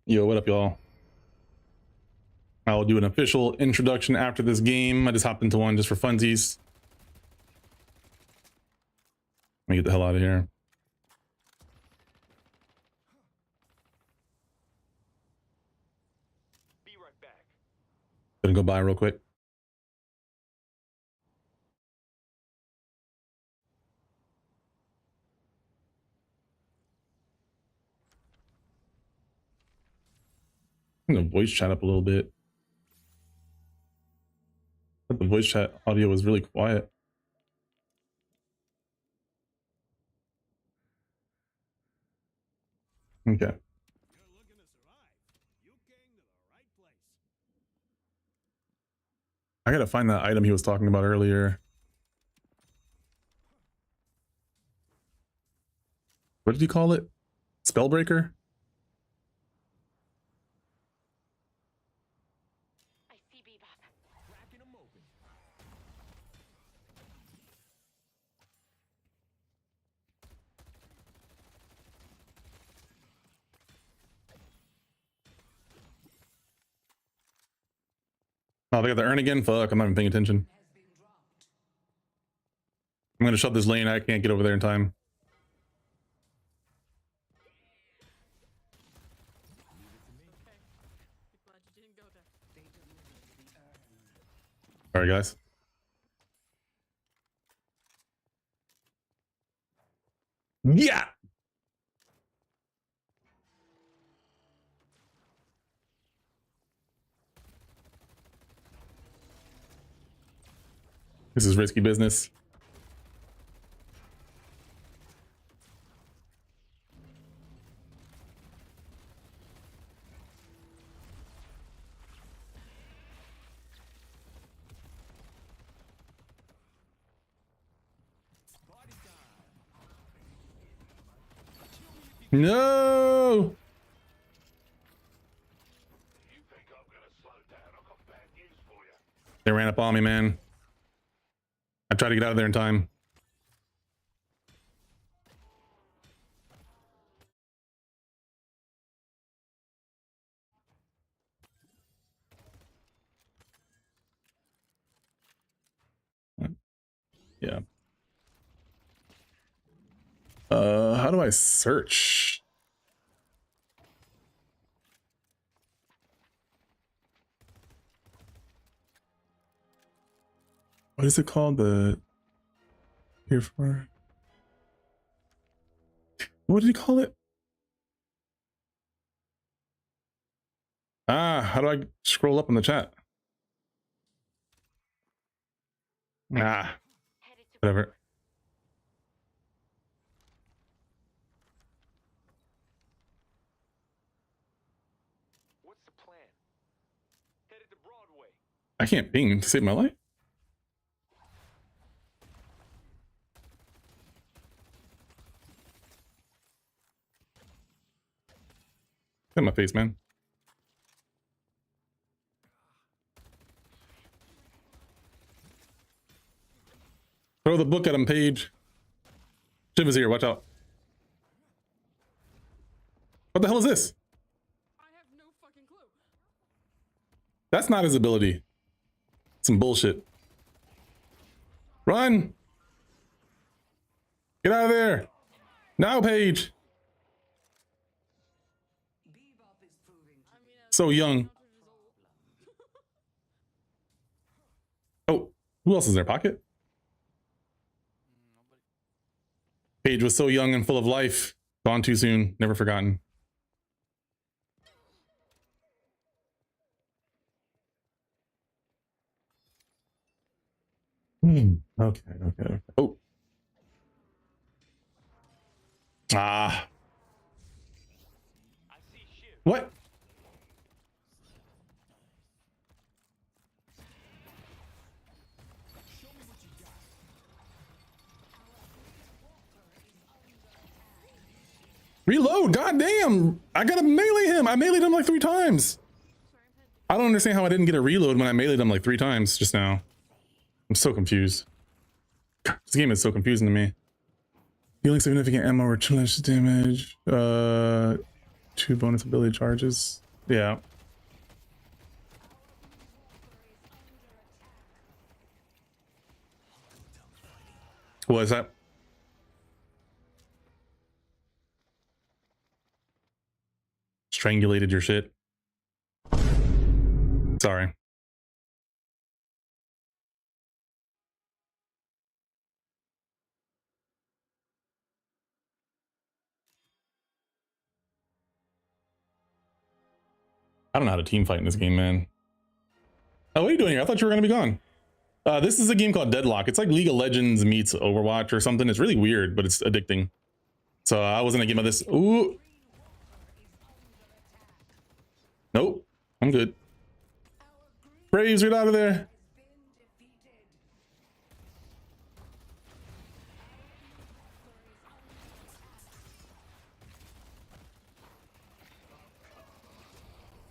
Yo, what up, y'all? I'll do an official introduction after this game. I just hopped into one just for funsies. Let me get the hell out of here. Be right back. Gonna go by real quick. I'm gonna voice chat up a little bit. But the voice chat audio was really quiet. Okay. You're looking to survive. You came to the right place. I gotta find that item he was talking about earlier. What did you call it? Spellbreaker? I see Bebop. Cracking 'em open. Oh, they got the urn again? Fuck, I'm not even paying attention. I'm gonna shut this lane. I can't get over there in time. All right, guys. Yeah. This is risky business. Party time. No. You think I'm gonna slow down? I've got bad news for you. They ran up on me, man. I tried to get out of there in time. Yeah. How do I search? What is it called? The here for? What did he call it? Ah, how do I scroll up in the chat? Ah, Headed to whatever. What's the plan? Headed to Broadway. I can't ping to save my life. Get in my face, man. Throw the book at him, Paige. Shiv is here. Watch out. What the hell is this? I have no fucking clue. That's not his ability. Some bullshit. Run! Get out of there! Now, Paige! So young. Oh, who else is in their pocket? Paige was so young and full of life. Gone too soon. Never forgotten. Okay. Oh. Ah. I see Shiv. What? Show me what you got. Reload! Goddamn! I gotta melee him! I meleeed him like 3 times! I don't understand how I didn't get a reload when I meleeed him like 3 times just now. I'm so confused. This game is so confusing to me. Dealing significant ammo or tremendous damage. 2 bonus ability charges. Yeah. What is that? Strangulated your shit. Sorry. I don't know how to team fight in this game, man. Oh, what are you doing here? I thought you were gonna be gone. This is a game called Deadlock. It's like League of Legends meets Overwatch or something. It's really weird, but it's addicting. So I was gonna give him this. Ooh. Nope. I'm good. Braves, get out of there.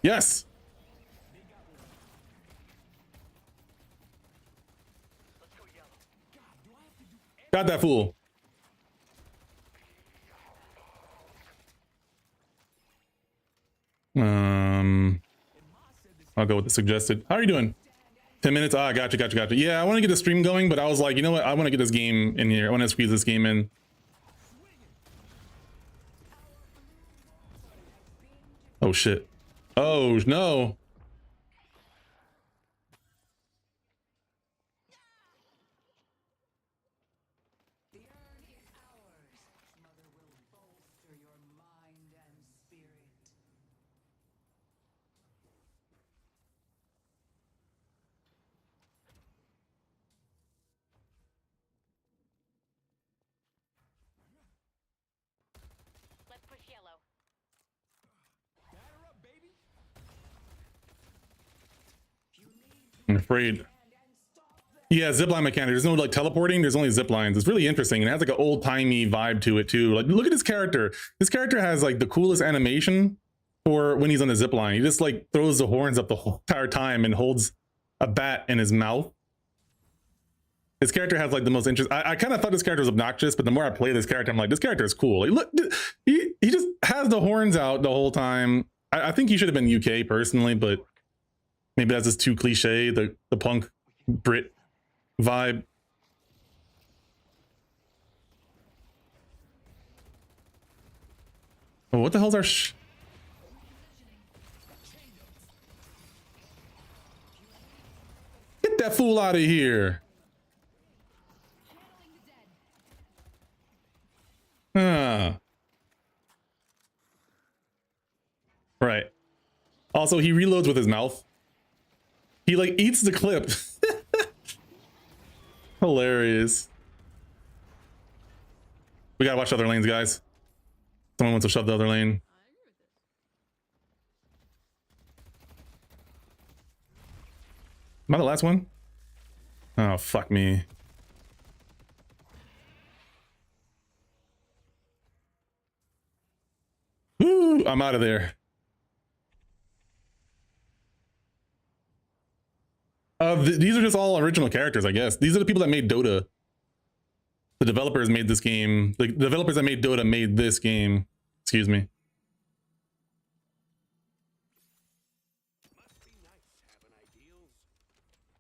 Yes. Got that fool. I'll go with the suggested. How are you doing? 10 minutes? Ah, gotcha. Yeah, I want to get the stream going, but I was like, you know what? I want to get this game in here. I want to squeeze this game in. Oh, shit. Oh, no. Let's push yellow. Batter up, baby. I'm afraid. Yeah, zipline mechanic. There's no like teleporting. There's only zip lines. It's really interesting. And it has like an old timey vibe to it too. Like, look at this character. This character has like the coolest animation for when he's on the zip line. He just like throws the horns up the whole entire time and holds a bat in his mouth. This character has like the most interest. I kind of thought this character was obnoxious, but the more I play this character, I'm like, this character is cool. Like, look, he just has the horns out the whole time. I think he should have been UK personally, but maybe that's just too cliche. The punk Brit vibe. Oh, what the hell's our Get that fool out of here. Right. Also, he reloads with his mouth. He like eats the clip. Hilarious. We gotta watch other lanes, guys. Someone wants to shove the other lane. Am I the last one? Oh, fuck me. Woo, I'm out of there. These are just all original characters, I guess. These are the people that made Dota. The developers made this game. The developers that made Dota made this game. Excuse me. Must be nice having ideals.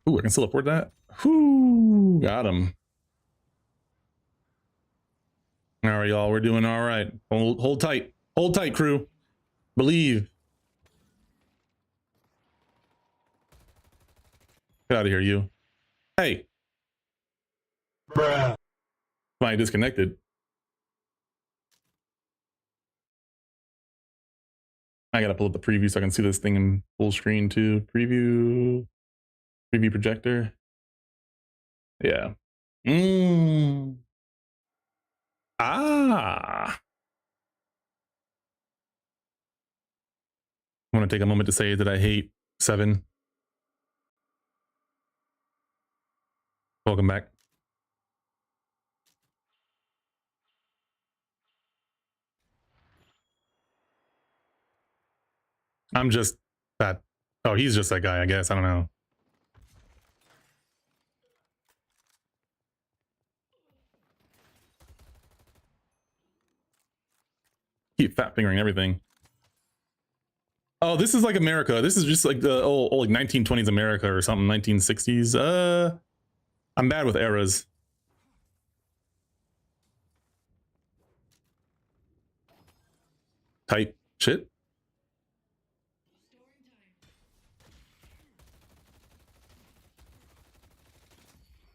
Ooh, I can still afford that. Whoo, got him. All right, y'all, we're doing all right. Hold tight. Hold tight, crew. Believe. Get out of here, you. Hey. Bruh. Why disconnected? I gotta pull up the preview so I can see this thing in full screen too. Preview projector. Yeah. Ah. I want to take a moment to say that I hate 7. Welcome back. I'm just that. Oh, he's just that guy, I guess. I don't know. Keep fat fingering everything. Oh, this is like America. This is just like the old like 1920s America or something, 1960s. I'm bad with eras. Type shit.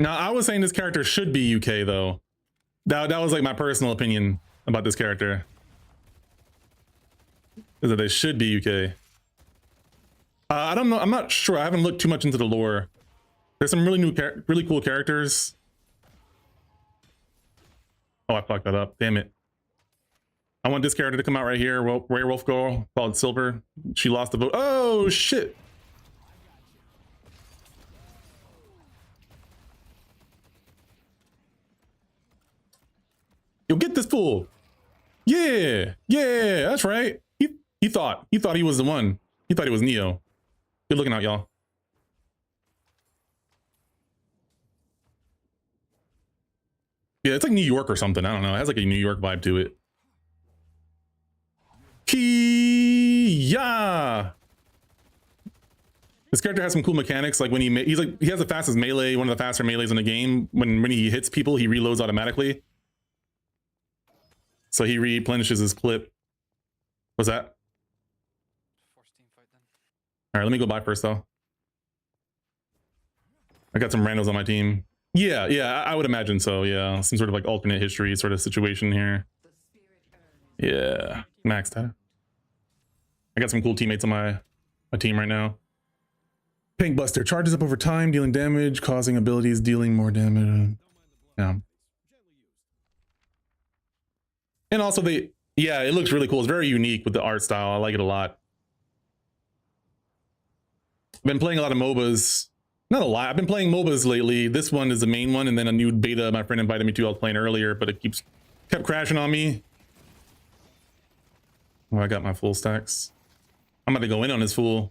Now, I was saying this character should be UK though. That was like my personal opinion about this character. Is that they should be UK. I don't know. I'm not sure. I haven't looked too much into the lore. There's some really cool characters. Oh, I fucked that up. Damn it. I want this character to come out right here. Werewolf girl called Silver. She lost the vote. Oh shit. Yo, get this fool. Yeah, that's right. He thought he was the one. He thought he was Neo. Good looking out, y'all. Yeah, it's like New York or something. I don't know. It has like a New York vibe to it. Kia. This character has some cool mechanics. Like when he has the fastest melee, one of the faster melees in the game. When he hits people, he reloads automatically. So he replenishes his clip. What's that? All right, let me go by first though. I got some randos on my team. Yeah, I would imagine so. Yeah, some sort of like alternate history sort of situation here. Yeah, maxed out. I got some cool teammates on my team right now. Pink Buster charges up over time, dealing damage, causing abilities, dealing more damage. Yeah. And also yeah, it looks really cool. It's very unique with the art style. I like it a lot. I've been playing a lot of MOBAs. Not a lot. I've been playing MOBAs lately. This one is the main one, and then a new beta my friend invited me to. I was playing earlier, but it kept crashing on me. Oh, I got my full stacks. I'm about to go in on this fool.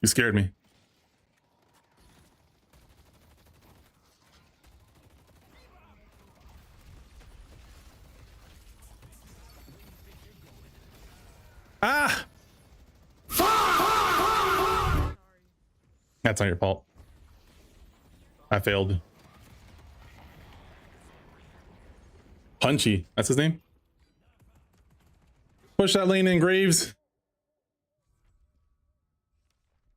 You scared me. Ah! That's not your fault. I failed. Punchy. That's his name? Push that lane in, Graves.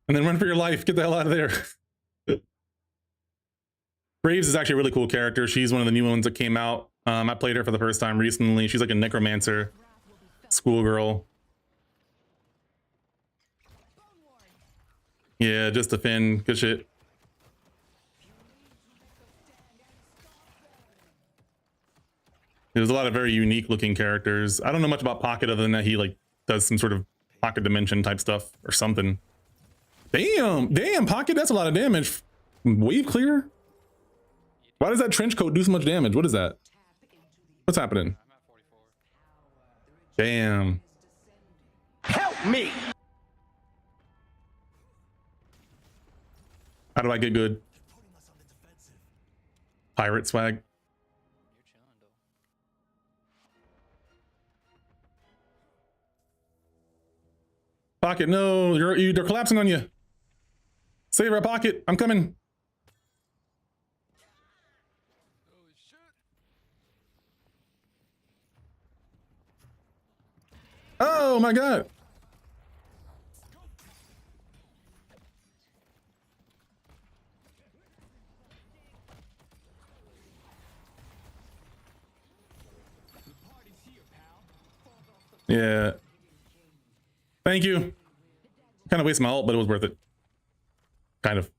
And then run for your life. Get the hell out of there. Graves is actually a really cool character. She's one of the new ones that came out. I played her for the first time recently. She's like a necromancer. Schoolgirl. Yeah, just a Finn. Good shit. There's a lot of very unique looking characters. I don't know much about Pocket other than that he like does some sort of pocket dimension type stuff or something. Damn, Pocket, that's a lot of damage. Wave clear? Why does that trench coat do so much damage? What is that? What's happening? Damn. Help me! How do I get good? Pirate swag. Pocket, no, they're collapsing on you. Save our Pocket. I'm coming. Oh my god. Yeah. Thank you. Kind of wasted my ult, but it was worth it. Kind of.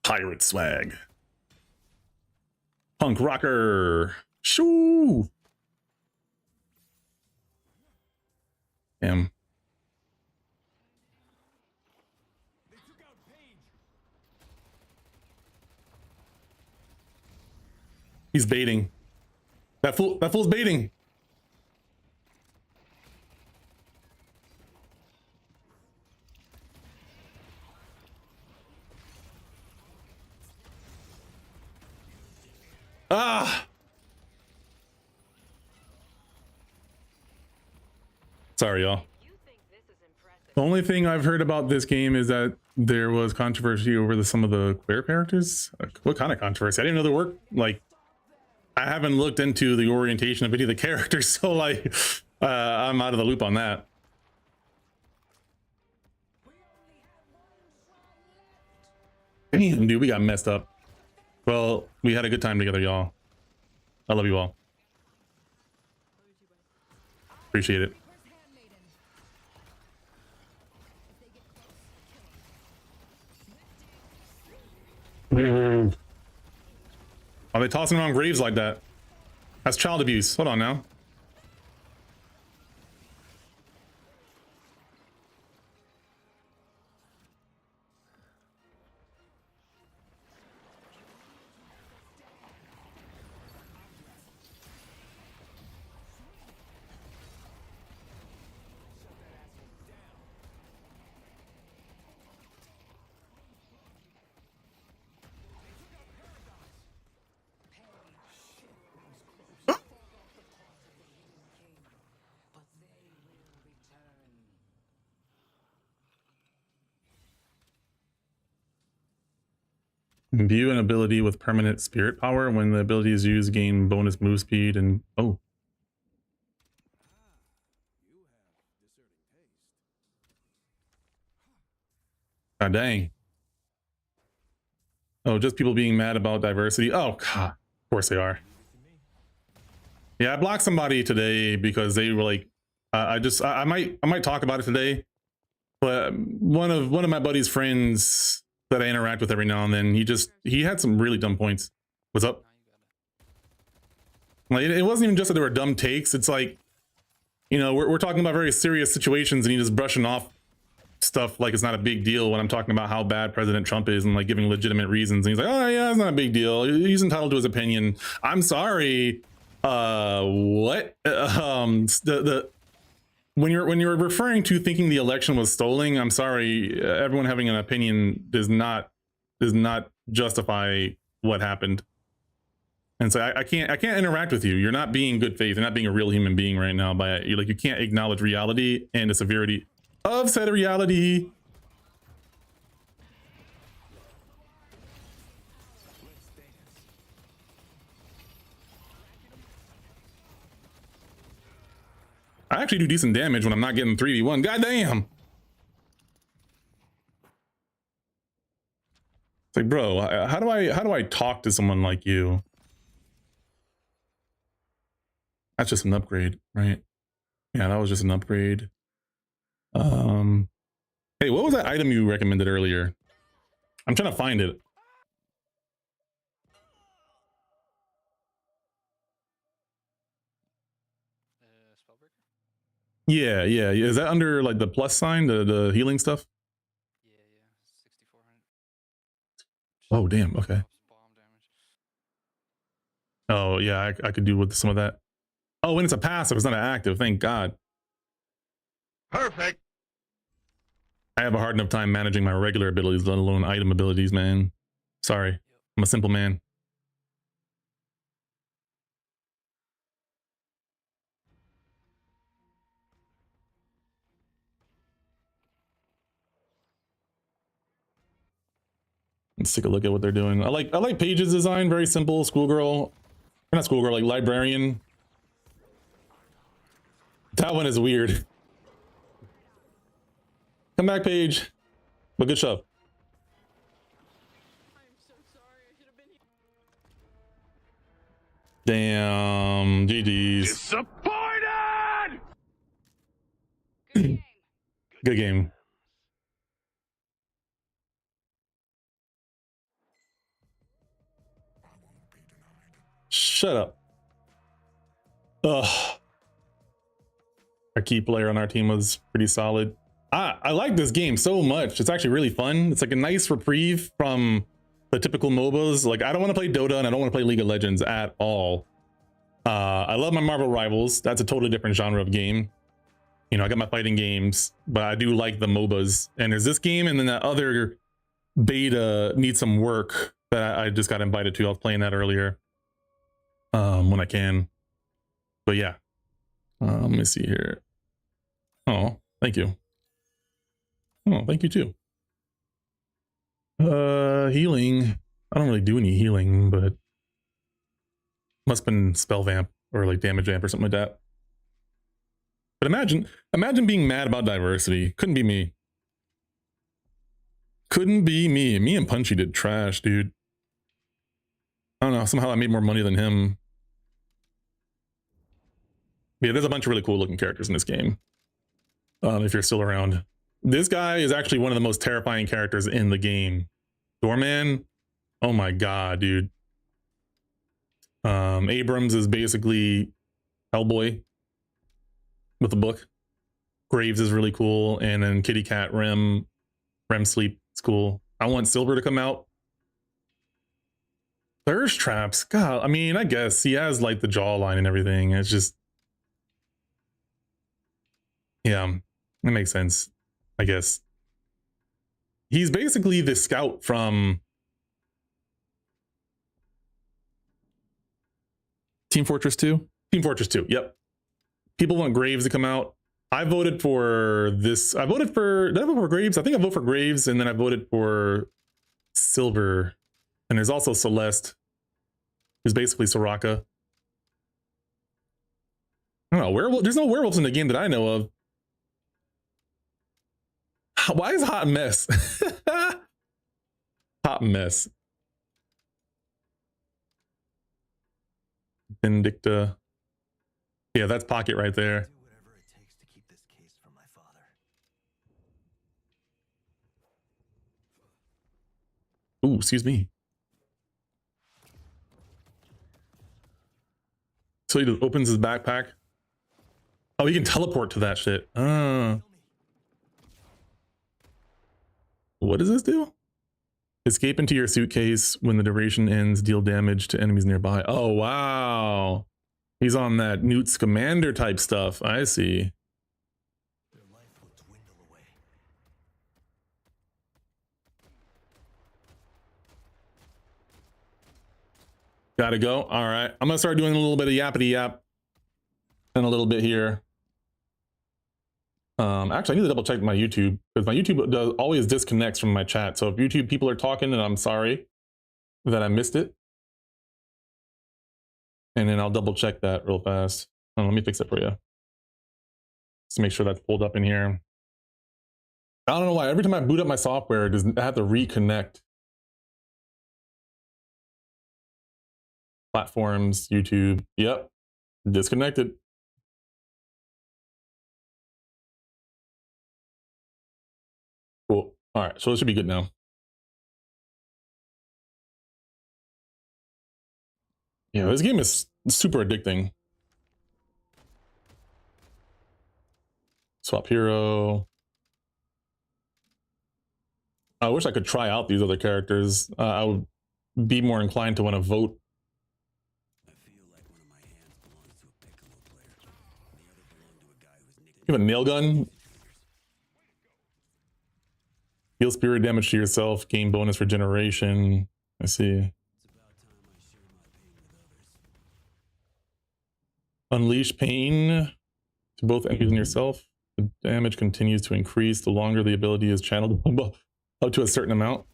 Pirate swag. Punk rocker. Shoo. Damn. He's baiting. That fool's baiting. Sorry, y'all. You think this is impressive? The only thing I've heard about this game is that there was controversy over some of the queer characters. Like, what kind of controversy? I didn't know there were, like, I haven't looked into the orientation of any of the characters, so like, I'm out of the loop on that. Damn, dude, we got messed up. Well, we had a good time together, y'all. I love you all. Appreciate it. Are they tossing around graves like that? That's child abuse. Hold on now. View an ability with permanent spirit power. When the ability is used, gain bonus move speed and oh. God dang. Oh, just people being mad about diversity. Oh, God. Of course they are. Yeah, I blocked somebody today because they were like, I might talk about it today, but one of my buddy's friends that I interact with every now and then, he had some really dumb points. What's up? Like, it wasn't even just that there were dumb takes. It's like, you know, we're talking about very serious situations and he's just brushing off stuff like it's not a big deal when I'm talking about how bad President Trump is and like giving legitimate reasons. And he's like, oh yeah, it's not a big deal. He's entitled to his opinion. I'm sorry. What? When you're referring to thinking the election was stolen, I'm sorry. Everyone having an opinion does not justify what happened. And so I can't interact with you. You're not being good faith. You're not being a real human being right now. You can't acknowledge reality and the severity of said reality. I actually do decent damage when I'm not getting 3v1. God damn. It's like, bro, how do I talk to someone like you? That's just an upgrade, right? Yeah, that was just an upgrade. Hey, what was that item you recommended earlier? I'm trying to find it. Spellbreaker? Yeah. Is that under like the plus sign, the healing stuff? Yeah, 6,400. Oh, damn. Okay. Bomb damage. Oh, yeah, I could do with some of that. Oh, and it's a passive. It's not an active. Thank God. Perfect. I have a hard enough time managing my regular abilities, let alone item abilities, man. Sorry. I'm a simple man. Let's take a look at what they're doing. I like Paige's design. Very simple. Schoolgirl. Not schoolgirl, like librarian. That one is weird. Come back, Paige. But good shove. I'm so sorry. I should have been here. Damn. GG's. Disappointed! Good game. Good game. Shut up. Ugh. Our key player on our team was pretty solid. I like this game so much. It's actually really fun. It's like a nice reprieve from the typical MOBAs. Like, I don't want to play Dota and I don't want to play League of Legends at all. I love my Marvel Rivals. That's a totally different genre of game. You know, I got my fighting games, but I do like the MOBAs. And there's this game and then that other beta needs some work that I just got invited to. I was playing that earlier when I can. But yeah, let me see here. Oh, thank you. Oh, thank you too. Healing. I don't really do any healing, but must have been spell vamp or like damage vamp or something like that. But imagine being mad about diversity. Couldn't be me. Couldn't be me. Me and Punchy did trash, dude. I don't know. Somehow I made more money than him. Yeah, there's a bunch of really cool looking characters in this game. If you're still around. This guy is actually one of the most terrifying characters in the game. Doorman. Oh my god, dude. Abrams is basically Hellboy with a book. Graves is really cool, and then Kitty Cat Rem Sleep is cool. I want Silver to come out. Thirst traps, god. I mean, I guess he has like the jawline and everything. It's just, yeah, that makes sense. I guess he's basically the scout from Team Fortress 2. Team Fortress 2. Yep. People want Graves to come out. I voted for this. I voted for, did I vote for Graves? I think I voted for Graves, and then I voted for Silver. And there's also Celeste, who's basically Soraka. I don't know, werewolf. There's no werewolves in the game that I know of. Why is Hot Mess? Hot Mess. Vindicta. Yeah, that's Pocket right there. Do whatever it takes to keep this case from my father. Ooh, excuse me. So he just opens his backpack. Oh, he can teleport to that shit. What does this do? Escape into your suitcase. When the duration ends, deal damage to enemies nearby. Oh, wow. He's on that Newt Scamander type stuff. I see. Their life will dwindle away. Gotta go. All right. I'm gonna start doing a little bit of yappity yap and a little bit here. Actually, I need to double check my YouTube, because my YouTube always disconnects from my chat. So if YouTube people are talking, and I'm sorry that I missed it. And then I'll double check that real fast. Let me fix it for you. Just to make sure that's pulled up in here. I don't know why. Every time I boot up my software, I have to reconnect. Platforms, YouTube. Yep. Disconnected. Cool. All right. So it should be good now. Yeah, this game is super addicting. Swap hero. I wish I could try out these other characters. I would be more inclined to want to vote. I feel like one of my hands belongs to a Piccolo player, and the other belonged to a guy who's nicknamed. You have a nail gun. Deal spirit damage to yourself. Gain bonus regeneration. I see. It's about time I share my pain with others. Unleash pain to both enemies and yourself. The damage continues to increase the longer the ability is channeled up to a certain amount.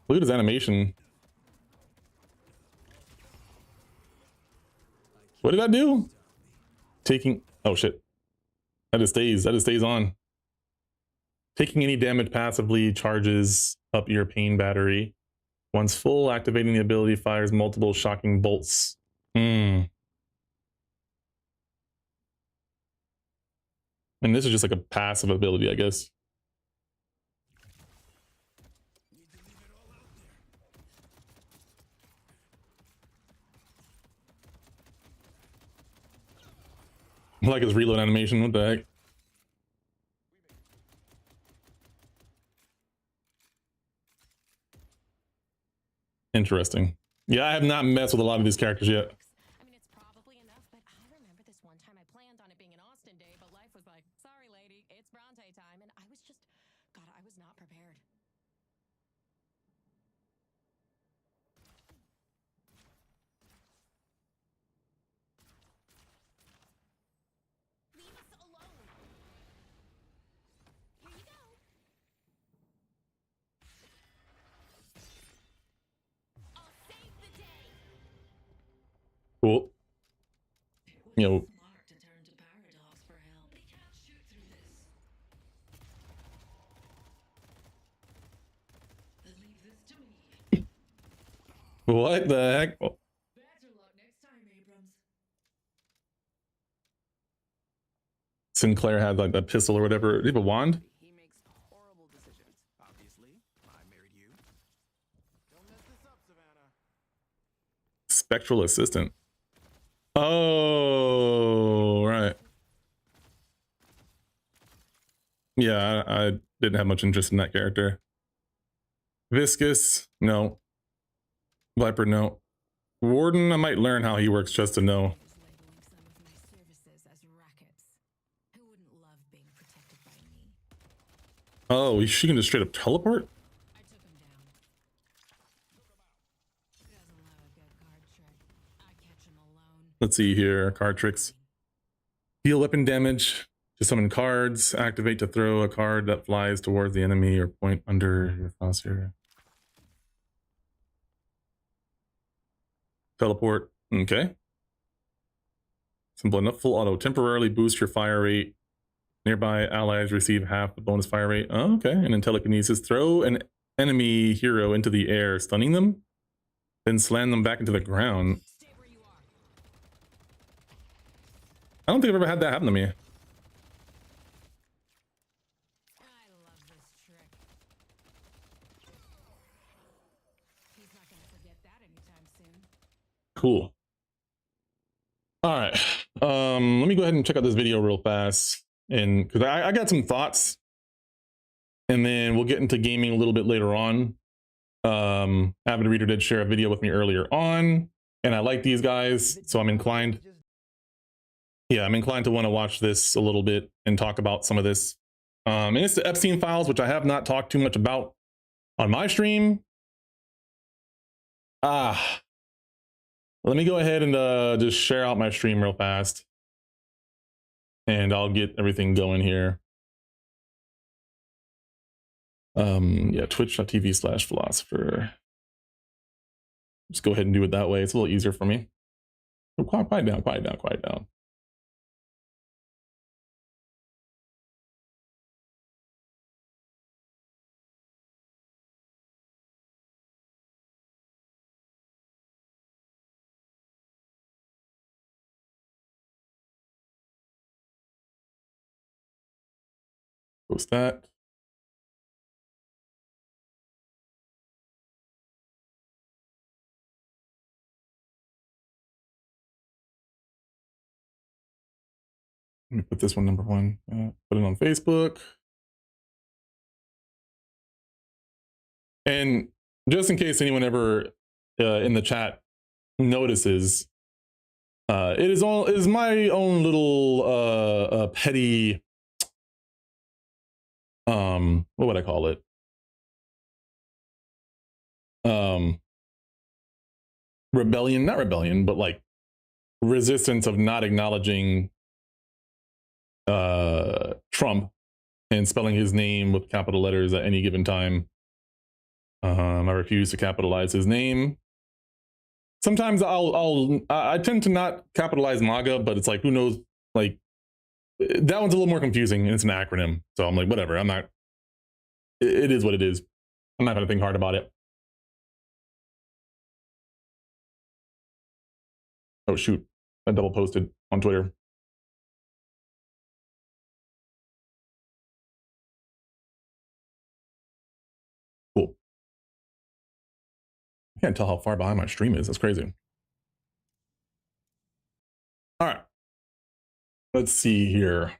Look at his animation. What did I do? Taking, oh shit. That just stays on. Taking any damage passively charges up your pain battery. Once full, activating the ability fires multiple shocking bolts. And this is just like a passive ability, I guess. I like his reload animation. What the heck? Interesting. Yeah, I have not messed with a lot of these characters yet. I mean, it's probably enough, but I remember this one time I planned on it being an Austin day, but life was like, sorry, lady, it's Bronte time. And I was just, God, I was not prepared. Cool. You know, Smart to turn to Paradox for help. They can't shoot through this. Then leave this to me. what the heck? Oh, Better luck next time, Abrams. Sinclair had like that pistol or whatever. Did he have a wand? He makes horrible decisions. Obviously, I married you. Don't mess this up, Savannah. Spectral assistant. Oh, right. Yeah, I didn't have much interest in that character. Viscous, no. Viper, no. Warden, I might learn how he works just to know. Was labeling some of my services as rackets. Who wouldn't love being protected by me? Oh, she can just straight up teleport? I took him down. Doesn't love a good card trick. I catch him alone. Let's see here. Card tricks. Deal weapon damage to summon cards. Activate to throw a card that flies towards the enemy or point under your crosshair. Teleport. Okay. Simple enough. Full auto. Temporarily boost your fire rate. Nearby allies receive half the bonus fire rate. Oh, okay. And then telekinesis. Throw an enemy hero into the air, stunning them. Then slam them back into the ground. Stay where you are. I don't think I've ever had that happen to me. I love this trick. He's not gonna forget that anytime soon. Cool. All right. Let me go ahead and check out this video real fast. And because I got some thoughts. And then we'll get into gaming a little bit later on. Avid Reader did share a video with me earlier on. And I like these guys, so I'm inclined. Yeah, I'm inclined to want to watch this a little bit and talk about some of this. And it's the Epstein files, which I have not talked too much about on my stream. Let me go ahead and just share out my stream real fast. And I'll get everything going here. Yeah, twitch.tv/philosopher. Just go ahead and do it that way. It's a little easier for me. Oh, quiet down, quiet down, quiet down. Post that. Let me put this one number one. Put it on Facebook. And just in case anyone ever in the chat notices, it is my own little petty. What would I call it? Rebellion, not rebellion, but like resistance of not acknowledging Trump and spelling his name with capital letters at any given time. I refuse to capitalize his name. Sometimes I tend to not capitalize MAGA, but it's like, who knows, like that one's a little more confusing and it's an acronym. So I'm like, whatever, it is what it is. I'm not gonna think hard about it. Oh shoot, I double posted on Twitter. Cool. I can't tell how far behind my stream is. That's crazy. All right. Let's see here.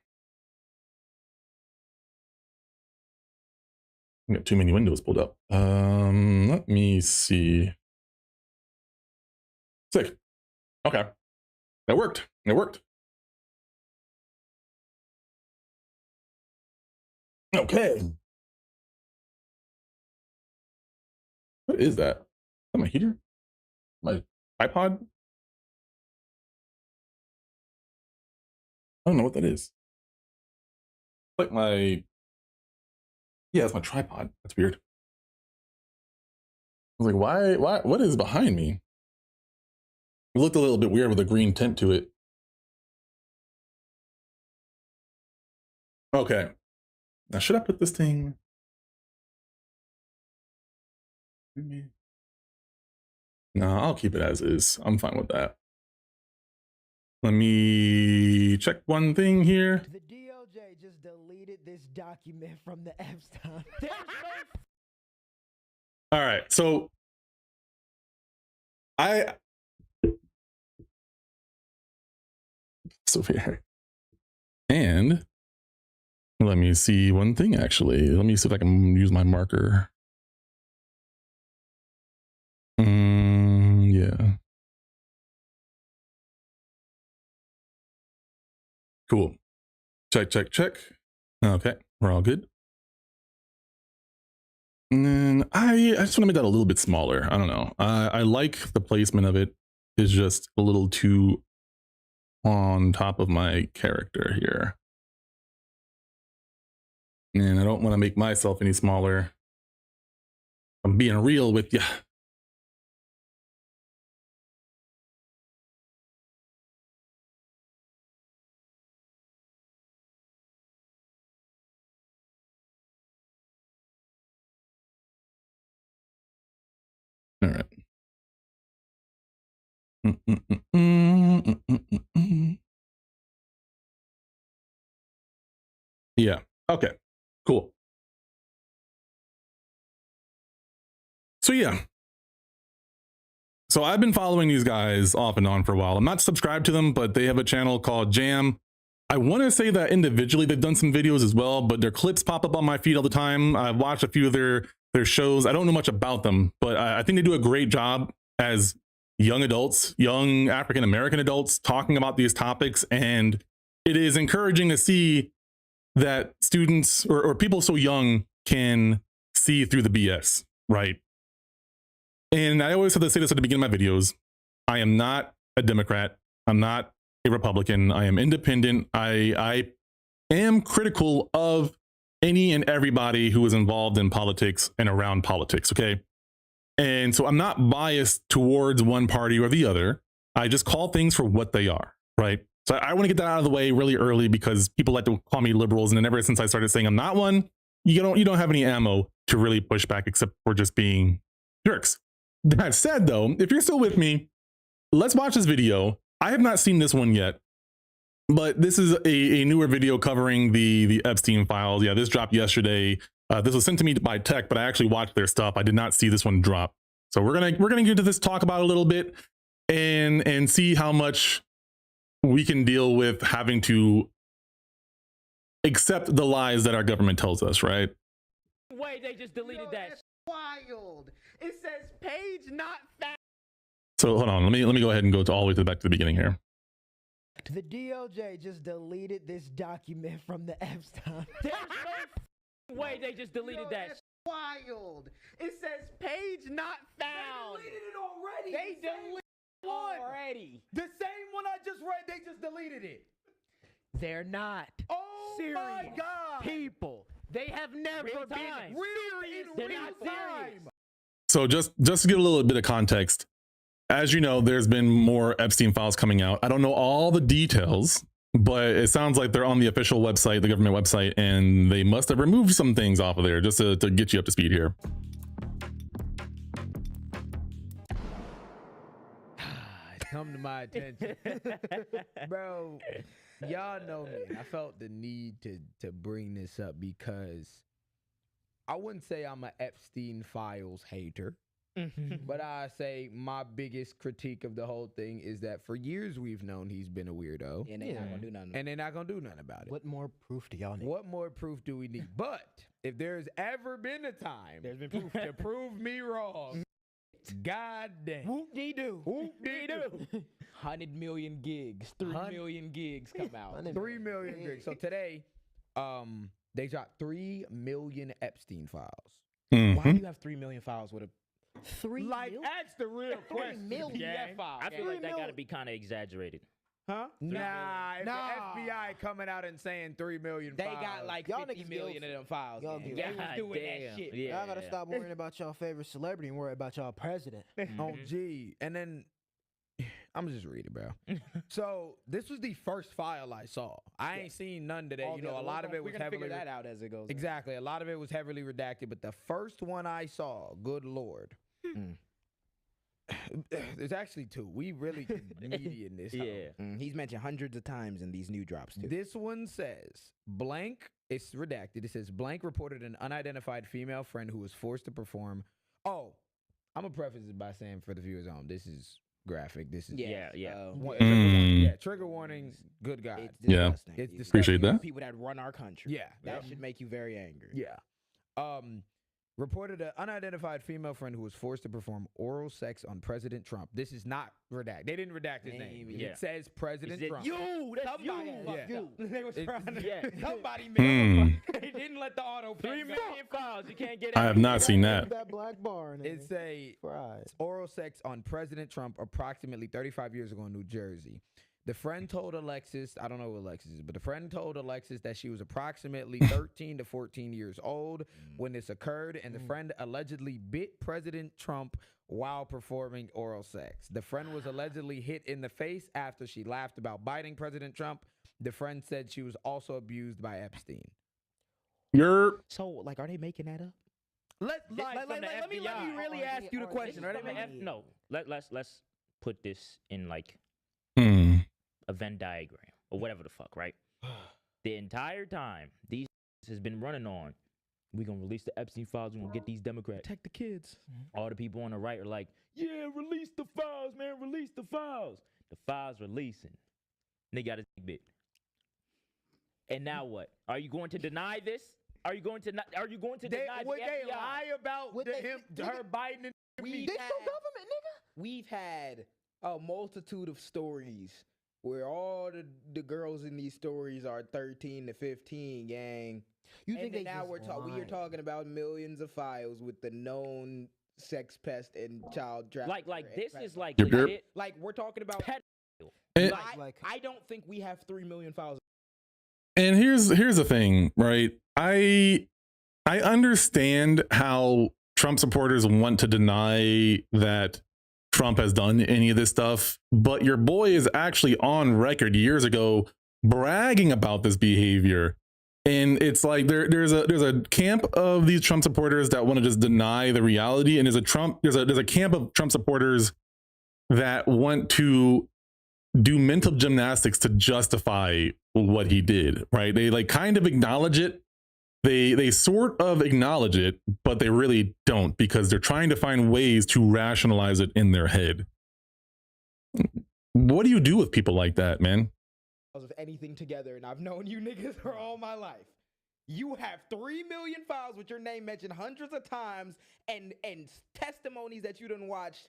I got too many windows pulled up. Let me see. Sick. Okay. That worked. It worked. Okay. What is that? Is that my heater? My iPod? I don't know what that is. Like my... Yeah, it's my tripod. That's weird. I was like, why, what is behind me? It looked a little bit weird with a green tint to it. Okay. Now, should I put this thing? No, I'll keep it as is. I'm fine with that. Let me check one thing here. The DOJ just deleted this document from the Epstein. All right, so so here, and let me see one thing actually. Let me see if I can use my marker. Yeah. Cool. Check, check, check. Okay, we're all good. And then I just want to make that a little bit smaller. I don't know. I like the placement of it. Is just a little too on top of my character here. And I don't want to make myself any smaller. I'm being real with you. All right. Yeah. Okay. Cool. So yeah. So I've been following these guys off and on for a while. I'm not subscribed to them, but they have a channel called Jam. I want to say that individually they've done some videos as well, but their clips pop up on my feed all the time. I've watched a few of their shows. I don't know much about them, but I think they do a great job as young adults, young African-American adults talking about these topics. And it is encouraging to see that students or people so young can see through the BS, right? And I always have to say this at the beginning of my videos. I am not a Democrat. I'm not a Republican. I am independent. I am critical of any and everybody who is involved in politics and around politics, okay? And so I'm not biased towards one party or the other. I just call things for what they are, right? So I want to get that out of the way really early because people like to call me liberals, and then ever since I started saying I'm not one, you don't have any ammo to really push back except for just being jerks. That said, though, if you're still with me, let's watch this video. I have not seen this one yet, but this is a newer video covering the Epstein files. Yeah, this dropped yesterday. This was sent to me by Tech, but I actually watched their stuff. I did not see this one drop. So we're gonna get to this, talk about it a little bit, and see how much we can deal with having to accept the lies that our government tells us, right? Wait, they just deleted that. Wild. It says page not found. So hold on, let me go ahead and go all the way back to the beginning here. The DOJ just deleted this document from the Epstein. There's no way they just deleted that. Wild. It says page not found. They deleted it already. They deleted one already. The same one I just read, they just deleted it. They're not. Oh serious my God. People. They have never been serious. They're not serious. So just to get a little bit of context, as you know, there's been more Epstein files coming out. I don't know all the details, but it sounds like they're on the official website, the government website, and they must have removed some things off of there just to get you up to speed here. Come to my attention. Bro, y'all know me. I felt the need to bring this up because I wouldn't say I'm an Epstein Files hater. But I say my biggest critique of the whole thing is that for years we've known he's been a weirdo. And they're not gonna do nothing. And they're not gonna do nothing about it. What more proof do y'all need? What more proof do we need? But if there's ever been a time There's been proof to prove me wrong, God damn. Whoop-dee-doo. Whoop-dee-doo. 100 million gigs. 3 million gigs come out. 3 million gigs. So today, they dropped 3 million Epstein files. Why do you have 3 million files with a 3 Like, million? that's the real question. million gang. files. I feel like that gotta be kind of exaggerated. Huh? Nah, if the FBI coming out and saying 3 million They files. got like Y'all 50 niggas million of them files. Y'all gang. guilty. They was doing that damn. shit. Yeah. Y'all gotta stop worrying about y'all favorite celebrity and worry about y'all president. Oh, gee. And then I'm just read it, bro. So this was the first file I saw. I ain't seen none today. All You the know, a other lot ones, of it was we're gonna heavily figure that out as it goes. Exactly. A lot of it was heavily redacted, but the first one I saw, good lord. There's actually two. We really meaty in this. Yeah. He's mentioned hundreds of times in these new drops too. This one says blank. It's redacted. It says blank reported an unidentified female friend who was forced to perform. Oh, I'm gonna preface it by saying for the viewers at home, this is graphic. This is Yeah. Trigger warning. Good God. It's Yeah. disgusting. It's These Appreciate that. People that run our country. Yeah. That should make you very angry. Yeah. Reported an unidentified female friend who was forced to perform oral sex on President Trump. This is not redacted. They didn't redact his name. Yeah. It says President Is it Trump. you? That's Somebody, you. Yeah. you. They was trying to. Yeah. Somebody Hmm. made. They didn't let the auto 3 million files. You can't get I have not seen that. That black bar. It's a Fries. oral sex on President Trump approximately 35 years ago in New Jersey. The friend told Alexis, I don't know who Alexis is, but the friend told Alexis that she was approximately 13 to 14 years old when this occurred, and the friend allegedly bit President Trump while performing oral sex. The friend was allegedly hit in the face after she laughed about biting President Trump. The friend said she was also abused by Epstein. You're So, like, are they making that up? Let This is from the me FBI. really ask you the question. This is Right? from the F- no, let's put this in like hmm. a Venn diagram or whatever the fuck, right? The entire time these has been running on, we gonna release the Epstein files. We gonna get these Democrats. Protect the kids. All the people on the right are like, yeah, release the files, man, release the files. The files releasing. They got a bit. And now what? Are you going to deny this? Are you going to not? Are you going to deny Would the they FBI? lie about Would they- her biting and They still government, nigga. We've had a multitude of stories where all the girls in these stories are 13 to 15, gang. You And think then they now just we are lying. talking about millions of files with the known sex pest and child trafficking. Like this is like Yep, yep. legit like we're talking about. pedophile. And, I don't think we have 3 million files. and here's the thing, right? I understand how Trump supporters want to deny that Trump has done any of this stuff, but your boy is actually on record years ago bragging about this behavior. And it's like there's a camp of these Trump supporters that want to just deny the reality, and there's a camp of Trump supporters that want to do mental gymnastics to justify what he did, right? They like kind of acknowledge it. They sort of acknowledge it, but they really don't, because they're trying to find ways to rationalize it in their head. What do you do with people like that, man? Of anything together, and I've known you niggas for all my life. You have 3 million files with your name mentioned hundreds of times, and testimonies that you done watched.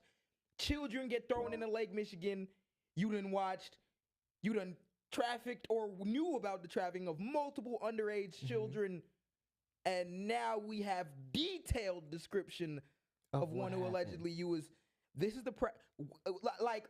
Children get thrown into Lake Michigan. You done watched. You done trafficked or knew about the trafficking of multiple underage children, and now we have detailed description of one who allegedly you was. This is the like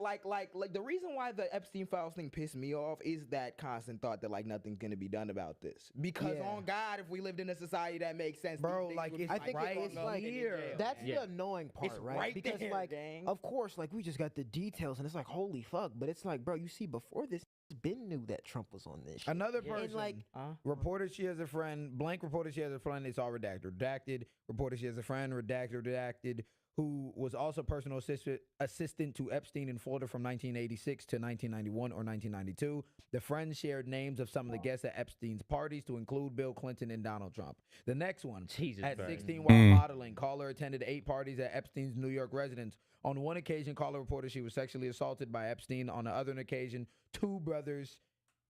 the reason why the Epstein files thing pissed me off is that constant thought that like nothing's gonna be done about this. Because on God, if we lived in a society that makes sense, Bro, these like, things would it's be I think right it's like here. that's Yeah. the annoying part, It's right? right Because there, like, gang. of course, like we just got the details, and it's like, holy fuck! But it's like, bro, you see, before this, Ben knew that Trump was on this. Shit. Another Yeah. person, And like, reported she has a friend, blank reported she has a friend, it's all redacted. Redacted, reported she has a friend, redacted, who was also personal assistant to Epstein in Florida from 1986 to 1991 or 1992. The friend shared names of some of the guests at Epstein's parties to include Bill Clinton and Donald Trump. The next one, Jesus at Christ. 16 while modeling, caller attended 8 parties at Epstein's New York residence. On one occasion, caller reported she was sexually assaulted by Epstein. On the other occasion, 2 brothers,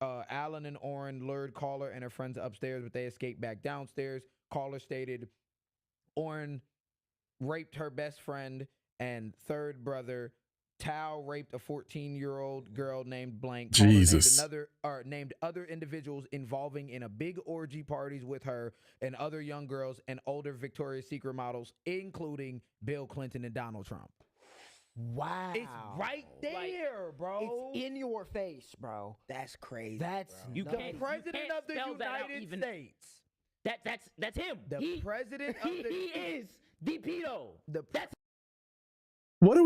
Alan and Orrin, lured caller and her friends upstairs, but they escaped back downstairs. Caller stated Orrin raped her best friend, and third brother Tao raped a 14-year-old girl named blank. Caller Jesus. named other individuals involving in a big orgy parties with her and other young girls and older Victoria's Secret models, including Bill Clinton and Donald Trump. wow, It's right there, bro. It's in your face, bro. That's crazy. That's You nuts. can't- President of the spell that out United even- States. That's him. The president of he the is the pedo. the That's what are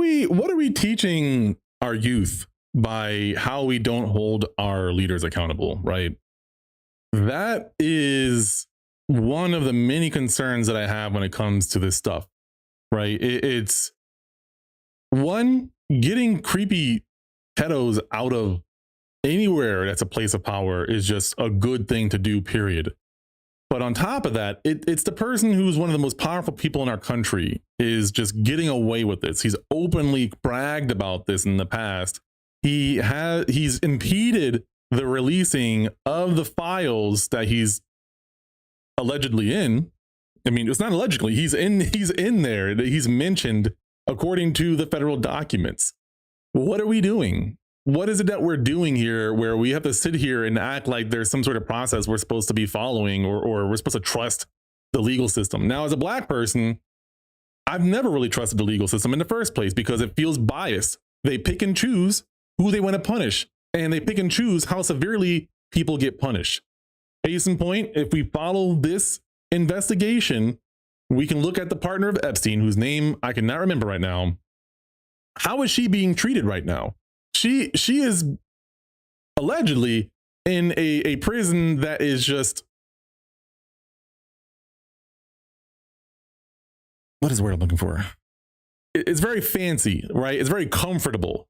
we teaching our youth by how we don't hold our leaders accountable, right? That is one of the many concerns that I have when it comes to this stuff, right? It's one, getting creepy pedos out of anywhere that's a place of power is just a good thing to do, period. But on top of that, it's the person who's one of the most powerful people in our country is just getting away with this. He's openly bragged about this in the past. He's impeded the releasing of the files that he's allegedly in. I mean, it's not allegedly, he's in there, that he's mentioned according to the federal documents. What are we doing? What is it that we're doing here where we have to sit here and act like there's some sort of process we're supposed to be following, or we're supposed to trust the legal system? Now, as a black person, I've never really trusted the legal system in the first place because it feels biased. They pick and choose who they want to punish, and they pick and choose how severely people get punished. Case in point, if we follow this investigation, we can look at the partner of Epstein, whose name I cannot remember right now. How is she being treated right now? She is allegedly in a prison that is just, what is the word I'm looking for? It's very fancy, right? It's very comfortable.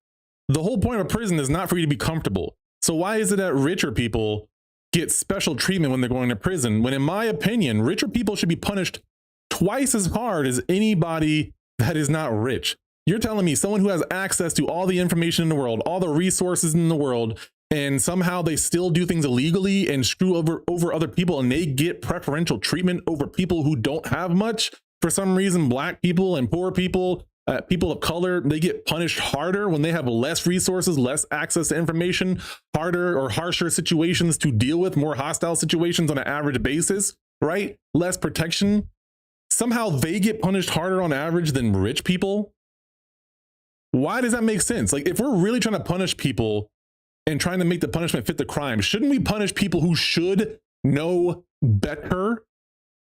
The whole point of a prison is not for you to be comfortable. So why is it that richer people get special treatment when they're going to prison, when in my opinion, richer people should be punished twice as hard as anybody that is not rich? You're telling me someone who has access to all the information in the world, all the resources in the world, and somehow they still do things illegally and screw over other people, and they get preferential treatment over people who don't have much? For some reason, black people and poor people, people of color, they get punished harder when they have less resources, less access to information, harder or harsher situations to deal with, more hostile situations on an average basis, right? Less protection. Somehow they get punished harder on average than rich people. Why does that make sense? Like, if we're really trying to punish people and trying to make the punishment fit the crime, shouldn't we punish people who should know better?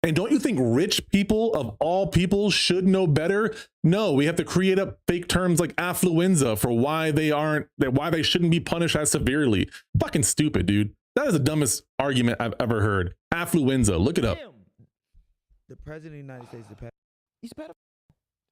And don't you think rich people of all people should know better? No, we have to create up fake terms like affluenza for why they shouldn't be punished as severely. Fucking stupid, dude. That is the dumbest argument I've ever heard. Affluenza, look it up. The president of the United States, He's a pedophile.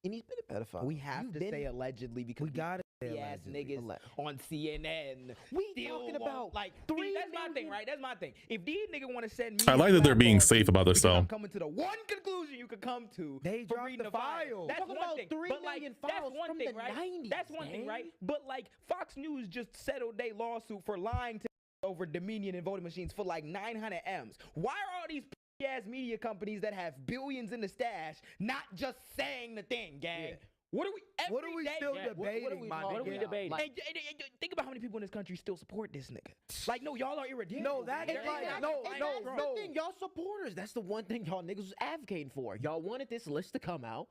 And he's been a pedophile. We have to say allegedly because we gotta say ass allegedly. niggas on CNN. We still talking won't, about like 3 that's my thing, right? That's my thing. If these niggas want to send me, I like that they're being blackballs safe about this, because though. I'm coming to the one conclusion you could come to. They from dropped reading the files. files. That's Talking one about thing. 3 But like, million that's files one from thing, the right? 90s, That's one thing, right? gang. But like, Fox News just settled their lawsuit for lying to over Dominion and voting machines for like 900 M's. Why are all these ass media companies that have billions in the stash not just saying the thing, gang? Yeah. What are we? What are we day- still Yeah, debating, what are we my talking What are we nigga? about? debating? And think about how many people in this country still support this nigga. Like, no, y'all are irredeemable. No, that They're is like- not- no, like, no, bro. no. The thing, y'all supporters. That's the one thing y'all niggas was advocating for. Y'all wanted this list to come out.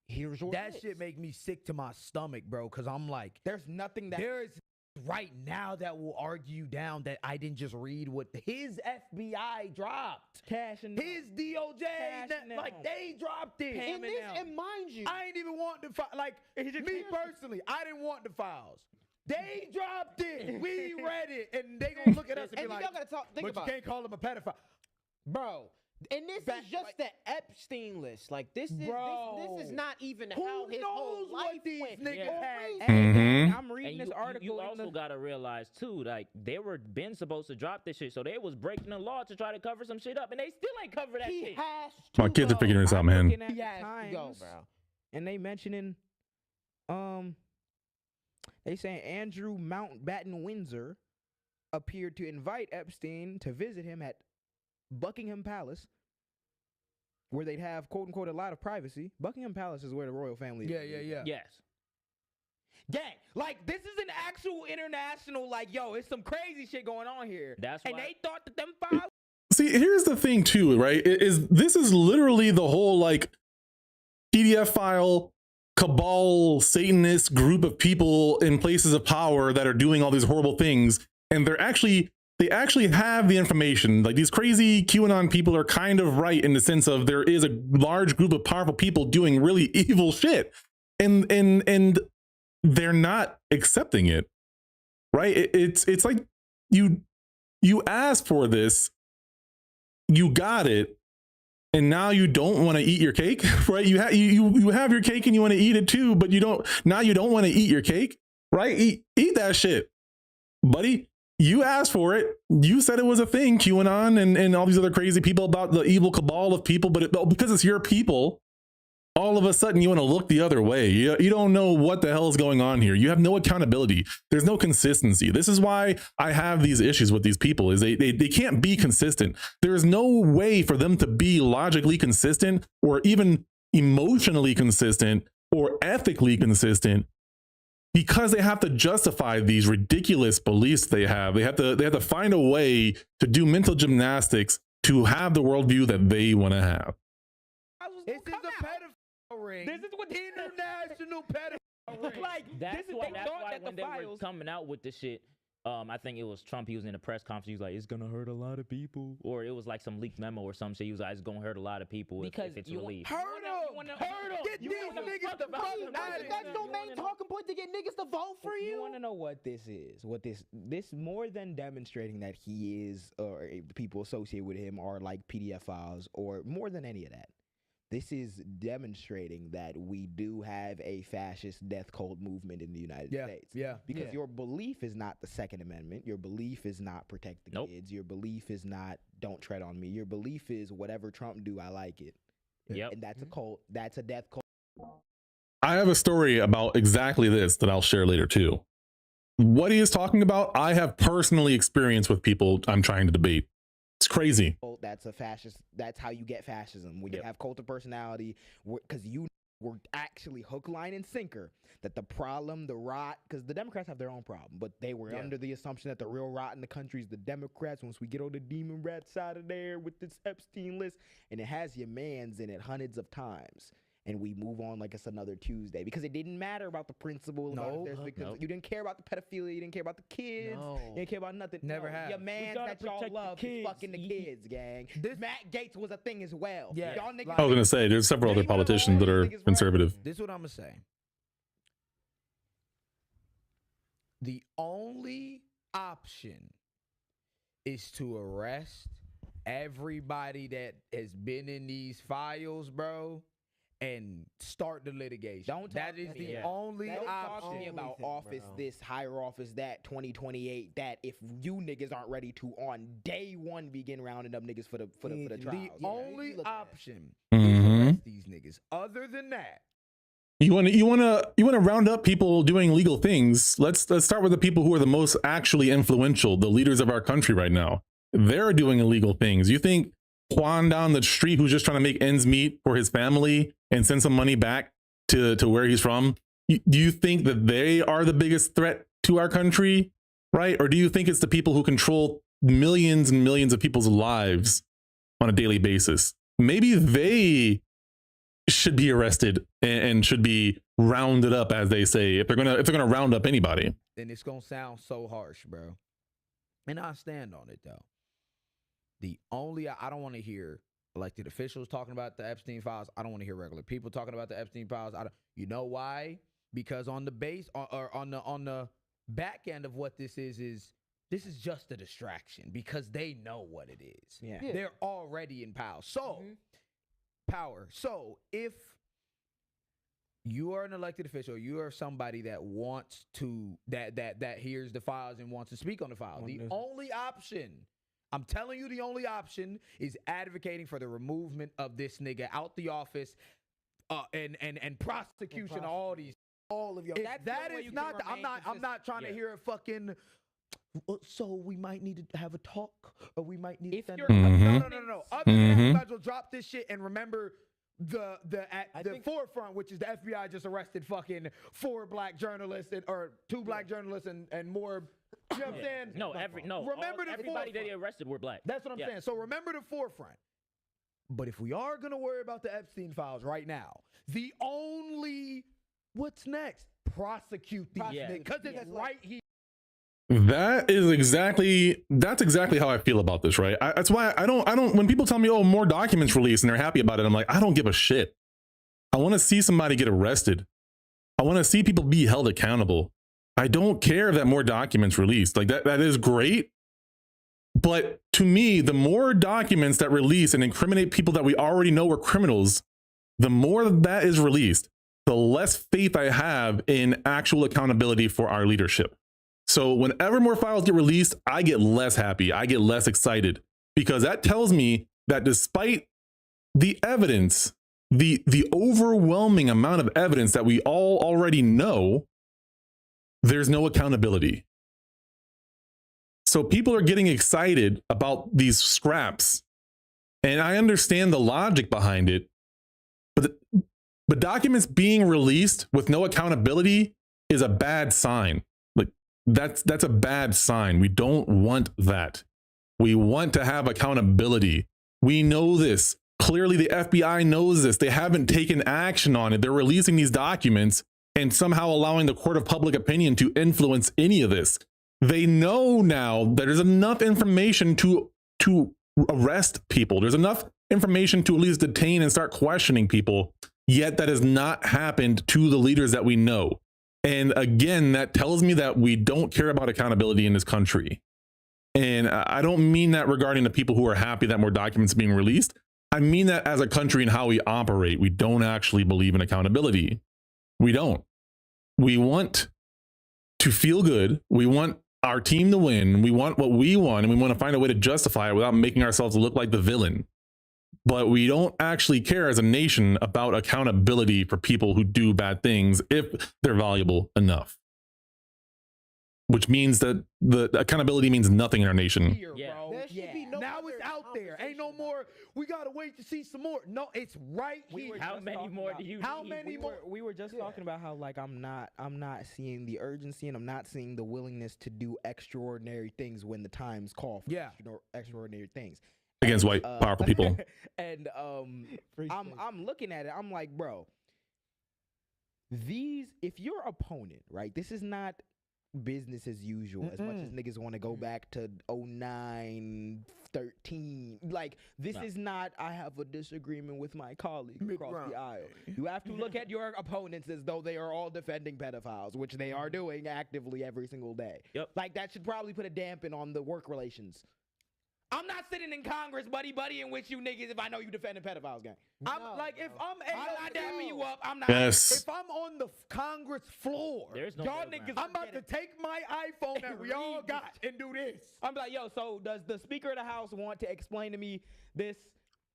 Here's your That list. shit make me sick to my stomach, bro. Cause I'm like, There's nothing that there is right now that will argue down that I didn't just read what his FBI dropped. cash and His DOJ, Cashing like out. they dropped it. Pam And this, and mind you, I ain't even want the like me personally. I didn't want the files. They dropped it. We read it, and they gonna look at us and, and be like, y'all gotta talk. Think "But about you it, can't call him a pedophile." bro. And this Back- is just like- the Epstein list. Like this is Bro. this is not even Who how his whole knows life what these went. niggas Yeah. had? Mhm. I'm reading And this article. you in also the- gotta realize too, like they were been supposed to drop this shit, so they was breaking the law to try to cover some shit up, and they still ain't cover that He shit. has to My kids are go. figuring this out, I'm man. looking at He the has to go, Times, bro. and they mentioning, they saying Andrew Mountbatten Windsor appeared to invite Epstein to visit him at Buckingham Palace, where they'd have quote unquote a lot of privacy. Buckingham Palace is where the royal family is. Yeah. Yes. Gang, like this is an actual international, like, yo, it's some crazy shit going on here. That's and why- they thought that them files. See, here's the thing too, right? This is literally the whole like PDF file cabal Satanist group of people in places of power that are doing all these horrible things, and they actually have the information. Like these crazy QAnon people are kind of right in the sense of there is a large group of powerful people doing really evil shit, and they're not accepting it, right? It's like you asked for this, you got it, and now you don't want to eat your cake, right? You have your cake and you want to eat it too, but you don't want to eat your cake, right? Eat that shit, buddy. You asked for it. You said it was a thing, QAnon and all these other crazy people about the evil cabal of people, but because it's your people, all of a sudden you want to look the other way. You don't know what the hell is going on here. You have no accountability. There's no consistency. This is why I have these issues with these people, is they can't be consistent. There is no way for them to be logically consistent or even emotionally consistent or ethically consistent, because they have to justify these ridiculous beliefs they have. They have to find a way to do mental gymnastics to have the worldview that they want to have. This is a pedophile ring. This is what international pedophile ring. Like, That's this is why, they that's thought why that when the they were files. coming out with the shit, I think it was Trump. He was in a press conference. He was like, "It's gonna hurt a lot of people," or it was like some leaked memo or some shit. He was like, "It's gonna hurt a lot of people Because if it's you- released." Hurt wanna- him! Get you these wanna niggas fuck the about fuck it. out of That's here. no main talking point to get niggas to vote for you. You want to know what this is? What this more than demonstrating that he is, or people associated with him are like PDF files, or more than any of that. This is demonstrating that we do have a fascist death cult movement in the United States. Yeah. Because your belief is not the Second Amendment. Your belief is not protect the Nope. kids. Your belief is not don't tread on me. Your belief is whatever Trump do, I like it. Yep. And that's a cult. That's a death cult. I have a story about exactly this that I'll share later too. What he is talking about, I have personally experienced with people I'm trying to debate. It's crazy. That's a fascist. That's how you get fascism. When you Yep. have cult of personality, because you were actually hook, line, and sinker that the problem, the rot, because the Democrats have their own problem, but they were under the assumption that the real rot in the country is the Democrats. Once we get on the demon rat side of there with this Epstein list, and it has your mans in it hundreds of times. And we move on like it's another Tuesday, because it didn't matter about the principle. Because you didn't care about the pedophilia, you didn't care about the kids, you didn't care about nothing. Never No, have. Your We man gotta that y'all protect the love is kids. fucking the kids, gang. Matt Gaetz was a thing as well. Yeah. Y'all niggas. I was going to say, there's several other politicians that are conservative. This is what I'm gonna say. The only option is to arrest everybody that has been in these files, bro, and start the litigation. Don't that talk is to the me. only Don't talk to option. me about Only office thing, bro. this, higher office that, 2028 that. If you niggas aren't ready to on day one begin rounding up niggas for the The trials. only option Mhm. is arrest these niggas. Other than that, You want to round up people doing legal things. Let's start with the people who are the most actually influential, the leaders of our country right now. They're doing illegal things. You think Juan down the street, who's just trying to make ends meet for his family and send some money back to where he's from, do you think that they are the biggest threat to our country, right? Or do you think it's the people who control millions and millions of people's lives on a daily basis? Maybe they should be arrested and should be rounded up, as they say, if they're gonna round up anybody. then it's gonna sound so harsh, bro. And I stand on it though. The only I don't want to hear elected officials talking about the Epstein files. I don't want to hear regular people talking about the Epstein files. You know why? Because on the base or on the back end of what this is this is just a distraction, because they know what it is. Yeah. They're already in power. So if you are an elected official, you are somebody that wants to that hears the files and wants to speak on the files. The only option, I'm telling you, the only option is advocating for the removal of this nigga out the office, and prosecution of all these. All of your. If that is not. I'm not trying to hear a fucking. So we might need to have a talk, or we might need If to. you're- No. Other than that, you might as well drop this shit and remember at the forefront, which is the FBI just arrested fucking 4 black journalists or 2 black journalists and more. You know what I'm saying? Remember the everybody that forefront. they arrested were black. That's what I'm saying. So remember the forefront. But if we are gonna worry about the Epstein files right now, the only what's next? Prosecute these niggas, because it's right here. That's exactly how I feel about this, right? That's why I don't, when people tell me, oh, more documents released and they're happy about it, I'm like, I don't give a shit. I want to see somebody get arrested. I want to see people be held accountable. I don't care that more documents released. Like that is great. But to me, the more documents that release and incriminate people that we already know are criminals, the more that is released, the less faith I have in actual accountability for our leadership. So whenever more files get released, I get less happy. I get less excited, because that tells me that despite the evidence, the overwhelming amount of evidence that we all already know, there's no accountability. So people are getting excited about these scraps, and I understand the logic behind it, but documents being released with no accountability is a bad sign. Like that's a bad sign. We don't want that. We want to have accountability. We know this. Clearly the FBI knows this. They haven't taken action on it. They're releasing these documents and somehow allowing the court of public opinion to influence any of this. They know now that there's enough information to arrest people. There's enough information to at least detain and start questioning people. Yet that has not happened to the leaders that we know. And again, that tells me that we don't care about accountability in this country. And I don't mean that regarding the people who are happy that more documents are being released. I mean that as a country and how we operate. We don't actually believe in accountability. We don't. We want to feel good. We want our team to win. We want what we want, and we want to find a way to justify it without making ourselves look like the villain. But we don't actually care as a nation about accountability for people who do bad things if they're valuable enough. Which means that the accountability means nothing in our nation. Yeah. There should be no Now other it's out there. Ain't no conversation. more. We gotta wait to see some more. No, it's right here. How many more do you How need? many more? We were just talking about how like I'm not seeing the urgency, and I'm not seeing the willingness to do extraordinary things when the times call for Yeah. extraordinary things Against white, powerful people. And I'm looking at it. I'm like, bro, if your opponent, right? This is not business as usual. As much as niggas want to go back to 09, 13, like this is not. I have a disagreement with my colleague across the aisle. You have to look at your opponents as though they are all defending pedophiles, which they are doing actively every single day. Yep. Like that should probably put a dampen on the work relations. I'm not sitting in Congress, buddying with you niggas if I know you defending pedophiles, gang. I'm like, if I'm not dapping you up. I'm not. Yes. If I'm on the Congress floor, There's no Y'all middle niggas, ground. I'm about to take my iPhone that we all got and do this. I'm like, yo, so does the Speaker of the House want to explain to me this?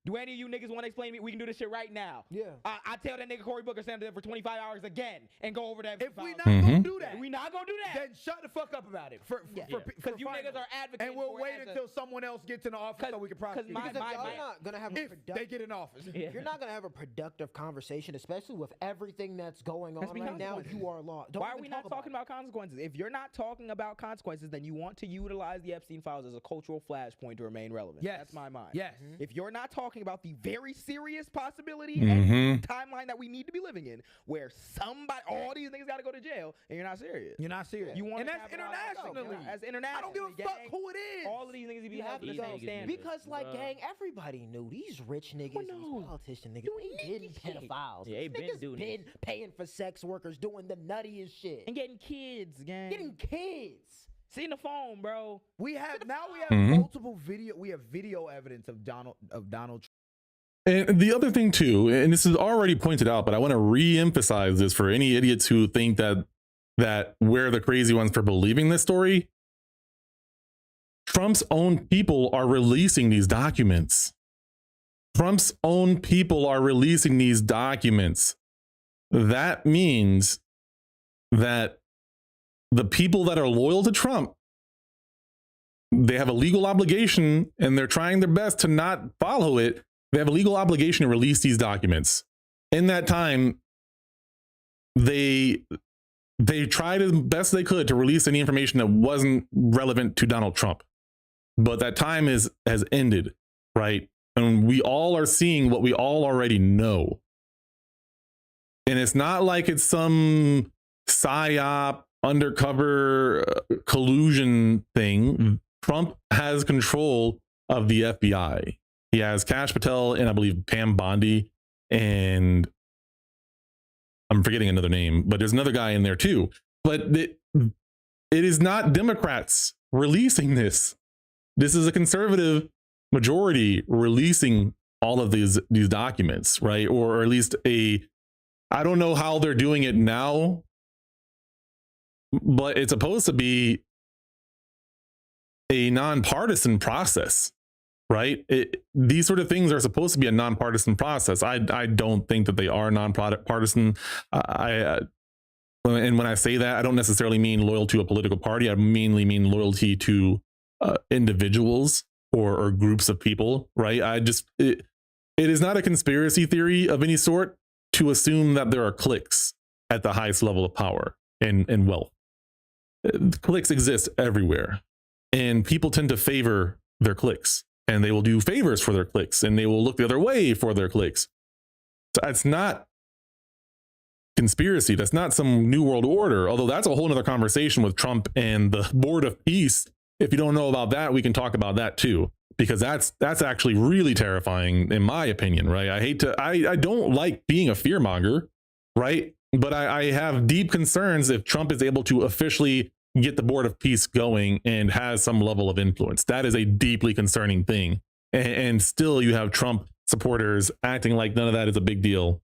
Do any of you niggas want to explain to me? We can do this shit right now. Yeah. I tell that nigga Cory Booker stand there for 25 hours again and go over that. If we not Mm-hmm. gonna do that, we not gonna do that. then shut the fuck up about it. Because you niggas are advocating and we'll for wait it as a- until someone else gets in the office so we can prosecute. my- Because if my- y'all my- not gonna have a if they productive, get in office. you're not gonna have a productive conversation, especially with everything that's going on Let's be right now. consequences. You are law. Why are we not talking about consequences? If you're not talking about consequences, then you want to utilize the Epstein files as a cultural flashpoint to remain relevant. Yes. That's my mind. Yes. If you're not talking about the very serious possibility Mhm. and timeline that we need to be living in, where all these niggas got to go to jail, and you're not serious. You're not serious. You want and that's internationally. As international. I don't give a fuck who it is. All of these niggas be You have held to to the go same standard. because, like, gang, everybody knew these rich niggas, these politician niggas, they been pedophiles. Yeah, they These been niggas doing been paying for sex workers, doing the nuttiest shit, And getting kids, gang. getting kids. See the phone, bro. We have Mhm. multiple video. We have video evidence of Donald Trump. And the other thing too, and this is already pointed out, but I want to re-emphasize this for any idiots who think that we're the crazy ones for believing this story. Trump's own people are releasing these documents. Trump's own people are releasing these documents. That means that the people that are loyal to Trump, they have a legal obligation, and they're trying their best to not follow it. They have a legal obligation to release these documents. In that time, they tried as best they could to release any information that wasn't relevant to Donald Trump. But that time has ended, right? And we all are seeing what we all already know. And it's not like it's some psyop, undercover collusion thing. Trump has control of the FBI. He has Kash Patel and I believe Pam Bondi and I'm forgetting another name, but there's another guy in there too. But it is not Democrats releasing this. This is a conservative majority releasing all of these documents, right? Or at least I don't know how they're doing it now, but it's supposed to be a nonpartisan process, right? These sort of things are supposed to be a nonpartisan process. I don't think that they are nonpartisan. And when I say that, I don't necessarily mean loyal to a political party. I mainly mean loyalty to individuals or groups of people, right? It is not a conspiracy theory of any sort to assume that there are cliques at the highest level of power and wealth. Cliques exist everywhere, and people tend to favor their cliques, and they will do favors for their cliques, and they will look the other way for their cliques. So it's not conspiracy. That's not some new world order, although that's a whole nother conversation with Trump and the Board of Peace. If you don't know about that, we can talk about that too, because that's actually really terrifying in my opinion, right? I don't like being a fearmonger, right? But I have deep concerns if Trump is able to officially get the Board of Peace going and has some level of influence. That is a deeply concerning thing. And still you have Trump supporters acting like none of that is a big deal.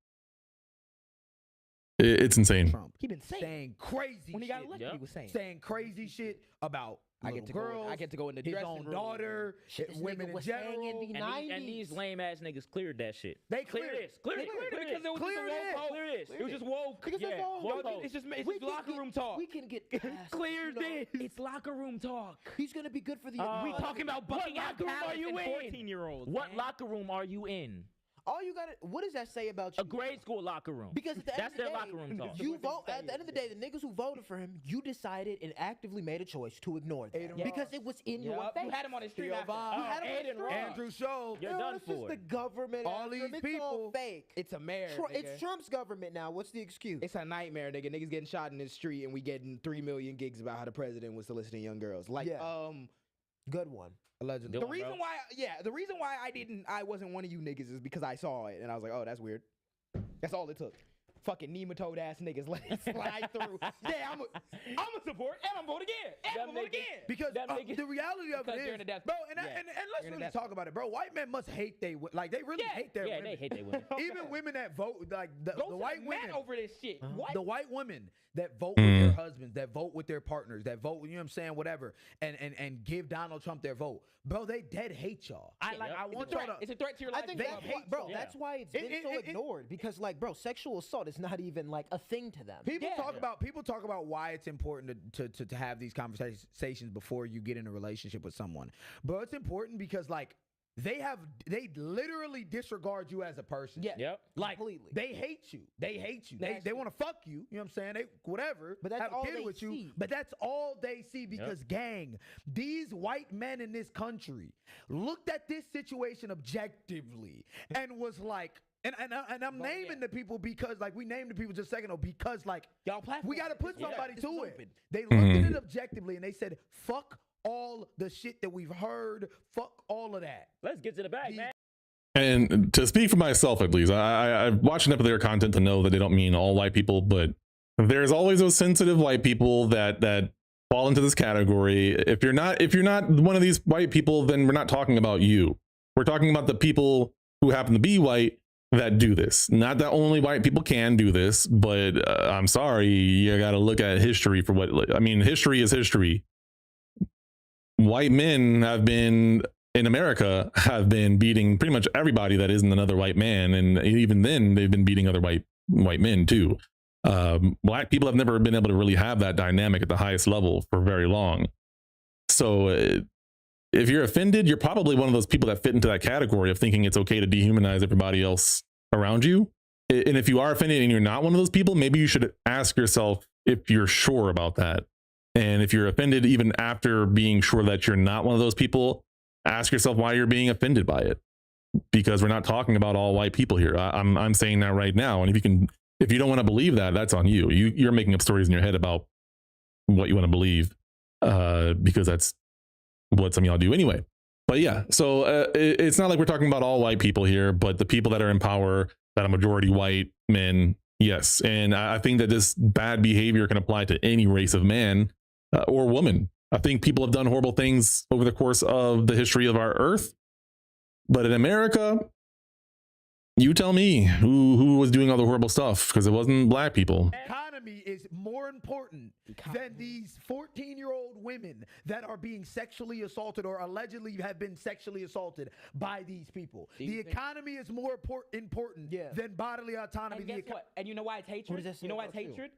It's insane. Trump. He been saying crazy when he got shit. elected. He was saying Crazy shit about I little get to go. girls, I get to go in the his dressing own room. daughter, Shit, this women nigga in was general. saying in the 90s. And these lame ass niggas cleared that shit. They Clear cleared this. Clear this. because it was just a woke post. Clear this. It was just woke. Because Yeah, it's all woke woke. post. It's just We can locker get- room talk. We can get past, Clear this. It's locker room talk. He's gonna be good for the. We talking about what Buckingham locker room are Palace you and in? 14-year-olds. What locker room are you in? All you gotta. What does that say about you? A grade school locker room. Because at the end That's of the their day, locker room talk. You vote at the end of the day. The niggas who voted for him, you decided and actively made a choice to ignore them Aiden because Ross. it was in your Yup. face. You had him on his stream Theo after. Von. You had him on his Aiden stream. Ross. Andrew Schultz. You're No, done it's just for. the government. All after these him. It's all people. fake. It's a mayor. It's nigga. Trump's government now. What's the excuse? It's a nightmare, nigga. Niggas getting shot in the street, and we getting 3 million gigs about how the president was soliciting young girls. Like, Yeah. Good one. allegedly. Good The one, reason bro. why, the reason why I wasn't one of you niggas is because I saw it, and I was like, oh, that's weird. That's all it took. Fucking nematode ass niggas let it slide through. Yeah, I'm a support, and I'm vote again, and Them I'm vote niggas- again. Because them niggas- the reality of because it they're in is, the death- bro, and yeah. let's You're in the really death- talk about it, bro. White men must hate they like they really hate their Yeah, women. they hate their women. Even women that vote like the Go to white the mat women over this shit. What? The white women that vote with their husbands, that vote with their partners, that vote, you know what I'm saying, whatever, and give Donald Trump their vote, bro. They dead hate y'all. I want y'all to. It's a threat to your I life. think They that's hate why, bro. so- That's why it's It- been it- so it- ignored because, like, bro, sexual assault is not even like a thing to them. People Yeah. talk about why it's important to have these conversations before you get in a relationship with someone. Bro, it's important because like they literally disregard you as a person. Yeah. Yep. Like Completely. they hate you. They hate you. They Nasty. want to fuck you. You know what I'm saying? They whatever. But that's have all a kid they with you. see. But that's all they see because gang, these white men in this country looked at this situation objectively and was like and I'm naming the people because like we named the people just a second ago because like Y'all platform. we got to put Yeah. somebody This to is it. open. They looked at it objectively and they said, fuck all the shit that we've heard. Fuck all of that. Let's get to the bag, man. And to speak for myself, at least, I've watched enough of their content to know that they don't mean all white people, but there's always those sensitive white people that fall into this category. If you're not one of these white people, then we're not talking about you. We're talking about the people who happen to be white that do this. Not that only white people can do this, but I'm sorry, you got to look at history for what I mean. History is history. White men have been in America have been beating pretty much everybody that isn't another white man, and even then they've been beating other white men too. Black people have never been able to really have that dynamic at the highest level for very long. So if you're offended, you're probably one of those people that fit into that category of thinking it's okay to dehumanize everybody else around you. And if you are offended and you're not one of those people, maybe you should ask yourself if you're sure about that. And if you're offended even after being sure that you're not one of those people, ask yourself why you're being offended by it. Because we're not talking about all white people here. I'm saying that right now. And if you don't want to believe that, that's on you. You're making up stories in your head about what you want to believe, because that's what some of y'all do anyway. But yeah, so it's not like we're talking about all white people here, but the people that are in power, that are majority white men, Yes, and I think that this bad behavior can apply to any race of man or woman. I think people have done horrible things over the course of the history of our earth, but in America, you tell me who was doing all the horrible stuff, because it wasn't black people. Economy is more important than these 14-year-old women that are being sexually assaulted or allegedly have been sexually assaulted by these people. The economy is more important than bodily autonomy. And guess what? And you know why it's hatred? You know why it's hatred?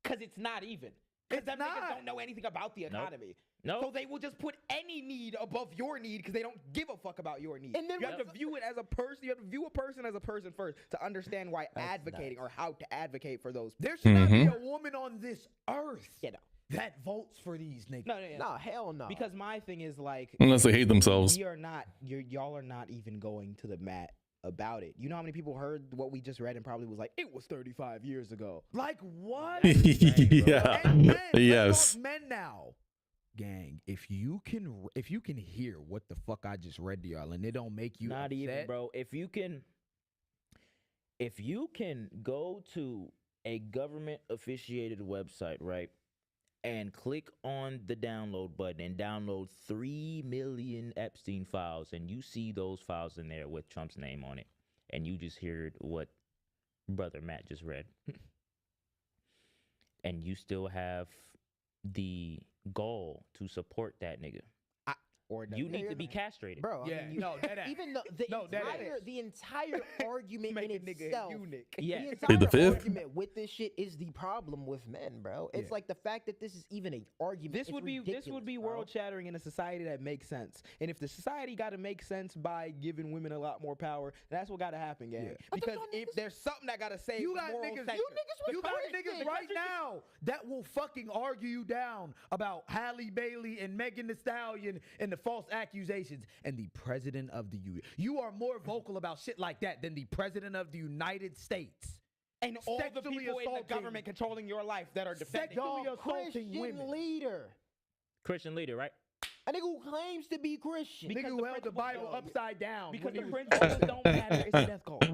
Because it's not even. Because them niggas don't know anything about the economy. Nope. So they will just put any need above your need because they don't give a fuck about your need. And then you have to view it as a person. You have to view a person as a person first to understand why advocating or how to advocate for those. There should not be a woman on this earth You know. that votes for these niggas. No, hell no. Because my thing is like, Unless they hate themselves. We are not. Y'all are not even going to the mat about it. You know how many people heard what we just read and probably was like, it was 35 years ago. Like what? Yeah. And men, Yes. let's talk men now. Gang, if you can hear what the fuck I just read to y'all and it don't make you Not upset, even, bro. If you can go to a government officiated website, right, and click on the download button and download 3 million Epstein files, and you see those files in there with Trump's name on it, and you just heard what brother Matt just read, and you still have the gall to support that nigga, Or you need to be castrated. Bro, Yeah, even the entire argument Make in a nigga itself, eunuch. Yeah. the Plead the entire fifth. argument with this shit is the problem with men, bro. It's Yeah. like the fact that this is even an argument. This it's would be ridiculous, bro. world shattering in a society that makes sense. And if the society got to make sense by giving women a lot more power, that's what got to happen, gang. Yeah. Because if there's something that got to say, You got niggas, you got niggas right now that will fucking argue you down about Halle Bailey and Megan Thee Stallion and the false accusations. And the president of the you are more vocal about shit like that than the president of the United States. And all the Sexually people in the assaulting- government controlling your life that are defending Sexually Y'all, assaulting Christian women. leader, Christian leader, right? a nigga who claims to be Christian. Nigga who held the Bible upside down. because when the he was- principles don't matter. It's a death call. It's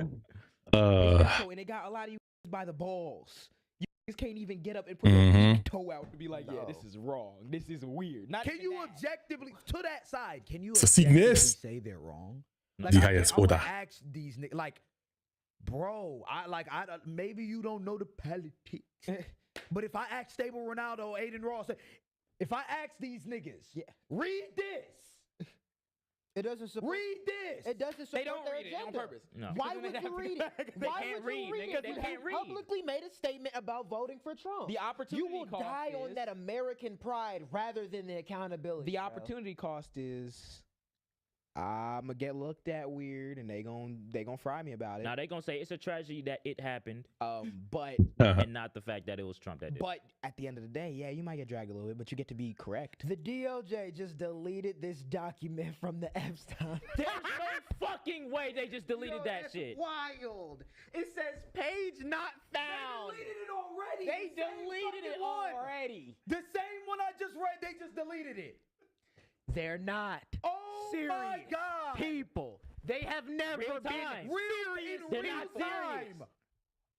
a death call, and it got a lot of you by the balls. You just can't even get up and put your toe out to be like, yeah, this is wrong. This is weird. Not Can even you that. objectively to that side? Can you It's a sickness. objectively say they're wrong? No. Die I es would oder. ask these niggas, like, bro, I maybe you don't know the politics, but if I ask Stable Ronaldo, Aiden Ross, if I ask these niggas, read this, It doesn't support. Read this. It doesn't support They don't their read it on agenda. purpose. No. Why Because would they you have- read it? they Why can't would you read, read nigga. it? They Because can't you read. publicly made a statement about voting for Trump. The opportunity You will cost die on is- that American pride rather than the accountability. The bro. opportunity cost is I'm gonna get looked at weird, and they gon' fry me about it. Now they gonna say it's a tragedy that it happened, But and not the fact that it was Trump that did. but at the end of the day, yeah, you might get dragged a little bit, but you get to be correct. The DOJ just deleted this document from the Epstein. There's no fucking way they just deleted that shit. Wild. It says page not found. They deleted it already. They The same deleted it fucking one. already. The same one I just read, they just deleted it. They're not Oh serious my God. people. They have never Real been time. serious. In They're real not time. serious.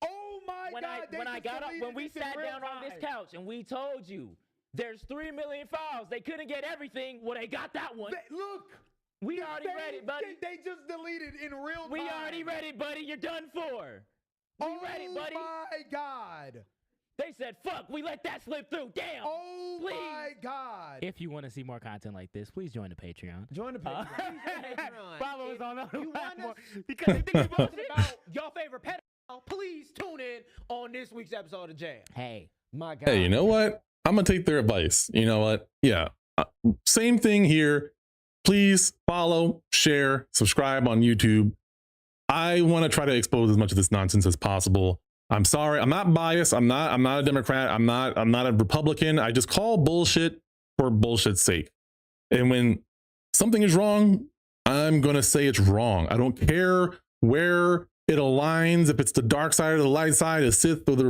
Oh my When God. they I just got up, deleted when we this in sat real down on this time. couch and we told you there's 3 million files, they couldn't get everything. Well, they got that one. Look. We the already read same it, buddy. shit They just deleted in real time. We already read it, buddy. You're done for. We read it, buddy. Oh my God. They said, fuck, we let that slip through. Damn. Oh Please. my God. If you want to see more content like this, please join the Patreon. Join the Patreon. Follow us on You want us, because because you posted about your favorite pedophile, please tune in on this week's episode of Jam. Hey, My God. Hey, you know what? I'm gonna take their advice. You know what? Yeah, same thing here. Please follow, share, subscribe on YouTube. I want to try to expose as much of this nonsense as possible. I'm sorry, I'm not biased. I'm not a Democrat. I'm not a Republican. I just call bullshit for bullshit's sake. And when something is wrong, I'm gonna say it's wrong. I don't care where it aligns, if it's the dark side or the light side, the Sith or the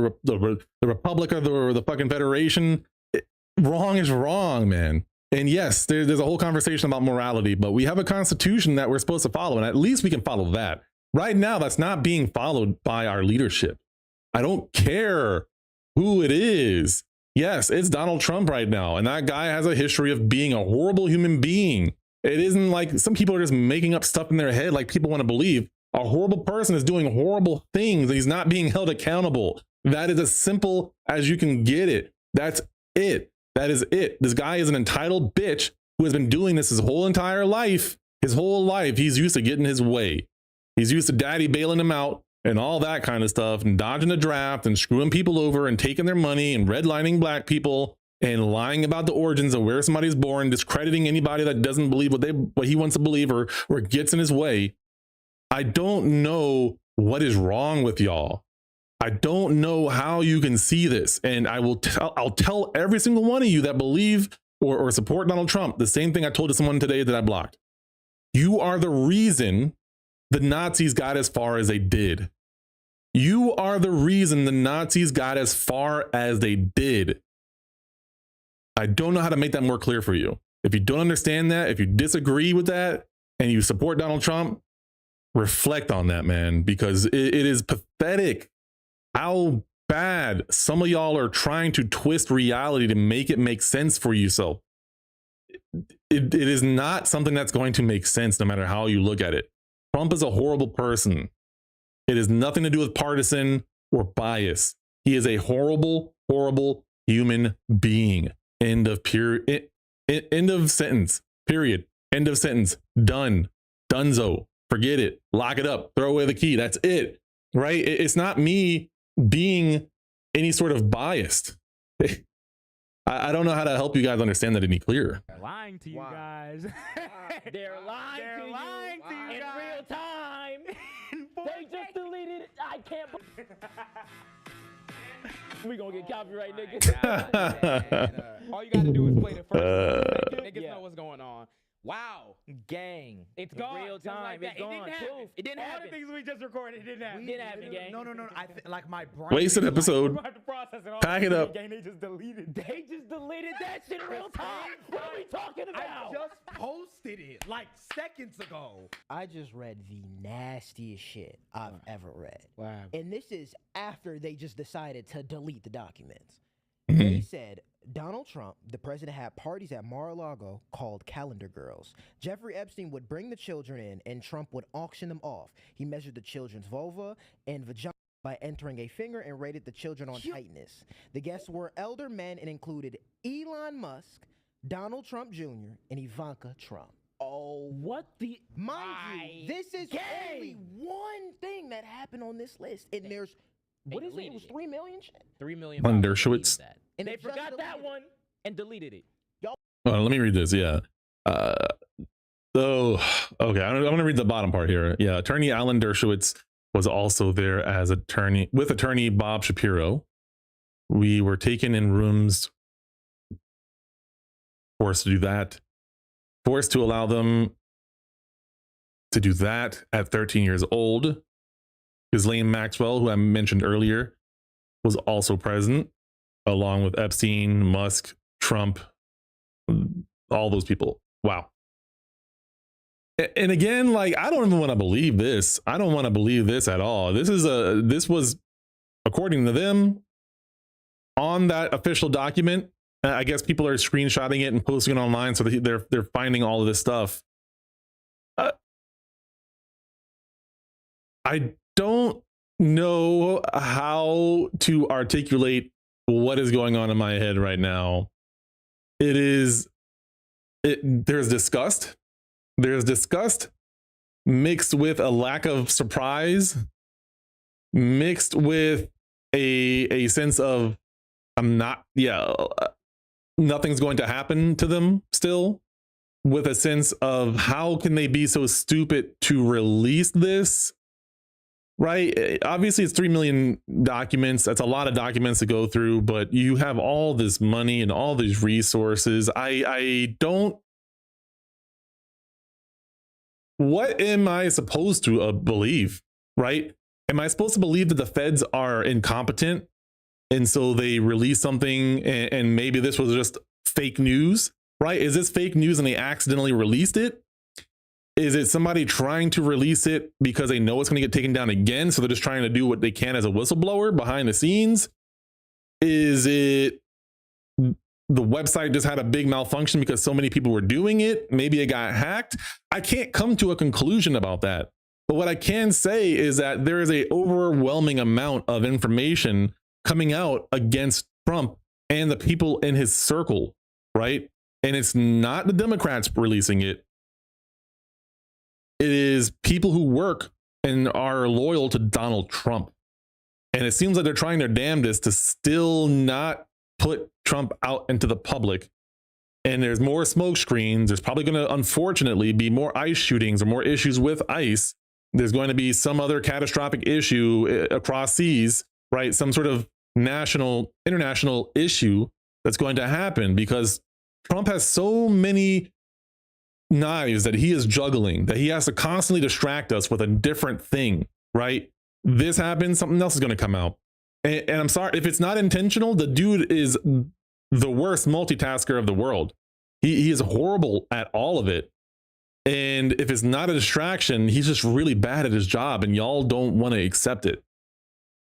Republic or the fucking Federation. Wrong is wrong, man. And yes, there's a whole conversation about morality, but we have a constitution that we're supposed to follow, and at least we can follow that. Right now, that's not being followed by our leadership. I don't care who it is. Yes, it's Donald Trump right now, and that guy has a history of being a horrible human being. It isn't like some people are just making up stuff in their head like people want to believe. A horrible person is doing horrible things and he's not being held accountable. That is as simple as you can get it. That's it. That is it. This guy is an entitled bitch who has been doing this his whole entire life. His whole life, he's used to getting his way. He's used to daddy bailing him out and all that kind of stuff and dodging the draft and screwing people over and taking their money and redlining black people and lying about the origins of where somebody's born, discrediting anybody that doesn't believe what he wants to believe or gets in his way. I don't know what is wrong with y'all. I don't know how you can see this. And I'll tell every single one of you that believe or support Donald Trump the same thing I told to someone today that I blocked. You are the reason the Nazis got as far as they did. You are the reason the Nazis got as far as they did. I don't know how to make that more clear for you. If you don't understand that, if you disagree with that, and you support Donald Trump, reflect on that, man, because it is pathetic how bad some of y'all are trying to twist reality to make it make sense for yourself. It is not something that's going to make sense no matter how you look at it. Trump is a horrible person. It has nothing to do with partisan or bias. He is a horrible, horrible human being. End of end of sentence. Period. End of sentence. Done. Dunzo. Forget it. Lock it up. Throw away the key. That's it. Right? It's not me being any sort of biased. I don't know how to help you guys understand that any clearer. They're lying to you guys. They're lying to you in real time. They just deleted it. I can't believe we gonna get copyright, nigga. All you gotta do is play the first one. Niggas know what's going on. Wow. Gang. It's in gone. real Just time. like It's that. gone. It didn't happen. Poof. It didn't All happen. the things we just recorded, it didn't happen. Didn't happen, gang. No. Like my brain. Wasted is like, episode. We have to process it all. Pack it up. Gang, they just deleted. They just deleted that shit in real time. What are we talking I about? just posted it like seconds ago. I just read the nastiest shit I've ever read. Wow. And this is after they just decided to delete the documents. Mm-hmm. They said Donald Trump, the president, had parties at Mar-a-Lago called Calendar Girls. Jeffrey Epstein would bring the children in and Trump would auction them off. He measured the children's vulva and vagina by entering a finger and rated the children on tightness. The guests were elder men and included Elon Musk, Donald Trump Jr., and Ivanka Trump. Oh, what the? Mind you, this is only one thing that happened on this list. And there's, what is it? It was 3 million shit? 3 million. Von followers Dershowitz. deleted that. And They it just forgot that deleted one and deleted it. Let me read this. Yeah. So, okay, I'm going to read the bottom part here. Yeah. Attorney Alan Dershowitz was also there as attorney Bob Shapiro. We were taken in rooms, forced to do that, forced to allow them to do that at 13 years old. Ghislaine Maxwell, who I mentioned earlier, was also present, along with Epstein, Musk, Trump, all those people. Wow. And again, like, I don't even want to believe this. I don't want to believe this at all. This was, according to them, on that official document. I guess people are screenshotting it and posting it online, so they're finding all of this stuff. I don't know how to articulate what is going on in my head right now. There's disgust. There's disgust mixed with a lack of surprise, mixed with a sense of nothing's going to happen to them still, with a sense of how can they be so stupid to release this, right? Obviously it's 3 million documents. That's a lot of documents to go through, but you have all this money and all these resources. What am I supposed to believe, right? Am I supposed to believe that the feds are incompetent and so they release something and maybe this was just fake news, right? Is this fake news and they accidentally released it? Is it somebody trying to release it because they know it's going to get taken down again? So they're just trying to do what they can as a whistleblower behind the scenes? Is it the website just had a big malfunction because so many people were doing it? Maybe it got hacked. I can't come to a conclusion about that. But what I can say is that there is a overwhelming amount of information coming out against Trump and the people in his circle, right? And it's not the Democrats releasing it. It is people who work and are loyal to Donald Trump. And it seems like they're trying their damnedest to still not put Trump out into the public. And there's more smoke screens. There's probably going to, unfortunately, be more ICE shootings or more issues with ICE. There's going to be some other catastrophic issue across seas, right? Some sort of national, international issue that's going to happen because Trump has so many knives that he is juggling that he has to constantly distract us with a different thing, right? This happens, something else is going to come out. And I'm sorry, if it's not intentional, the dude is the worst multitasker of the world. He is horrible at all of it. And if it's not a distraction, he's just really bad at his job and y'all don't want to accept it.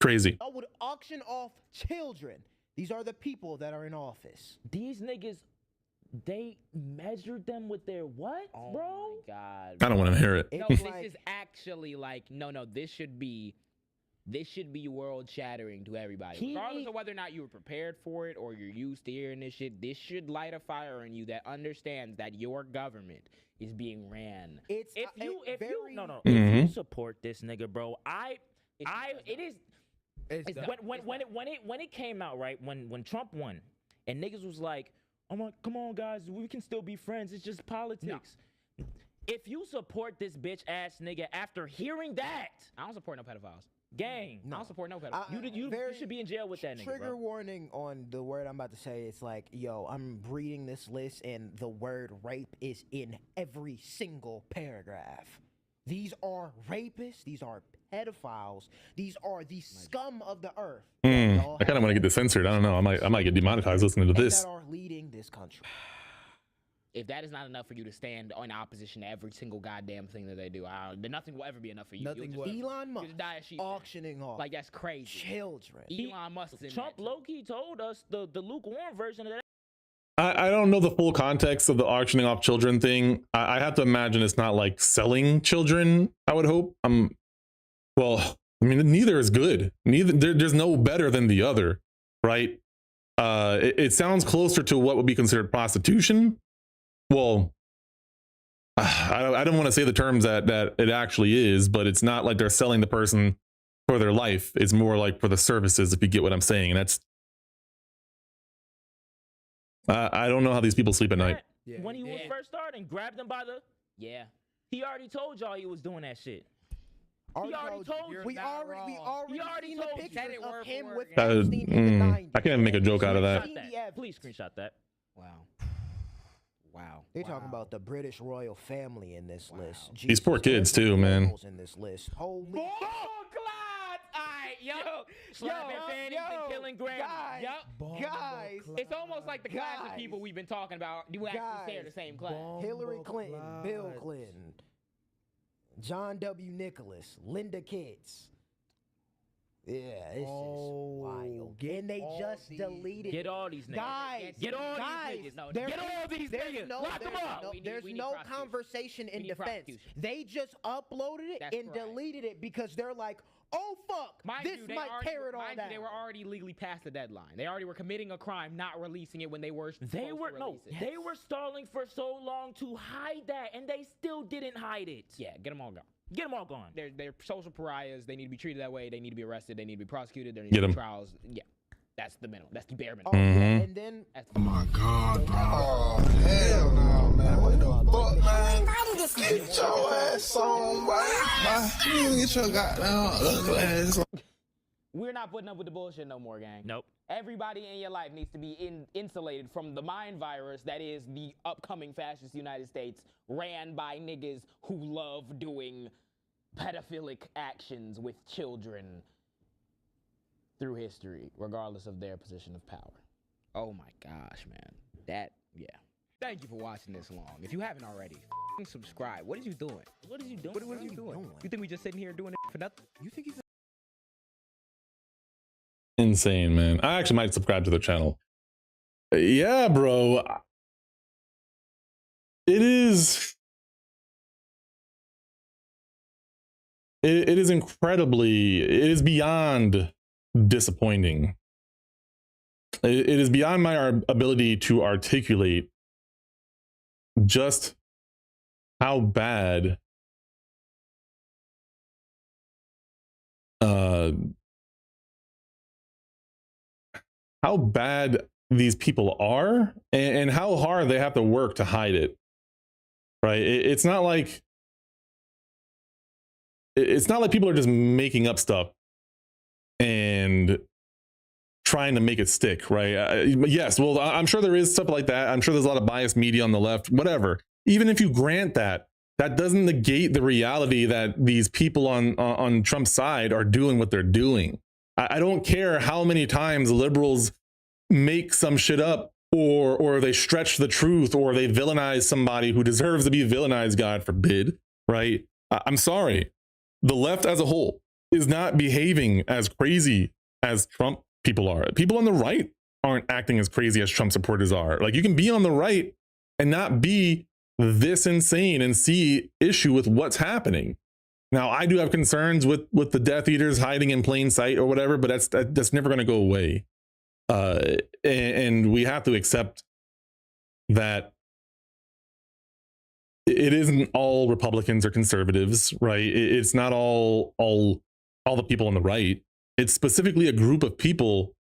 Crazy. I would auction off children. These are the people that are in office. These niggas, they measured them with their what, Oh bro? my God. I don't want to hear it. No, It's this like- is actually like this should be world shattering to everybody. He- Regardless of whether or not you were prepared for it or you're used to hearing this shit, this should light a fire in you that understands that your government is being ran. It's If you if you Mhm. if you support this nigga, bro, it is when it came out, right? When Trump won and niggas was like, I'm like, come on guys, we can still be friends. It's just politics. If you support this bitch ass nigga after hearing that, I don't support no pedophiles. gang, I don't support no pedophiles. you should be in jail with that nigga, Trigger bro. warning on the word I'm about to say. It's like, yo, I'm reading this list and the word rape is in every single paragraph. These are rapists. These are pedophiles. These are the scum of the earth. I kind of want to get this censored. I don't know. I might get demonetized listening to and this. that are leading this country. If that is not enough for you to stand in opposition to every single goddamn thing that they do, then nothing will ever be enough for you. Nothing You'll will- just, Elon you'll Musk just die a sheep. man. auctioning off Like that's crazy. children. Elon Musk's in Trump that too. low-key told us the lukewarm version of that. I don't know the full context of the auctioning off children thing. I have to imagine it's not like selling children, I would hope. Well, I mean, neither is good. There's no better than the other, right? It sounds closer to what would be considered prostitution. Well, I don't want to say the terms that it actually is, but it's not like they're selling the person for their life. It's more like for the services, if you get what I'm saying. And that's, I don't know how these people sleep at night. Yeah, When he was yeah. first starting, grabbed him by the. Yeah. He already told y'all he was doing that shit. Already already told you. We You're not already wrong. He already seen the told you. pictures Said it of word for him word, with yeah. Epstein in the 90s. I can't even make a joke out of that. Screenshot that. Please screenshot that. Wow. Wow. They're talking about the British royal family in this list. These poor kids there's too, man. royals in this list. Holy Clyde! Alright, yo. Slapping fannies and killing grandmas. guys, Yup. guys, It's almost like the class of Guys. people we've been talking about do actually share the same class. Hillary Clinton, Bill Clinton, John W. Nicholas, Linda Kitts. Yeah, it's just wild. And they just deleted Get all these niggas. Guys, Get all guys, these niggas. No, there- get all these there's niggas. no- Lock them there's up. no- We need- there's we need no prosecution. conversation in We need defense. prosecution. They just uploaded it That's and right. deleted it because they're like, oh fuck, Mind this you, they might already, tear it all mind down. you, they were already legally past the deadline. They already were committing a crime, not releasing it when they were supposed They were to no. release it. They were stalling for so long to hide that, and they still didn't hide it. Yeah, get them all gone. Get them all gone. They're social pariahs. They need to be treated that way. They need to be arrested. They need to be prosecuted. There need Get to be 'em. trials. Yeah, that's the minimum. That's the bare minimum. Oh, yeah, Mhm. and then That's My God, bro. Oh, hell no, man. What the fuck, man? Get your ass on, boy. You get your goddamn ugly ass on. We're not putting up with the bullshit no more, gang. Nope. Everybody in your life needs to be insulated from the mind virus that is the upcoming fascist United States ran by niggas who love doing pedophilic actions with children through history, regardless of their position of power. Oh my gosh, man. Yeah. Thank you for watching this long. If you haven't already, subscribe. What is you doing? What is you doing? What is you doing? You think we just sitting here doing it for nothing? You think he's Insane, man. I actually might subscribe to their channel. Yeah, bro. It is. It is incredibly. It is beyond disappointing. It is beyond my ability to articulate just how bad these people are, and how hard they have to work to hide it. Right? It's not like people are just making up stuff and trying to make it stick, right? Yes, well, I'm sure there is stuff like that. I'm sure there's a lot of biased media on the left, whatever. Even if you grant that, that doesn't negate the reality that these people on Trump's side are doing what they're doing. I don't care how many times liberals make some shit up, or they stretch the truth, or they villainize somebody who deserves to be villainized, God forbid, right? I'm sorry. The left as a whole is not behaving as crazy as Trump people are. People on the right aren't acting as crazy as Trump supporters are. Like, you can be on the right and not be this insane and see issue with what's happening. Now, I do have concerns with the Death Eaters hiding in plain sight or whatever, but that's never going to go away. And we have to accept that it isn't all Republicans or conservatives, right? It's not all the people on the right. It's specifically a group of people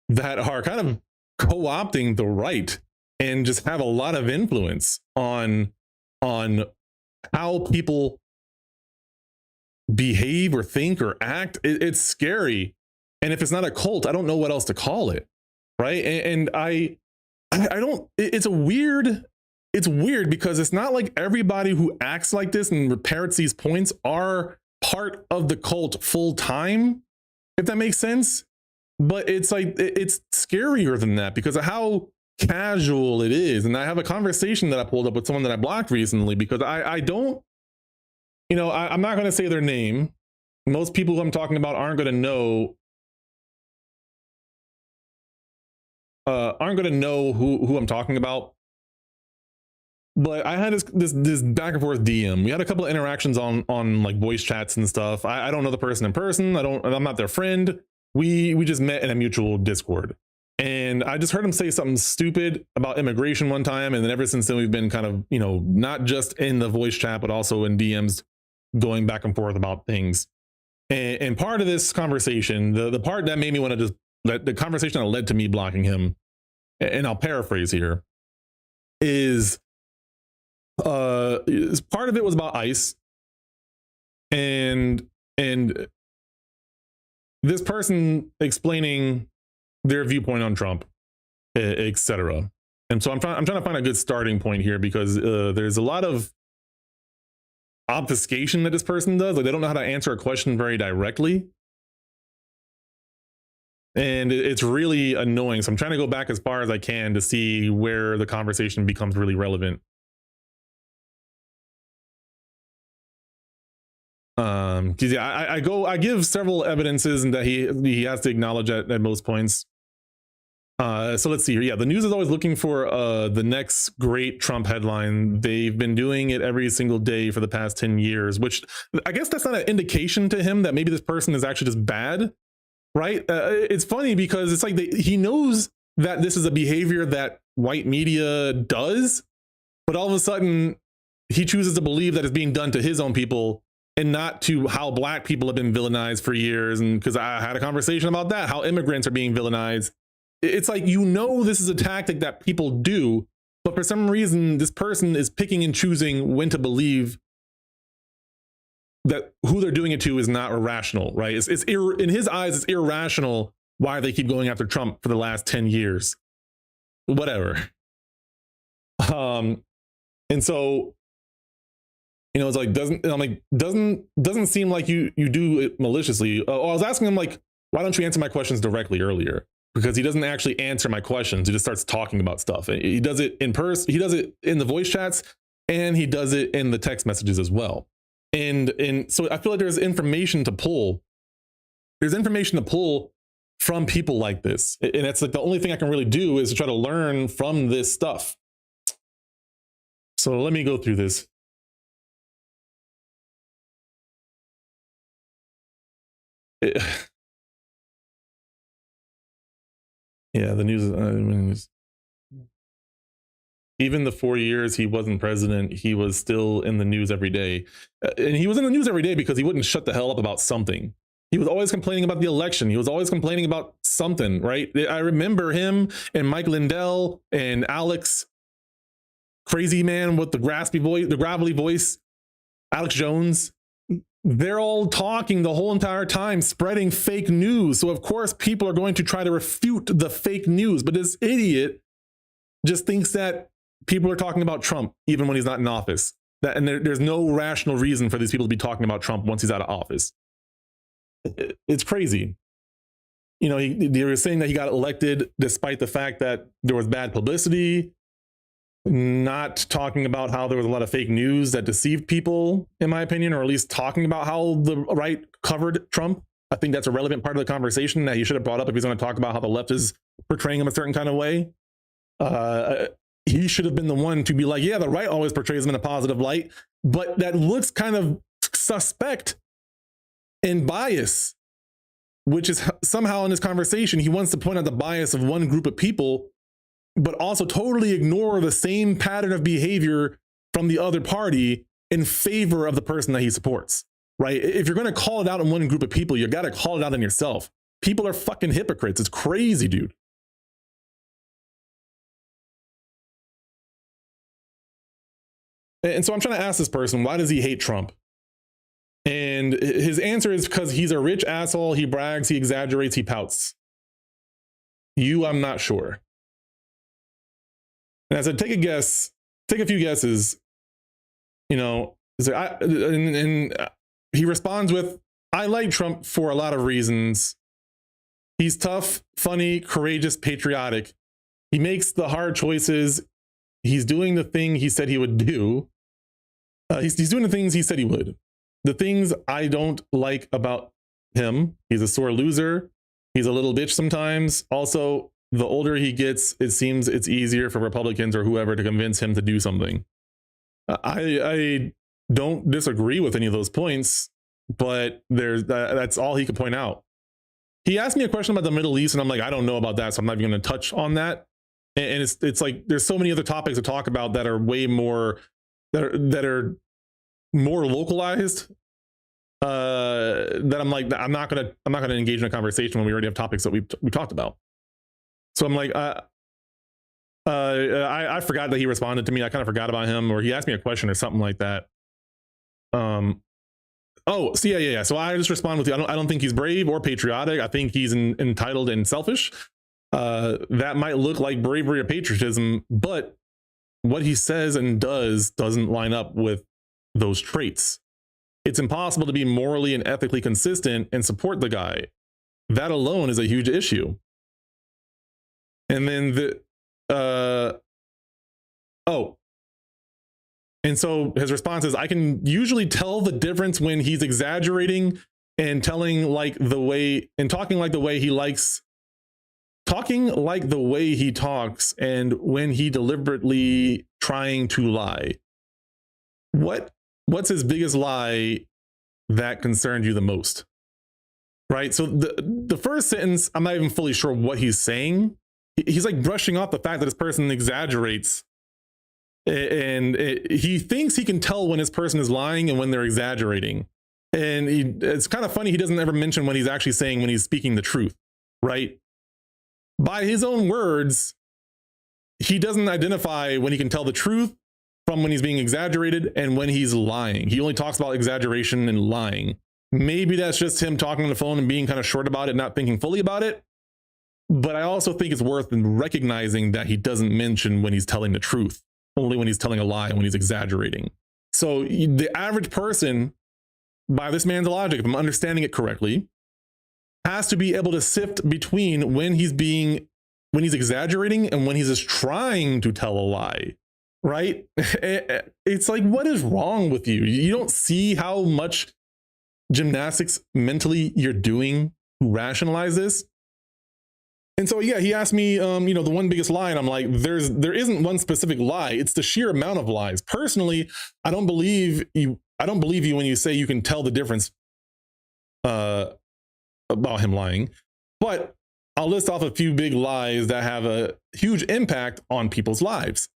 that are kind of co-opting the right and just have a lot of influence on how people behave or think or act. It's scary. And if it's not a cult, I don't know what else to call it, right? And I don't, it's weird because it's not like everybody who acts like this and parrots these points are part of the cult full time, if that makes sense. But it's like, it's scarier than that because of how casual it is. And I have a conversation that I pulled up with someone that I blocked recently because I don't, you know, I'm not going to say their name. Most people who I'm talking about aren't going to know who I'm talking about. But I had this back and forth DM. We had a couple of interactions on like voice chats and stuff. I don't know the person in person. I'm not their friend. We just met in a mutual Discord. And I just heard him say something stupid about immigration one time. And then ever since then, we've been kind of, you know, not just in the voice chat, but also in DMs going back and forth about things. And part of this conversation, the part that made me want to just, the conversation that led to me blocking him, and I'll paraphrase here, is part of it was about ICE. And this person explaining their viewpoint on Trump, etc. And so I'm trying to find a good starting point here because there's a lot of obfuscation that this person does. Like, they don't know how to answer a question very directly. And it's really annoying. So I'm trying to go back as far as I can to see where the conversation becomes really relevant. Because yeah, I give several evidences and that he has to acknowledge at most points. So let's see here. Yeah, the news is always looking for the next great Trump headline. They've been doing it every single day for the past 10 years, which I guess that's not an indication to him that maybe this person is actually just bad, right? It's funny because it's like he knows that this is a behavior that white media does, but all of a sudden he chooses to believe that it's being done to his own people and not to how black people have been villainized for years. And because I had a conversation about that, how immigrants are being villainized. It's like, you know, this is a tactic that people do, but for some reason, this person is picking and choosing when to believe that who they're doing it to is not irrational, right? In his eyes, it's irrational why they keep going after Trump for the last 10 years, whatever. And so, you know, it's like, doesn't seem like you do it maliciously. I was asking him, like, why don't you answer my questions directly earlier? Because he doesn't actually answer my questions. He just starts talking about stuff. He does it in person. He does it in the voice chats. and he does it in the text messages as well. And so I feel like there's information to pull. There's information to pull from people like this. And that's like the only thing I can really do is to try to learn from this stuff. So let me go through this. Yeah, the news. Even the 4 years he wasn't president, he was still in the news every day. And he was in the news every day because he wouldn't shut the hell up about something. He was always complaining about the election. He was always complaining about something, right? I remember him and Mike Lindell and Alex, crazy man with the raspy voice, the gravelly voice, Alex Jones. They're all talking the whole entire time, spreading fake news. So of course people are going to try to refute the fake news, but this idiot just thinks that people are talking about Trump even when he's not in office. And there's no rational reason for these people to be talking about Trump once he's out of office. It's crazy. You know, they were saying that he got elected despite the fact that there was bad publicity, not talking about how there was a lot of fake news that deceived people, in my opinion, or at least talking about how the right covered Trump. I think that's a relevant part of the conversation that he should have brought up if he's going to talk about how the left is portraying him a certain kind of way. He should have been the one to be like, yeah, the right always portrays him in a positive light, but that looks kind of suspect and bias, which is somehow in this conversation, he wants to point out the bias of one group of people, but also totally ignore the same pattern of behavior from the other party in favor of the person that he supports, right? If you're going to call it out in one group of people, you got to call it out in yourself. People are fucking hypocrites. It's crazy, dude. And so I'm trying to ask this person, why does he hate Trump? And his answer is because he's a rich asshole. He brags, he exaggerates, he pouts. I'm not sure. And I said, take a guess, take a few guesses. You know, and he responds with, I like Trump for a lot of reasons. He's tough, funny, courageous, patriotic. He makes the hard choices. He's doing the thing he said he would do. He's doing the things he said he would. The things I don't like about him, he's a sore loser. He's a little bitch sometimes. Also, the older he gets, it seems it's easier for Republicans or whoever to convince him to do something. I don't disagree with any of those points, but that's all he could point out. He asked me a question about the Middle East, and I'm like, I don't know about that, so I'm not even going to touch on that. And it's like there's so many other topics to talk about that are way more that are more localized. That I'm like, I'm not gonna engage in a conversation when we already have topics that we talked about. So I'm like, I forgot that he responded to me. I kind of forgot about him, or he asked me a question or something like that. Oh, so yeah. So I just respond with, I don't think he's brave or patriotic. I think he's entitled and selfish. That might look like bravery or patriotism, but what he says and does doesn't line up with those traits. It's impossible to be morally and ethically consistent and support the guy. That alone is a huge issue. And then and so his response is, I can usually tell the difference when he's exaggerating and talking like the way he talks, and when he deliberately trying to lie. What's his biggest lie that concerned you the most? Right? So the first sentence, I'm not even fully sure what he's saying. He's like brushing off the fact that this person exaggerates, and he thinks he can tell when his person is lying and when they're exaggerating. And it's kind of funny, he doesn't ever mention when he's actually saying, when he's speaking the truth, right? By his own words, he doesn't identify when he can tell the truth from when he's being exaggerated and when he's lying. He only talks about exaggeration and lying. Maybe that's just him talking on the phone and being kind of short about it, not thinking fully about it. But I also think it's worth recognizing that he doesn't mention when he's telling the truth, only when he's telling a lie, when he's exaggerating. So the average person, by this man's logic, if I'm understanding it correctly, has to be able to sift between when he's exaggerating and when he's just trying to tell a lie, right? It's like, what is wrong with you? You don't see how much gymnastics mentally you're doing to rationalize this? And so, yeah, he asked me, you know, the one biggest lie, and I'm like, there isn't one specific lie. It's the sheer amount of lies. Personally, I don't believe you when you say you can tell the difference about him lying. But I'll list off a few big lies that have a huge impact on people's lives.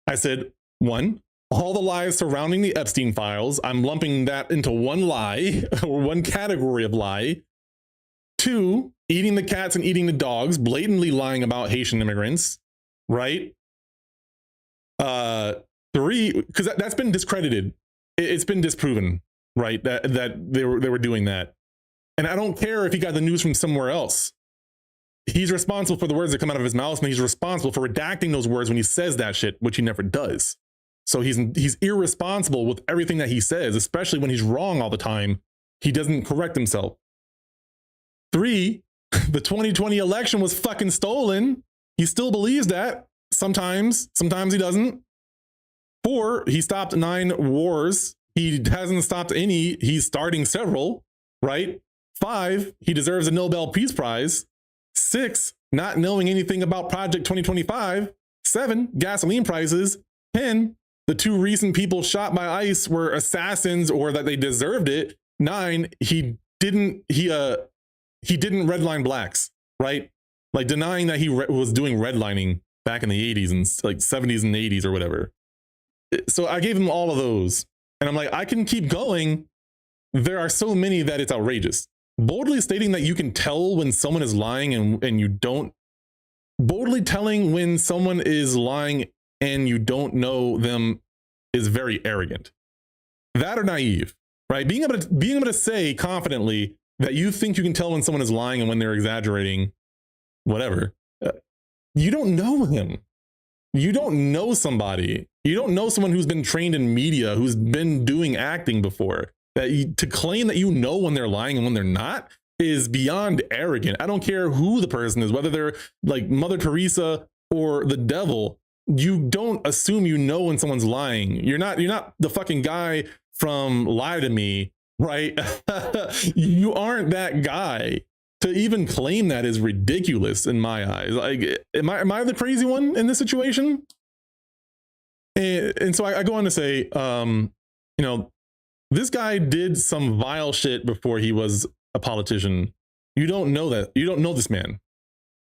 I said, 1, all the lies surrounding the Epstein files. I'm lumping that into one lie or one category of lie. 2, eating the cats and eating the dogs, blatantly lying about Haitian immigrants, right? 3, because that's been discredited. It's been disproven, right? That they were doing that. And I don't care if he got the news from somewhere else. He's responsible for the words that come out of his mouth, and he's responsible for redacting those words when he says that shit, which he never does. So he's irresponsible with everything that he says, especially when he's wrong all the time. He doesn't correct himself. 3, the 2020 election was fucking stolen. He still believes that. Sometimes he doesn't. 4, he stopped 9 wars. He hasn't stopped any. He's starting several, right? 5, he deserves a Nobel Peace Prize. 6, not knowing anything about Project 2025. 7, gasoline prices. 10, the 2 recent people shot by ICE were assassins or that they deserved it. 9, he didn't redline blacks, right? Like denying that he was doing redlining back in the 80s and like 70s and 80s or whatever. So I gave him all of those. And I'm like, I can keep going. There are so many that it's outrageous. Boldly stating that you can tell when someone is lying and you don't. Boldly telling when someone is lying and you don't know them is very arrogant. That or naive, right? Being able to say confidently that you think you can tell when someone is lying and when they're exaggerating, whatever. You don't know him. You don't know somebody. You don't know someone who's been trained in media, who's been doing acting before. To claim that you know when they're lying and when they're not is beyond arrogant. I don't care who the person is, whether they're like Mother Teresa or the devil. You don't assume you know when someone's lying. You're not the fucking guy from Lie to Me, right? You aren't that guy. To even claim that is ridiculous in my eyes. Like, am I the crazy one in this situation? And so I go on to say, you know, this guy did some vile shit before he was a politician. You don't know that. You don't know this man.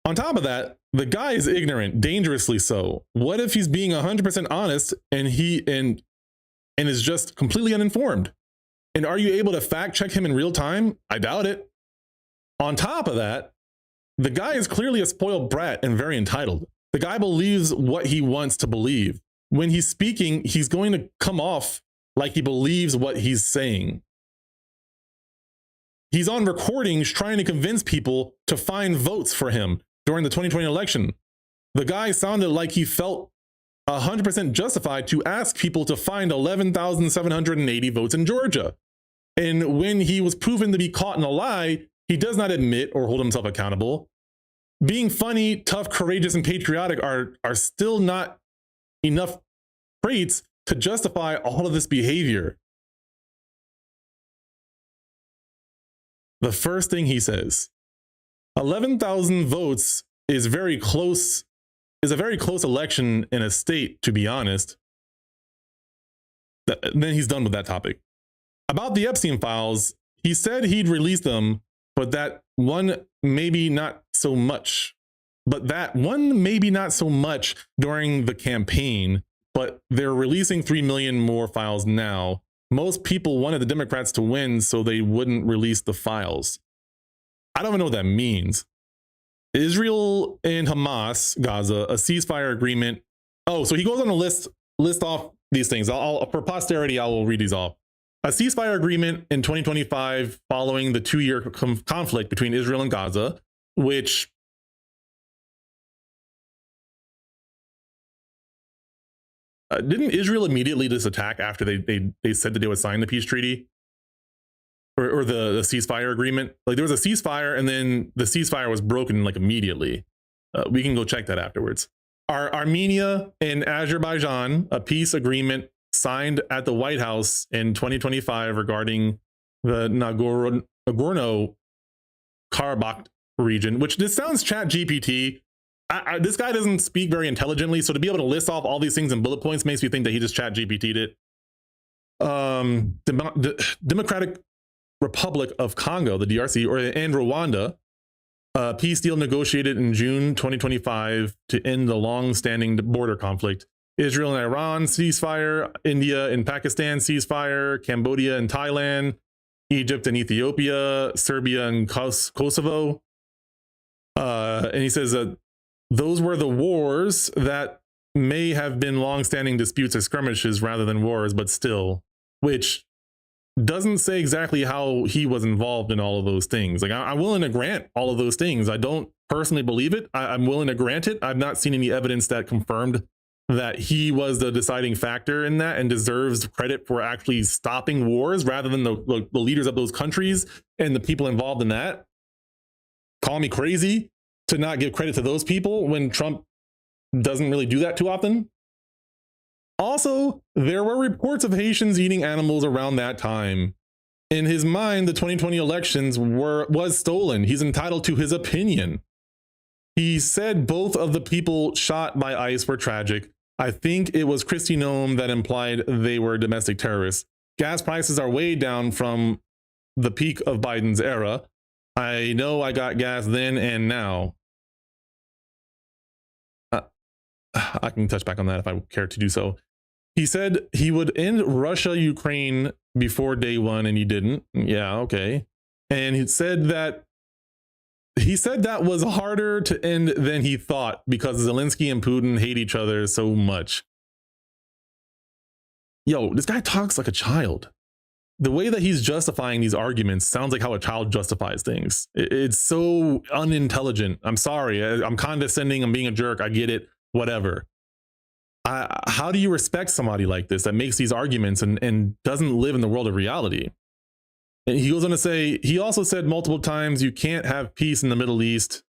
On top of that, the guy is ignorant, dangerously so. What if he's being 100% honest and is just completely uninformed? And are you able to fact check him in real time? I doubt it. On top of that, the guy is clearly a spoiled brat and very entitled. The guy believes what he wants to believe. When he's speaking, he's going to come off like he believes what he's saying. He's on recordings trying to convince people to find votes for him during the 2020 election. The guy sounded like he felt 100% justified to ask people to find 11,780 votes in Georgia. And when he was proven to be caught in a lie, he does not admit or hold himself accountable. Being funny, tough, courageous, and patriotic are still not enough traits to justify all of this behavior. The first thing he says, 11,000 votes is a very close election in a state, to be honest. Then he's done with that topic. About the Epstein files, he said he'd release them, but that one maybe not so much. But that one maybe not so much during the campaign, but they're releasing 3 million more files now. Most people wanted the Democrats to win so they wouldn't release the files. I don't even know what that means. Israel and Hamas, Gaza, a ceasefire agreement. Oh, so he goes on a list off these things. For posterity, I will read these off. A ceasefire agreement in 2025 following the 2-year conflict between Israel and Gaza, which didn't Israel immediately just attack after they said that they would sign the peace treaty or the ceasefire agreement? Like there was a ceasefire and then the ceasefire was broken like immediately. We can go check that afterwards. Armenia and Azerbaijan, a peace agreement signed at the White House in 2025 regarding the Nagorno-Karabakh region, which this sounds chat GPT. This guy doesn't speak very intelligently, so to be able to list off all these things in bullet points makes me think that he just chat GPT'd it. Democratic Republic of Congo, the DRC, and Rwanda, a peace deal negotiated in June 2025 to end the long-standing border conflict. Israel and Iran ceasefire, India and Pakistan ceasefire, Cambodia and Thailand, Egypt and Ethiopia, Serbia and Kosovo. And he says that those were the wars that may have been long-standing disputes or skirmishes rather than wars, but still, which doesn't say exactly how he was involved in all of those things. Like, I'm willing to grant all of those things. I don't personally believe it. I'm willing to grant it. I've not seen any evidence that confirmed that he was the deciding factor in that and deserves credit for actually stopping wars rather than the leaders of those countries and the people involved in that. Call me crazy to not give credit to those people when Trump doesn't really do that too often. Also, there were reports of Haitians eating animals around that time. In his mind, the 2020 elections was stolen. He's entitled to his opinion. He said both of the people shot by ICE were tragic. I think it was Kristi Noem that implied they were domestic terrorists. Gas prices are way down from the peak of Biden's era. I know I got gas then and now. I can touch back on that if I care to do so. He said he would end Russia-Ukraine before day one, and he didn't. Yeah, okay. And he said that was harder to end than he thought because Zelensky and Putin hate each other so much. Yo, this guy talks like a child. The way that he's justifying these arguments sounds like how a child justifies things. It's so unintelligent. I'm sorry. I'm condescending. I'm being a jerk. I get it. Whatever. How do you respect somebody like this that makes these arguments and doesn't live in the world of reality? And he goes on to say, he also said multiple times, you can't have peace in the Middle East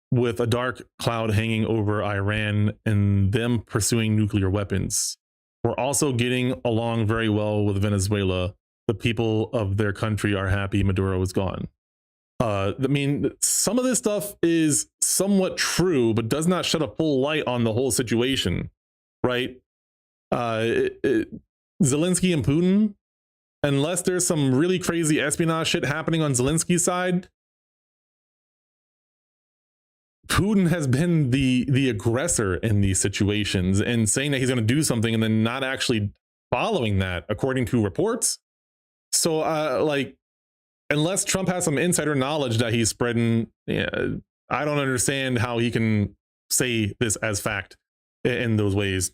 with a dark cloud hanging over Iran and them pursuing nuclear weapons. We're also getting along very well with Venezuela. The people of their country are happy Maduro is gone. I mean, some of this stuff is somewhat true, but does not shed a full light on the whole situation, right? Zelensky and Putin, unless there's some really crazy espionage shit happening on Zelensky's side, Putin has been the aggressor in these situations and saying that he's going to do something and then not actually following that, according to reports. So, unless Trump has some insider knowledge that he's spreading, I don't understand how he can say this as fact in those ways.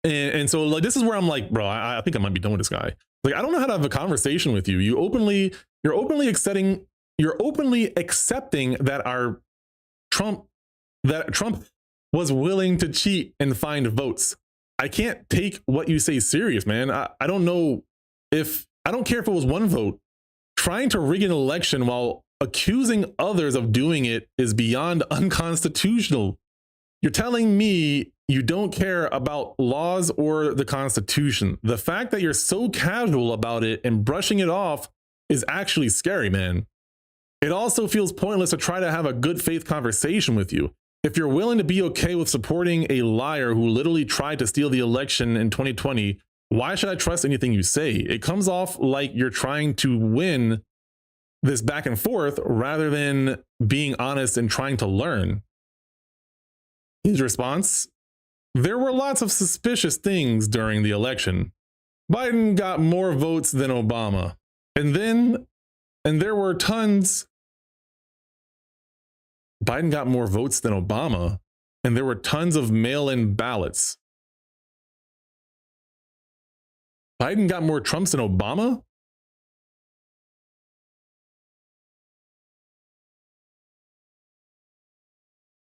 And so, like, this is where I'm like, bro, I think I might be done with this guy. Like, I don't know how to have a conversation with you. You're openly accepting that Trump was willing to cheat and find votes. I can't take what you say serious, man. I don't know I don't care if it was one vote. Trying to rig an election while accusing others of doing it is beyond unconstitutional. You're telling me you don't care about laws or the Constitution. The fact that you're so casual about it and brushing it off is actually scary, man. It also feels pointless to try to have a good faith conversation with you. If you're willing to be okay with supporting a liar who literally tried to steal the election in 2020, why should I trust anything you say? It comes off like you're trying to win this back and forth rather than being honest and trying to learn. His response: there were lots of suspicious things during the election. Biden got more votes than Obama. And there were tons. Biden got more votes than Obama, and there were tons of mail-in ballots. Biden got more Trumps than Obama?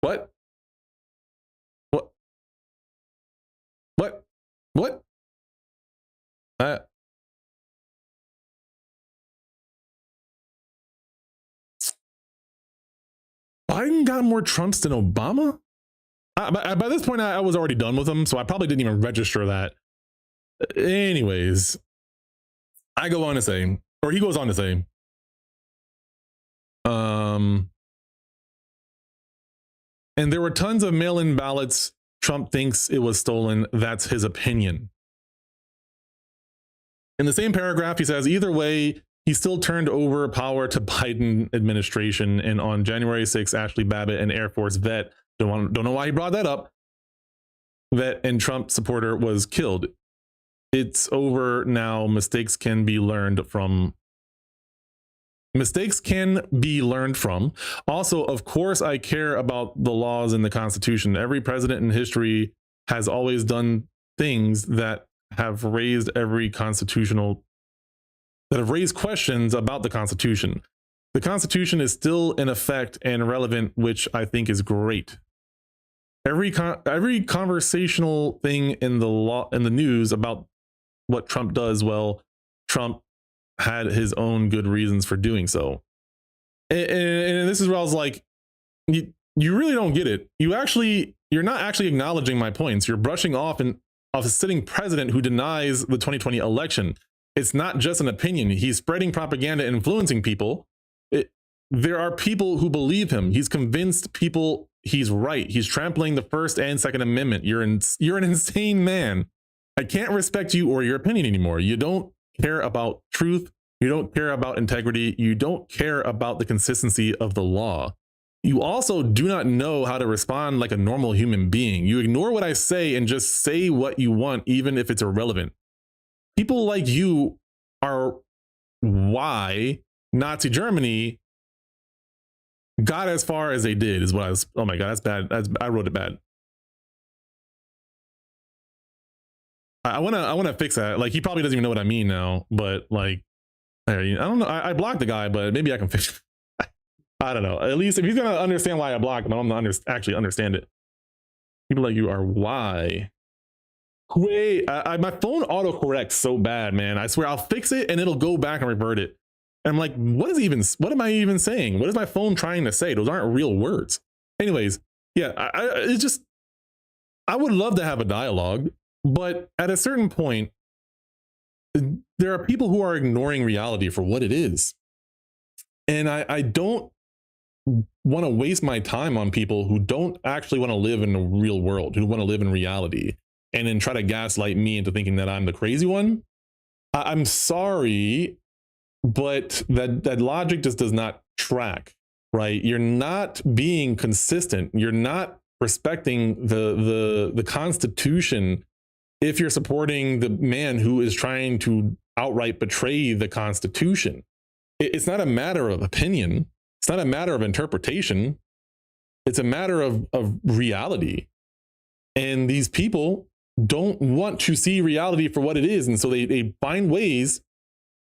What? Biden got more Trumps than Obama? By this point, I was already done with him, so I probably didn't even register that. Anyways, I go on to say, or he goes on to say, and there were tons of mail-in ballots. Trump thinks it was stolen. That's his opinion. In the same paragraph, he says, either way, he still turned over power to Biden administration. And on January 6th, Ashley Babbitt, an Air Force vet, don't know why he brought that up, vet and Trump supporter, was killed. It's over now. Mistakes can be learned from. Also, of course, I care about the laws and the Constitution. Every president in history has always done things that have raised questions about the Constitution. The Constitution is still in effect and relevant, which I think is great. Every conversational thing in the news about what Trump does, well, Trump had his own good reasons for doing so. And this is where I was like, you really don't get it. You're not actually acknowledging my points. You're brushing off a sitting president who denies the 2020 election. It's not just an opinion. He's spreading propaganda, influencing people. There are people who believe him. He's convinced people he's right. He's trampling the First and Second Amendment. You're an insane man. I can't respect you or your opinion anymore. You don't care about truth. You don't care about integrity. You don't care about the consistency of the law. You also do not know how to respond like a normal human being. You ignore what I say and just say what you want, even if it's irrelevant. People like you are why Nazi Germany got as far as they did, is what I was. Oh my God, that's bad. I wrote it bad. I wanna fix that. Like, he probably doesn't even know what I mean now, but like, I don't know. I blocked the guy, but maybe I can fix it. I don't know. At least if he's gonna understand why I blocked him, I'm gonna actually understand it. People like you are why. Wait, my phone autocorrects so bad, man. I swear I'll fix it and it'll go back and revert it. And I'm like, what am I even saying? What is my phone trying to say? Those aren't real words. Anyways, yeah, I would love to have a dialogue, but at a certain point, there are people who are ignoring reality for what it is. And I don't want to waste my time on people who don't actually want to live in the real world, who want to live in reality, and then try to gaslight me into thinking that I'm the crazy one. I'm sorry, but that logic just does not track, right? You're not being consistent. You're not respecting the Constitution if you're supporting the man who is trying to outright betray the Constitution. It's not a matter of opinion. It's not a matter of interpretation. It's a matter of reality. And these people don't want to see reality for what it is. And so they find ways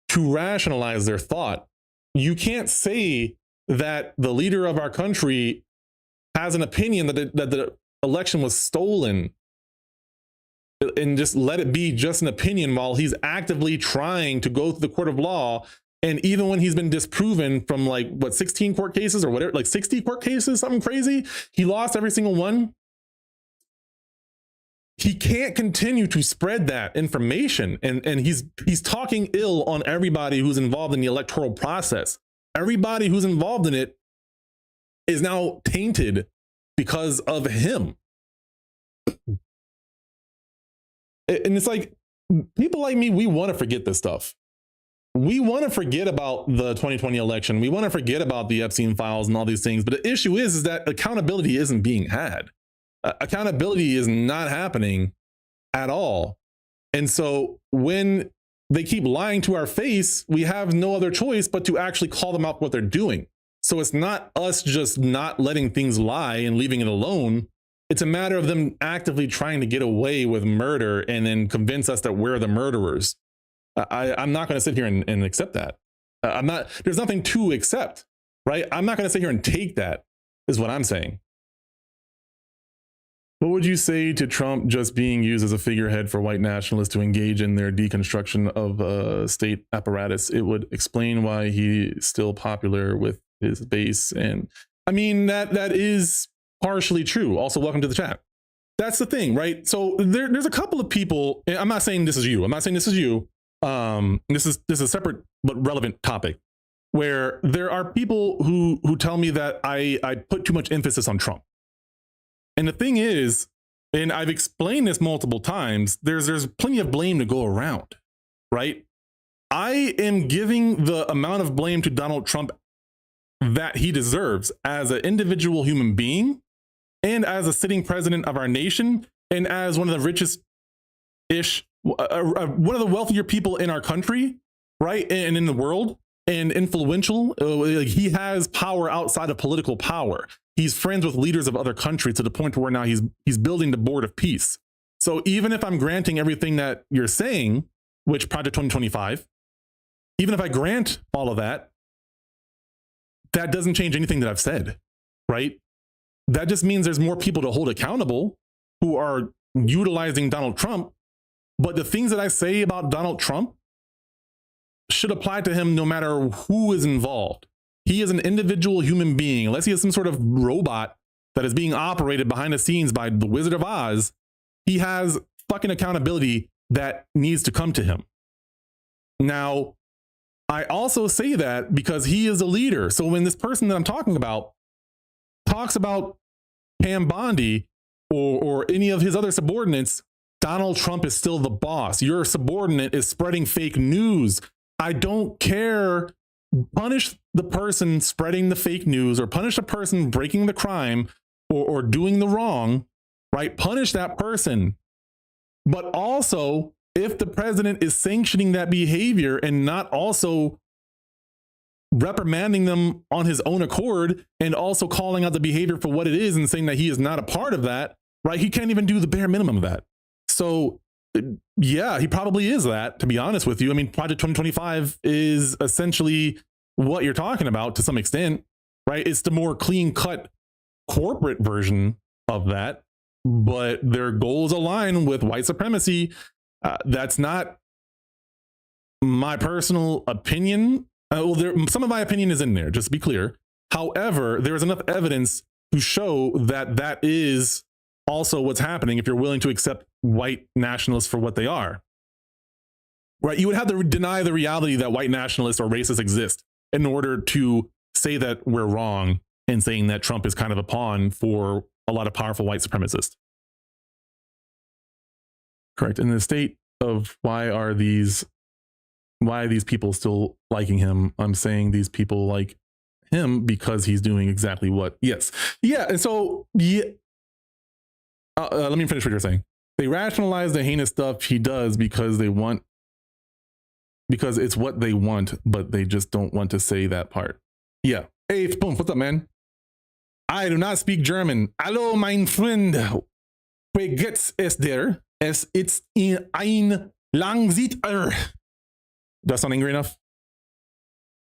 to rationalize their thought. You can't say that the leader of our country has an opinion that the election was stolen and just let it be just an opinion while he's actively trying to go through the court of law. And even when he's been disproven from 16 court cases or whatever, 60 court cases, something crazy, he lost every single one. He can't continue to spread that information. And he's talking ill on everybody who's involved in the electoral process. Everybody who's involved in it is now tainted because of him. And it's like, people like me, we want to forget this stuff. We want to forget about the 2020 election. We want to forget about the Epstein files and all these things. But the issue is that accountability isn't being had. Accountability is not happening at all. And so when they keep lying to our face, we have no other choice but to actually call them out for what they're doing. So it's not us just not letting things lie and leaving it alone. It's a matter of them actively trying to get away with murder and then convince us that we're the murderers. I'm not going to sit here and accept that. There's nothing to accept, right? I'm not going to sit here and take that, is what I'm saying. What would you say to Trump just being used as a figurehead for white nationalists to engage in their deconstruction of state apparatus? It would explain why he's still popular with his base. And I mean, that is partially true. Also, welcome to the chat. That's the thing, right? So there's a couple of people. I'm not saying this is you. I'm not saying this is you. This is a separate but relevant topic, where there are people who tell me that I put too much emphasis on Trump. And the thing is, and I've explained this multiple times, there's plenty of blame to go around, right? I am giving the amount of blame to Donald Trump that he deserves as an individual human being, and as a sitting president of our nation, and as one of the richest-ish, one of the wealthier people in our country, right, and in the world, and influential. He has power outside of political power. He's friends with leaders of other countries to the point where now he's building the board of peace. So even if I'm granting everything that you're saying, which Project 2025, even if I grant all of that, that doesn't change anything that I've said, right? That just means there's more people to hold accountable who are utilizing Donald Trump. But the things that I say about Donald Trump should apply to him no matter who is involved. He is an individual human being. Unless he is some sort of robot that is being operated behind the scenes by the Wizard of Oz, he has fucking accountability that needs to come to him. Now, I also say that because he is a leader. So when this person that I'm talking about talks about Pam Bondi or any of his other subordinates, Donald Trump is still the boss. Your subordinate is spreading fake news. I don't care. Punish the person spreading the fake news, or punish the person breaking the crime or doing the wrong, right? Punish that person. But also, if the president is sanctioning that behavior and not also reprimanding them on his own accord, and also calling out the behavior for what it is and saying that he is not a part of that, right? He can't even do the bare minimum of that. So yeah, he probably is that, to be honest with you. I mean, Project 2025 is essentially what you're talking about to some extent, right? It's the more clean cut corporate version of that, but their goals align with white supremacy. That's not my personal opinion. Some of my opinion is in there, just to be clear. However, there is enough evidence to show that that is also what's happening if you're willing to accept white nationalists for what they are. Right? You would have to deny the reality that white nationalists or racists exist in order to say that we're wrong in saying that Trump is kind of a pawn for a lot of powerful white supremacists. Correct. In the state of why are these people still liking him? I'm saying these people like him because he's doing exactly what. Yes. Yeah. And so, yeah. Let me finish what you're saying. They rationalize the heinous stuff he does because it's what they want, but they just don't want to say that part. Yeah. Hey, Spoon, what's up, man? I do not speak German. Hallo, mein Freund. Wie geht's es dir? Es ist ein Langsit. That's not angry enough?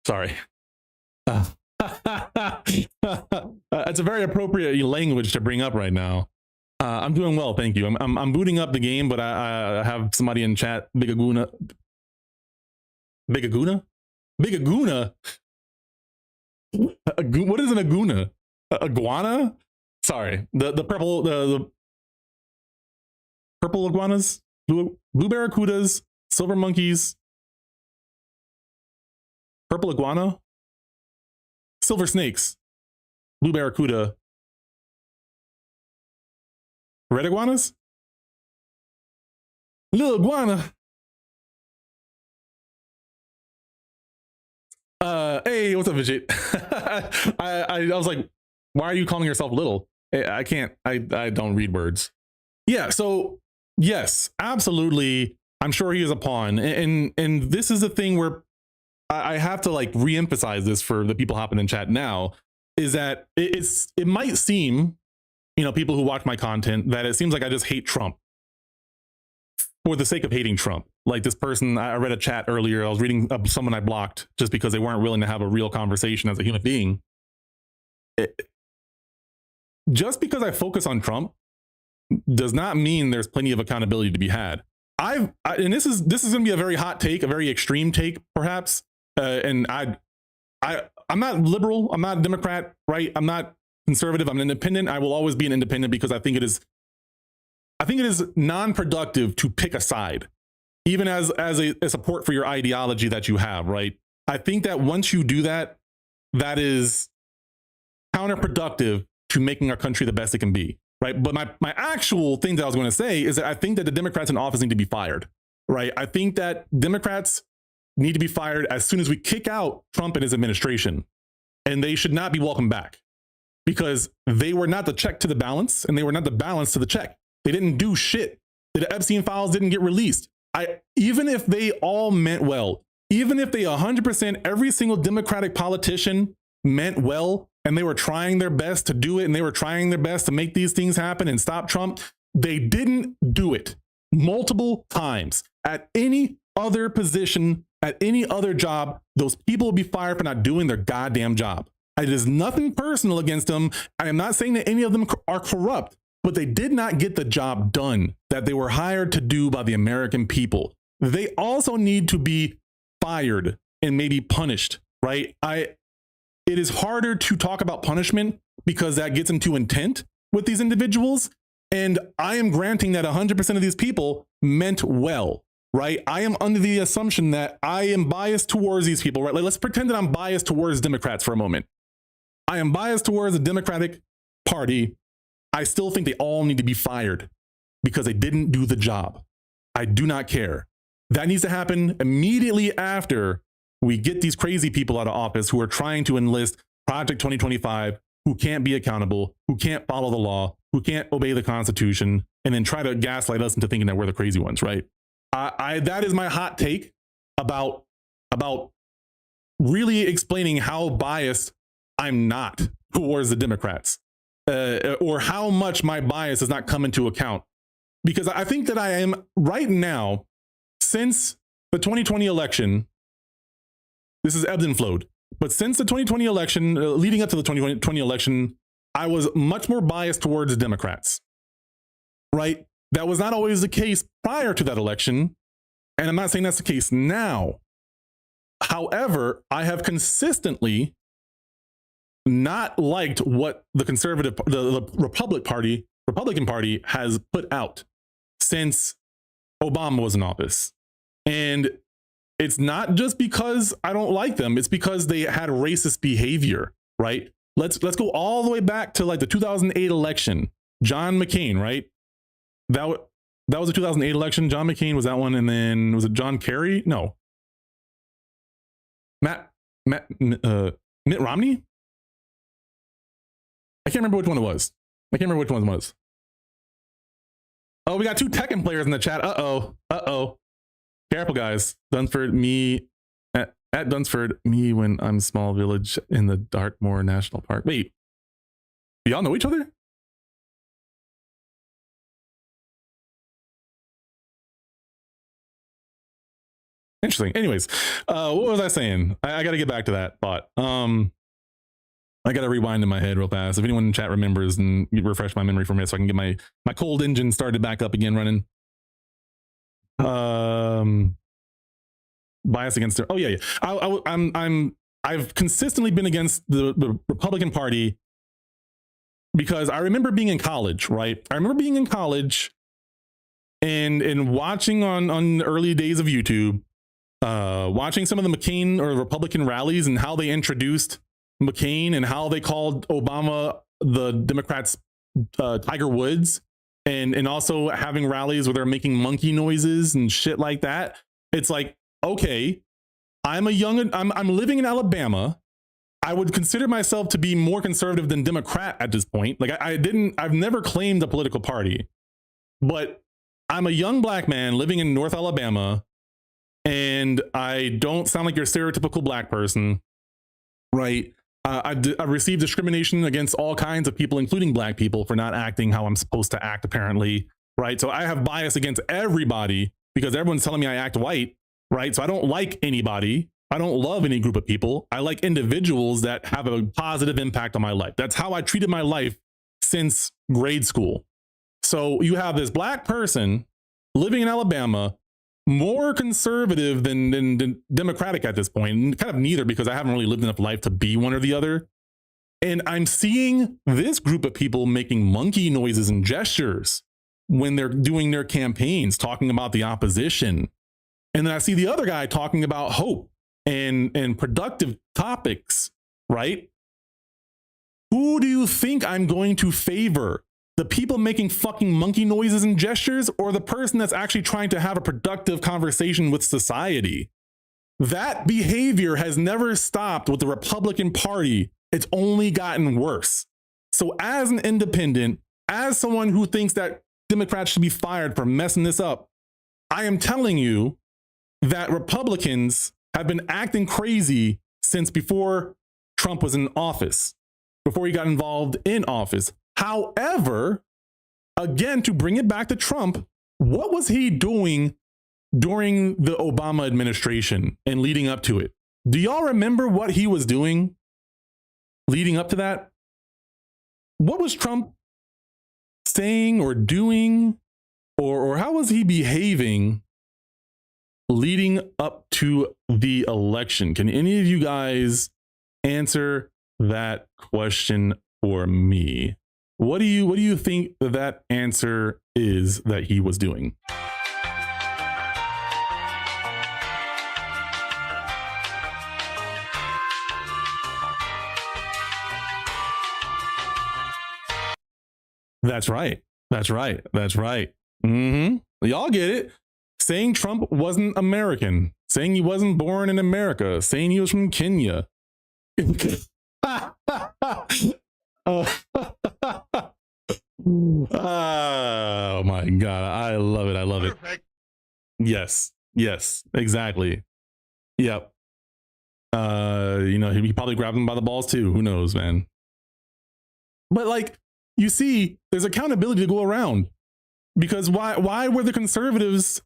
Sorry. It's a very appropriate language to bring up right now. I'm doing well, thank you. I'm booting up the game, but I have somebody in chat, Bigaguna. Bigaguna? Bigaguna? What is an aguna? Iguana? Sorry, the purple purple iguanas, blue barracudas, silver monkeys, purple iguana, silver snakes, blue barracuda, red iguanas, little iguana. Hey, what's up, Vijay? I was like, why are you calling yourself little? I can't, I don't read words. Yeah, so yes, absolutely. I'm sure he is a pawn. And this is the thing where I have to like reemphasize this for the people hopping in chat now, is that it might seem, you know, people who watch my content, that it seems like I just hate Trump for the sake of hating Trump. Like this person, I read a chat earlier, I was reading someone I blocked just because they weren't willing to have a real conversation as a human being. Just because I focus on Trump does not mean there's plenty of accountability to be had. And this is going to be a very hot take, a very extreme take, perhaps. And I'm not liberal. I'm not Democrat, right? I'm not conservative. I'm an independent. I will always be an independent because I think it is non-productive to pick a side, even as a support for your ideology that you have, right? I think that once you do that, that is counterproductive to making our country the best it can be, right? But my actual thing that I was going to say is that I think that the Democrats in office need to be fired, right? I think that Democrats need to be fired as soon as we kick out Trump and his administration, and they should not be welcomed back because they were not the check to the balance and they were not the balance to the check. They didn't do shit. The Epstein files didn't get released. Even if they all meant well, even if they 100% every single Democratic politician meant well, and they were trying their best to do it, and they were trying their best to make these things happen and stop Trump, they didn't do it multiple times. At any other position, at any other job, those people would be fired for not doing their goddamn job. It is nothing personal against them. I am not saying that any of them are corrupt, but they did not get the job done that they were hired to do by the American people. They also need to be fired and maybe punished, right? It is harder to talk about punishment because that gets into intent with these individuals. And I am granting that 100% of these people meant well, right? I am under the assumption that I am biased towards these people, right? Like, let's pretend that I'm biased towards Democrats for a moment. I am biased towards the Democratic Party. I still think they all need to be fired because they didn't do the job. I do not care. That needs to happen immediately after we get these crazy people out of office who are trying to enlist Project 2025, who can't be accountable, who can't follow the law, who can't obey the Constitution, and then try to gaslight us into thinking that we're the crazy ones, right? That is my hot take about really explaining how biased I'm not towards the Democrats, or how much my bias does not come into account. Because I think that I am right now, since the 2020 election, this is ebbed and flowed, but since the 2020 election, leading up to the 2020 election, I was much more biased towards the Democrats, right? That was not always the case prior to that election, and I'm not saying that's the case now. However, I have consistently not liked what the Republican Party has put out since Obama was in office. And it's not just because I don't like them, it's because they had racist behavior, right? Let's go all the way back to like the 2008 election. John McCain, right? That was the 2008 election. John McCain was that one, and then was it John Kerry? No. Mitt Romney? I can't remember which one it was. Oh, we got two Tekken players in the chat. Uh-oh. Careful, guys. Dunsford, me at Dunsford, me when I'm small village in the Dartmoor National Park. Wait, do y'all know each other? Interesting. Anyways, what was I saying? I got to get back to that thought. I got to rewind in my head real fast. If anyone in chat remembers, and refresh my memory for me so I can get my cold engine started back up again running. Bias against it. Oh yeah. I've consistently been against the Republican Party because I remember being in college, right? I remember being in college and watching on the early days of YouTube, watching some of the McCain or Republican rallies and how they introduced McCain and how they called Obama the Democrats Tiger Woods, and also having rallies where they're making monkey noises and shit like that. It's like, okay, I'm living in Alabama. I would consider myself to be more conservative than Democrat at this point. Like I've never claimed a political party, but I'm a young black man living in North Alabama, and I don't sound like your stereotypical black person, right? I received discrimination against all kinds of people, including black people, for not acting how I'm supposed to act, apparently, right? So I have bias against everybody because everyone's telling me I act white, right? So I don't like anybody. I don't love any group of people. I like individuals that have a positive impact on my life. That's how I treated my life since grade school. So you have this black person living in Alabama, more conservative than Democratic at this point, and kind of neither, because I haven't really lived enough life to be one or the other. And I'm seeing this group of people making monkey noises and gestures when they're doing their campaigns, talking about the opposition. And then I see the other guy talking about hope and productive topics, right? Who do you think I'm going to favor? The people making fucking monkey noises and gestures, or the person that's actually trying to have a productive conversation with society? That behavior has never stopped with the Republican Party. It's only gotten worse. So as an independent, as someone who thinks that Democrats should be fired for messing this up, I am telling you that Republicans have been acting crazy since before Trump was in office, before he got involved in office. However, again, to bring it back to Trump, what was he doing during the Obama administration and leading up to it? Do y'all remember what he was doing leading up to that? What was Trump saying or doing, or how was he behaving leading up to the election? Can any of you guys answer that question for me? What do you think that answer is that he was doing? That's right. That's right. That's right. Y'all get it. Saying Trump wasn't American, saying he wasn't born in America, saying he was from Kenya. Oh my God. I love it. I love it. Yes. Yes, exactly. Yep. He probably grabbed him by the balls too. Who knows, man? But like, you see, there's accountability to go around, because why were the conservatives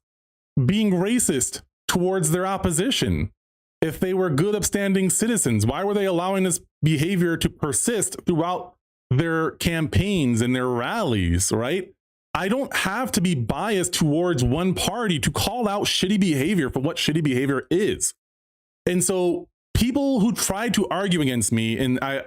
being racist towards their opposition? If they were good, upstanding citizens, why were they allowing this behavior to persist throughout their campaigns and their rallies, right? I don't have to be biased towards one party to call out shitty behavior for what shitty behavior is. And so people who try to argue against me, and I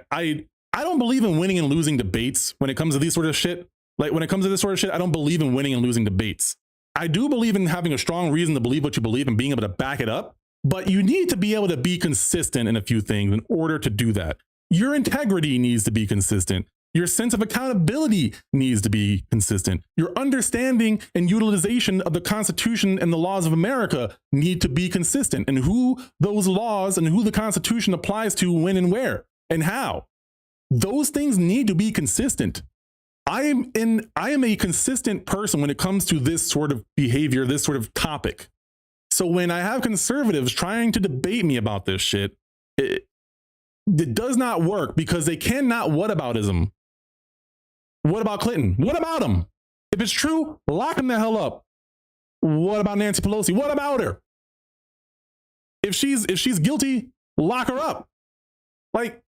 don't believe in winning and losing debates when it comes to these sort of shit. Like when it comes to this sort of shit, I don't believe in winning and losing debates. I do believe in having a strong reason to believe what you believe and being able to back it up. But you need to be able to be consistent in a few things in order to do that. Your integrity needs to be consistent. Your sense of accountability needs to be consistent. Your understanding and utilization of the Constitution and the laws of America need to be consistent, and who those laws and who the Constitution applies to, when and where and how. Those things need to be consistent. I am a consistent person when it comes to this sort of behavior, this sort of topic. So when I have conservatives trying to debate me about this shit, it does not work, because they cannot whataboutism. What about Clinton? What about him? If it's true, lock him the hell up. What about Nancy Pelosi? What about her? If she's guilty, lock her up. Like,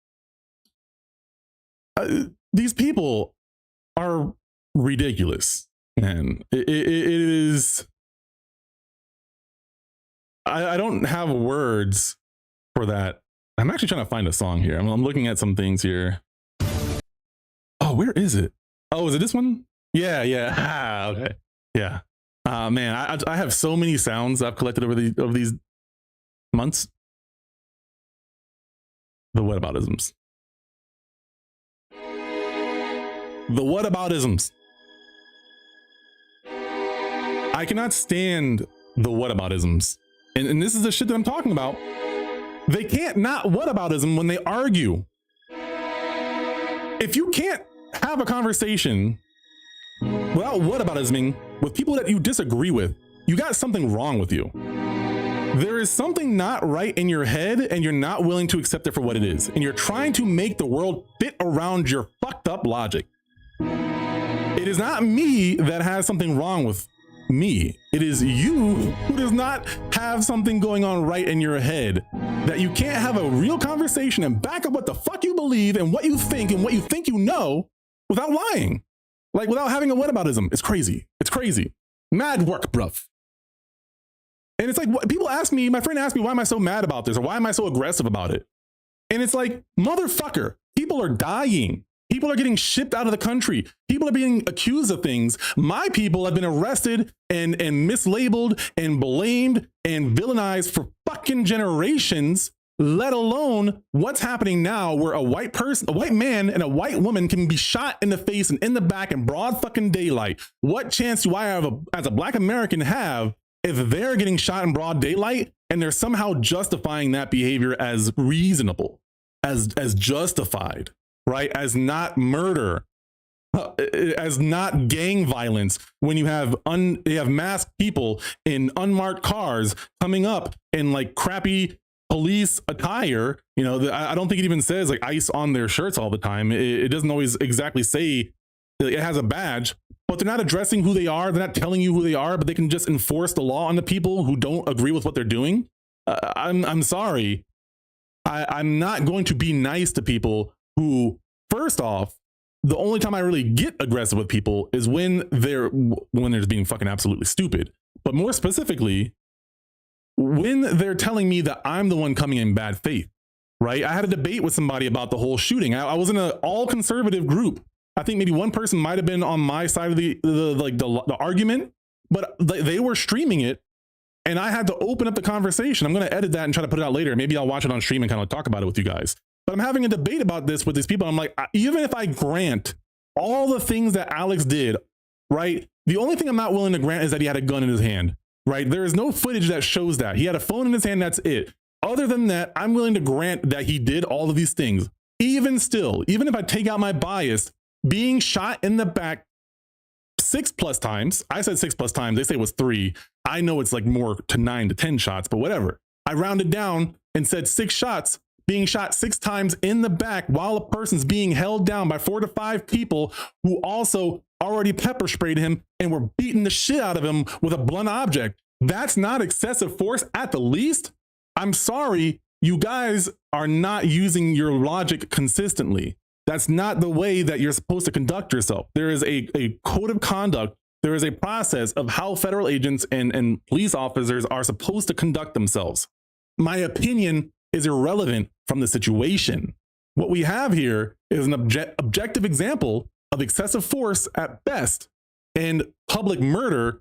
these people are ridiculous, man. It is. I don't have words for that. I'm actually trying to find a song here. I'm looking at some things here. Oh, where is it? Oh, is it this one? Yeah. Ah, okay. Yeah. Man, I have so many sounds I've collected over these months. The whataboutisms. The whataboutisms. I cannot stand the whataboutisms. And this is the shit that I'm talking about. They can't not whataboutism when they argue. If you can't have a conversation without whataboutisming with people that you disagree with, you got something wrong with you. There is something not right in your head, and you're not willing to accept it for what it is. And you're trying to make the world fit around your fucked up logic. It is not me that has something wrong with me. It is you who does not have something going on right in your head, that you can't have a real conversation and back up what the fuck you believe and what you think you know without lying, like without having a whataboutism. It's crazy. It's crazy. Mad work, bruv. And it's like, what, people ask me, my friend asked me, why am I so mad about this, or why am I so aggressive about it? And it's like, motherfucker, People are dying. People are getting shipped out of the country. People are being accused of things. My people have been arrested and mislabeled and blamed and villainized for fucking generations, let alone what's happening now where a white person, a white man and a white woman can be shot in the face and in the back in broad fucking daylight. What chance do I have as a black American have if they're getting shot in broad daylight and they're somehow justifying that behavior as reasonable, as justified? Right? As not murder, as not gang violence, when you have masked people in unmarked cars coming up in like crappy police attire. You know, I don't think it even says like ICE on their shirts all the time. It doesn't always exactly say it has a badge, but they're not addressing who they are. They're not telling you who they are, but they can just enforce the law on the people who don't agree with what they're doing. I'm sorry. I'm not going to be nice to people who, first off, the only time I really get aggressive with people is when they're just being fucking absolutely stupid. But more specifically, when they're telling me that I'm the one coming in bad faith, right? I had a debate with somebody about the whole shooting. I was in an all conservative group. I think maybe one person might have been on my side of the argument, but they were streaming it. And I had to open up the conversation. I'm going to edit that and try to put it out later. Maybe I'll watch it on stream and kind of talk about it with you guys. But I'm having a debate about this with these people. I'm like, even if I grant all the things that Alex did, right? The only thing I'm not willing to grant is that he had a gun in his hand, right? There is no footage that shows that. He had a phone in his hand, that's it. Other than that, I'm willing to grant that he did all of these things. Even still, even if I take out my bias, being shot in the back 6+ times, I said 6+ times, they say it was 3. I know it's like more to 9 to 10 shots, but whatever. I rounded down and said 6 shots, being shot 6 times in the back while a person's being held down by 4 to 5 people who also already pepper sprayed him and were beating the shit out of him with a blunt object. That's not excessive force at the least. I'm sorry, you guys are not using your logic consistently. That's not the way that you're supposed to conduct yourself. There is a code of conduct. There is a process of how federal agents and police officers are supposed to conduct themselves. My opinion is irrelevant from the situation. What we have here is an objective example of excessive force at best and public murder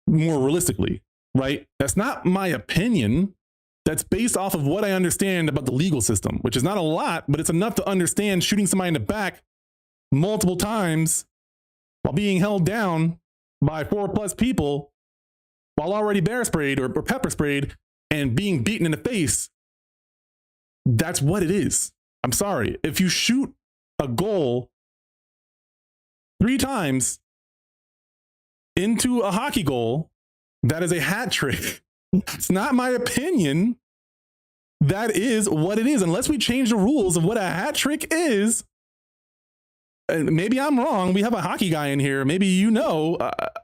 more realistically, right? That's not my opinion. That's based off of what I understand about the legal system, which is not a lot, but it's enough to understand shooting somebody in the back multiple times while being held down by 4+ people while already bear sprayed or pepper sprayed and being beaten in the face. That's what it is. I'm sorry. If you shoot a goal 3 times into a hockey goal, that is a hat trick. It's not my opinion. That is what it is. Unless we change the rules of what a hat trick is, and maybe I'm wrong. We have a hockey guy in here. Maybe you know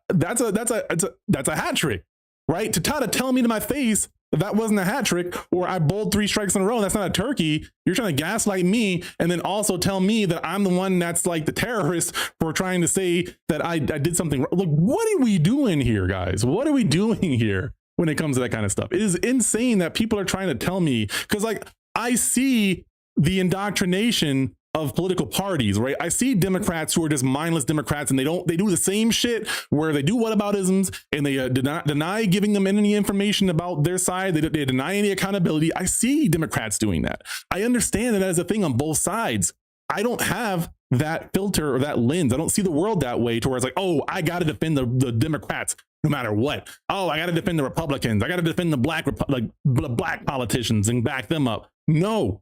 that's a hat trick, right? To try to tell me to my face that wasn't a hat trick, or I bowled 3 strikes in a row, that's not a turkey. You're trying to gaslight me and then also tell me that I'm the one that's like the terrorist for trying to say that I did something wrong. Look, what are we doing here, guys? What are we doing here when it comes to that kind of stuff? It is insane that people are trying to tell me, because like I see the indoctrination of political parties, right? I see Democrats who are just mindless Democrats, and they do the same shit where they do whataboutisms and they deny giving them any information about their side. They deny any accountability. I see Democrats doing that. I understand that as a thing on both sides. I don't have that filter or that lens. I don't see the world that way, to where it's like, oh, I got to defend the Democrats no matter what. Oh, I got to defend the Republicans. I got to defend the black politicians and back them up. No.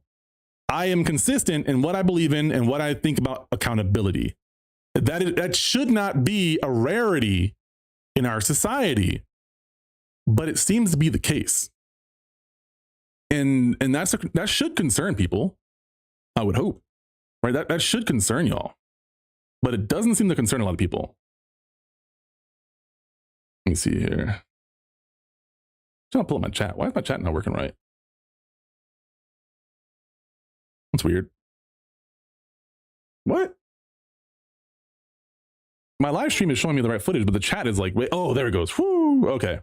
I am consistent in what I believe in and what I think about accountability. That should not be a rarity in our society, but it seems to be the case. And that should concern people, I would hope, right? That should concern y'all, but it doesn't seem to concern a lot of people. Let me see here. I'm trying to pull up my chat. Why is my chat not working right? That's weird. What? My live stream is showing me the right footage, but the chat is like, wait, oh, there it goes. Whoo, okay.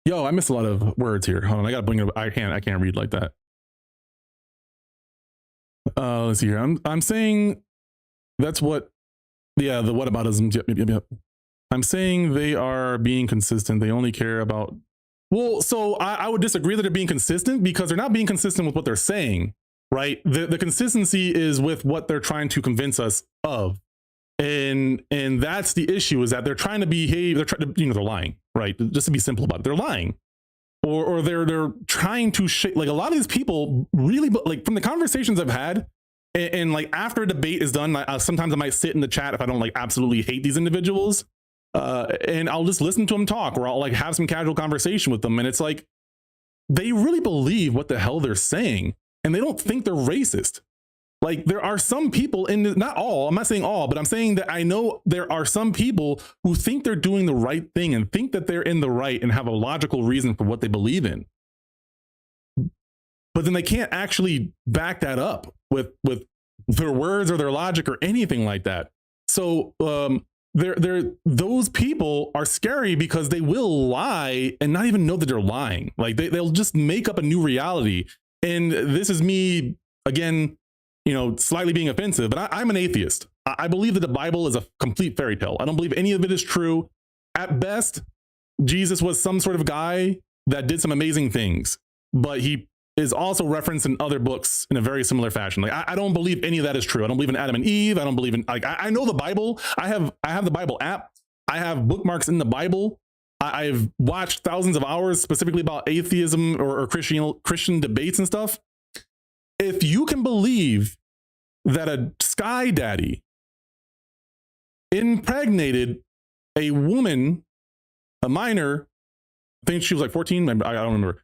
Yo, I missed a lot of words here. Hold on, I gotta bring it up. I can't read like that. Let's see here. I'm saying that's what, yeah, the whataboutism. Yep. I'm saying they are being consistent. They only care about, well, so I would disagree that they're being consistent because they're not being consistent with what they're saying, right? The consistency is with what they're trying to convince us of. And that's the issue, is that they're trying to behave, they're trying to, they're lying, right? Just to be simple about it, they're lying. Or they're trying to like a lot of these people really, like from the conversations I've had, and like after a debate is done, sometimes I might sit in the chat if I don't like absolutely hate these individuals, and I'll just listen to them talk, or I'll like have some casual conversation with them, and it's like they really believe what the hell they're saying, and they don't think they're racist. Like there are some people not all, I'm not saying all, but I'm saying that I know there are some people who think they're doing the right thing and think that they're in the right and have a logical reason for what they believe in. But then they can't actually back that up with their words or their logic or anything like that. So those people are scary because they will lie and not even know that they're lying. Like they'll just make up a new reality. And this is me, again, slightly being offensive, but I'm an atheist. I believe that the Bible is a complete fairy tale. I don't believe any of it is true. At best, Jesus was some sort of guy that did some amazing things, but he is also referenced in other books in a very similar fashion. Like I don't believe any of that is true. I don't believe in Adam and Eve. I don't believe in, like, I know the Bible. I have the Bible app. I have bookmarks in the Bible. I've watched thousands of hours specifically about atheism or Christian debates and stuff. If you can believe that a sky daddy impregnated a woman, a minor, I think she was like 14, I don't remember,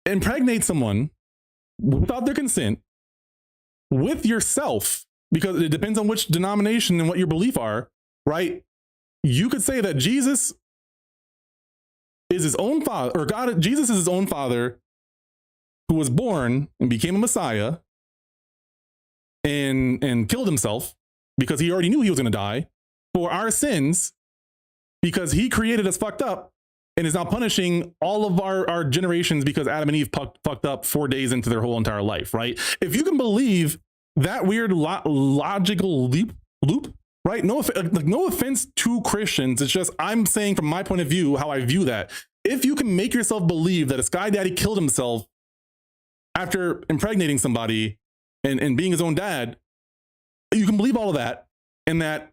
impregnate someone without their consent with yourself, because it depends on which denomination and what your belief are, right? You could say that Jesus is his own father, or Jesus is his own father, who was born and became a Messiah and killed himself because he already knew he was going to die for our sins, because he created us fucked up and is now punishing all of our generations because Adam and Eve fucked up 4 days into their whole entire life, right? If you can believe that weird logical loop, right? No offense to Christians. It's just, I'm saying from my point of view, how I view that. If you can make yourself believe that a sky daddy killed himself after impregnating somebody and being his own dad, you can believe all of that. And that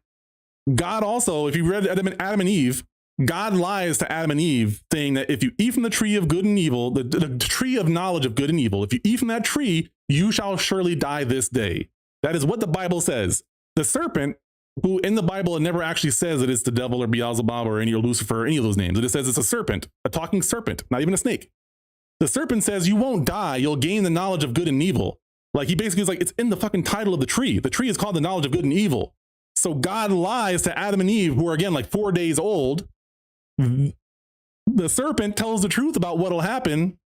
God also, if you read Adam and Eve, God lies to Adam and Eve saying that if you eat from the tree of good and evil, the tree of knowledge of good and evil, if you eat from that tree, you shall surely die this day. That is what the Bible says. The serpent, who in the Bible it never actually says that it's the devil or Beelzebub or Lucifer or any of those names. It just says it's a serpent, a talking serpent, not even a snake. The serpent says you won't die, you'll gain the knowledge of good and evil. Like he basically is like, it's in the fucking title of the tree. The tree is called the knowledge of good and evil. So God lies to Adam and Eve, who are again like 4 days old. The serpent tells the truth about what'll happen.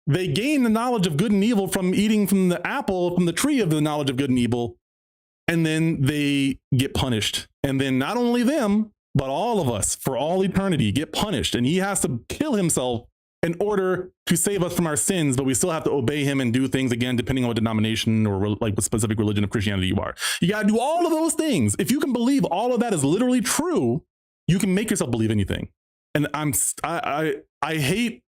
They gain the knowledge of good and evil from eating from the apple, from the tree of the knowledge of good and evil. And then they get punished. And then not only them, but all of us for all eternity get punished. And he has to kill himself in order to save us from our sins, but we still have to obey him and do things, again, depending on what denomination or like what specific religion of Christianity you are. You got to do all of those things. If you can believe all of that is literally true, you can make yourself believe anything. And I hate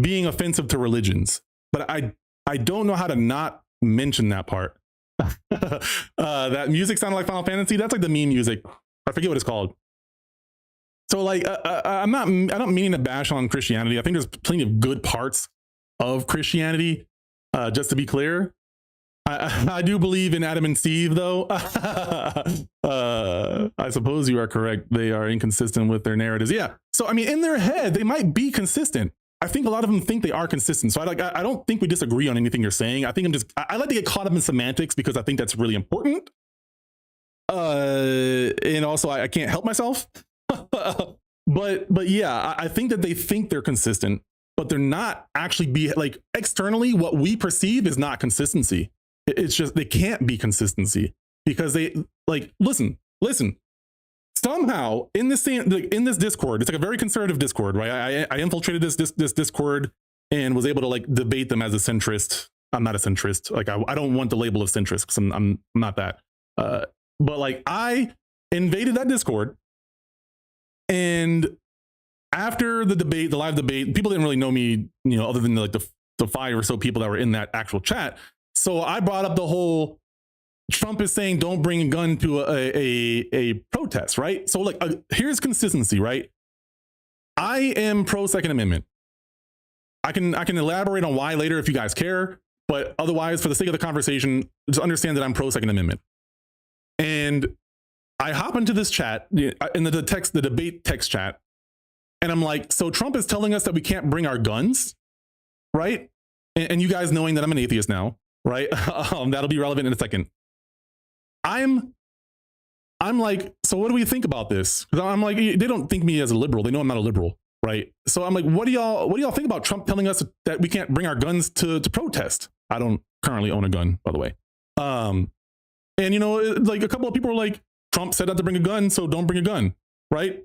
being offensive to religions, but I don't know how to not mention that part. That music sounded like Final Fantasy. That's like the meme music. I forget what it's called. So like, I don't mean to bash on Christianity. I think there's plenty of good parts of Christianity. Just to be clear, I do believe in Adam and Steve, though. I suppose you are correct. They are inconsistent with their narratives. Yeah. So, I mean, in their head, they might be consistent. I think a lot of them think they are consistent. So I don't think we disagree on anything you're saying. I think I like to get caught up in semantics because I think that's really important. And also I can't help myself. but yeah, I think that they think they're consistent, but they're not actually like externally. What we perceive is not consistency. It's just, they can't be consistency because they like, listen, somehow in this Discord, it's like a very conservative Discord, right? I infiltrated this Discord and was able to like debate them as a centrist I'm not a centrist. Like I don't want the label of centrist because I'm not that. But like I invaded that Discord, and after the debate, the live debate, people didn't really know me, you know, other than like the 5 or so people that were in that actual chat. So I brought up the whole Trump is saying don't bring a gun to a protest, right? So like here's consistency, right? I am pro Second Amendment. I can elaborate on why later if you guys care, but otherwise, for the sake of the conversation, just understand that I'm pro Second Amendment. And I hop into this chat in the debate text chat, and I'm like, so Trump is telling us that we can't bring our guns, right? And you guys knowing that I'm an atheist now, right? That'll be relevant in a second. I'm like, so what do we think about this? Because I'm like, they don't think me as a liberal. They know I'm not a liberal, right? So I'm like, what do y'all think about Trump telling us that we can't bring our guns to protest? I don't currently own a gun, by the way. And you know, like a couple of people were like, Trump said not to bring a gun, so don't bring a gun, right?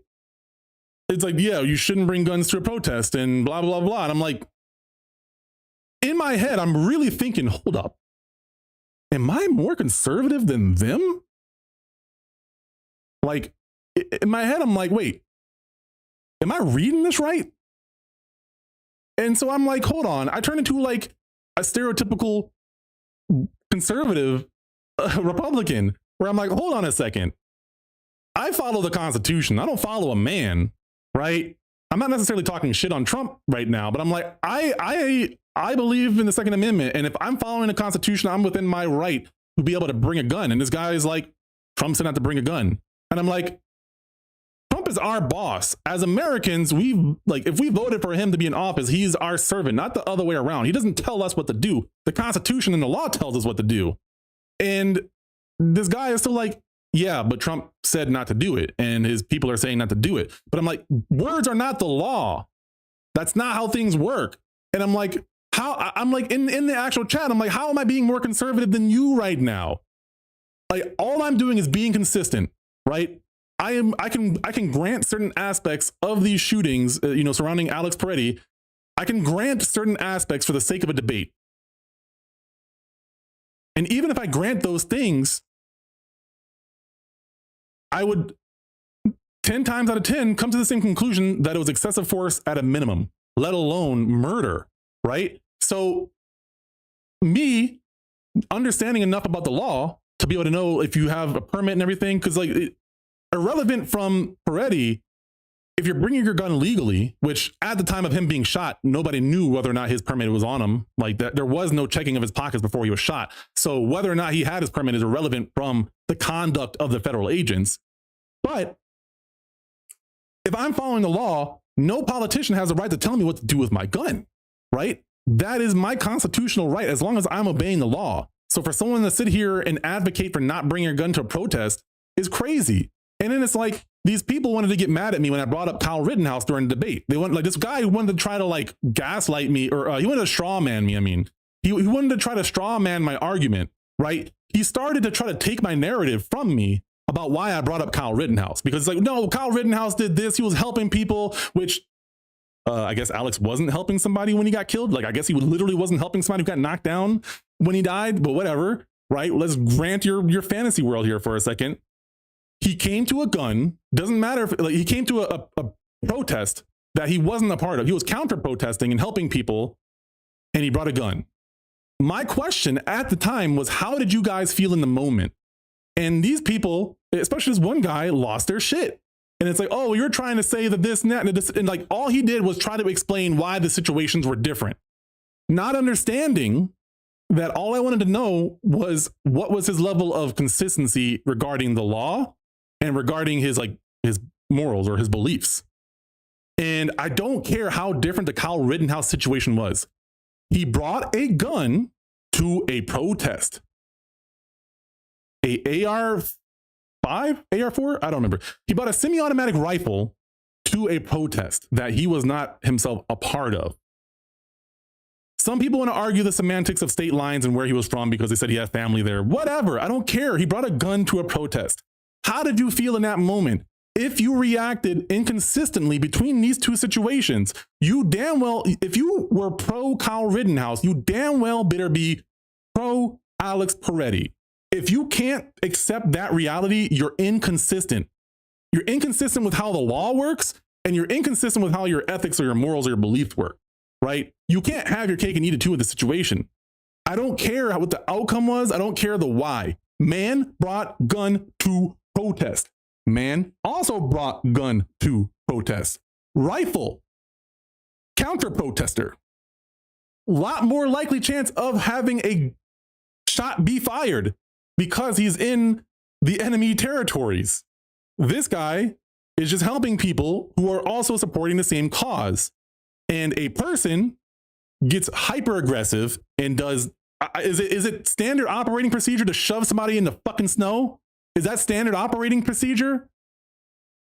It's like, yeah, you shouldn't bring guns to a protest and blah, blah, blah. And I'm like, in my head, I'm really thinking, hold up. Am I more conservative than them? Like, in my head, I'm like, wait, am I reading this right? And so I'm like, hold on. I turn into like a stereotypical conservative Republican, where I'm like, hold on a second. I follow the Constitution. I don't follow a man, right? I'm not necessarily talking shit on Trump right now, but I'm like, I believe in the Second Amendment. And if I'm following the Constitution, I'm within my right to be able to bring a gun. And this guy is like, Trump said not to bring a gun. And I'm like, Trump is our boss. As Americans, if we voted for him to be in office, he's our servant, not the other way around. He doesn't tell us what to do. The Constitution and the law tells us what to do. And this guy is still like, yeah, but Trump said not to do it. And his people are saying not to do it. But I'm like, words are not the law. That's not how things work. And I'm like, I'm like in the actual chat, I'm like, how am I being more conservative than you right now? Like all I'm doing is being consistent, right? I can grant certain aspects of these shootings, you know, surrounding Alex Peretti. I can grant certain aspects for the sake of a debate. And even if I grant those things, I would 10 times out of 10 come to the same conclusion that it was excessive force at a minimum, let alone murder, right? So me understanding enough about the law to be able to know if you have a permit and everything, because like irrelevant from Peretti, if you're bringing your gun legally, which at the time of him being shot, nobody knew whether or not his permit was on him, like that, there was no checking of his pockets before he was shot. So whether or not he had his permit is irrelevant from the conduct of the federal agents. But if I'm following the law, no politician has the right to tell me what to do with my gun, right? That is my constitutional right as long as I'm obeying the law. So for someone to sit here and advocate for not bringing a gun to a protest is crazy. And then it's like, these people wanted to get mad at me when I brought up Kyle Rittenhouse during the debate. They want, like, this guy wanted to try to like gaslight me, or he wanted to straw man me. I mean, he wanted to try to straw man my argument, right? He started to try to take my narrative from me about why I brought up Kyle Rittenhouse, because it's like, no, Kyle Rittenhouse did this. He was helping people, which I guess Alex wasn't helping somebody when he got killed. Like, I guess he literally wasn't helping somebody who got knocked down when he died, but whatever, right? Let's grant your fantasy world here for a second. He came to a gun, doesn't matter if like, he came to a protest that he wasn't a part of. He was counter protesting and helping people, and he brought a gun. My question at the time was, how did you guys feel in the moment? And these people, especially this one guy, lost their shit. And it's like, oh, you're trying to say that this and that, and like all he did was try to explain why the situations were different, not understanding that all I wanted to know was what was his level of consistency regarding the law and regarding his morals or his beliefs. And I don't care how different the Kyle Rittenhouse situation was. He brought a gun to a protest. A AR-5, AR-4, I don't remember. He brought a semi-automatic rifle to a protest that he was not himself a part of. Some people want to argue the semantics of state lines and where he was from because they said he had family there. Whatever, I don't care. He brought a gun to a protest. How did you feel in that moment? if you reacted inconsistently between these two situations, you damn well, if you were pro Kyle Rittenhouse, you damn well better be pro Alex Peretti. If you can't accept that reality, you're inconsistent. You're inconsistent with how the law works, and you're inconsistent with how your ethics or your morals or your beliefs work, right? You can't have your cake and eat it too with the situation. I don't care what the outcome was. I don't care the why. Man brought gun to protest. Man also brought gun to protest. Rifle, counter protester. Lot more likely chance of having a shot be fired because he's in the enemy territories. This guy is just helping people who are also supporting the same cause. And a person gets hyper aggressive and does, is it standard operating procedure to shove somebody in the fucking snow? Is that standard operating procedure?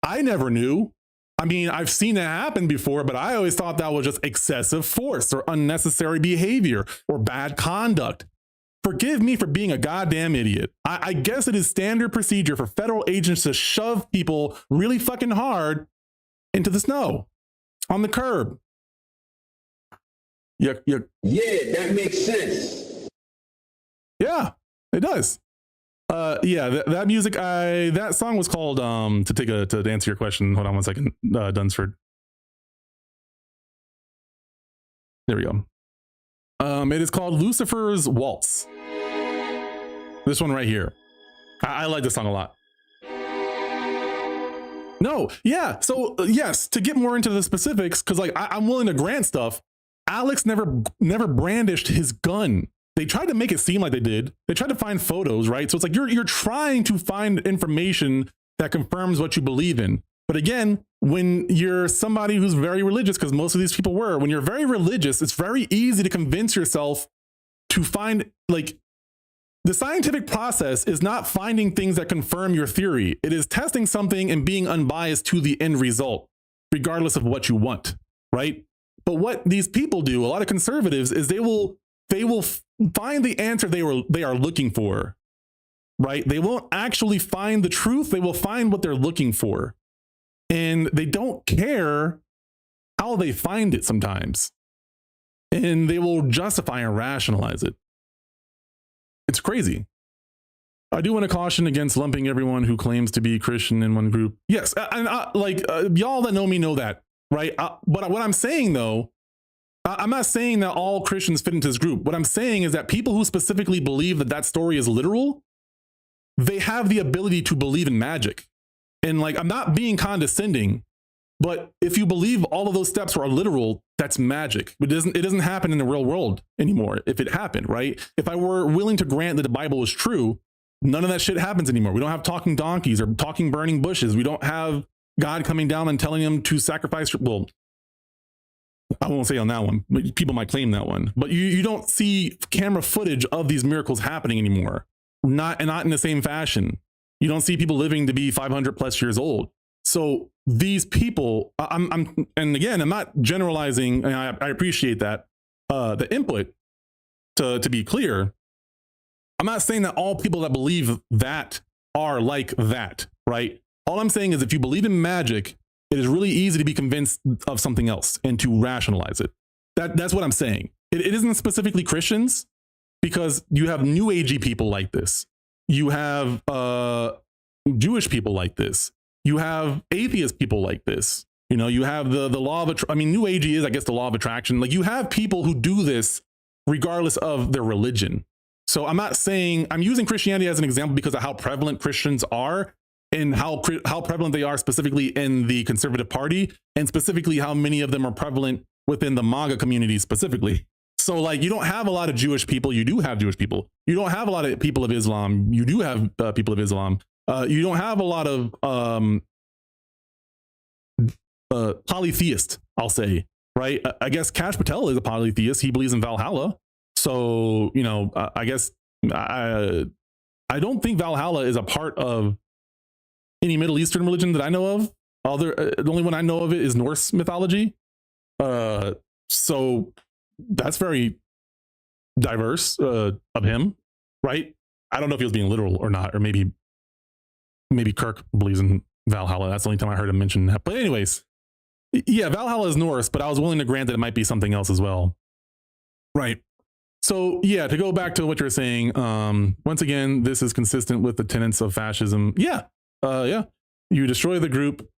I never knew. I mean, I've seen that happen before, but I always thought that was just excessive force or unnecessary behavior or bad conduct. Forgive me for being a goddamn idiot. I guess it is standard procedure for federal agents to shove people really fucking hard into the snow on the curb. Yeah, that makes sense. Yeah, it does. Yeah, that music, that song was called, to answer your question, hold on one second, Dunsford. There we go. It is called Lucifer's Waltz. This one right here. I like this song a lot. No, yeah, so yes, to get more into the specifics, because like I'm willing to grant stuff, Alex never brandished his gun. They tried to make it seem like they did. They tried to find photos, right? So it's like you're trying to find information that confirms what you believe in. But again, when you're somebody who's very religious, because most of these people were, when you're very religious, it's very easy to convince yourself to find, like, the scientific process is not finding things that confirm your theory. It is testing something and being unbiased to the end result, regardless of what you want, right? But what these people do, a lot of conservatives, is they will find the answer they are looking for, right? They won't actually find the truth. They will find what they're looking for. And they don't care how they find it sometimes. And they will justify and rationalize it. It's crazy. I do want to caution against lumping everyone who claims to be Christian in one group. Yes, and y'all that know me know that, right? But what I'm saying, though, I'm not saying that all Christians fit into this group. What I'm saying is that people who specifically believe that that story is literal, they have the ability to believe in magic. And like, I'm not being condescending, but if you believe all of those steps are literal, that's magic. It doesn't happen in the real world anymore. If it happened, right? If I were willing to grant that the Bible is true, none of that shit happens anymore. We don't have talking donkeys or talking burning bushes. We don't have God coming down and telling them to sacrifice. Well, I won't say on that one, but people might claim that one. But you don't see camera footage of these miracles happening anymore. Not in the same fashion. You don't see people living to be 500 plus years old. So these people, and again, I'm not generalizing, and I appreciate that, the input to be clear. I'm not saying that all people that believe that are like that, right? All I'm saying is if you believe in magic, it is really easy to be convinced of something else and to rationalize it. That's what I'm saying. It isn't specifically Christians, because you have New Agey people like this. You have Jewish people like this. You have atheist people like this. You know, you have the law of, New Agey is, I guess, the law of attraction. Like, you have people who do this regardless of their religion. So I'm not saying, I'm using Christianity as an example because of how prevalent Christians are and how prevalent they are specifically in the conservative party, and specifically how many of them are prevalent within the MAGA community specifically. So like, you don't have a lot of Jewish people. You do have Jewish people. You don't have a lot of people of Islam. You do have people of Islam. You don't have a lot of polytheist, I'll say, right? I guess Kash Patel is a polytheist. He believes in Valhalla. So, you know, I guess I don't think Valhalla is a part of any Middle Eastern religion that I know of. The only one I know of it is Norse mythology. So that's very diverse of him, right? I don't know if he was being literal or not, or maybe Kirk believes in Valhalla. That's the only time I heard him mention that. But anyways, yeah, Valhalla is Norse, but I was willing to grant that it might be something else as well. Right. So yeah, to go back to what you're saying, once again, this is consistent with the tenets of fascism. Yeah. Yeah. You destroy the group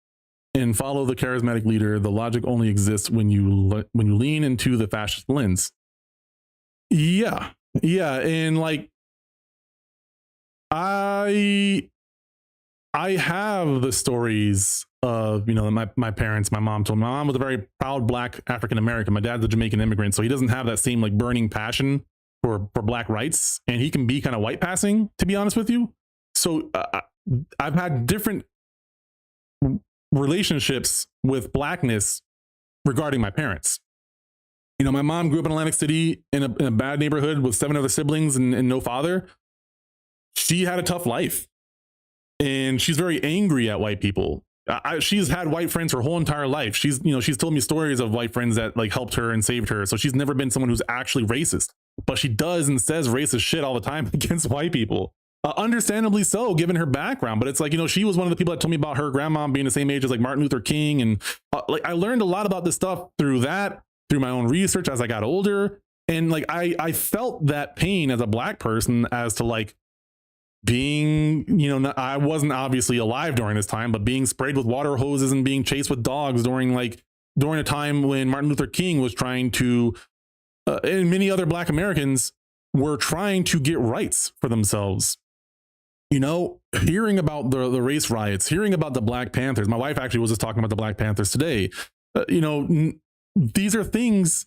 and follow the charismatic leader. The logic only exists when you lean into the fascist lens. Yeah. Yeah. And like, I have the stories of, you know, my parents, my mom told me. My mom was a very proud Black African American. My dad's a Jamaican immigrant, so he doesn't have that same like burning passion for Black rights, and he can be kind of white passing, to be honest with you. So I've had different relationships with Blackness regarding my parents. You know, my mom grew up in Atlantic City in a bad neighborhood with 7 other siblings and no father. She had a tough life, and she's very angry at white people. She's had white friends her whole entire life. She's told me stories of white friends that like helped her and saved her. So she's never been someone who's actually racist, but she does and says racist shit all the time against white people. Understandably so, given her background. But it's like, you know, she was one of the people that told me about her grandma being the same age as like Martin Luther King. And like, I learned a lot about this stuff through my own research as I got older. And like, I felt that pain as a Black person as to like, being, you know, I wasn't obviously alive during this time, but being sprayed with water hoses and being chased with dogs during a time when Martin Luther King was trying to, and many other Black Americans were trying to get rights for themselves. You know, hearing about the race riots, hearing about the Black Panthers. My wife actually was just talking about the Black Panthers today. You know, these are things,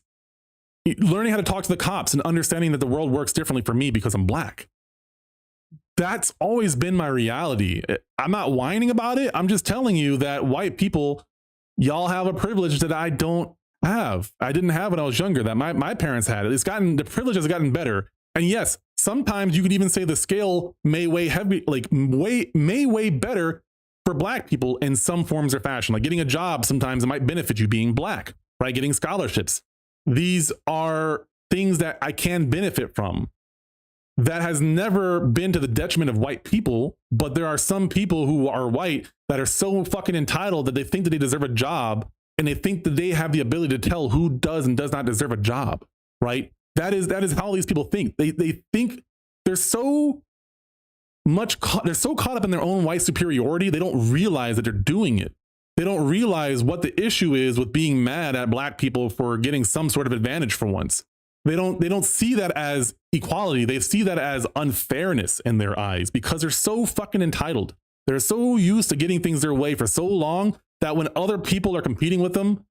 learning how to talk to the cops and understanding that the world works differently for me because I'm Black. That's always been my reality. I'm not whining about it. I'm just telling you that white people, y'all have a privilege that I don't have. I didn't have when I was younger, that my parents had. The privilege has gotten better. And yes, sometimes you could even say the scale may weigh heavy, may weigh better for Black people in some forms or fashion. Like getting a job, sometimes it might benefit you being Black, right? Getting scholarships. These are things that I can benefit from. That has never been to the detriment of white people, but there are some people who are white that are so fucking entitled that they think that they deserve a job, and they think that they have the ability to tell who does and does not deserve a job, right? That is how these people think. They think they're so caught up in their own white superiority, they don't realize that they're doing it. They don't realize what the issue is with being mad at Black people for getting some sort of advantage for once. They don't see that as equality. They see that as unfairness in their eyes because they're so fucking entitled. They're so used to getting things their way for so long that when other people are competing with them,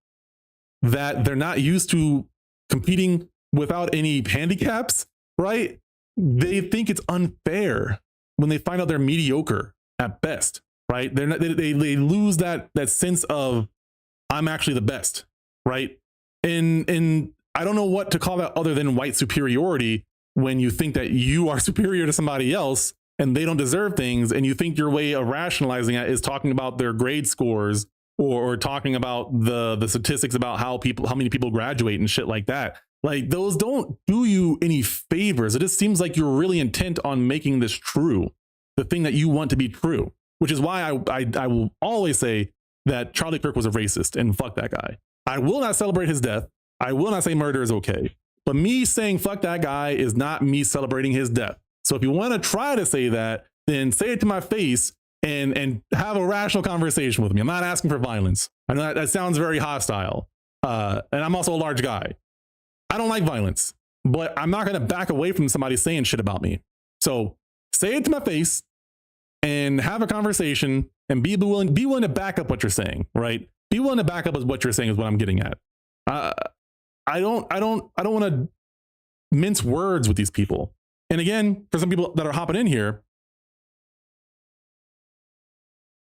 that they're not used to competing without any handicaps, right? They think it's unfair when they find out they're mediocre at best, right? They lose that sense of I'm actually the best, right? And I don't know what to call that other than white superiority when you think that you are superior to somebody else and they don't deserve things, and you think your way of rationalizing it is talking about their grade scores or talking about the statistics about how many people graduate and shit like that. Like, those don't do you any favors. It just seems like you're really intent on making this true, the thing that you want to be true, which is why I will always say that Charlie Kirk was a racist and fuck that guy. I will not celebrate his death. I will not say murder is okay, but me saying fuck that guy is not me celebrating his death. So if you want to try to say that, then say it to my face and have a rational conversation with me. I'm not asking for violence. I know that sounds very hostile. And I'm also a large guy. I don't like violence, but I'm not going to back away from somebody saying shit about me. So say it to my face and have a conversation and be willing to back up what you're saying, right? Be willing to back up what you're saying is what I'm getting at. I don't want to mince words with these people. And again, for some people that are hopping in here,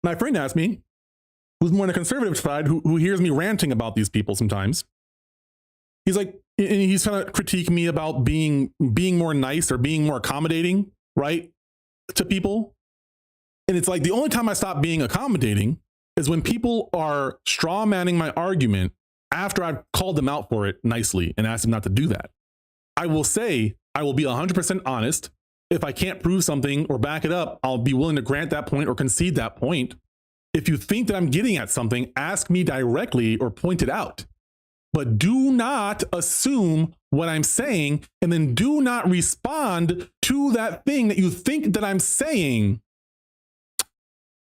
my friend asked me, who's more on the conservative side, who hears me ranting about these people sometimes. He's like, and he's trying to critique me about being more nice or being more accommodating, right, to people. And it's like, the only time I stop being accommodating is when people are straw manning my argument after I've called them out for it nicely and asked them not to do that. I will say, I will be 100% honest. If I can't prove something or back it up, I'll be willing to grant that point or concede that point. If you think that I'm getting at something, ask me directly or point it out. But do not assume what I'm saying and then do not respond to that thing that you think that I'm saying,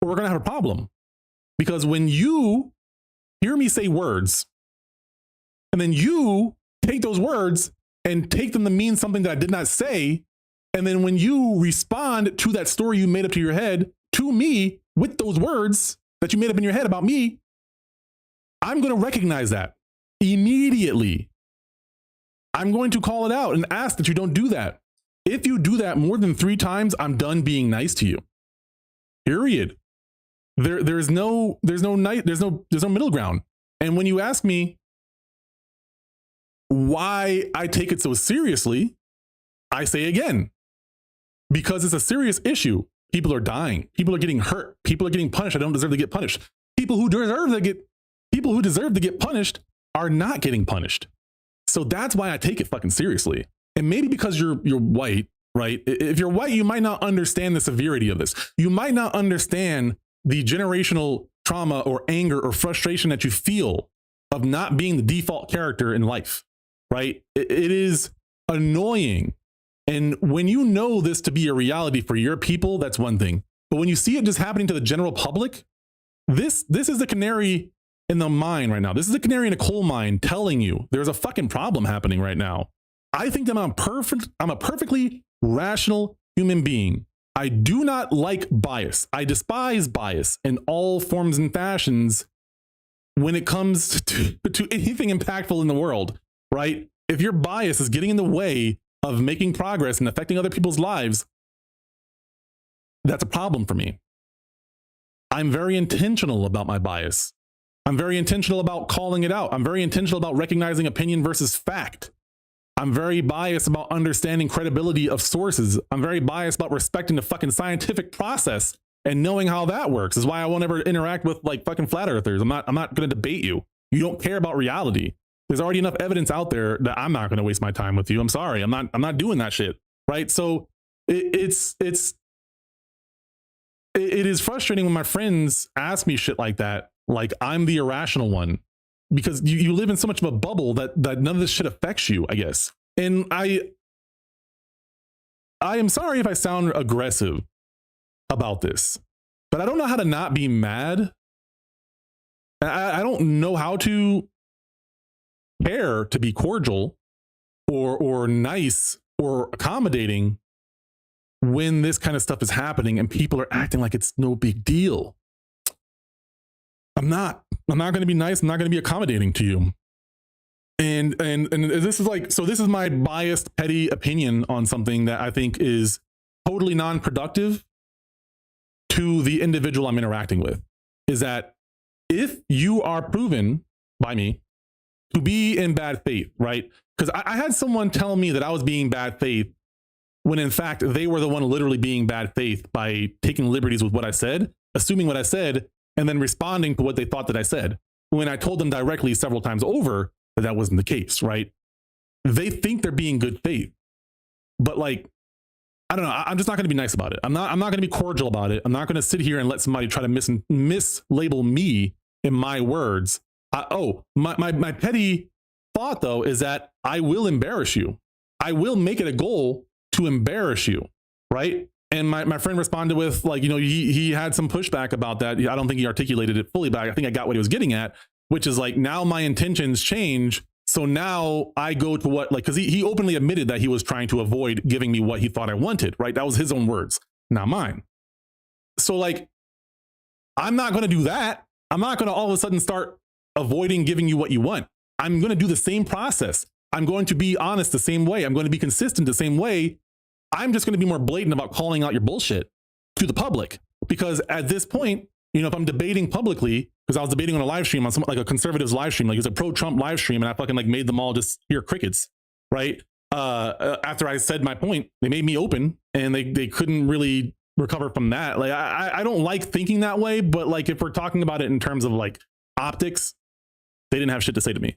or we're going to have a problem. Because when you hear me say words and then you take those words and take them to mean something that I did not say, and then when you respond to that story you made up to your head to me with those words that you made up in your head about me, I'm going to recognize that immediately. I'm going to call it out and ask that you don't do that. If you do that more than 3 times, I'm done being nice to you. Period. There's no middle ground. And when you ask me why I take it so seriously, I say again, because it's a serious issue. People are dying. People are getting hurt. People are getting punished. I don't deserve to get punished. People who deserve to get punished are not getting punished. So that's why I take it fucking seriously. And maybe because you're white, right? If you're white, you might not understand the severity of this. You might not understand the generational trauma or anger or frustration that you feel of not being the default character in life, right? It is annoying. And when you know this to be a reality for your people, that's one thing. But when you see it just happening to the general public, this is the canary in the mine right now. This is the canary in a coal mine telling you there's a fucking problem happening right now. I think that I'm a perfectly rational human being. I do not like bias. I despise bias in all forms and fashions when it comes to anything impactful in the world, right? If your bias is getting in the way of making progress and affecting other people's lives, that's a problem for me. I'm very intentional about my bias. I'm very intentional about calling it out. I'm very intentional about recognizing opinion versus fact. I'm very biased about understanding credibility of sources. I'm very biased about respecting the fucking scientific process and knowing how that works. Is why I won't ever interact with like fucking flat earthers. I'm not going to debate you. You don't care about reality. There's already enough evidence out there that I'm not going to waste my time with you. I'm sorry. I'm not doing that shit. Right. So it is frustrating when my friends ask me shit like that. Like I'm the irrational one, because you live in so much of a bubble that none of this shit affects you, I guess. And I am sorry if I sound aggressive about this, but I don't know how to not be mad. I don't know how to care to be cordial or nice or accommodating when this kind of stuff is happening and people are acting like it's no big deal. I'm not going to be nice. I'm not going to be accommodating to you. And this is like, so this is my biased, petty opinion on something that I think is totally non-productive to the individual I'm interacting with, is that if you are proven by me to be in bad faith, right? Because I had someone tell me that I was being bad faith when in fact they were the one literally being bad faith by taking liberties with what I said, assuming what I said, and then responding to what they thought that I said. When I told them directly several times over that that wasn't the case, right? They think they're being good faith. But like, I don't know, I'm just not going to be nice about it. I'm not going to be cordial about it. I'm not going to sit here and let somebody try to mislabel me in my words. My petty thought though is that I will embarrass you. I will make it a goal to embarrass you, right? And my friend responded with like, you know, he had some pushback about that. I don't think he articulated it fully, but I think I got what he was getting at, which is like, now my intentions change. So now I go to what, like, because he openly admitted that he was trying to avoid giving me what he thought I wanted, right? That was his own words, not mine. So like, I'm not going to do that. I'm not going to all of a sudden start avoiding giving you what you want. I'm going to do the same process. I'm going to be honest the same way. I'm going to be consistent the same way. I'm just going to be more blatant about calling out your bullshit to the public, because at this point, you know, if I'm debating publicly, because I was debating on a live stream on some like a conservatives live stream, like it's a pro-Trump live stream, and I fucking like made them all just hear crickets, right? After I said my point, they made me open, and they couldn't really recover from that. Like I don't like thinking that way, but like if we're talking about it in terms of like optics, they didn't have shit to say to me.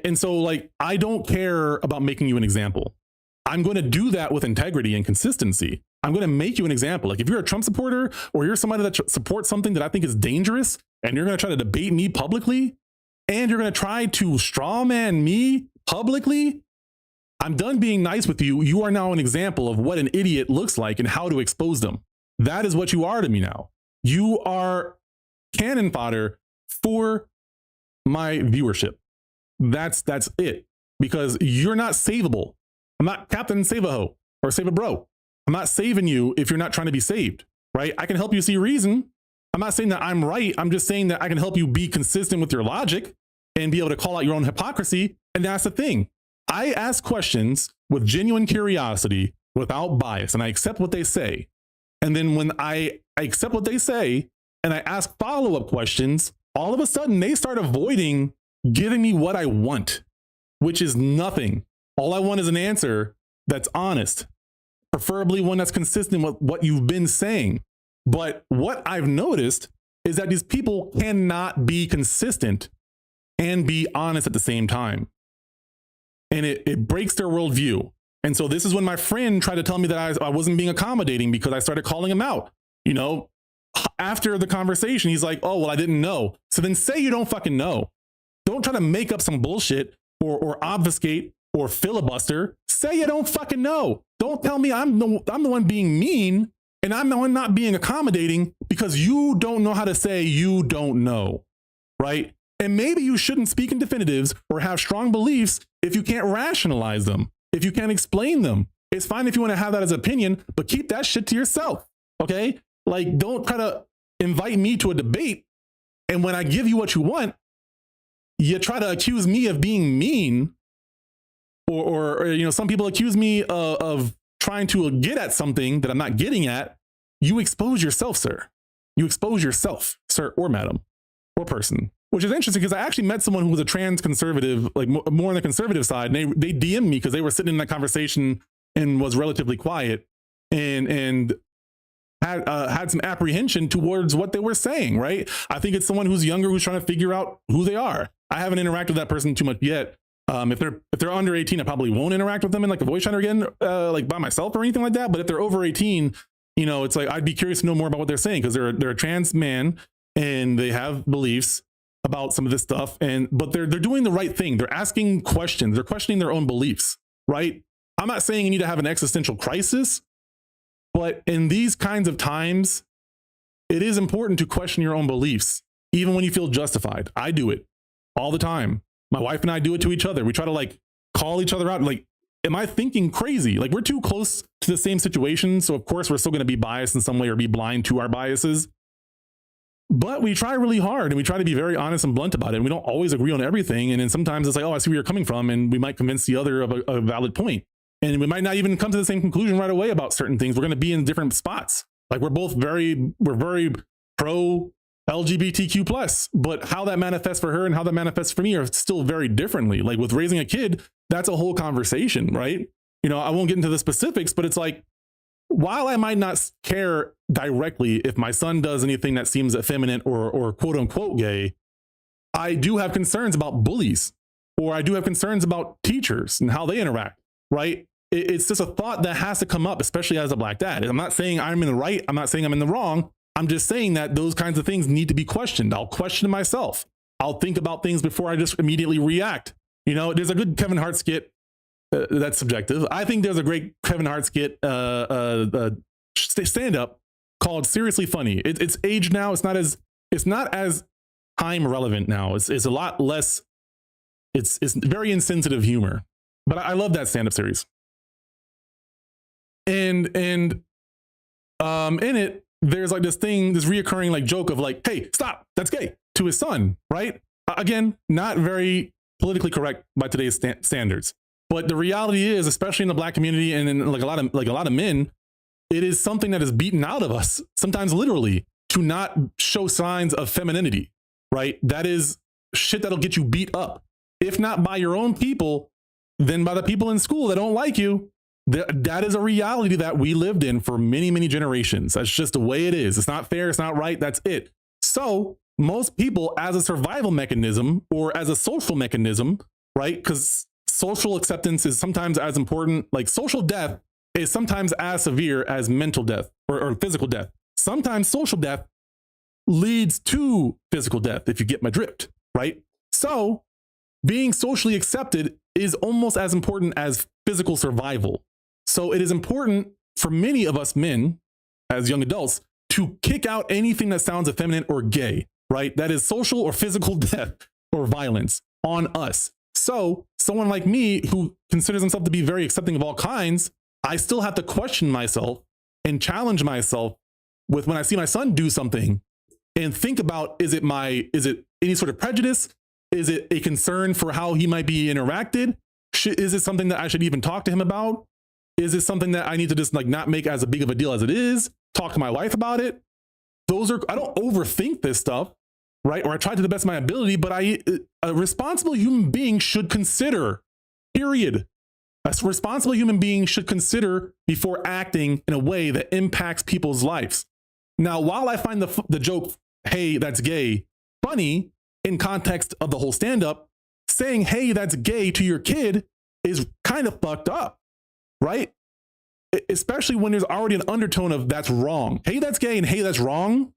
And so like, I don't care about making you an example. I'm going to do that with integrity and consistency. I'm going to make you an example. Like if you're a Trump supporter or you're somebody that supports something that I think is dangerous and you're going to try to debate me publicly and you're going to try to strawman me publicly, I'm done being nice with you. You are now an example of what an idiot looks like and how to expose them. That is what you are to me now. You are cannon fodder for my viewership. That's it. Because you're not savable. I'm not Captain Save-A-Ho or Save-A-Bro. I'm not saving you if you're not trying to be saved, right? I can help you see reason. I'm not saying that I'm right. I'm just saying that I can help you be consistent with your logic and be able to call out your own hypocrisy. And that's the thing. I ask questions with genuine curiosity without bias, and I accept what they say. And then when I accept what they say and I ask follow-up questions, all of a sudden they start avoiding giving me what I want, which is nothing. All I want is an answer that's honest, preferably one that's consistent with what you've been saying. But what I've noticed is that these people cannot be consistent and be honest at the same time. And it breaks their worldview. And so this is when my friend tried to tell me that I wasn't being accommodating because I started calling him out. You know, after the conversation, he's like, oh, well, I didn't know. So then say you don't fucking know. Don't try to make up some bullshit or obfuscate or filibuster. Say you don't fucking know. Don't tell me I'm the one being mean and I'm the one not being accommodating because you don't know how to say you don't know, right? And maybe you shouldn't speak in definitives or have strong beliefs if you can't rationalize them, if you can't explain them. It's fine if you want to have that as an opinion, but keep that shit to yourself, okay? Like, don't try to invite me to a debate, and when I give you what you want, you try to accuse me of being mean, or you know, some people accuse me of trying to get at something that I'm not getting at. You expose yourself, sir. You expose yourself, sir or madam or person. Which is interesting because I actually met someone who was a trans conservative, like more on the conservative side. And they DM'd me because they were sitting in that conversation and was relatively quiet and had some apprehension towards what they were saying, right? I think it's someone who's younger who's trying to figure out who they are. I haven't interacted with that person too much yet. If they're under 18, I probably won't interact with them in like a voice chat again, like by myself or anything like that. But if they're over 18, you know, it's like I'd be curious to know more about what they're saying because they're a trans man and they have beliefs about some of this stuff, but they're doing the right thing. They're asking questions. They're questioning their own beliefs, right? I'm not saying you need to have an existential crisis, but in these kinds of times, it is important to question your own beliefs, even when you feel justified. I do it all the time. My wife and I do it to each other. We try to like call each other out. Like, am I thinking crazy? Like, we're too close to the same situation. So of course we're still going to be biased in some way or be blind to our biases. But we try really hard and we try to be very honest and blunt about it. And we don't always agree on everything. And then sometimes it's like, oh, I see where you're coming from. And we might convince the other of a valid point. And we might not even come to the same conclusion right away about certain things. We're going to be in different spots. Like we're very pro LGBTQ+, but how that manifests for her and how that manifests for me are still very differently. Like with raising a kid, that's a whole conversation, right? You know, I won't get into the specifics, but it's like, while I might not care directly if my son does anything that seems effeminate or quote unquote gay, I do have concerns about bullies, or I do have concerns about teachers and how they interact, right? It's just a thought that has to come up, especially as a Black dad. I'm not saying I'm in the right. I'm not saying I'm in the wrong. I'm just saying that those kinds of things need to be questioned. I'll question myself. I'll think about things before I just immediately react. You know, there's a good Kevin Hart skit. That's subjective. I think there's a great Kevin Hart skit stand-up called Seriously Funny. It's aged now. It's not as time relevant now. It's a lot less. It's very insensitive humor. But I love that stand-up series. And in it, there's like this reoccurring like joke of like, hey, stop, that's gay, to his son, right? Again, not very politically correct by today's standards. But the reality is, especially in the Black community and in like a lot of men, it is something that is beaten out of us, sometimes literally, to not show signs of femininity, right? That is shit that'll get you beat up. If not by your own people, then by the people in school that don't like you. That is a reality that we lived in for many, many generations. That's just the way it is. It's not fair. It's not right. That's it. So most people, as a survival mechanism or as a social mechanism, right? Because social acceptance is sometimes as important. Like social death is sometimes as severe as mental death or physical death. Sometimes social death leads to physical death, if you get my drift, right? So being socially accepted is almost as important as physical survival. So it is important for many of us men as young adults to kick out anything that sounds effeminate or gay, right? That is social or physical death or violence on us. So someone like me who considers himself to be very accepting of all kinds, I still have to question myself and challenge myself with when I see my son do something and think about, is it any sort of prejudice? Is it a concern for how he might be interacted? Is it something that I should even talk to him about? Is it something that I need to just like not make as big of a deal as it is? Talk to my wife about it? I don't overthink this stuff, right? Or I try to the best of my ability, but a responsible human being should consider, period. A responsible human being should consider before acting in a way that impacts people's lives. Now, while I find the joke, hey, that's gay, funny in context of the whole stand-up, saying, hey, that's gay to your kid is kind of fucked up, right? Especially when there's already an undertone of that's wrong. Hey, that's gay and hey, that's wrong.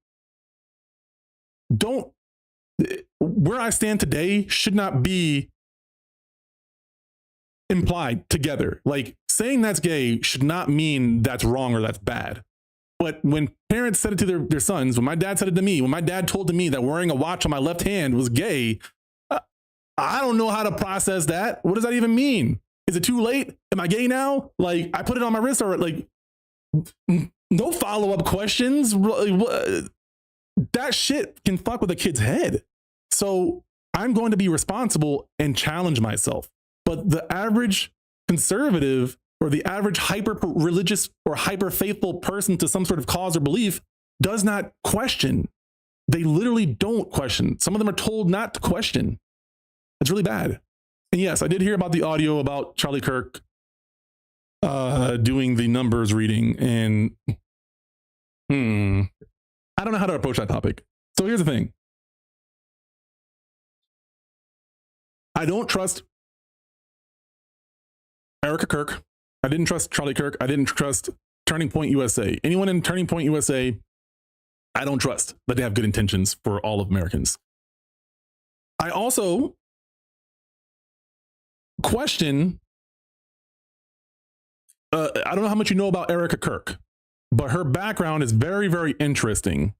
Where I stand today should not be implied together. Like saying that's gay should not mean that's wrong or that's bad. But when parents said it to their sons, when my dad said it to me, when my dad told me that wearing a watch on my left hand was gay, I don't know how to process that. What does that even mean? Is it too late? Am I gay now? Like I put it on my wrist or like no follow-up questions. That shit can fuck with a kid's head. So I'm going to be responsible and challenge myself. But the average conservative or the average hyper religious or hyper faithful person to some sort of cause or belief does not question. They literally don't question. Some of them are told not to question. It's really bad. And yes, I did hear about the audio about Charlie Kirk doing the numbers reading, and I don't know how to approach that topic. So here's the thing. I don't trust Erica Kirk. I didn't trust Charlie Kirk. I didn't trust Turning Point USA. Anyone in Turning Point USA, I don't trust that they have good intentions for all of Americans. I also question, I don't know how much you know about Erica Kirk, but her background is very, very interesting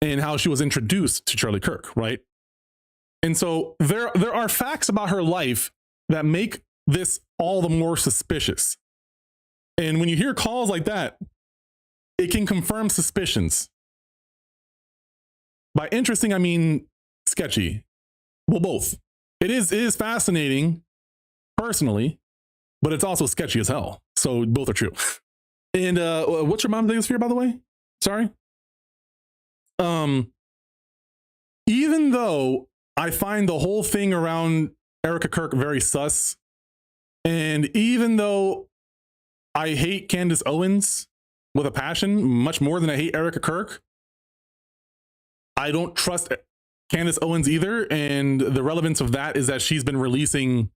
in how she was introduced to Charlie Kirk, right? And so there are facts about her life that make this all the more suspicious. And when you hear calls like that, it can confirm suspicions. By interesting, I mean sketchy. Well, both. It is fascinating personally, but it's also sketchy as hell. So both are true. And what's your mom's biggest fear, by the way? Sorry. Even though I find the whole thing around Erica Kirk very sus, and even though I hate Candace Owens with a passion, much more than I hate Erica Kirk, I don't trust Candace Owens either. And the relevance of that is that she's been releasing.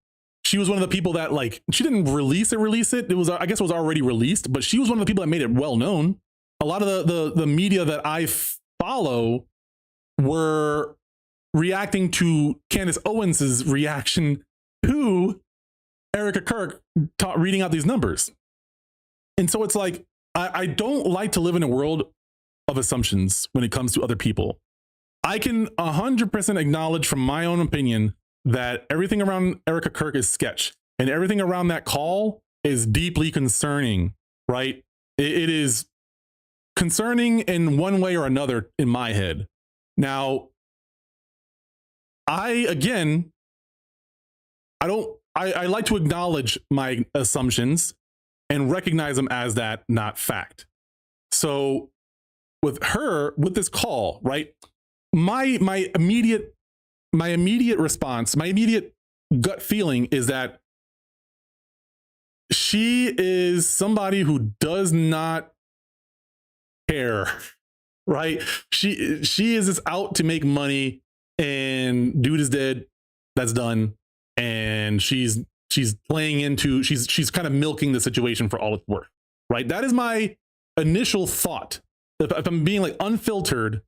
She was one of the people that, like, she didn't release it. It was, I guess it was already released, but she was one of the people that made it well known. A lot of the media that I follow were reacting to Candace Owens's reaction to Erica Kirk reading out these numbers. And so it's like, I don't like to live in a world of assumptions when it comes to other people. I can 100% acknowledge from my own opinion that everything around Erica Kirk is sketch, and everything around that call is deeply concerning, right? It is concerning in one way or another in my head. Now, I like to acknowledge my assumptions and recognize them as that, not fact. So with this call, right? My immediate response, my immediate gut feeling is that she is somebody who does not care, right? She is just out to make money, and dude is dead. That's done. and she's playing into, she's kind of milking the situation for all it's worth, right? That is my initial thought. If I'm being like unfiltered,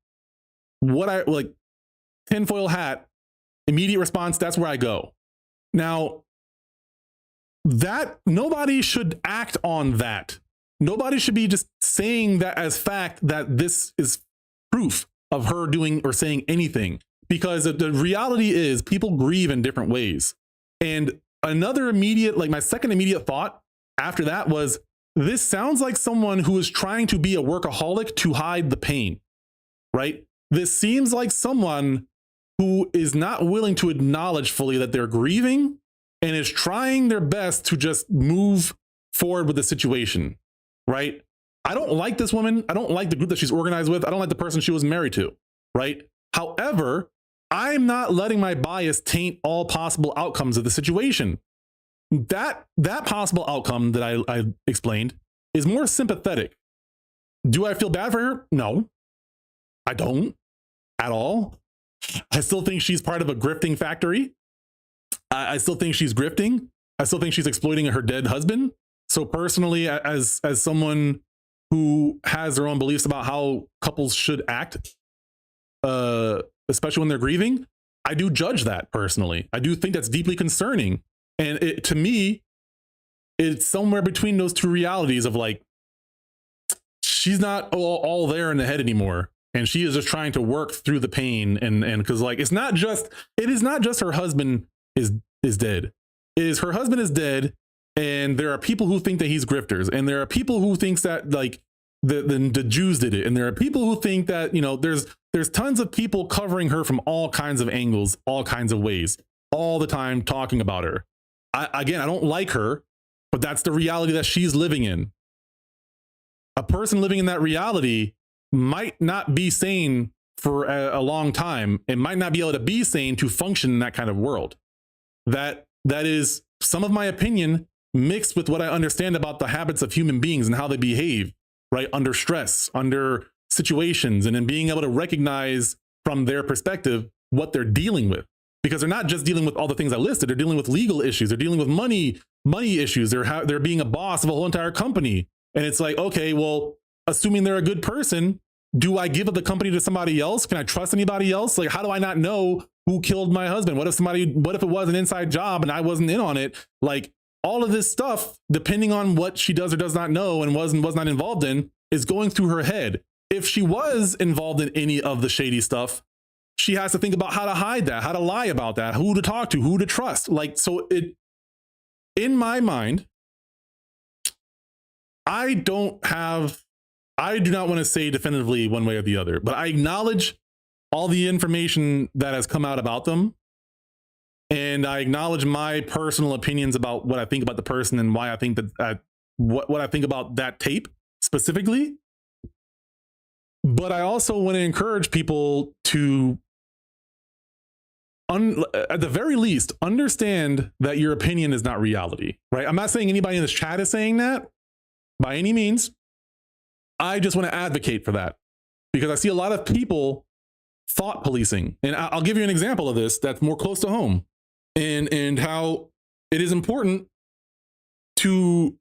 what I like, tinfoil hat, immediate response, that's where I go. Now, that nobody should act on that. Nobody should be just saying that as fact that this is proof of her doing or saying anything, because the reality is people grieve in different ways. And another immediate, like my second immediate thought after that was, this sounds like someone who is trying to be a workaholic to hide the pain, right? This seems like someone who is not willing to acknowledge fully that they're grieving and is trying their best to just move forward with the situation, right? I don't like this woman. I don't like the group that she's organized with. I don't like the person she was married to, right? However, I'm not letting my bias taint all possible outcomes of the situation. That possible outcome that I explained is more sympathetic. Do I feel bad for her? No, I don't at all. I still think she's part of a grifting factory. I still think she's grifting. I still think she's exploiting her dead husband. So personally, as someone who has their own beliefs about how couples should act, especially when they're grieving, I do judge that personally. I do think that's deeply concerning. And to me, it's somewhere between those two realities of like, she's not all there in the head anymore. And she is just trying to work through the pain. And because like, it is not just her husband is dead. It is her husband is dead. And there are people who think that he's grifters. And there are people who thinks that like the Jews did it. And there are people who think that, you know, there's tons of people covering her from all kinds of angles, all kinds of ways, all the time talking about her. I don't like her, but that's the reality that she's living in. A person living in that reality might not be sane for a long time and might not be able to be sane to function in that kind of world. That is some of my opinion mixed with what I understand about the habits of human beings and how they behave, right? Under stress, under situations, and in being able to recognize from their perspective what they're dealing with. Because they're not just dealing with all the things I listed. They're dealing with legal issues. They're dealing with money issues. They're being a boss of a whole entire company. And it's like, okay, well, assuming they're a good person, do I give up the company to somebody else? Can I trust anybody else? Like, how do I not know who killed my husband? What if it was an inside job and I wasn't in on it? Like, all of this stuff, depending on what she does or does not know and was not involved in, is going through her head. If she was involved in any of the shady stuff, she has to think about how to hide that, how to lie about that, who to talk to, who to trust. Like, so in my mind, I do not want to say definitively one way or the other, but I acknowledge all the information that has come out about them. And I acknowledge my personal opinions about what I think about the person and why I think that what I think about that tape specifically. But I also want to encourage people to, at the very least, understand that your opinion is not reality, right? I'm not saying anybody in this chat is saying that by any means. I just want to advocate for that because I see a lot of people thought policing. And I'll give you an example of this that's more close to home and how it is important to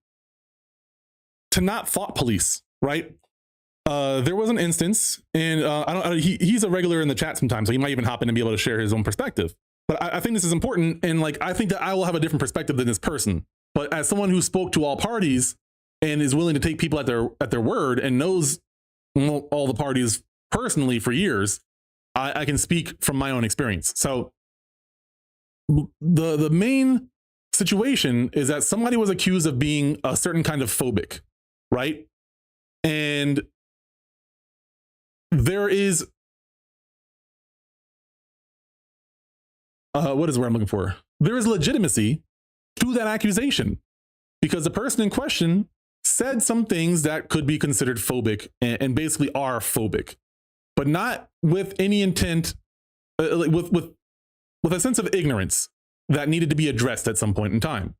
not thought police, right? There was an instance, and he's a regular in the chat sometimes, so he might even hop in and be able to share his own perspective. But I think this is important, and like I think that I will have a different perspective than this person. But as someone who spoke to all parties and is willing to take people at their word and knows all the parties personally for years, I can speak from my own experience. So the main situation is that somebody was accused of being a certain kind of phobic, right? And there is what is the word I'm looking for? There is legitimacy to that accusation because the person in question said some things that could be considered phobic and basically are phobic, but not with any intent, with a sense of ignorance that needed to be addressed at some point in time.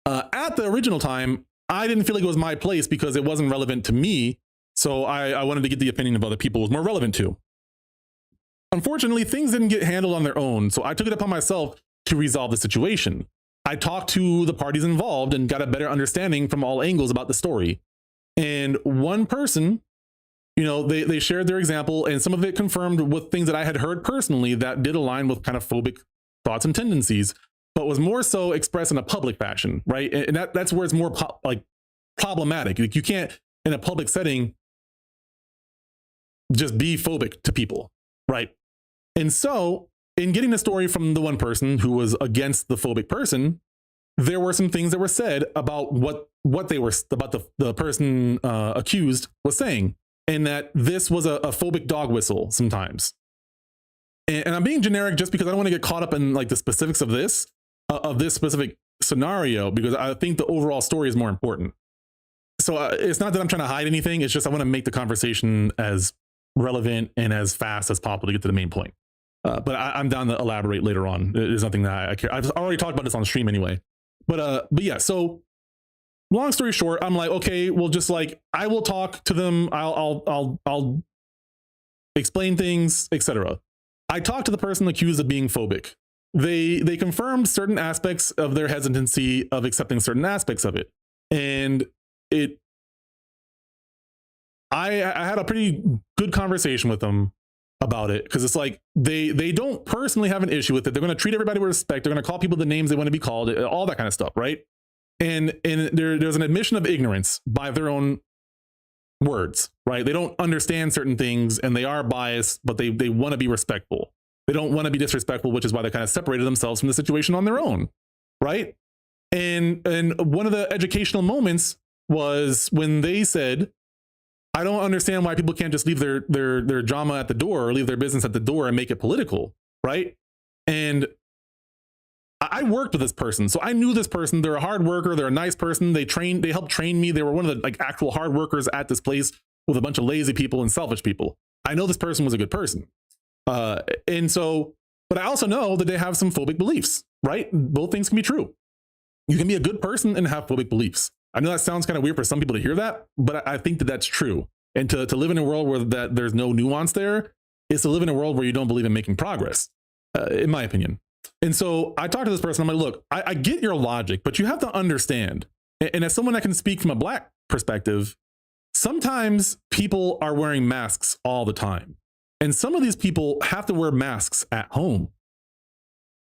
At the original time, I didn't feel like it was my place because it wasn't relevant to me. So I wanted to get the opinion of other people it was more relevant to. Unfortunately, things didn't get handled on their own. So I took it upon myself to resolve the situation. I talked to the parties involved and got a better understanding from all angles about the story. And one person, you know, they shared their example, and some of it confirmed with things that I had heard personally that did align with kind of phobic thoughts and tendencies, but was more so expressed in a public fashion, right? And that's where it's more problematic. Like, you can't, in a public setting, just be phobic to people, right? And so, in getting the story from the one person who was against the phobic person, there were some things that were said about what they were, about the person accused was saying, and that this was a phobic dog whistle sometimes. And I'm being generic just because I don't want to get caught up in like the specifics of this specific scenario, because I think the overall story is more important. So it's not that I'm trying to hide anything. It's just I want to make the conversation as relevant and as fast as possible to get to the main point. But I'm down to elaborate later on. There's nothing that I care. I've already talked about this on stream anyway. But yeah, so long story short, I'm like, okay, well, just like, I will talk to them. I'll explain things, etc. I talked to the person accused of being phobic. They confirmed certain aspects of their hesitancy of accepting certain aspects of it. And I had a pretty good conversation with them about it, because it's like they don't personally have an issue with it. They're going to treat everybody with respect. They're going to call people the names they want to be called, all that kind of stuff, right? And there's an admission of ignorance by their own words, right? They don't understand certain things and they are biased, but they want to be respectful. They don't want to be disrespectful, which is why they kind of separated themselves from the situation on their own, right? And one of the educational moments was when they said, I don't understand why people can't just leave their drama at the door or leave their business at the door and make it political, right? And I worked with this person, so I knew this person. They're a hard worker. They're a nice person. They helped train me. They were one of the like actual hard workers at this place with a bunch of lazy people and selfish people. I know this person was a good person. And so, but I also know that they have some phobic beliefs, right? Both things can be true. You can be a good person and have phobic beliefs. I know that sounds kind of weird for some people to hear that, but I think that that's true. And to live in a world where there's no nuance there is to live in a world where you don't believe in making progress, in my opinion. And so I talked to this person. I'm like, look, I get your logic, but you have to understand. And as someone that can speak from a Black perspective, sometimes people are wearing masks all the time. And some of these people have to wear masks at home.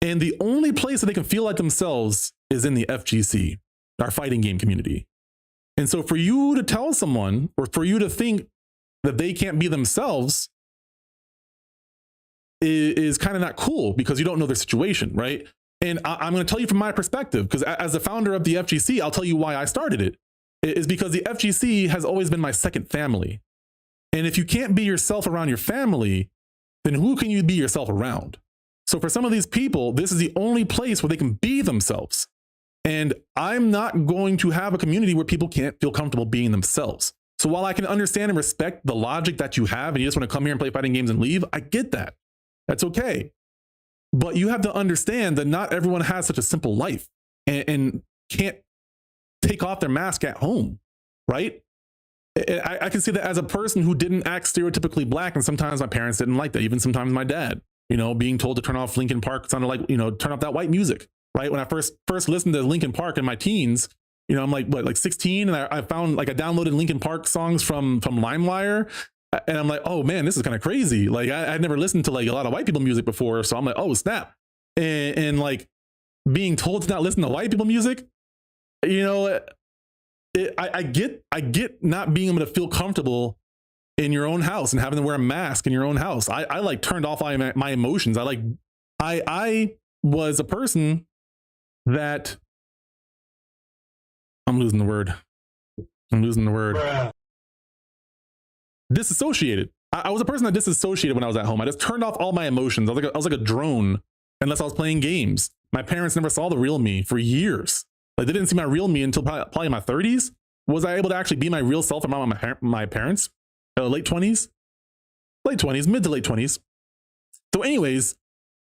And the only place that they can feel like themselves is in the FGC, our fighting game community. And so for you to tell someone, or for you to think that they can't be themselves, is kind of not cool, because you don't know their situation, right? And I'm going to tell you from my perspective, because as the founder of the FGC, I'll tell you why I started it. It is because the FGC has always been my second family. And if you can't be yourself around your family, then who can you be yourself around? So for some of these people, this is the only place where they can be themselves. And I'm not going to have a community where people can't feel comfortable being themselves. So while I can understand and respect the logic that you have, and you just want to come here and play fighting games and leave, I get that. That's okay. But you have to understand that not everyone has such a simple life and can't take off their mask at home, right? I can see that as a person who didn't act stereotypically Black, and sometimes my parents didn't like that. Even sometimes my dad, you know, being told to turn off Linkin Park sounded like, you know, turn off that white music, right? When I first listened to Linkin Park in my teens, you know, I'm like 16, and I found, like, I downloaded Linkin Park songs from LimeWire. And I'm like, oh man, this is kind of crazy. Like I'd never listened to like a lot of white people music before. So I'm like, oh snap. And like being told to not listen to white people music, you know, I get not being able to feel comfortable in your own house and having to wear a mask in your own house. I like turned off all my emotions. I was a person that I'm losing the word. Disassociated. I was a person that disassociated when I was at home. I just turned off all my emotions. I was like a drone unless I was playing games. My parents never saw the real me for years. Like they didn't see my real me until probably my 30s. Was I able to actually be my real self around my parents? Late 20s, mid to late 20s. So anyways,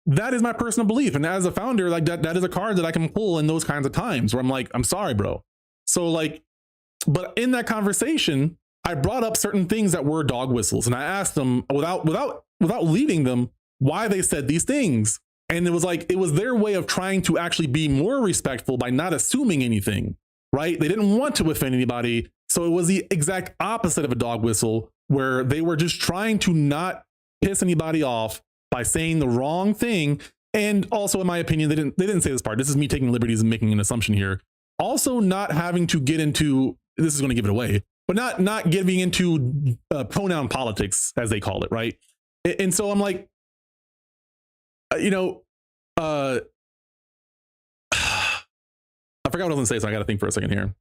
that is my personal belief. And as a founder, like that is a card that I can pull in those kinds of times where I'm like, I'm sorry, bro. So like, but in that conversation, I brought up certain things that were dog whistles, and I asked them without leading them why they said these things. And it was their way of trying to actually be more respectful by not assuming anything, right? They didn't want to offend anybody. So it was the exact opposite of a dog whistle, where they were just trying to not piss anybody off by saying the wrong thing. And also, in my opinion, they didn't say this part. This is me taking liberties and making an assumption here. Also, not having to get into, this is going to give it away, but not getting into pronoun politics, as they call it, right? And so I'm like, I forgot what I was going to say, so I got to think for a second here.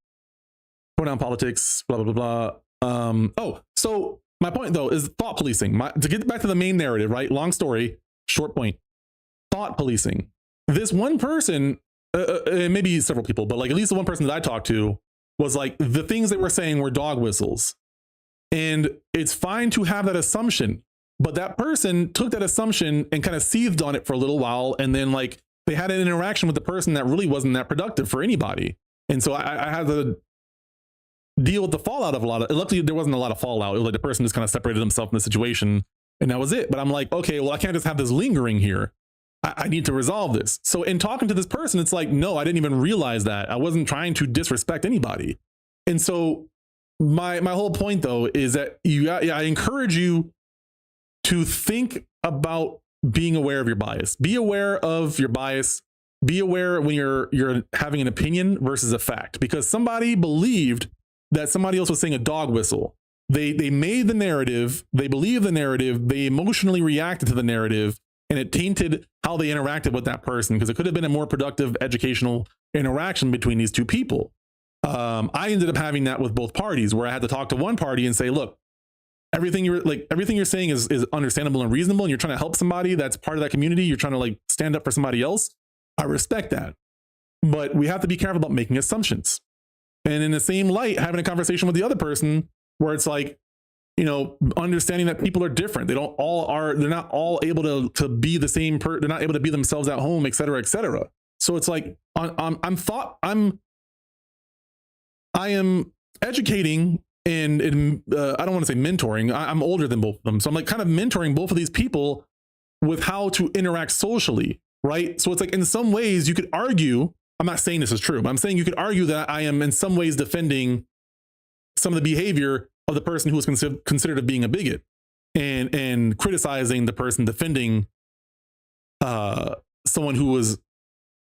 Pronoun politics, blah, blah, blah, blah. So my point, though, is thought policing. To get back to the main narrative, right? Long story, short point. Thought policing. This one person, maybe several people, but like at least the one person that I talked to was like, the things they were saying were dog whistles. And it's fine to have that assumption, but that person took that assumption and kind of seethed on it for a little while. And then like they had an interaction with the person that really wasn't that productive for anybody. And so I had to deal with the fallout of luckily there wasn't a lot of fallout. It was like the person just kind of separated himself from the situation and that was it. But I'm like, okay, well, I can't just have this lingering here. I need to resolve this. So in talking to this person, it's like, no, I didn't even realize that. I wasn't trying to disrespect anybody. And so my whole point, though, is that I encourage you to think about being aware of your bias. Be aware of your bias. Be aware when you're having an opinion versus a fact, because somebody believed that somebody else was saying a dog whistle. They made the narrative. They believed the narrative. They emotionally reacted to the narrative. And it tainted how they interacted with that person, because it could have been a more productive educational interaction between these two people. I ended up having that with both parties, where I had to talk to one party and say, look, everything you're saying is understandable and reasonable, and you're trying to help somebody that's part of that community. You're trying to like stand up for somebody else. I respect that, but we have to be careful about making assumptions. And in the same light, having a conversation with the other person where it's like, understanding that people are different. They're not all able to be the same they're not able to be themselves at home, et cetera, et cetera. So it's like, I am educating and I don't want to say mentoring. I'm older than both of them. So I'm like kind of mentoring both of these people with how to interact socially, right? So it's like, in some ways you could argue, I'm not saying this is true, but I'm saying you could argue that I am in some ways defending some of the behavior of the person who was considered of being a bigot, and criticizing the person defending someone who was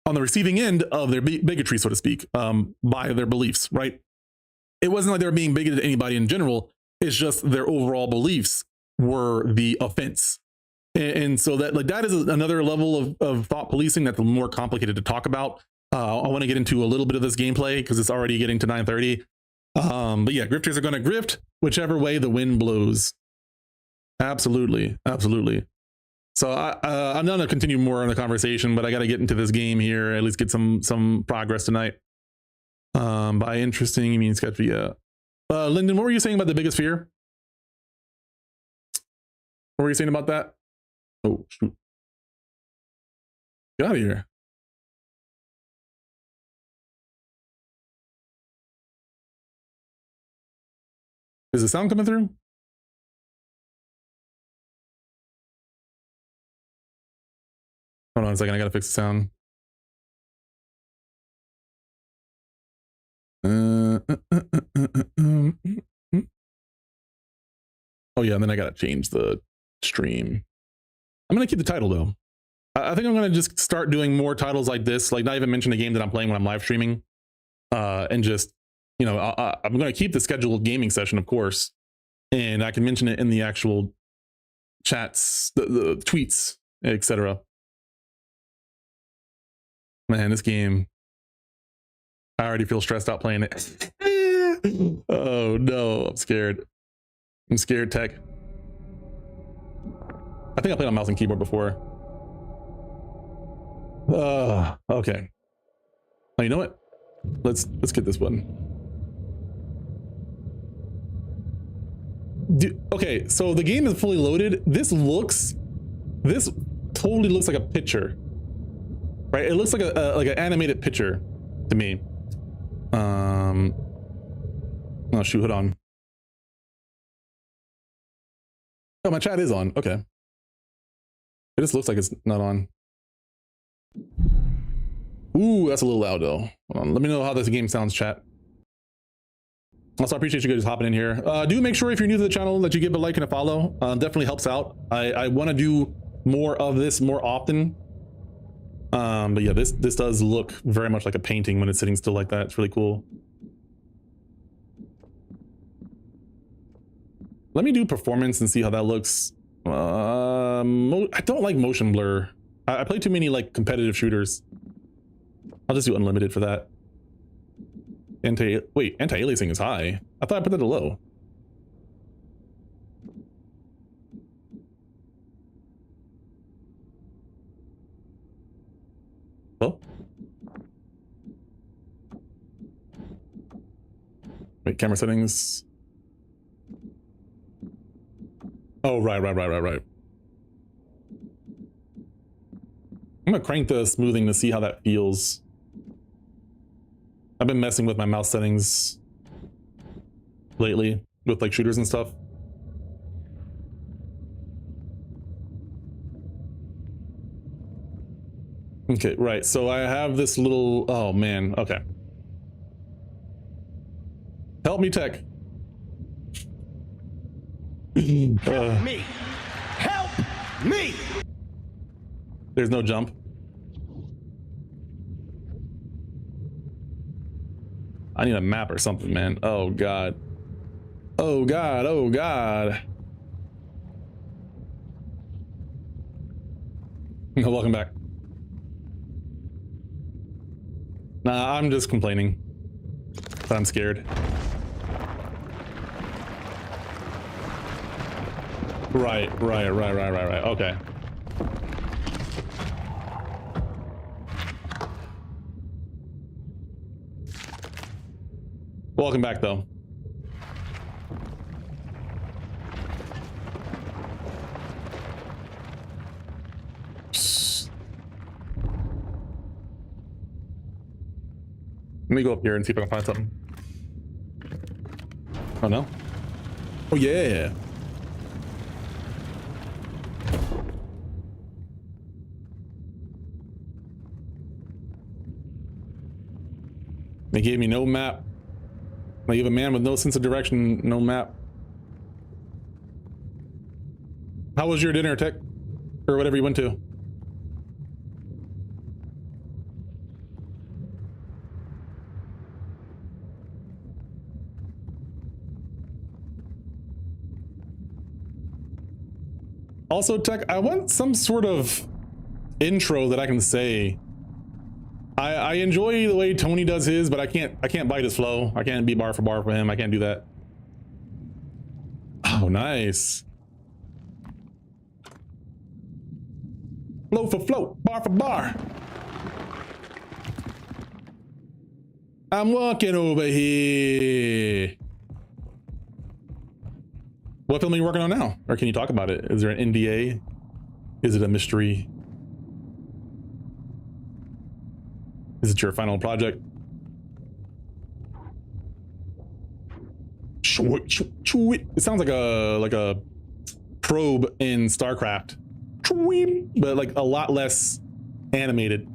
on the receiving end of their bigotry, so to speak, by their beliefs, right? It wasn't like they were being bigoted to anybody in general. It's just their overall beliefs were the offense. And so that is another level of thought policing that's more complicated to talk about. I want to get into a little bit of this gameplay because it's already getting to 9:30. But yeah, grifters are going to grift whichever way the wind blows. Absolutely. So I'm going to continue more on the conversation, but I got to get into this game here, at least get some progress tonight. By interesting, you mean sketchy? Yeah. Lyndon, what were you saying about the biggest fear? What were you saying about that? Oh, shoot. Get out of here. Is the sound coming through? Hold on a second, I gotta fix the sound. Oh yeah, and then I gotta change the stream. I'm gonna keep the title though. I think I'm gonna just start doing more titles like this, like not even mention the game that I'm playing when I'm live streaming, and just, I'm going to keep the scheduled gaming session, of course, and I can mention it in the actual chats, the tweets, etc. Man, this game, I already feel stressed out playing it. Oh no, I'm scared. I'm scared, tech. I think I played on mouse and keyboard before. Okay. Oh, you know what? Let's get this one. Okay, so the game is fully loaded. This totally looks like a picture, right? It looks like an animated picture to me. Oh shoot, hold on. Oh, my chat is on. Okay. It just looks like it's not on. Ooh, that's a little loud though. Hold on. Let me know how this game sounds, chat. Also, I appreciate you guys hopping in here. Do make sure if you're new to the channel that you give a like and a follow. Definitely helps out. I want to do more of this more often. But yeah, this does look very much like a painting when it's sitting still like that. It's really cool. Let me do performance and see how that looks. I don't like motion blur. I play too many like competitive shooters. I'll just do unlimited for that. Anti-aliasing is high. I thought I put that to low. Hello? Wait, camera settings. Oh, right. I'm gonna crank the smoothing to see how that feels. I've been messing with my mouse settings lately with like shooters and stuff. Okay, right. So I have this little, oh man, okay. Help me, tech. Help me! Help me! There's no jump. I need a map or something, man. Oh god. Oh god, oh god. Welcome back. Nah, I'm just complaining. But I'm scared. Right. Okay. Welcome back, though. Let me go up here and see if I can find something. Oh, no? Oh, yeah. They gave me no map. They give a man with no sense of direction, no map. How was your dinner, Tech? Or whatever you went to? Also, Tech, I want some sort of intro that I can say. I enjoy the way Tony does his, but I can't bite his flow. I can't be bar for him. I can't do that. Oh, nice. Flow for flow, bar for bar. I'm walking over here. What film are you working on now? Or can you talk about it? Is there an NDA? Is it a mystery? Is it your final project? It sounds like a probe in StarCraft, but like a lot less animated.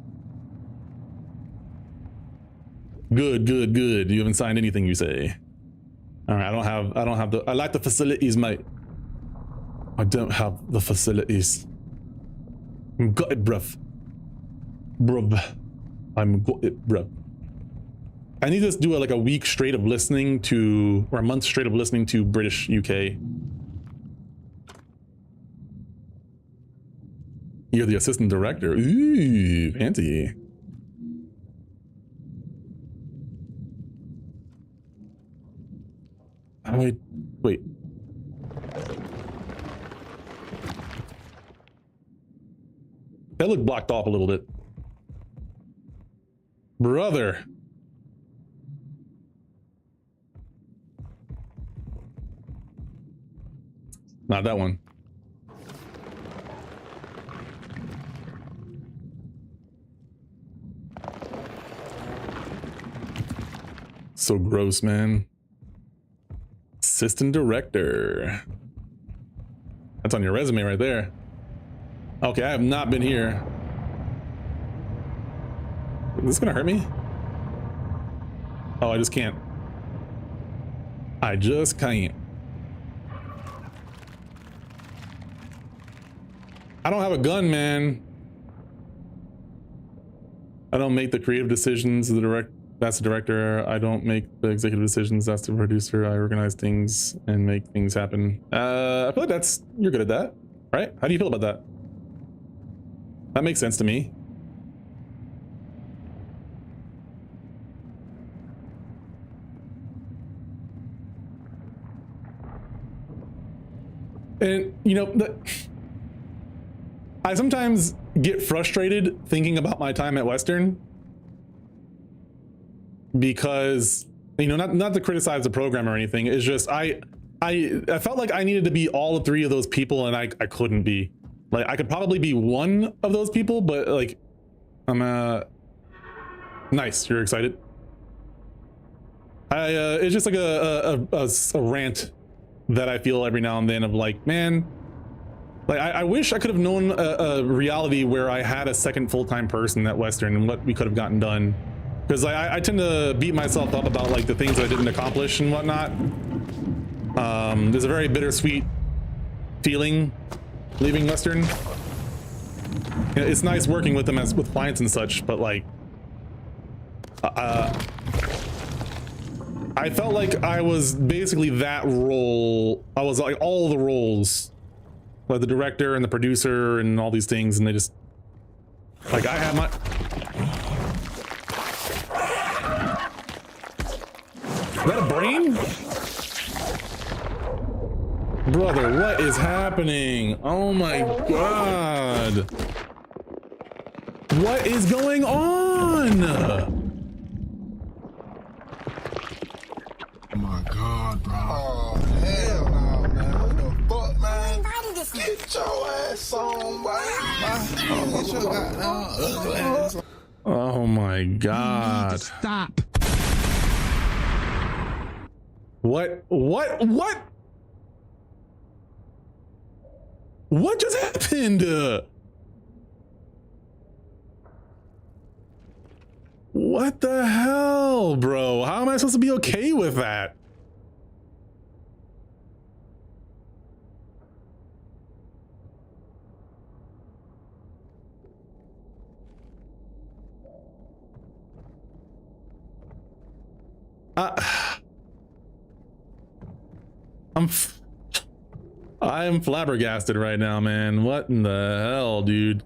Good. You haven't signed anything, you say? All right, I don't have I like the facilities, mate. I don't have the facilities. Got it, bruv. I'm got it, bruv. I need to do like a week straight of listening to, or a month straight of listening to British UK. You're the assistant director. Ooh, fancy. Wait. That looked blocked off a little bit. Brother. Not that one. So gross, man. Assistant director. That's on your resume right there. Okay, I have not been here. Is this gonna hurt me? Oh, I just can't. I just can't. I don't have a gun, man. I don't make the creative decisions. That's the director. I don't make the executive decisions. That's the producer. I organize things and make things happen. I feel like you're good at that, right? How do you feel about that? That makes sense to me. And you know, I sometimes get frustrated thinking about my time at Western because, you know, not to criticize the program or anything. It's just I felt like I needed to be all three of those people, and I couldn't be. Like, I could probably be one of those people, but like, I'm nice. You're excited. It's just like a rant that I feel every now and then of like, man, like I wish I could have known a reality where I had a second full-time person at Western and what we could have gotten done. Because I tend to beat myself up about like the things that I didn't accomplish and whatnot. There's a very bittersweet feeling leaving Western. You know, it's nice working with them as with clients and such, but like, I felt like I was basically that role. I was like all the roles, like the director and the producer and all these things, and they just like I have my. Is that a brain? Brother, what is happening? Oh my god. What is going on? Oh my god, bro. Oh, hell no, man. What the fuck, man? Get your ass on, boy. Get your goddamn ugly ass on. Oh my god. Stop. What just happened? What the hell, bro? How am I supposed to be okay with that? I'm flabbergasted right now, man. What in the hell, dude?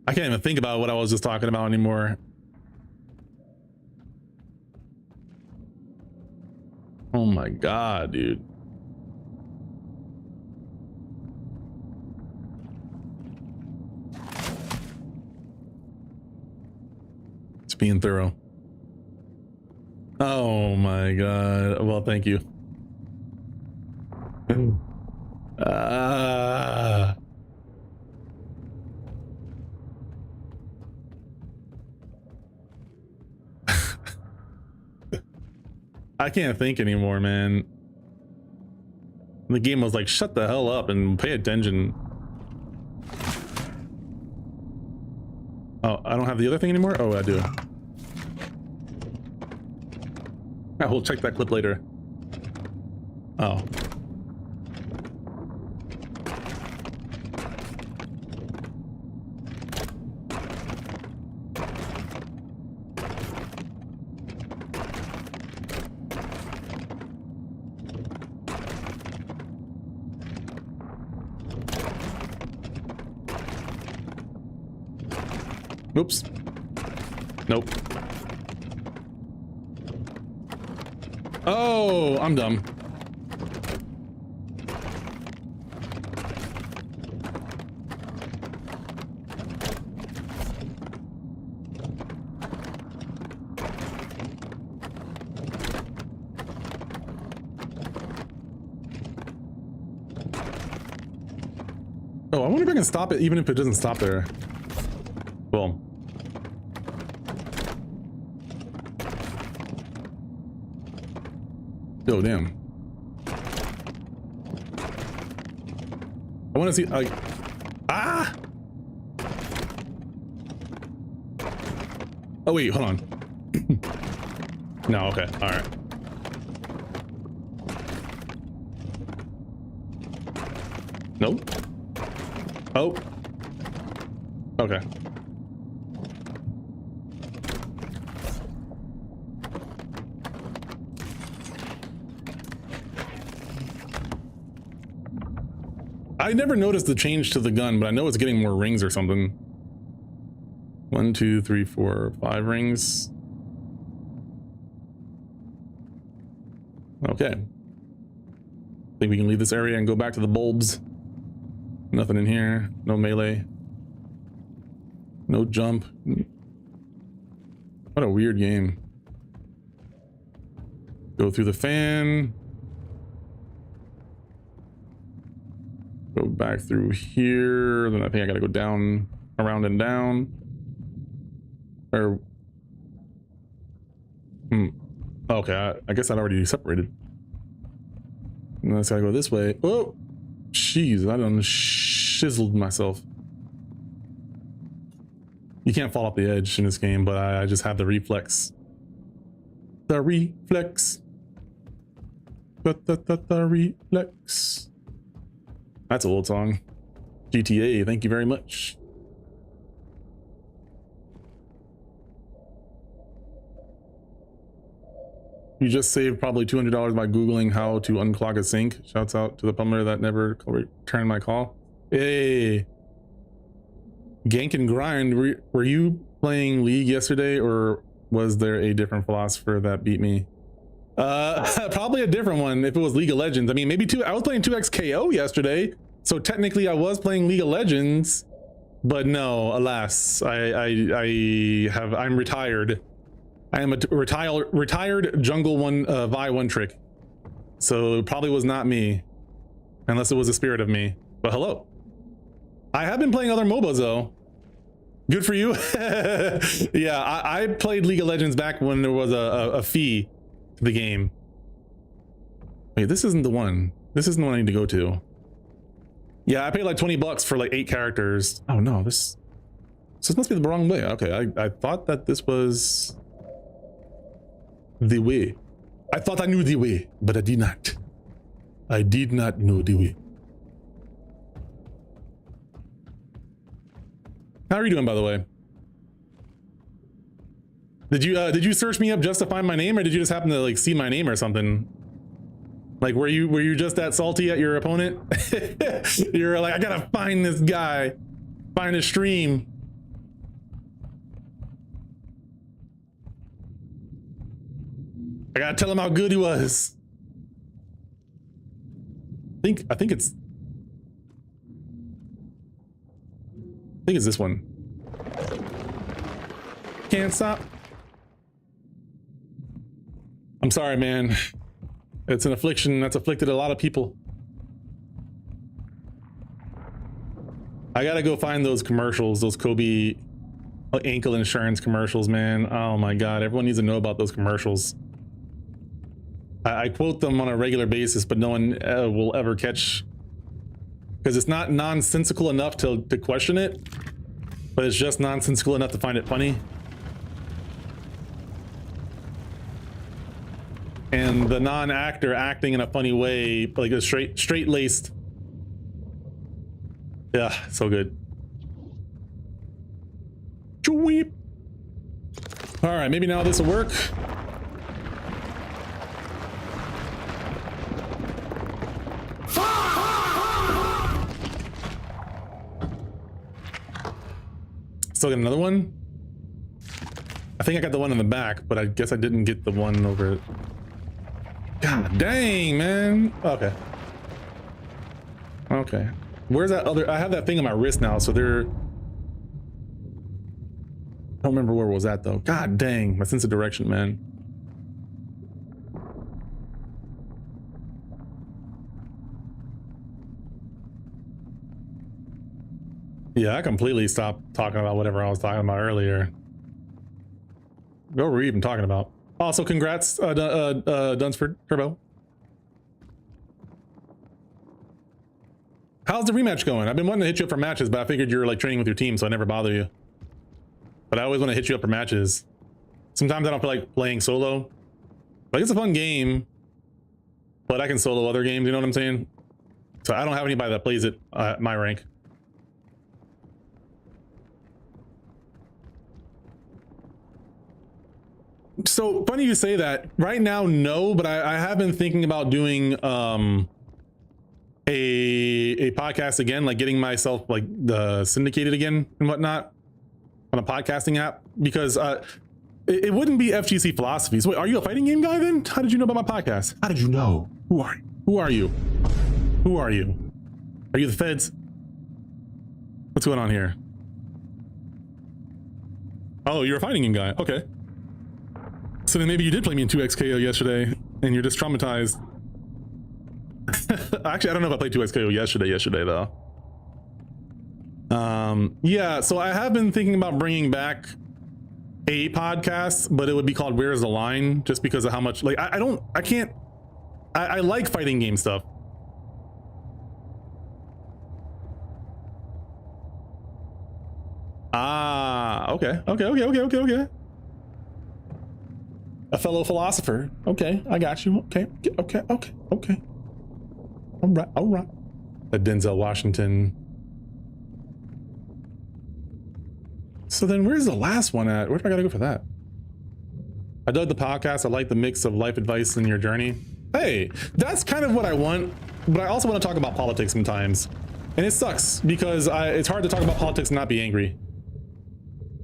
I can't even think about what I was just talking about anymore. Oh my god, dude. It's being thorough. Oh my god. Well, thank you. I can't think anymore, man. The game was like, shut the hell up and pay attention. Oh, I don't have the other thing anymore? Oh, I do. I will check that clip later. Oh. Oops. Nope. Oh, I'm dumb. Oh, I wonder if I can stop it even if it doesn't stop there. Boom. Oh, damn. I want to see, like, Ah! Oh wait, hold on. No, okay, all right. Nope. Oh. Okay. I never noticed the change to the gun, but I know it's getting more rings or something. 1, 2, 3, 4, 5 rings. Okay. I think we can leave this area and go back to the bulbs. Nothing in here. No melee. No jump. What a weird game. Go through the fan. Go back through here. Then I think I gotta go down, around and down. Or... Okay, I guess I'd already separated. And I just gotta go this way. Oh! Jeez, I done shizzled myself. You can't fall off the edge in this game, but I just have the reflex. The reflex. The reflex. That's an old song. GTA, thank you very much. You just saved probably $200 by Googling how to unclog a sink. Shouts out to the plumber that never returned my call. Hey. Gank and Grind, were you playing League yesterday, or was there a different philosopher that beat me? Probably a different one if it was League of Legends. I mean, maybe I was playing 2XKO yesterday, so technically I was playing League of Legends, but no, alas, I'm retired. I am a retired jungle Vi one trick. So it probably was not me, unless it was a spirit of me. But hello. I have been playing other MOBAs though. Good for you. Yeah, I played League of Legends back when there was a fee to the game. Wait, this isn't the one. This isn't the one I need to go to. Yeah, I paid like $20 for like 8 characters. Oh no, this must be the wrong way. Okay, I thought that this was the way. I thought I knew the way, but I did not. I did not know the way. How are you doing, by the way? Did you search me up just to find my name, or did you just happen to like see my name or something? Like, were you just that salty at your opponent? You're like, I gotta find this guy, find his stream. I gotta tell him how good he was. I think it's this one. Can't stop. I'm sorry, man. It's an affliction that's afflicted a lot of people. I gotta go find those commercials, those Kobe ankle insurance commercials, man. Oh my God, everyone needs to know about those commercials. I quote them on a regular basis, but no one will ever catch, because it's not nonsensical enough to question it, but it's just nonsensical enough to find it funny. And the non-actor acting in a funny way, like a straight-laced. Yeah, so good. Chweep. All right, maybe now this will work. Still got another one? I think I got the one in the back, but I guess I didn't get the one over it. God dang, man. Okay. Okay. Where's that other? I have that thing on my wrist now, so they're... I don't remember where it was at though. God dang, my sense of direction, man. Yeah, I completely stopped talking about whatever I was talking about earlier. What were we even talking about? Also, congrats, Dunsford Turbo. How's the rematch going? I've been wanting to hit you up for matches, but I figured you're like training with your team, so I never bother you. But I always want to hit you up for matches. Sometimes I don't feel like playing solo. Like, it's a fun game, but I can solo other games, you know what I'm saying? So I don't have anybody that plays it at my rank. So funny you say that. Right now, no, but I have been thinking about doing a podcast again, like getting myself like the syndicated again and whatnot on a podcasting app, because it wouldn't be FGC philosophies. Wait, are you a fighting game guy then? How did you know about my podcast? How did you know? Who are you? Who are you? Who are you? Are you the feds? What's going on here? Oh, you're a fighting game guy. Okay. So then maybe you did play me in 2XKO yesterday and you're just traumatized. Actually, I don't know if I played 2XKO yesterday though. Yeah, so I have been thinking about bringing back a podcast, but it would be called Where's the Line, just because of how much, like, I like fighting game stuff. Ah, okay. A fellow philosopher. Okay, I got you. Okay. All right. A Denzel Washington. So then where's the last one at? Where do I gotta go for that? I dug the podcast. I like the mix of life advice in your journey. Hey, that's kind of what I want, but I also want to talk about politics sometimes. And it sucks because it's hard to talk about politics and not be angry.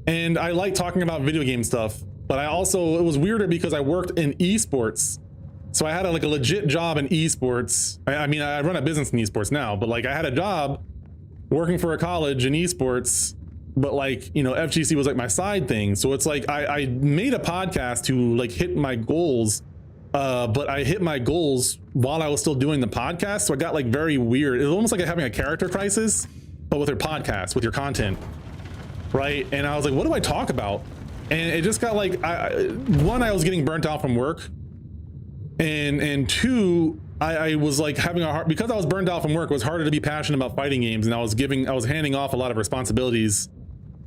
And I like talking about video game stuff, but it was weirder because I worked in esports. So I had a legit job in esports. I mean, I run a business in esports now, but like I had a job working for a college in esports, but like, you know, FGC was like my side thing. So it's like, I made a podcast to like hit my goals, but I hit my goals while I was still doing the podcast. So I got like very weird. It was almost like having a character crisis, but with your podcast, with your content. Right. And I was like, what do I talk about? And it just got like, one, I was getting burnt out from work. And two, I was like having a hard, because I was burned out from work, it was harder to be passionate about fighting games. And I was handing off a lot of responsibilities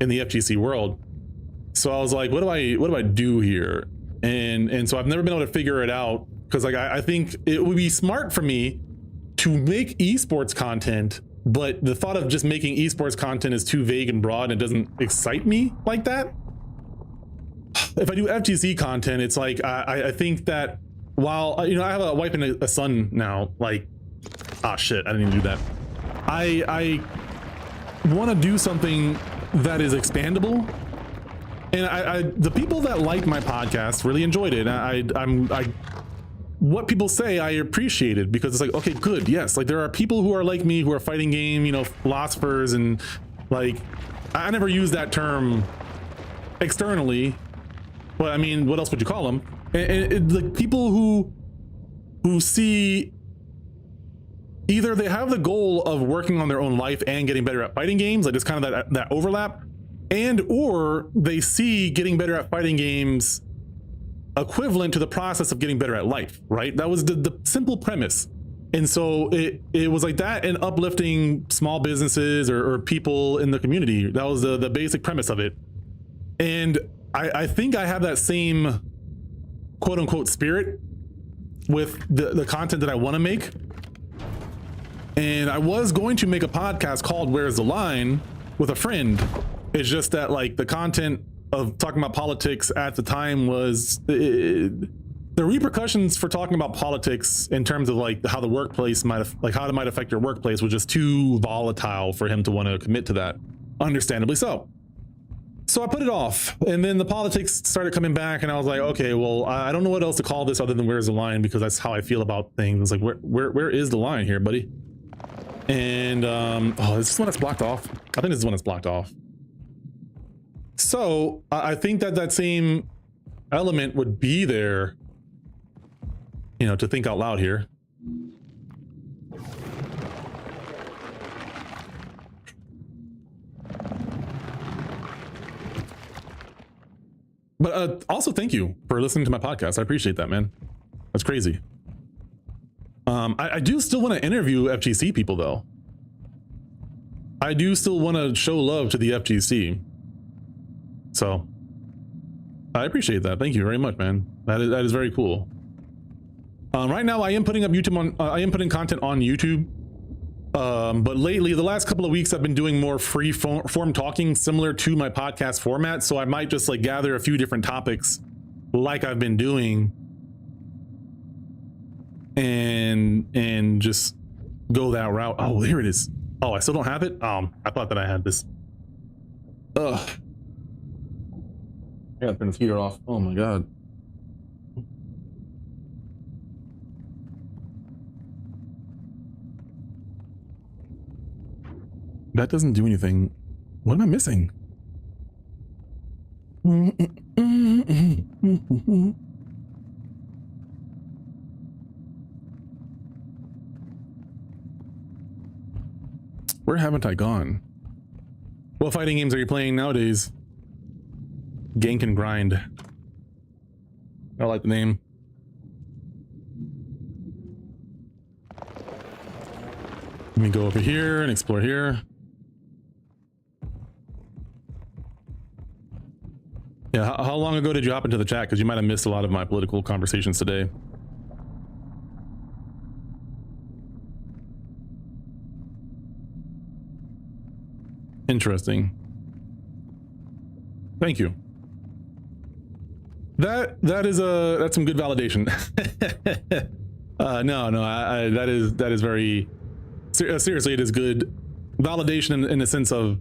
in the FGC world. So I was like, what do I do here? And so I've never been able to figure it out, because like, I think it would be smart for me to make esports content, but the thought of just making esports content is too vague and broad and doesn't excite me like that. If I do FGC content, it's like, I think that while, you know, I have a wife and a son now, like, ah, shit, I didn't even do that. I want to do something that is expandable. And the people that like my podcast really enjoyed it. What people say, I appreciate it, because it's like, okay, good. Yes. Like there are people who are like me, who are fighting game, you know, philosophers, and like, I never use that term externally, but I mean, what else would you call them? And like people who see either they have the goal of working on their own life and getting better at fighting games, like it's kind of that overlap, and or they see getting better at fighting games equivalent to the process of getting better at life, right? That was the simple premise. And so it was like that, and uplifting small businesses or people in the community. That was the basic premise of it. And I think I have that same quote unquote spirit with the content that I want to make. And I was going to make a podcast called Where's the Line with a friend. It's just that like the content of talking about politics at the time was the repercussions for talking about politics in terms of like how the workplace how it might affect your workplace was just too volatile for him to want to commit to that, understandably so. So I put it off, and then the politics started coming back, and I was like, okay, well, I don't know what else to call this other than Where's the Line, because that's how I feel about things. Like, where is the line here, buddy? And oh, is this one that's blocked off? I think this is one that's blocked off. So I think that same element would be there, you know, to think out loud here. But also thank you for listening to my podcast. I appreciate that, man. That's crazy. I do still want to interview FGC people though. I do still want to show love to the FGC. So I appreciate that. Thank you very much, man. That is very cool. Right now I am putting up YouTube on, I am putting content on YouTube. But lately, the last couple of weeks, I've been doing more free form talking similar to my podcast format. So I might just like gather a few different topics like I've been doing and just go that route. Oh, here it is. Oh, I still don't have it. I thought that I had this. Ugh. I gotta turn the heater off. Oh my God. That doesn't do anything. What am I missing? Where haven't I gone? What fighting games are you playing nowadays? Gank and Grind. I like the name. Let me go over here and explore here. Yeah, how long ago did you hop into the chat? Because you might have missed a lot of my political conversations today. Interesting. Thank you. That's some good validation. No, that is very seriously, it is good validation in the sense of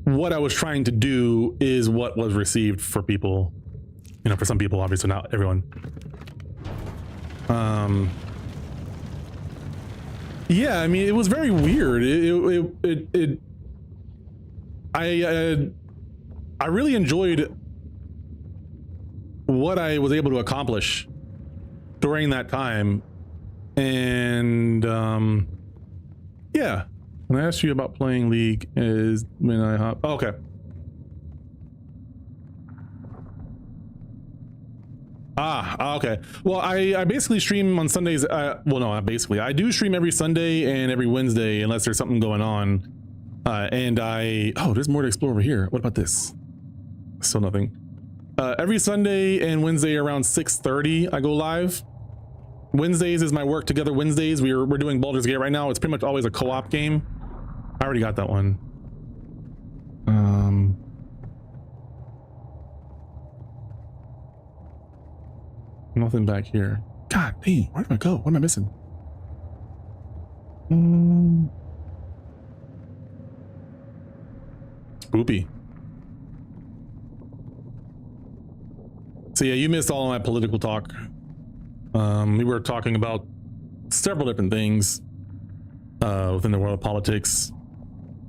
what I was trying to do is what was received for people, you know, for some people, obviously not everyone. Yeah, I mean, it was very weird. I really enjoyed what I was able to accomplish during that time. And yeah, when I asked you about playing League is when I hop. Oh, okay. Okay. Well, I basically stream on Sundays. Well, no, not basically. I do stream every Sunday and every Wednesday unless there's something going on. Oh, there's more to explore over here. What about this? Still nothing. Every Sunday and Wednesday around 6:30, I go live. Wednesdays is my work together Wednesdays. We're doing Baldur's Gate right now. It's pretty much always a co-op game. I already got that one. Nothing back here. God dang, where did I go? What am I missing? Spoopy. So yeah, you missed all of my political talk. We were talking about several different things within the world of politics.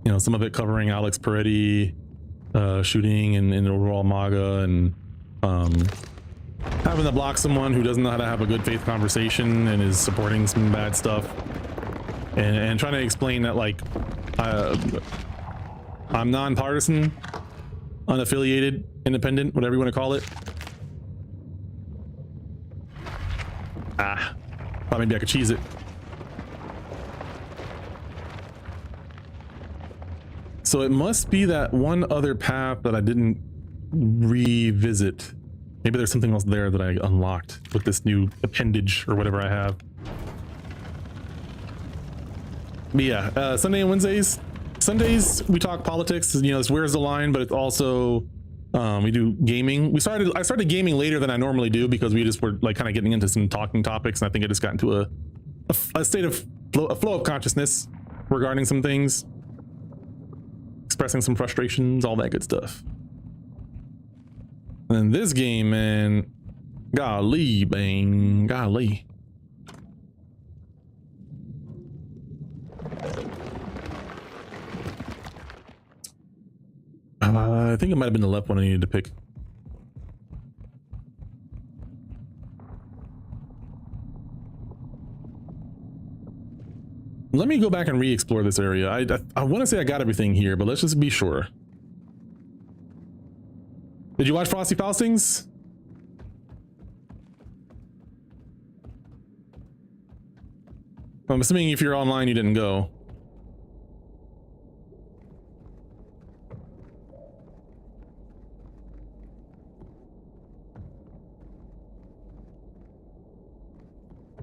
You know, some of it covering Alex Peretti shooting and overall MAGA, and having to block someone who doesn't know how to have a good faith conversation and is supporting some bad stuff, and trying to explain that, like, I'm nonpartisan, unaffiliated, independent, whatever you want to call it. Thought maybe I could cheese it. So it must be that one other path that I didn't revisit. Maybe there's something else there that I unlocked with this new appendage or whatever I have. But yeah, Sunday and Wednesdays. Sundays we talk politics. You know, it's Where's the Line, but it's also we do gaming. I started gaming later than I normally do because we just were like kind of getting into some talking topics, and I think I just got into a state of flow of consciousness regarding some things, expressing some frustrations, all that good stuff. And this game, man, golly, bang, golly. I think it might have been the left one I needed to pick. Let me go back and re-explore this area. I want to say I got everything here, but let's just be sure. Did you watch Frosty Faustings? I'm assuming if you're online, you didn't go.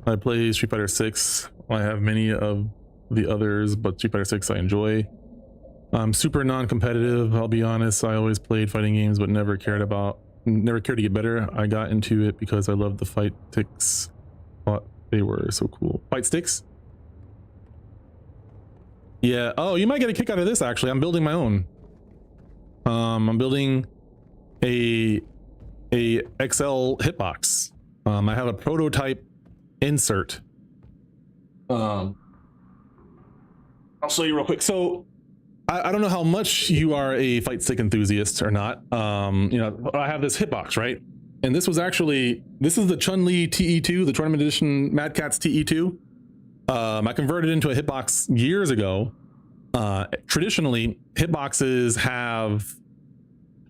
I play Street Fighter 6. I have many of the others, but Street Fighter 6 I enjoy. I'm super non-competitive, I'll be honest. I always played fighting games but never cared to get better. I got into it because I loved the fight sticks. Thought they were so cool. Fight sticks? Yeah. Oh, you might get a kick out of this actually. I'm building my own. I'm building a XL hitbox. I have a prototype insert. I'll show you real quick. So I don't know how much you are a fight stick enthusiast or not. You know, I have this hitbox, right? And this is the Chun-Li TE2, the tournament edition Mad Catz TE2. I converted into a hitbox years ago. Traditionally, hitboxes have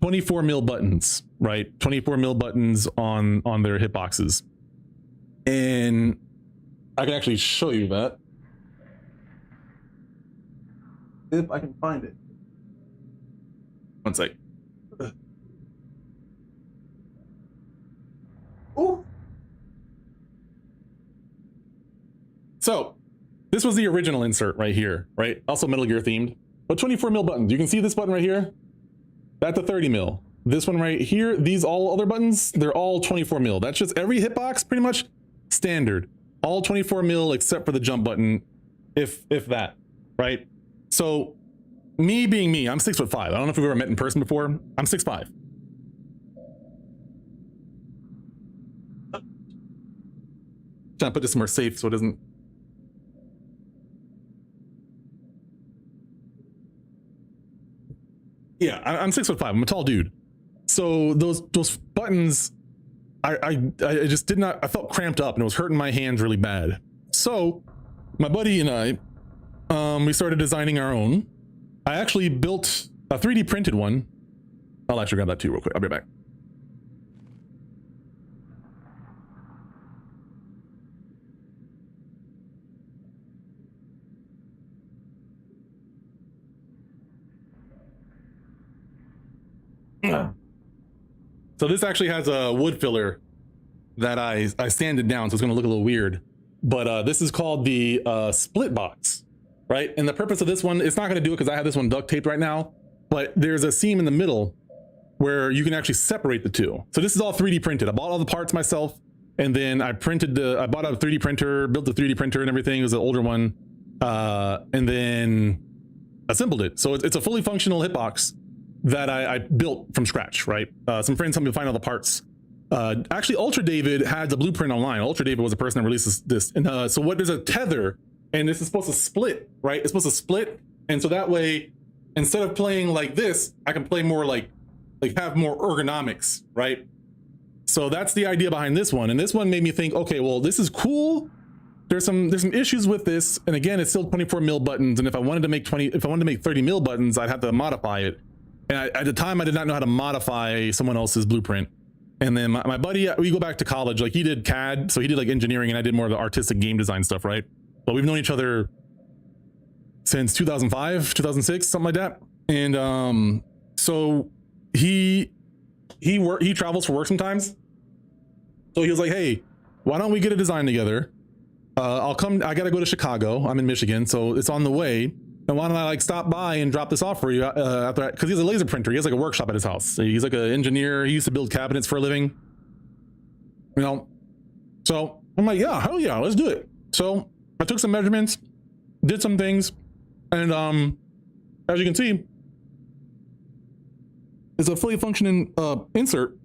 24 mil buttons, right? 24 mil buttons on their hitboxes. And I can actually show you that. If I can find it. One sec. Ooh. So this was the original insert right here, right? Also Metal Gear themed, but 24 mil buttons. You can see this button right here. That's a 30 mil. This one right here, these all other buttons, they're all 24 mil. That's just every hitbox pretty much standard. All 24 mil except for the jump button, if that, right? So me being me, I'm 6'5". I don't know if we've ever met in person before. I'm 6'5". Trying to put this somewhere safe so it doesn't. Yeah, I'm 6'5". I'm a tall dude. So those buttons, I just did not. I felt cramped up and it was hurting my hands really bad. So my buddy and I, we started designing our own. I actually built a 3D printed one. I'll actually grab that too real quick. I'll be right back. So this actually has a wood filler that I sanded down, so it's gonna look a little weird. But this is called the split box, right? And the purpose of this one, it's not gonna do it because I have this one duct taped right now, but there's a seam in the middle where you can actually separate the two. So this is all 3D printed. I bought all the parts myself, and then I bought a 3D printer, built the 3D printer and everything. It was an older one, and then assembled it. So it's a fully functional hitbox that I built from scratch, right? Some friends helped me find all the parts. Actually, Ultra David had the blueprint online. Ultra David was the person that released this. And so there's a tether, and this is supposed to split, right? It's supposed to split. And so that way, instead of playing like this, I can play more like have more ergonomics, right? So that's the idea behind this one. And this one made me think, okay, well, this is cool. There's some issues with this. And again, it's still 24 mil buttons. And if I wanted to make 30 mil buttons, I'd have to modify it. And at the time, I did not know how to modify someone else's blueprint. And then my buddy, we go back to college, like he did CAD, so he did like engineering and I did more of the artistic game design stuff, right? But we've known each other since 2005, 2006, something like that. And so he travels for work sometimes. So he was like, hey, why don't we get a design together? I gotta go to Chicago. I'm in Michigan, so it's on the way. And why don't I like stop by and drop this off for you after? Because he has a laser printer. He has like a workshop at his house. So he's like an engineer. He used to build cabinets for a living. You know, so I'm like, yeah, hell yeah, let's do it. So I took some measurements, did some things, and as you can see, it's a fully functioning insert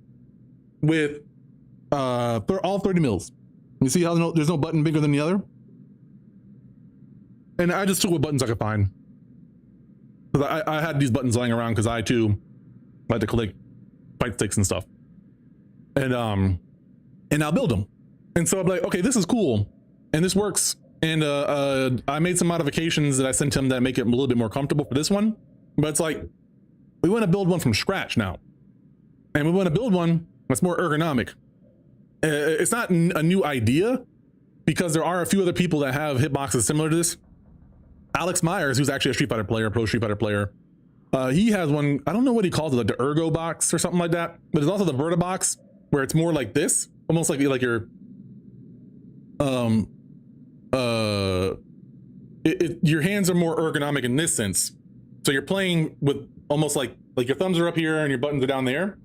with all 30 mils. You see how there's no button bigger than the other? And I just took what buttons I could find. Because I had these buttons lying around because I too like to collect fight sticks and stuff. And I'll build them. And so I'm like, okay, this is cool. And this works. And I made some modifications that I sent him that make it a little bit more comfortable for this one. But it's like, we want to build one from scratch now. And we want to build one that's more ergonomic. It's not a new idea because there are a few other people that have hitboxes similar to this. Alex Myers, who's actually a Street Fighter player, pro Street Fighter player, he has one, I don't know what he calls it, like the Ergo box or something like that. But there's also the Verta box where it's more like this, almost like you're your hands are more ergonomic in this sense. So you're playing with almost like your thumbs are up here and your buttons are down there,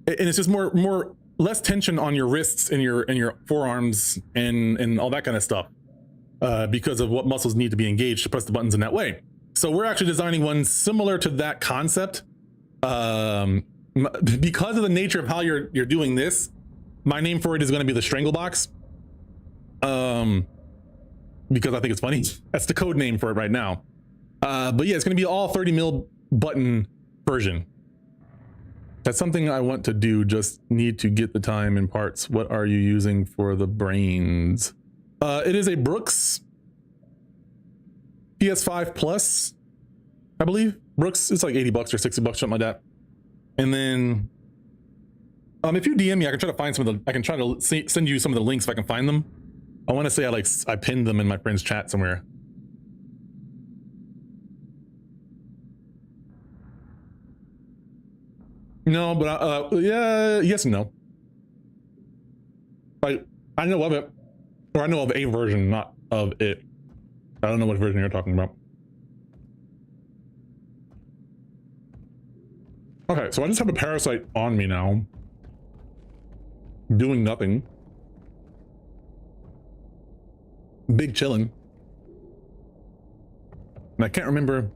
and it's just more less tension on your wrists and your forearms and all that kind of stuff, because of what muscles need to be engaged to press the buttons in that way. So we're actually designing one similar to that concept. Because of the nature of how you're doing this, my name for it is going to be the Strangle Box. Because I think it's funny. That's the code name for it right now. But yeah, it's going to be all 30 mil button version. That's something I want to do, just need to get the time and parts. What are you using for the brains? It is a Brooks PS5 Plus, I believe. Brooks, it's like 80 bucks or 60 bucks, something like that. And then, if you DM me, I can try to find some of the, I can try to send you some of the links if I can find them. I want to say I pinned them in my friend's chat somewhere. No, but yeah, yes and no. I know of it, or I know of a version, not of it. I don't know what version you're talking about. Okay, so I just have a parasite on me now, doing nothing. Big chillin'. And I can't remember.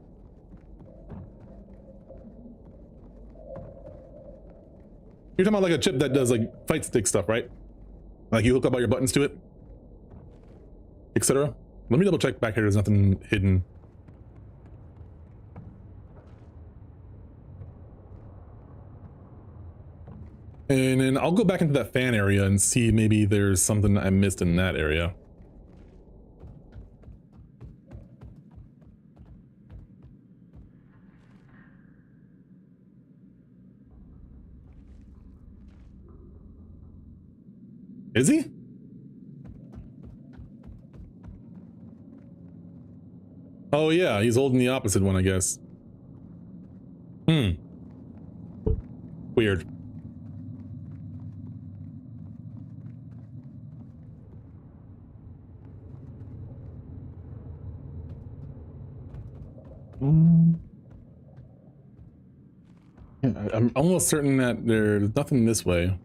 You're talking about like a chip that does like fight stick stuff, right? Like you hook up all your buttons to it, etc. Let me double check back here. There's nothing hidden. And then I'll go back into that fan area and see maybe there's something I missed in that area. Is he? Oh yeah, he's holding the opposite one, I guess. Weird. I'm almost certain that there's nothing this way.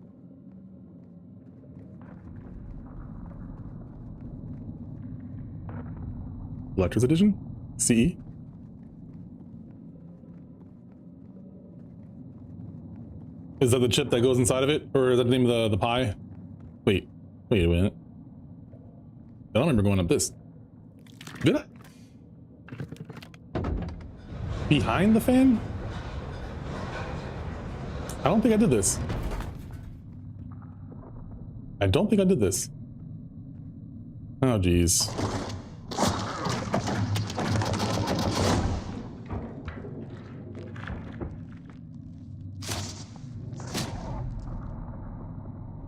Electros Edition? CE? Is that the chip that goes inside of it? Or is that the name of the pie? Wait a minute. I don't remember going up this. Did I? Behind the fan? I don't think I did this. I don't think I did this. Oh, geez.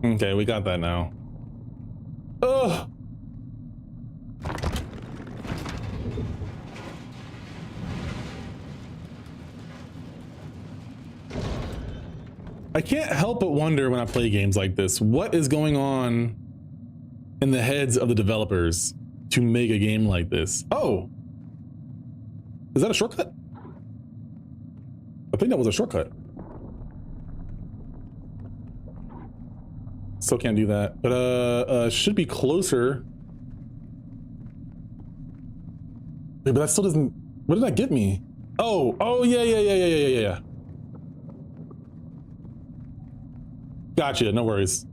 Okay, we got that now. Ugh! I can't help but wonder when I play games like this, what is going on in the heads of the developers to make a game like this? Oh! Is that a shortcut? I think that was a shortcut. Still can't do that, but should be closer. Yeah, but that still doesn't. What did that get me? Oh yeah. Gotcha. No worries.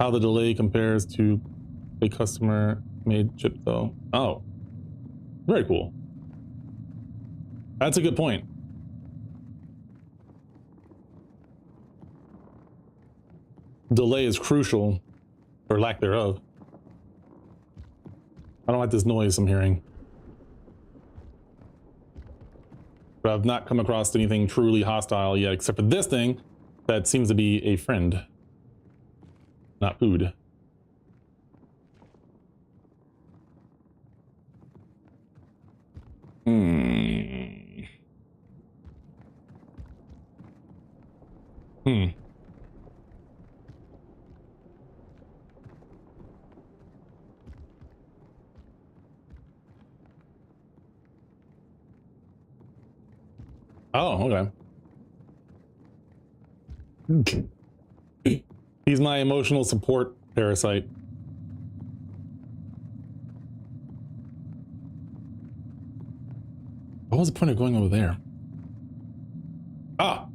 How the delay compares to a customer-made chip, though. Oh, very cool. That's a good point. Delay is crucial, or lack thereof. I don't like this noise I'm hearing. But I've not come across anything truly hostile yet, except for this thing that seems to be a friend, not food. Oh, okay. He's my emotional support parasite. What was the point of going over there? Ah!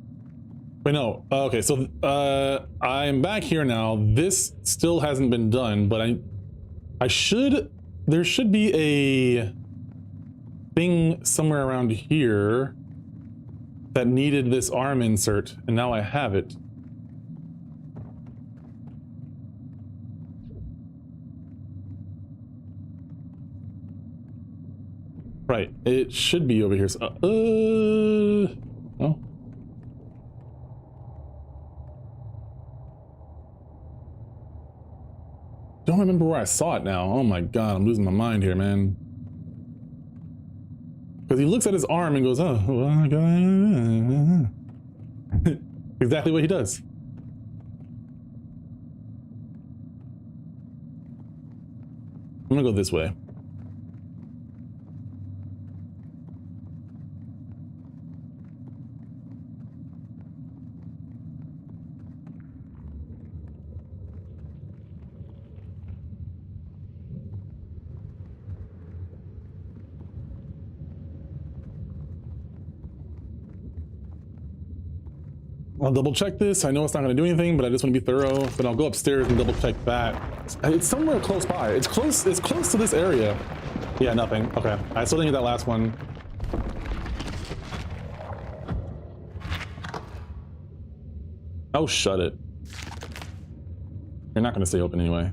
Wait, no. Okay, so I'm back here now. This still hasn't been done, but there should be a thing somewhere around here that needed this arm insert, and now I have it. Right, it should be over here. So, oh. Don't remember where I saw it now. Oh my god, I'm losing my mind here, man. Because he looks at his arm and goes, oh, well, I got... Exactly what he does. I'm gonna go this way. I'll double check this. I know it's not going to do anything, but I just want to be thorough. Then I'll go upstairs and double check that. It's somewhere close by. It's close to this area. Yeah, nothing. Okay. I still didn't get that last one. Oh, shut it. You're not going to stay open anyway.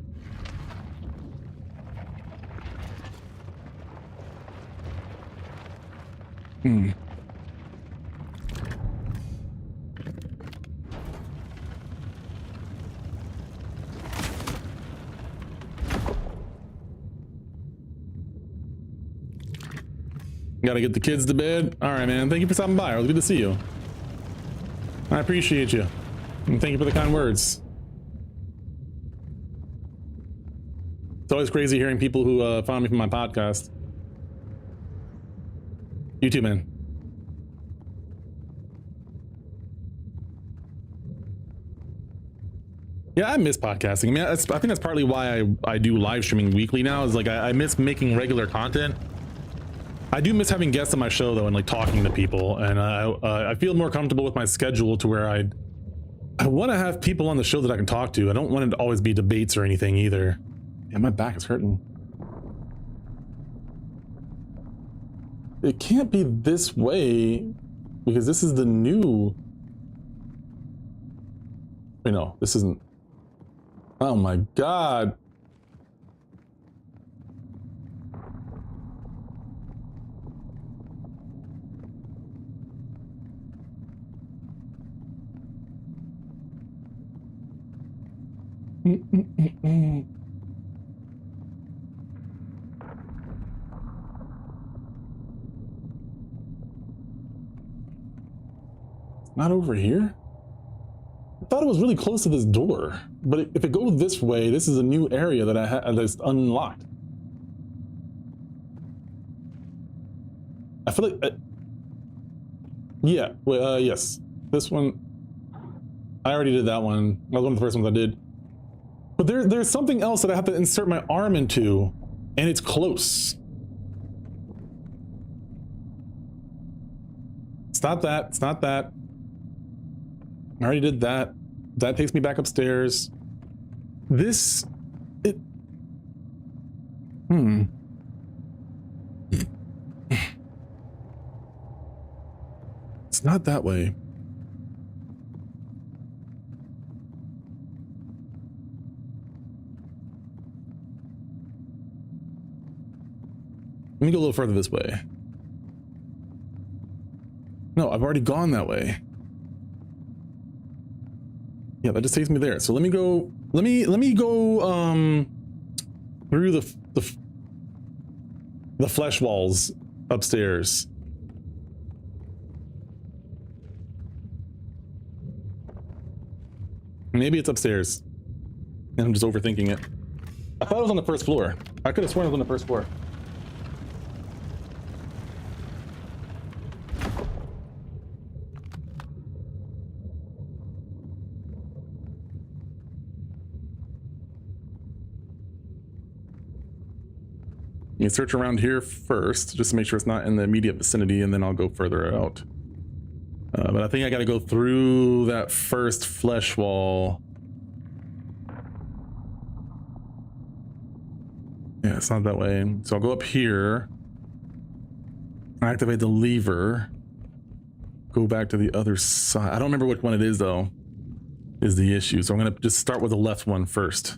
Gotta get the kids to bed. All right, man. Thank you for stopping by. It was good to see you. I appreciate you. And thank you for the kind words. It's always crazy hearing people who found me from my podcast. You too, man. Yeah, I miss podcasting. I mean, I think that's partly why I do live streaming weekly now. Is like I miss making regular content. I do miss having guests on my show though, and like talking to people, and I feel more comfortable with my schedule to where I want to have people on the show that I can talk to. I don't want it to always be debates or anything either. Yeah, my back is hurting. It can't be this way because this is the new. Wait, no, this isn't. Oh my god. Not over here? I thought it was really close to this door, but if it goes this way, this is a new area that I have that's unlocked. I feel like, yeah, yes, this one. I already did that one. That was one of the first ones I did. But there's something else that I have to insert my arm into, and it's close. It's not that. It's not that. I already did that. That takes me back upstairs. This... It... It's not that way. Let me go a little further this way. No, I've already gone that way. Yeah, that just takes me there. So let me go. Let me go through the flesh walls upstairs. Maybe it's upstairs, and I'm just overthinking it. I thought it was on the first floor. I could have sworn it was on the first floor. me search around here first, just to make sure it's not in the immediate vicinity, and then I'll go further out. But I think I got to go through that first flesh wall. Yeah, it's not that way. So I'll go up here, activate the lever, go back to the other side. I don't remember which one it is though, is the issue. So I'm gonna just start with the left one first.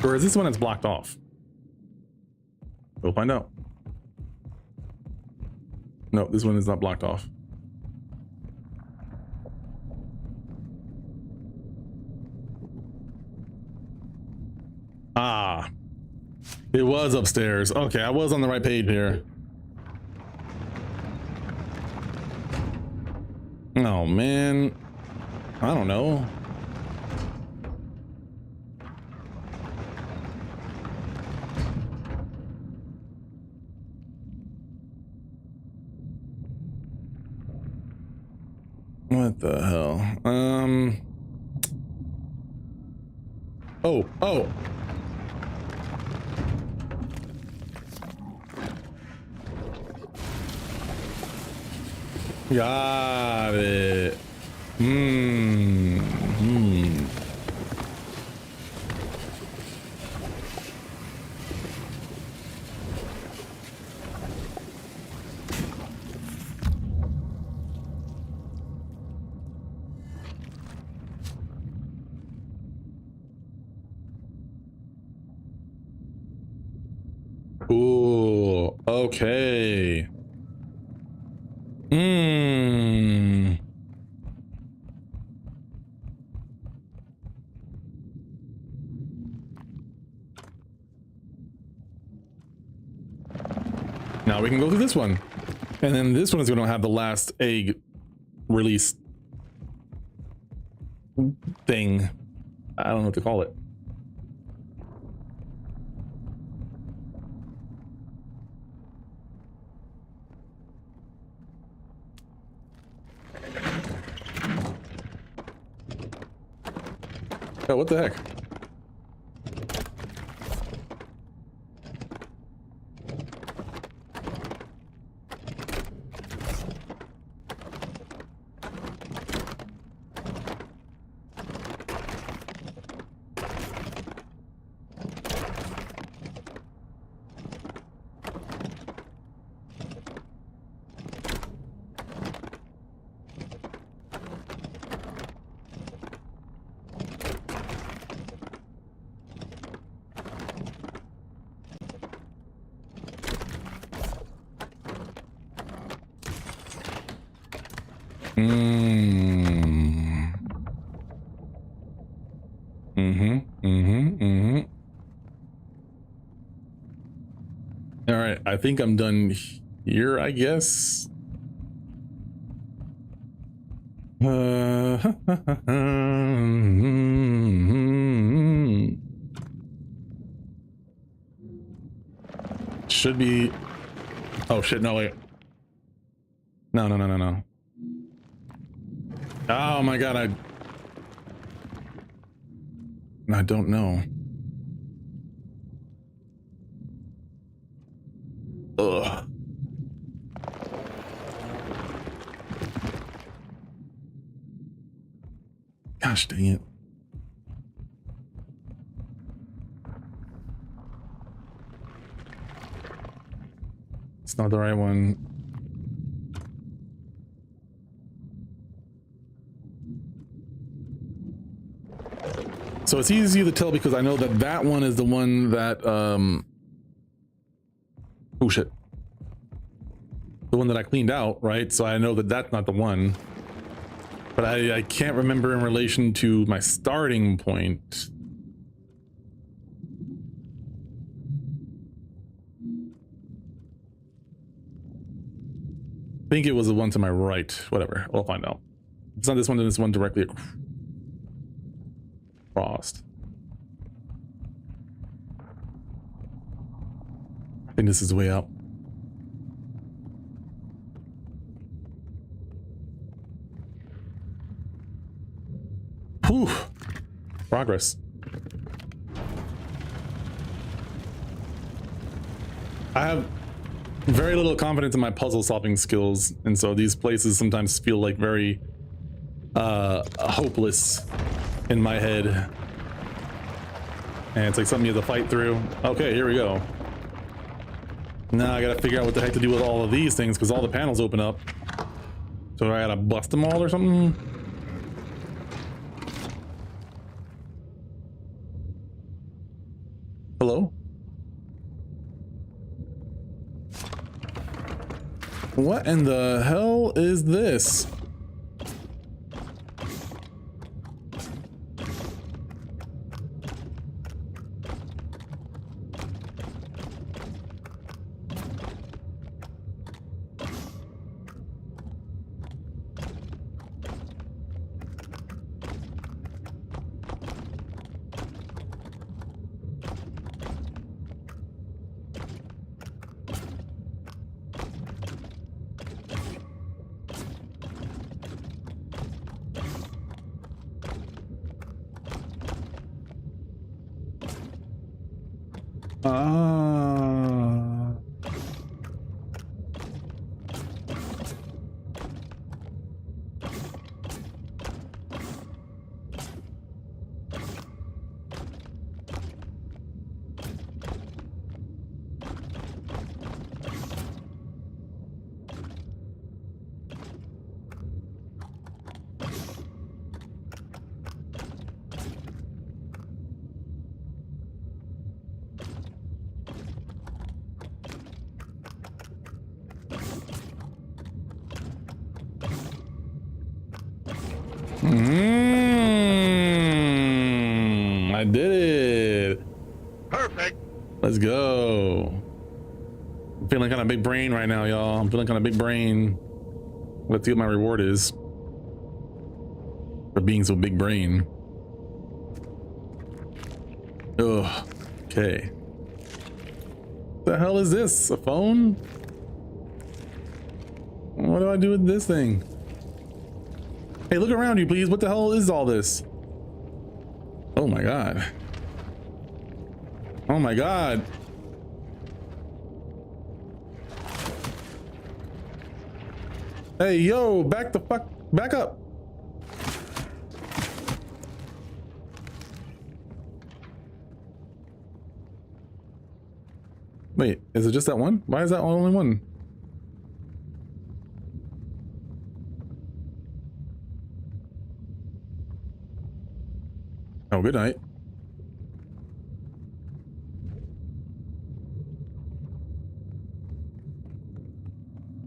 Or is this one that's blocked off? We'll find out. No, this one is not blocked off. Ah, it was upstairs. Okay, I was on the right page here. Oh man, I don't know. What the hell? Oh. Got it. Ooh, okay. Now we can go through this one. And then this one is going to have the last egg release thing. I don't know what to call it. Oh, what the heck? All right, I think I'm done here, I guess. Should be. Oh shit! No wait. No. Oh my god! I don't know. Ugh. Gosh dang it. It's not the right one. So it's easy to tell because I know that that one is the one that, oh shit. The one that I cleaned out, right? So I know that that's not the one. But I can't remember in relation to my starting point. I think it was the one to my right. Whatever, we'll find out. If it's not this one, then it's one directly across. I think this is the way out. Whew. progress. I have very little confidence in my puzzle solving skills, and so these places sometimes feel like very hopeless in my head. And it's like something you have to fight through. Okay, here we go. Now I gotta figure out what the heck to do with all of these things because all the panels open up. So I gotta bust them all or something? Hello? What in the hell is this? I did it. Perfect. Let's go. I'm feeling kind of big brain right now, y'all. I'm feeling kind of big brain. Let's see what my reward is for being so big brain. Ugh. Okay. What the hell is this? A phone? What do I do with this thing? Hey, look around you, please. What the hell is all this? Oh my god. Oh my god. Hey, yo, back the fuck, back up. Wait, is it just that one? Why is that only one? Oh, good night.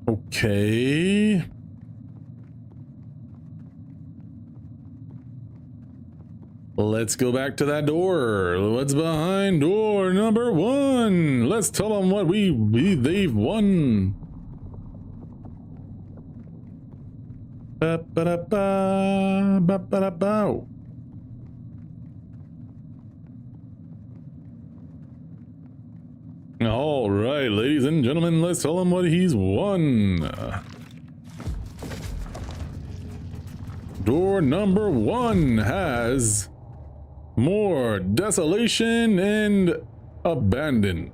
Okay. Let's go back to that door. What's behind door number 1? Let's tell them what they've won. Ba-ba-da-ba, ba-ba-da-bow. All right, ladies and gentlemen, let's tell him what he's won. Door number 1 has more desolation and abandon.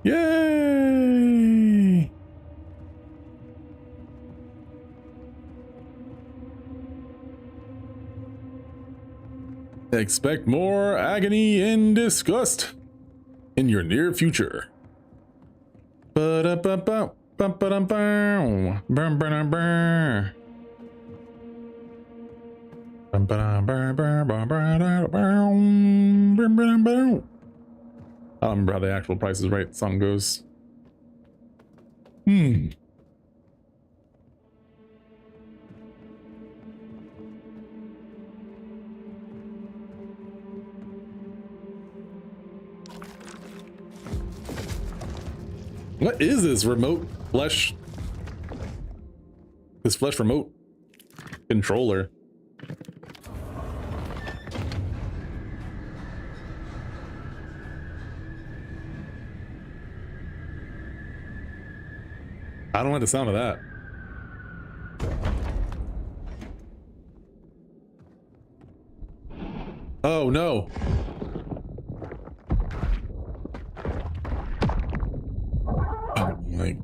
Yay! Expect more agony and disgust in your near future. Ba-da-ba-ba, ba-ba-da-bow, ba-ba-da-ba. Ba-ba-da-ba-ba-ba-ba-da-bow, ba-ba-da-bow. I don't remember how the actual Price is Right song goes. What is this remote flesh? This flesh remote controller. I don't like the sound of that. Oh no. Oh my.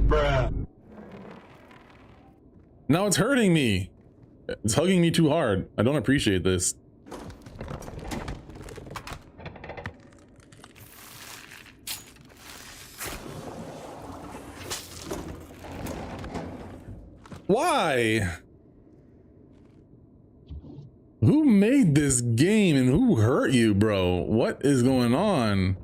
Bruh. Now it's hurting me. It's hugging me too hard. I don't appreciate this. Why? Who made this game and who hurt you, bro? What is going on?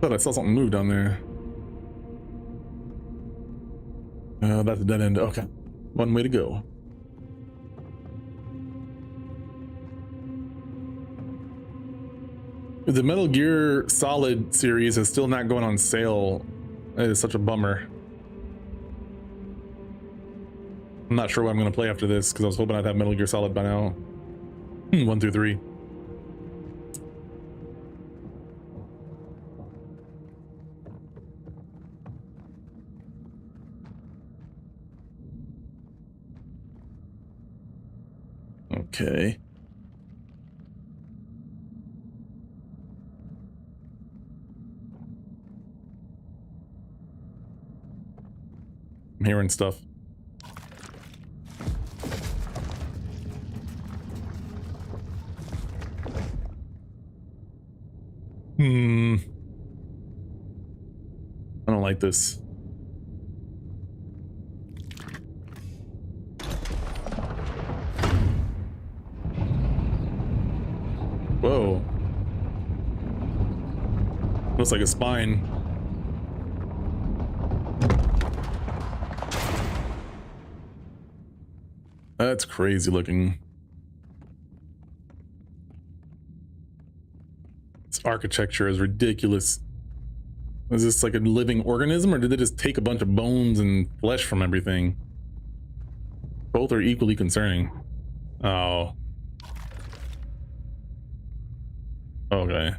Thought I saw something move down there. That's a dead end. Okay. One way to go. The Metal Gear Solid series is still not going on sale. It is such a bummer. I'm not sure what I'm going to play after this because I was hoping I'd have Metal Gear Solid by now. 1 through 3. Okay. I'm hearing stuff. I don't like this. Whoa. Looks like a spine. That's crazy looking. This architecture is ridiculous. Is this like a living organism, or did they just take a bunch of bones and flesh from everything? Both are equally concerning. Oh. Okay.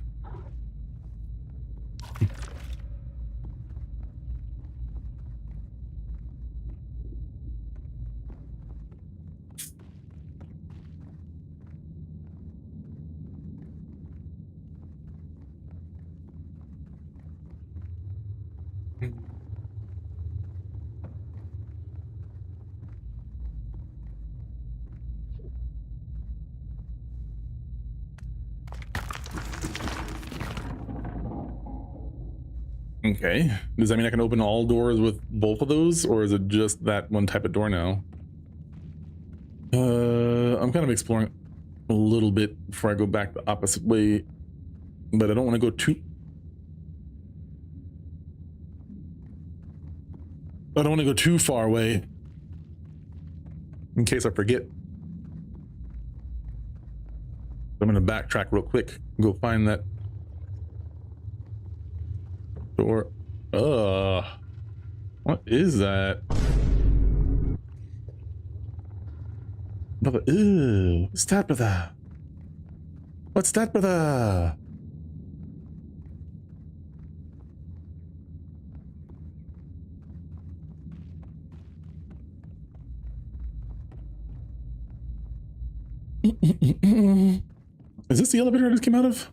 Okay. Does that mean I can open all doors with both of those, or is it just that one type of door now? I'm kind of exploring a little bit before I go back the opposite way, but I don't want to go too... I don't want to go too far away in case I forget. I'm going to backtrack real quick and go find that door. What is that? Ew, what's that, brother? What's that, brother? Is this the elevator I just came out of?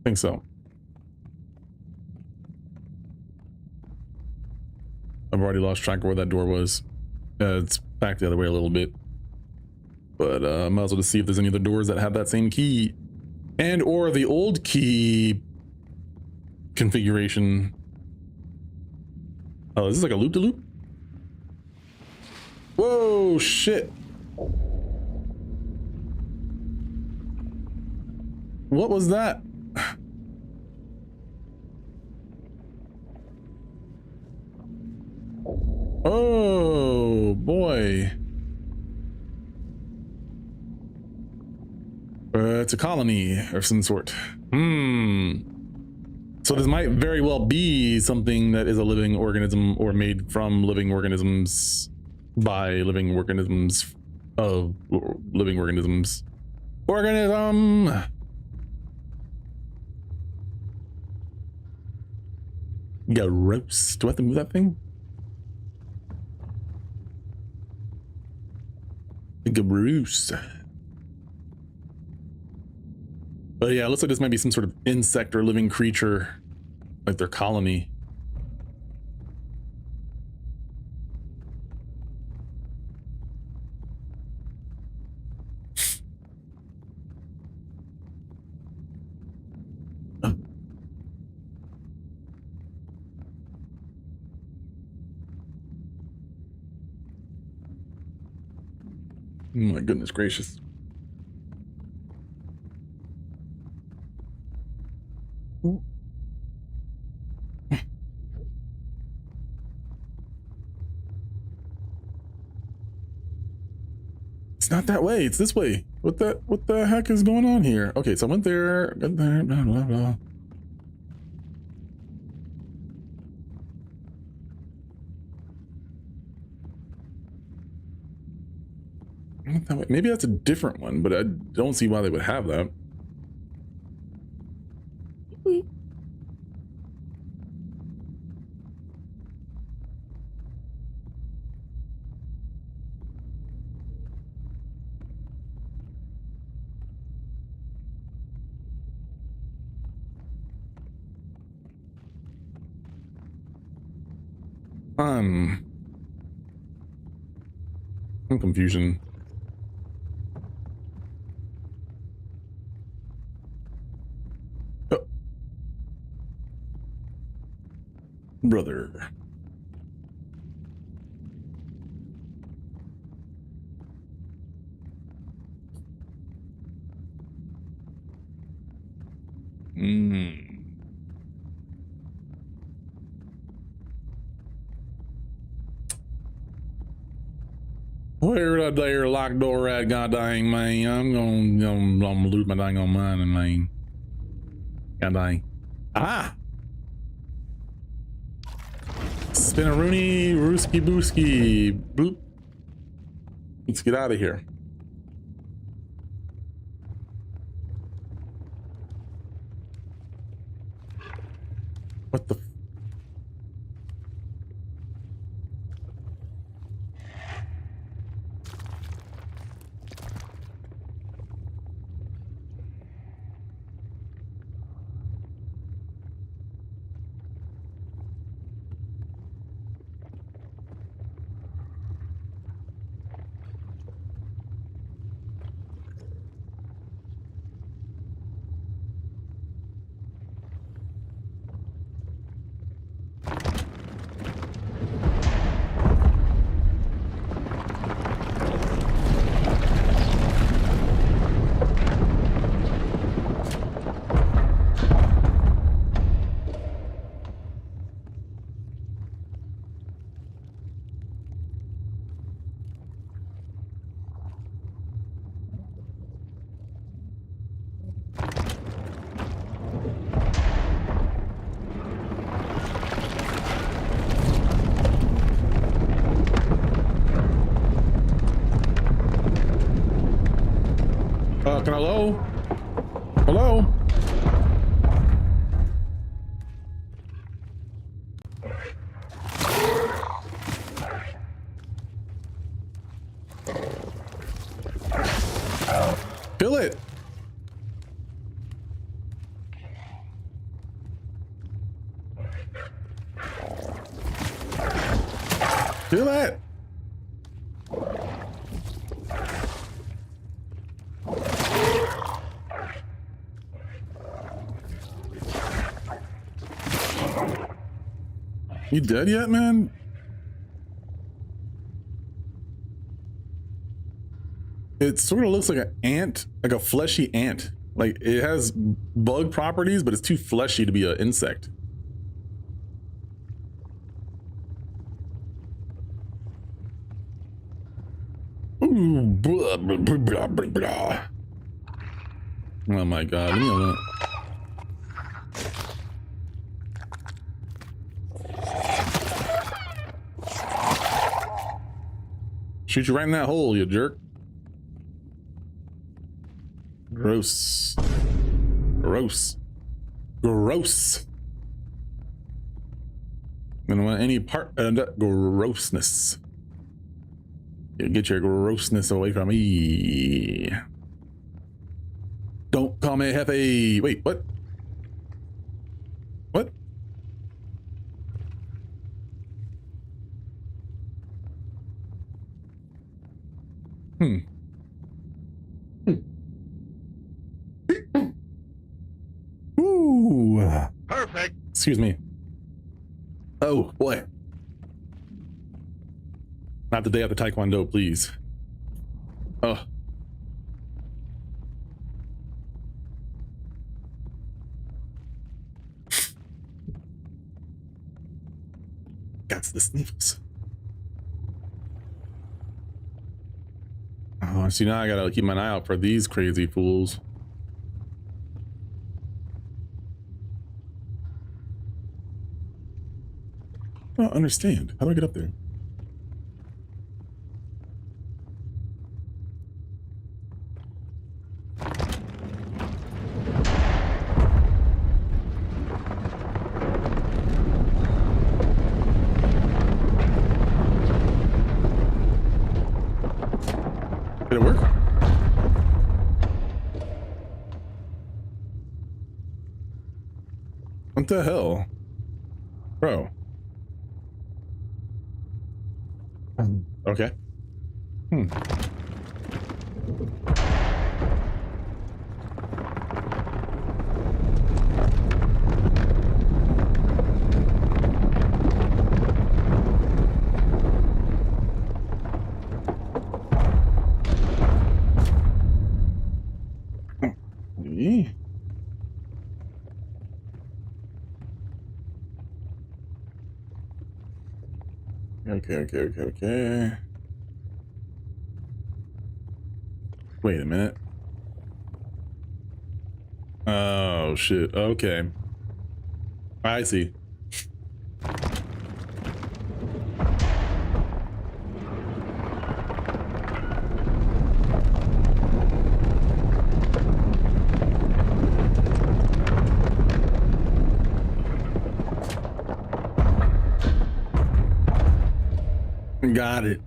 I think so. I've already lost track of where that door was. It's back the other way a little bit. But I might as well just see if there's any other doors that have that same key. And or the old key configuration. Oh, is this like a loop-de-loop? Whoa, shit. What was that? Oh boy. It's a colony of some sort. So this might very well be something that is a living organism or made from living organisms by living organisms of living organisms. Organism! Gross. Do I have to move that thing? Gross. But yeah, it looks like this might be some sort of insect or living creature, like their colony. Oh my goodness gracious. Ooh. It's not that way, it's this way. What the heck is going on here? Okay, so I went there, got there, blah blah blah. Not that way. Maybe that's a different one, but I don't see why they would have that. Some confusion. Oh. Brother. Where the there locked door at, god dang, man? I'm gonna lose my dang on mine, man. God dang. Ah! Spinaroonie, Rooski Booski. Boop. Let's get out of here. What the? Hello? Hello? Kill it. Kill it. You dead yet, man? It sort of looks like an ant, like a fleshy ant. Like it has bug properties, but it's too fleshy to be an insect. Ooh, blah, blah, blah, blah, blah. Oh my god, leave me alone. Shoot you right in that hole, you jerk. Gross. Gross. Gross. I don't want any part of that grossness. You get your grossness away from me. Don't call me Hefe. Wait, what? What? Ooh. Perfect. Excuse me. Oh boy. Not the day after Taekwondo, please. Oh. Got the sniffles. Oh, see, now I gotta keep my eye out for these crazy fools. I don't understand. How do I get up there? Did it work? What the hell? Bro. Okay. Okay. Wait a minute. Oh shit. Okay. I see. Got it.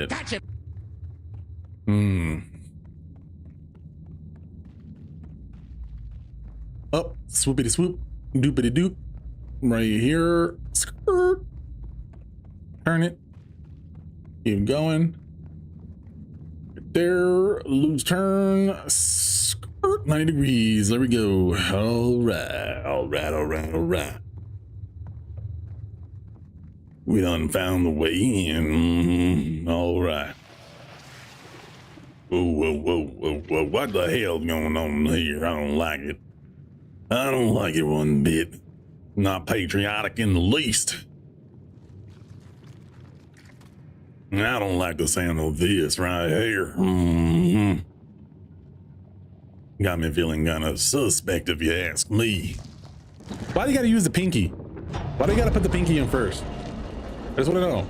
Gotcha. Up, swoopity swoop, doopity doop. Right here. Skirt. Turn it. Keep going. Right there. Loose turn. Skirt. 90 degrees. There we go. All right. We done found the way in. All right. Whoa. What the hell's going on here? I don't like it. I don't like it one bit. Not patriotic in the least. And I don't like the sound of this right here. Got me feeling kind of suspect if you ask me. Why do you gotta use the pinky? Why do you gotta put the pinky in first? I just want to know.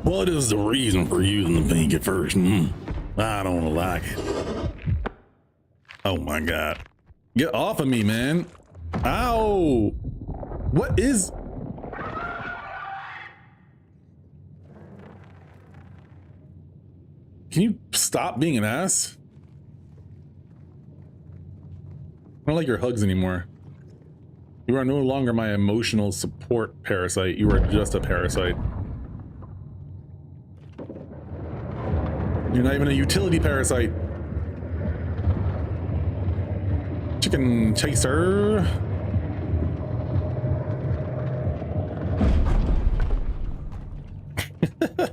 What is the reason for using the pinky first? I don't like it. Oh my god. Get off of me, man. Ow. What is... Can you stop being an ass? I don't like your hugs anymore. You are no longer my emotional support parasite. You are just a parasite. You're not even a utility parasite. Chicken chaser. I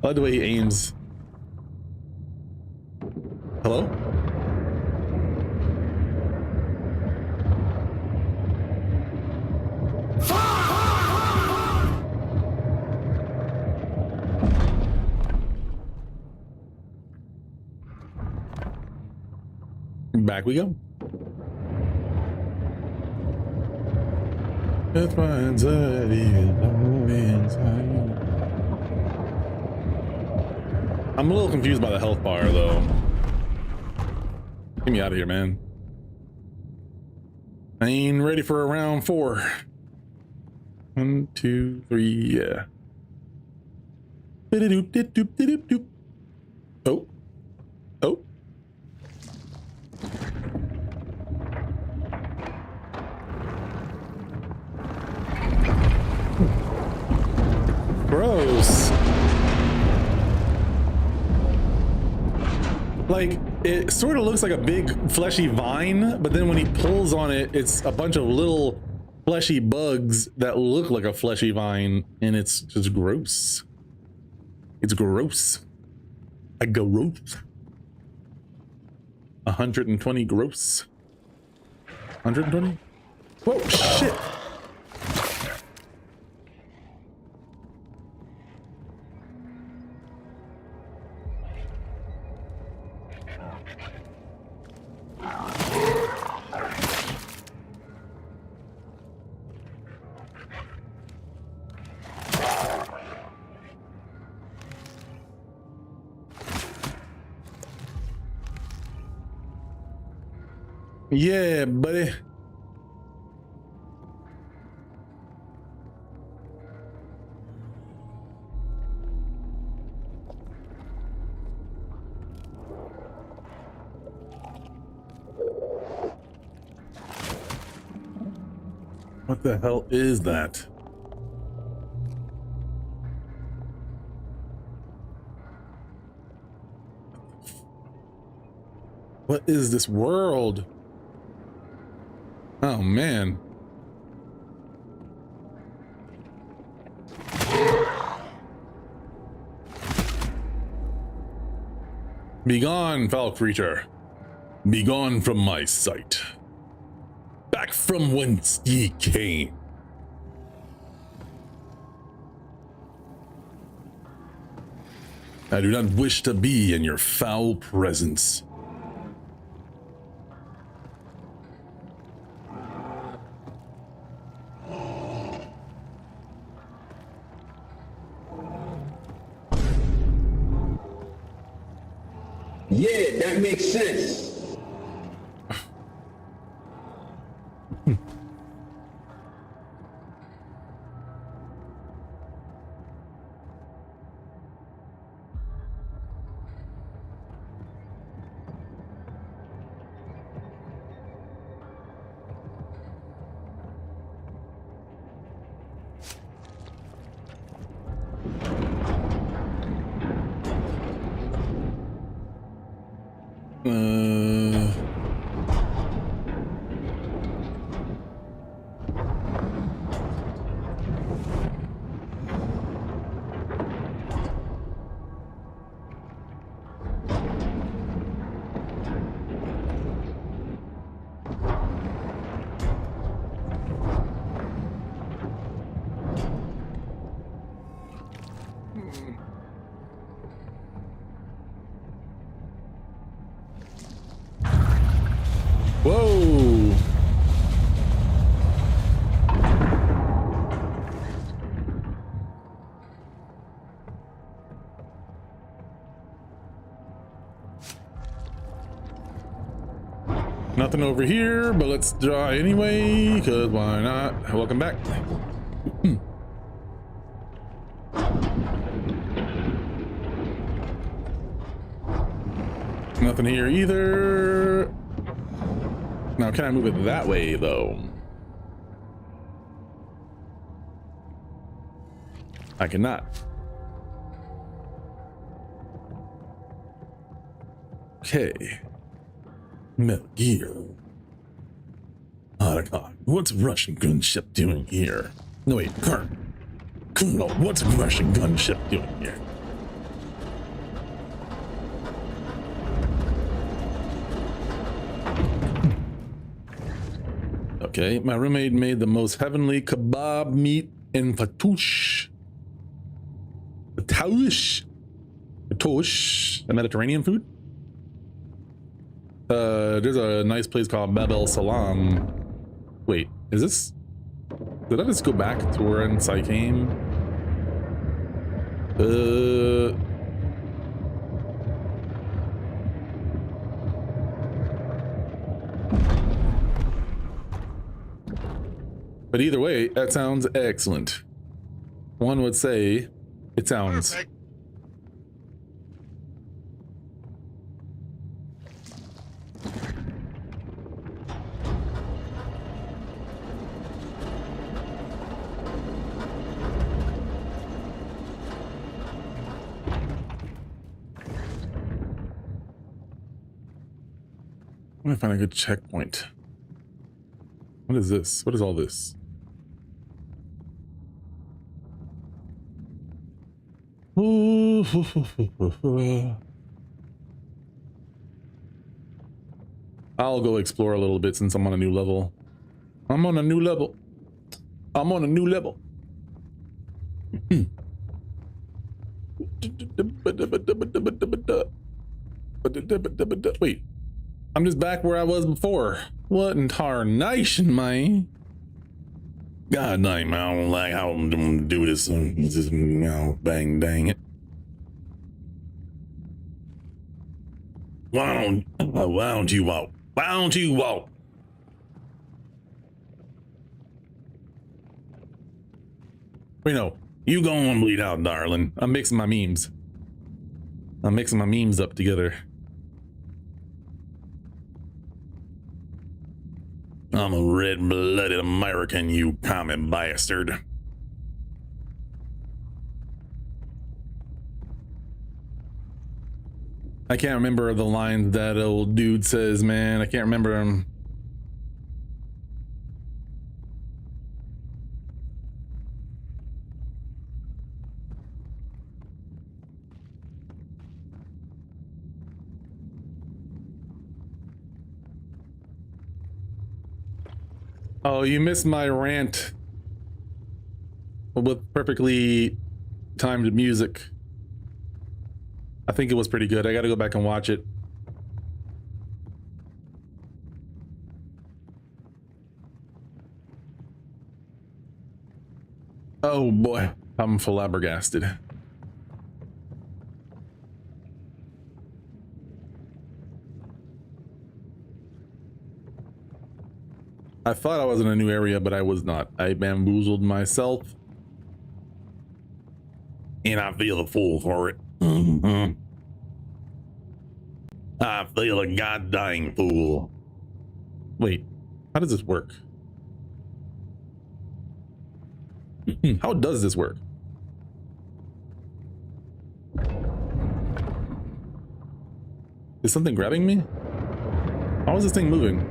like the way he aims. Hello? Back we go. That's my anxiety is all inside. I'm a little confused by the health bar though. Get me out of here, man. I ain't ready for a round 4. 1, 2, 3, yeah. Oh. Oh. Gross. Like, it sort of looks like a big fleshy vine, but then when he pulls on it, it's a bunch of little fleshy bugs that look like a fleshy vine, and it's just gross. It's gross. A gross. 120 gross. 120? Whoa, shit. Yeah, buddy. What the hell is that? What is this world? Oh man. Begone, foul creature. Begone from my sight. Back from whence ye came. I do not wish to be in your foul presence. Yeah, that makes sense. Whoa. Nothing over here, but let's try anyway, because why not? Welcome back. Nothing here either. Now, can I move it that way, though? I cannot. Okay. Metal Gear. Otacon, what's a Russian gunship doing here? No, wait, Colonel, what's a Russian gunship doing here? Okay, my roommate made the most heavenly kebab meat in Fatouche. Fatouche, a Mediterranean food. There's a nice place called Bab el Salam. Wait, is this? Did I just go back to where I came? But either way, that sounds excellent. One would say it sounds. Perfect. I'm gonna find a good checkpoint. What is this? What is all this? I'll go explore a little bit since I'm on a new level. I'm on a new level. I'm on a new level. Wait, I'm just back where I was before. What in tarnation, man? God damn, I don't like how I'm gonna do this. Just, bang, dang it. Why don't you walk? Why don't you walk? You know, you go on bleed out, darling. I'm mixing my memes. I'm mixing my memes up together. I'm a red-blooded American, you common bastard. I can't remember the lines that old dude says, man. I can't remember them. Oh, you missed my rant with perfectly timed music. I think it was pretty good. I gotta go back and watch it. Oh boy, I'm flabbergasted. I thought I was in a new area, but I was not. I bamboozled myself. And I feel a fool for it. I feel a goddamn fool. Wait, how does this work? How does this work? Is something grabbing me? How is this thing moving?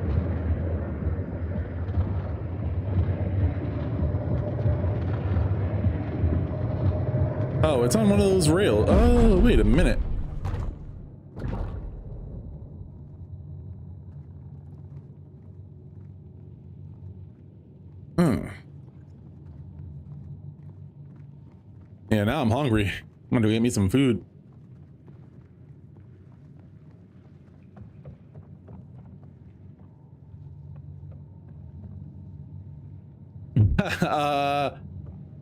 Oh, it's on one of those rails. Oh, wait a minute. Yeah, now I'm hungry. I'm gonna go get me some food.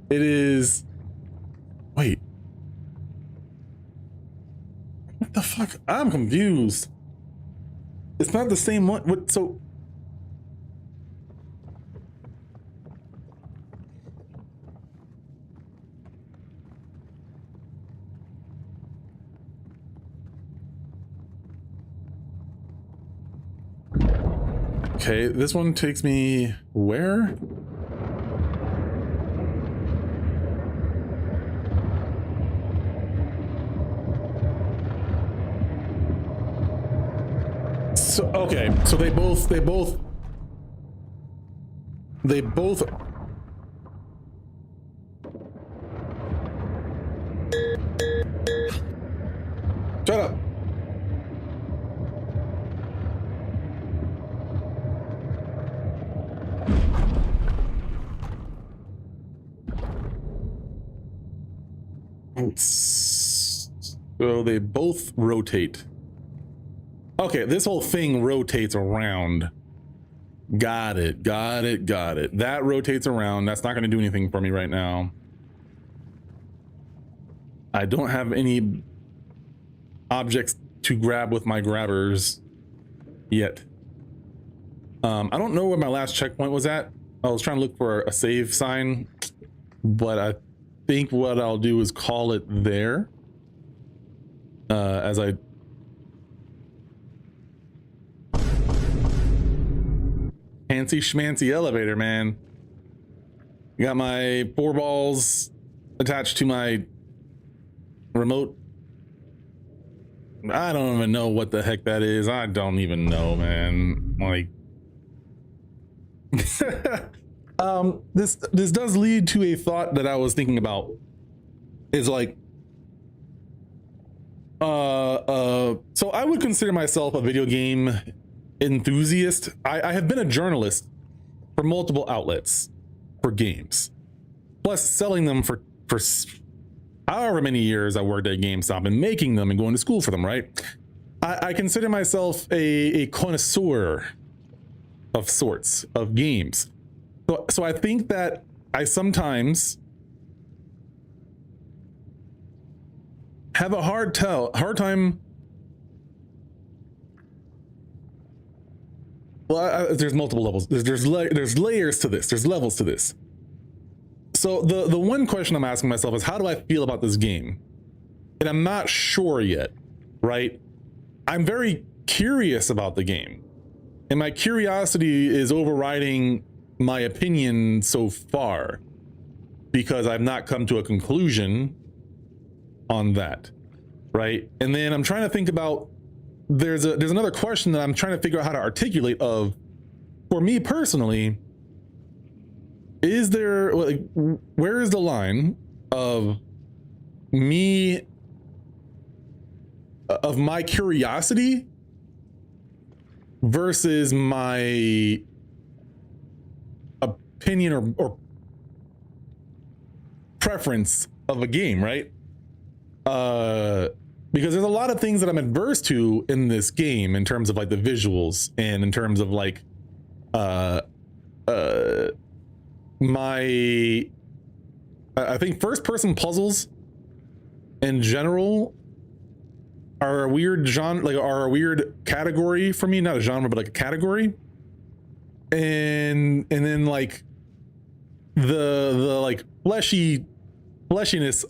It is. Wait. What the fuck? I'm confused. It's not the same one. What? So. Okay, this one takes me where? So, okay, so they both shut up. So they both rotate. Okay, this whole thing rotates around. Got it. That rotates around. That's not going to do anything for me right now. I don't have any objects to grab with my grabbers yet. I don't know where my last checkpoint was at. I was trying to look for a save sign, but I think what I'll do is call it there. As I fancy schmancy elevator, man. Got my 4 balls attached to my remote. I don't even know what the heck that is. I don't even know, man. Like, this does lead to a thought that I was thinking about. Is like, so I would consider myself a video game enthusiast. I have been a journalist for multiple outlets for games, plus selling them for however many years I worked at GameStop and making them and going to school for them, right? I consider myself a connoisseur of sorts of games. So I think that I sometimes have a hard time. Well, there's multiple levels. There's layers to this. There's levels to this. So the one question I'm asking myself is, how do I feel about this game? And I'm not sure yet, right? I'm very curious about the game, and my curiosity is overriding my opinion so far because I've not come to a conclusion on that, right? And then I'm trying to think about, there's another question that I'm trying to figure out how to articulate of, for me personally, is there, like, where is the line of me, of my curiosity versus my opinion or preference of a game, right? Because there's a lot of things that I'm adverse to in this game in terms of like the visuals and in terms of like I think first person puzzles in general are a weird genre, like are a weird category for me, not a genre, but like a category. And then like the like fleshiness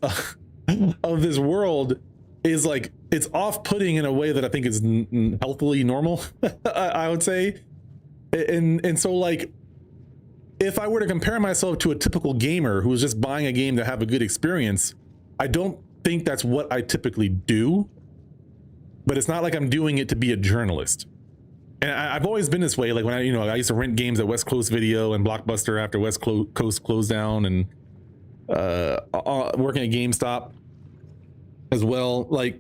of this world is like, it's off-putting in a way that I think is healthily normal, I would say. And so like, if I were to compare myself to a typical gamer who's just buying a game to have a good experience, I don't think that's what I typically do, but it's not like I'm doing it to be a journalist. And I've always been this way. Like when I used to rent games at West Coast Video and Blockbuster after West Coast closed down, and working at GameStop as well. Like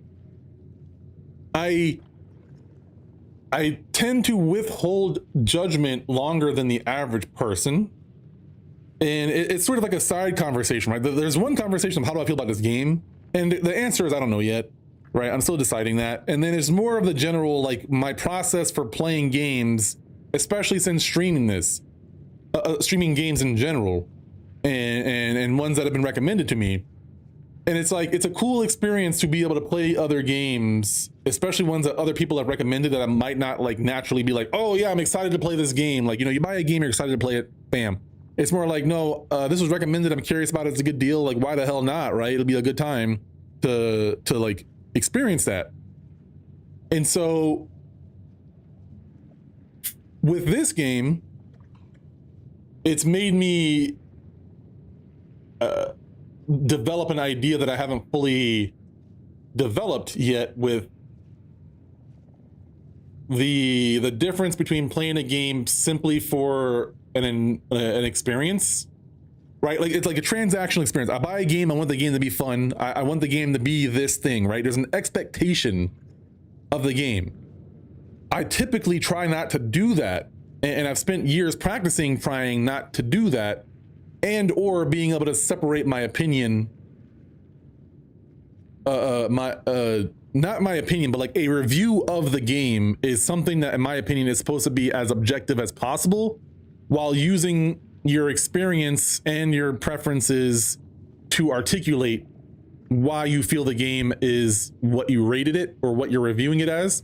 I tend to withhold judgment longer than the average person. And it's sort of like a side conversation, right? There's one conversation of how do I feel about this game? And the answer is I don't know yet, right? I'm still deciding that. And then it's more of the general, like my process for playing games, especially since streaming this, streaming games in general, and ones that have been recommended to me. And it's like, it's a cool experience to be able to play other games, especially ones that other people have recommended that I might not like naturally be like, oh yeah, I'm excited to play this game. Like, you buy a game, you're excited to play it, bam. It's more like, no, this was recommended, I'm curious about it, it's a good deal. Like, why the hell not, right? It'll be a good time to like experience that. And so with this game, it's made me develop an idea that I haven't fully developed yet with the difference between playing a game simply for an experience, right? Like, it's like a transactional experience. I buy a game, I want the game to be fun. I want the game to be this thing, right? There's an expectation of the game. I typically try not to do that. And I've spent years practicing trying not to do that, and or being able to separate my opinion not my opinion, but like a review of the game is something that, in my opinion, is supposed to be as objective as possible, while using your experience and your preferences to articulate why you feel the game is what you rated it or what you're reviewing it as.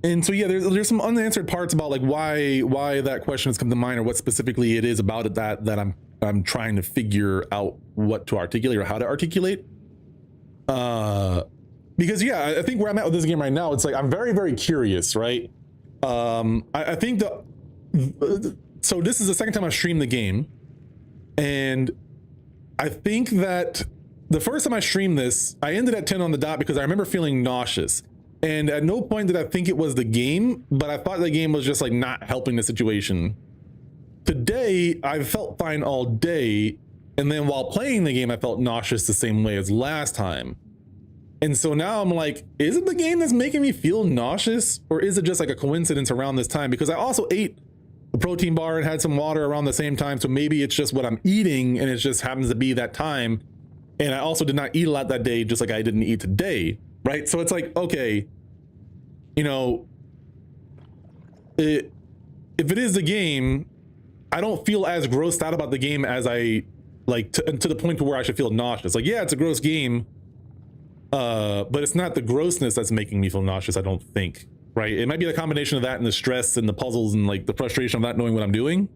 And so yeah, there's some unanswered parts about like why that question has come to mind, or what specifically it is about it that I'm trying to figure out what to articulate or how to articulate. Because yeah, I think where I'm at with this game right now, it's like I'm very, very curious, right? I think so this is the second time I've streamed the game, and I think that the first time I streamed this, I ended at 10 on the dot because I remember feeling nauseous. And at no point did I think it was the game, but I thought the game was just like not helping the situation. Today, I felt fine all day. And then while playing the game, I felt nauseous the same way as last time. And so now I'm like, is it the game that's making me feel nauseous? Or is it just like a coincidence around this time? Because I also ate a protein bar and had some water around the same time. So maybe it's just what I'm eating and it just happens to be that time. And I also did not eat a lot that day, just like I didn't eat today. Right? So it's like, okay, you know, if it is the game, I don't feel as grossed out about the game as I like to the point to where I should feel nauseous. Like, yeah, it's a gross game, but it's not the grossness that's making me feel nauseous, I don't think. Right? It might be the combination of that and the stress and the puzzles and like the frustration of not knowing what I'm doing.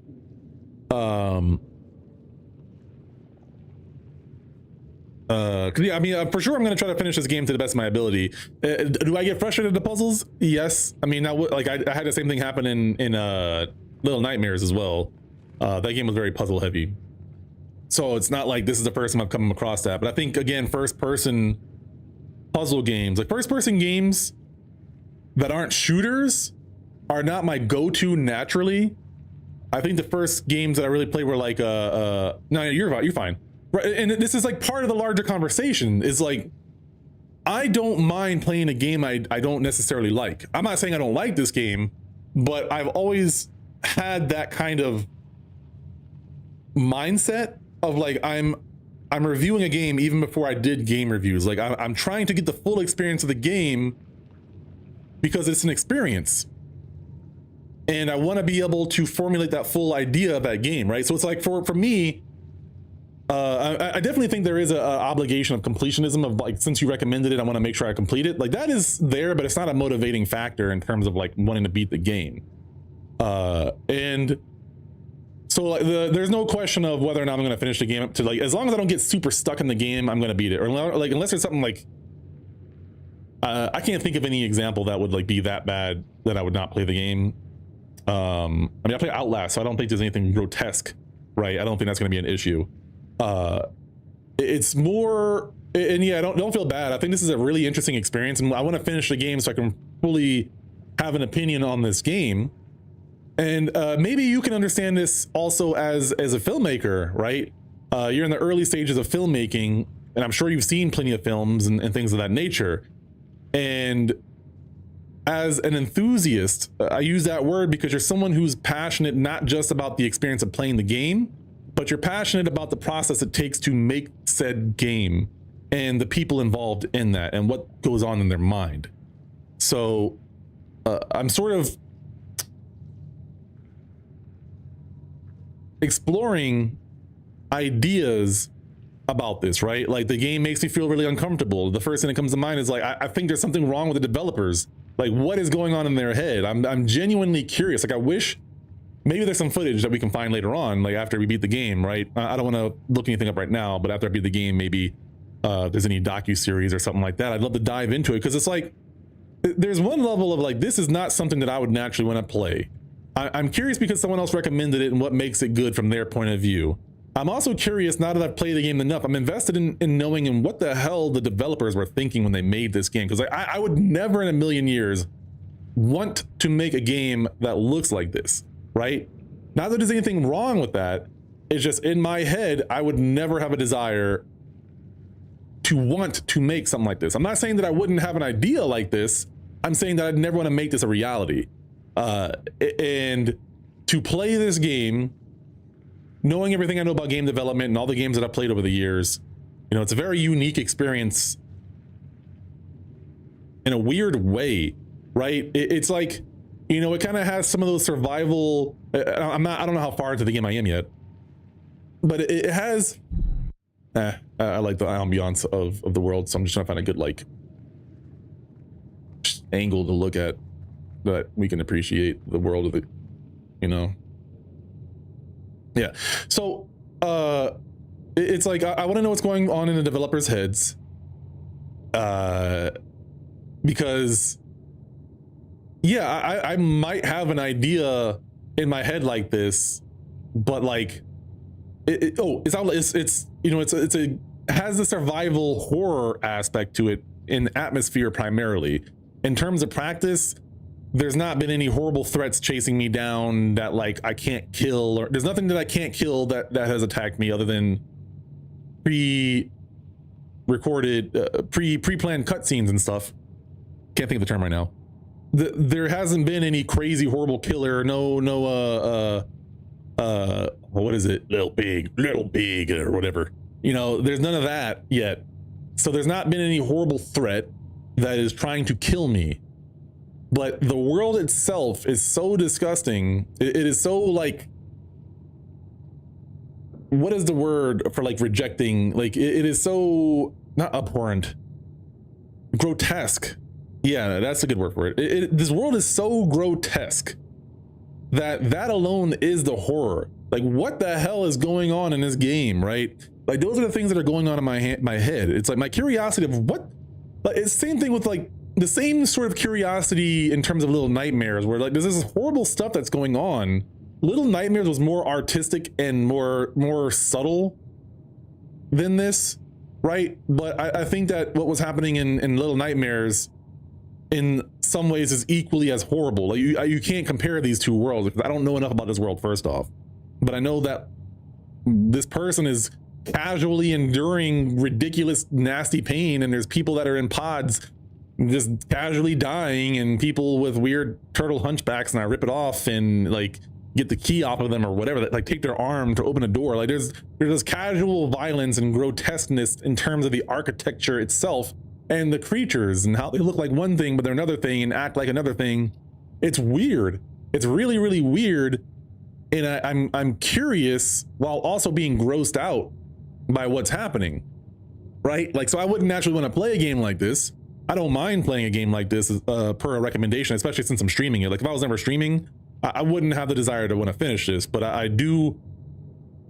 Yeah, I mean, for sure I'm going to try to finish this game to the best of my ability. Do I get frustrated at the puzzles? Yes. I mean, like I had the same thing happen in Little Nightmares as well. That game was very puzzle heavy. So it's not like this is the first time I've come across that. But I think, again, first person puzzle games, like first person games that aren't shooters are not my go-to naturally. I think the first games that I really played were like, no, you're fine. Right, and this is like part of the larger conversation is like, I don't mind playing a game I don't necessarily like. I'm not saying I don't like this game, but I've always had that kind of mindset of like, I'm reviewing a game even before I did game reviews. Like I'm trying to get the full experience of the game because it's an experience. And I want to be able to formulate that full idea of that game, right? So it's like for me, I definitely think there is a obligation of completionism of like, since you recommended it, I want to make sure I complete it. Like that is there, but it's not a motivating factor in terms of like wanting to beat the game. And so like there's no question of whether or not I'm going to finish the game up to like, as long as I don't get super stuck in the game, I'm going to beat it. Or like, unless there's something like, I can't think of any example that would like be that bad that I would not play the game. I mean, I play Outlast, so I don't think there's anything grotesque, right? I don't think that's going to be an issue. It's more, and yeah, don't feel bad. I think this is a really interesting experience, and I want to finish the game so I can fully have an opinion on this game. And maybe you can understand this also as a filmmaker, right? You're in the early stages of filmmaking, and I'm sure you've seen plenty of films and things of that nature. And as an enthusiast, I use that word because you're someone who's passionate not just about the experience of playing the game, but you're passionate about the process it takes to make said game and the people involved in that and what goes on in their mind. So I'm sort of exploring ideas about this, right? Like the game makes me feel really uncomfortable. The first thing that comes to mind is like, I think there's something wrong with the developers. Like what is going on in their head? I'm genuinely curious. Like I wish maybe there's some footage that we can find later on, like after we beat the game, right? I don't want to look anything up right now, but after I beat the game, maybe there's any docu-series or something like that. I'd love to dive into it because it's like, there's one level of like, this is not something that I would naturally want to play. I'm curious because someone else recommended it and what makes it good from their point of view. I'm also curious, now that I've played the game enough, I'm invested in knowing in what the hell the developers were thinking when they made this game. Because I would never in a million years want to make a game that looks like this. Right? Not that there's anything wrong with that. It's just in my head, I would never have a desire to want to make something like this. I'm not saying that I wouldn't have an idea like this. I'm saying that I'd never want to make this a reality. And to play this game knowing everything I know about game development and all the games that I've played over the years, you know, it's a very unique experience in a weird way, right? It's like, you know, it kind of has some of those survival. I don't know how far into the game I am yet, but it has. I like the ambiance of the world, so I'm just trying to find a good like angle to look at that we can appreciate the world of it, you know. Yeah, so it's like I want to know what's going on in the developers' heads, because yeah, I might have an idea in my head like this, but like it's you know, it's a has the survival horror aspect to it in atmosphere primarily. In terms of practice, there's not been any horrible threats chasing me down that like I can't kill, or there's nothing that I can't kill that has attacked me other than pre-recorded pre-planned cutscenes and stuff. Can't think of the term right now. There hasn't been any crazy horrible killer. No what is it, little big or whatever, you know, there's none of that yet. So there's not been any horrible threat that is trying to kill me, but the world itself is so disgusting. It is so like, what is the word for like rejecting, like it is so not abhorrent, grotesque. Yeah, that's a good word for it. This world is so grotesque that alone is the horror. Like, what the hell is going on in this game, right? Like, those are the things that are going on in my head. It's like my curiosity of what, like, it's the same thing with like the same sort of curiosity in terms of Little Nightmares, where like there's this horrible stuff that's going on. Little Nightmares was more artistic and more subtle than this, right? But I think that what was happening in Little Nightmares in some ways is equally as horrible. Like you can't compare these two worlds because I don't know enough about this world, first off, but I know that this person is casually enduring ridiculous, nasty pain, and there's people that are in pods just casually dying, and people with weird turtle hunchbacks, and I rip it off and like get the key off of them or whatever, that like take their arm to open a door. Like there's this casual violence and grotesqueness in terms of the architecture itself and the creatures and how they look like one thing but they're another thing and act like another thing. It's weird. It's really, really weird. And I'm curious while also being grossed out by what's happening, right? Like, so I wouldn't naturally want to play a game like this. I don't mind playing a game like this per a recommendation, especially since I'm streaming it. Like if I was never streaming, I wouldn't have the desire to want to finish this, but I do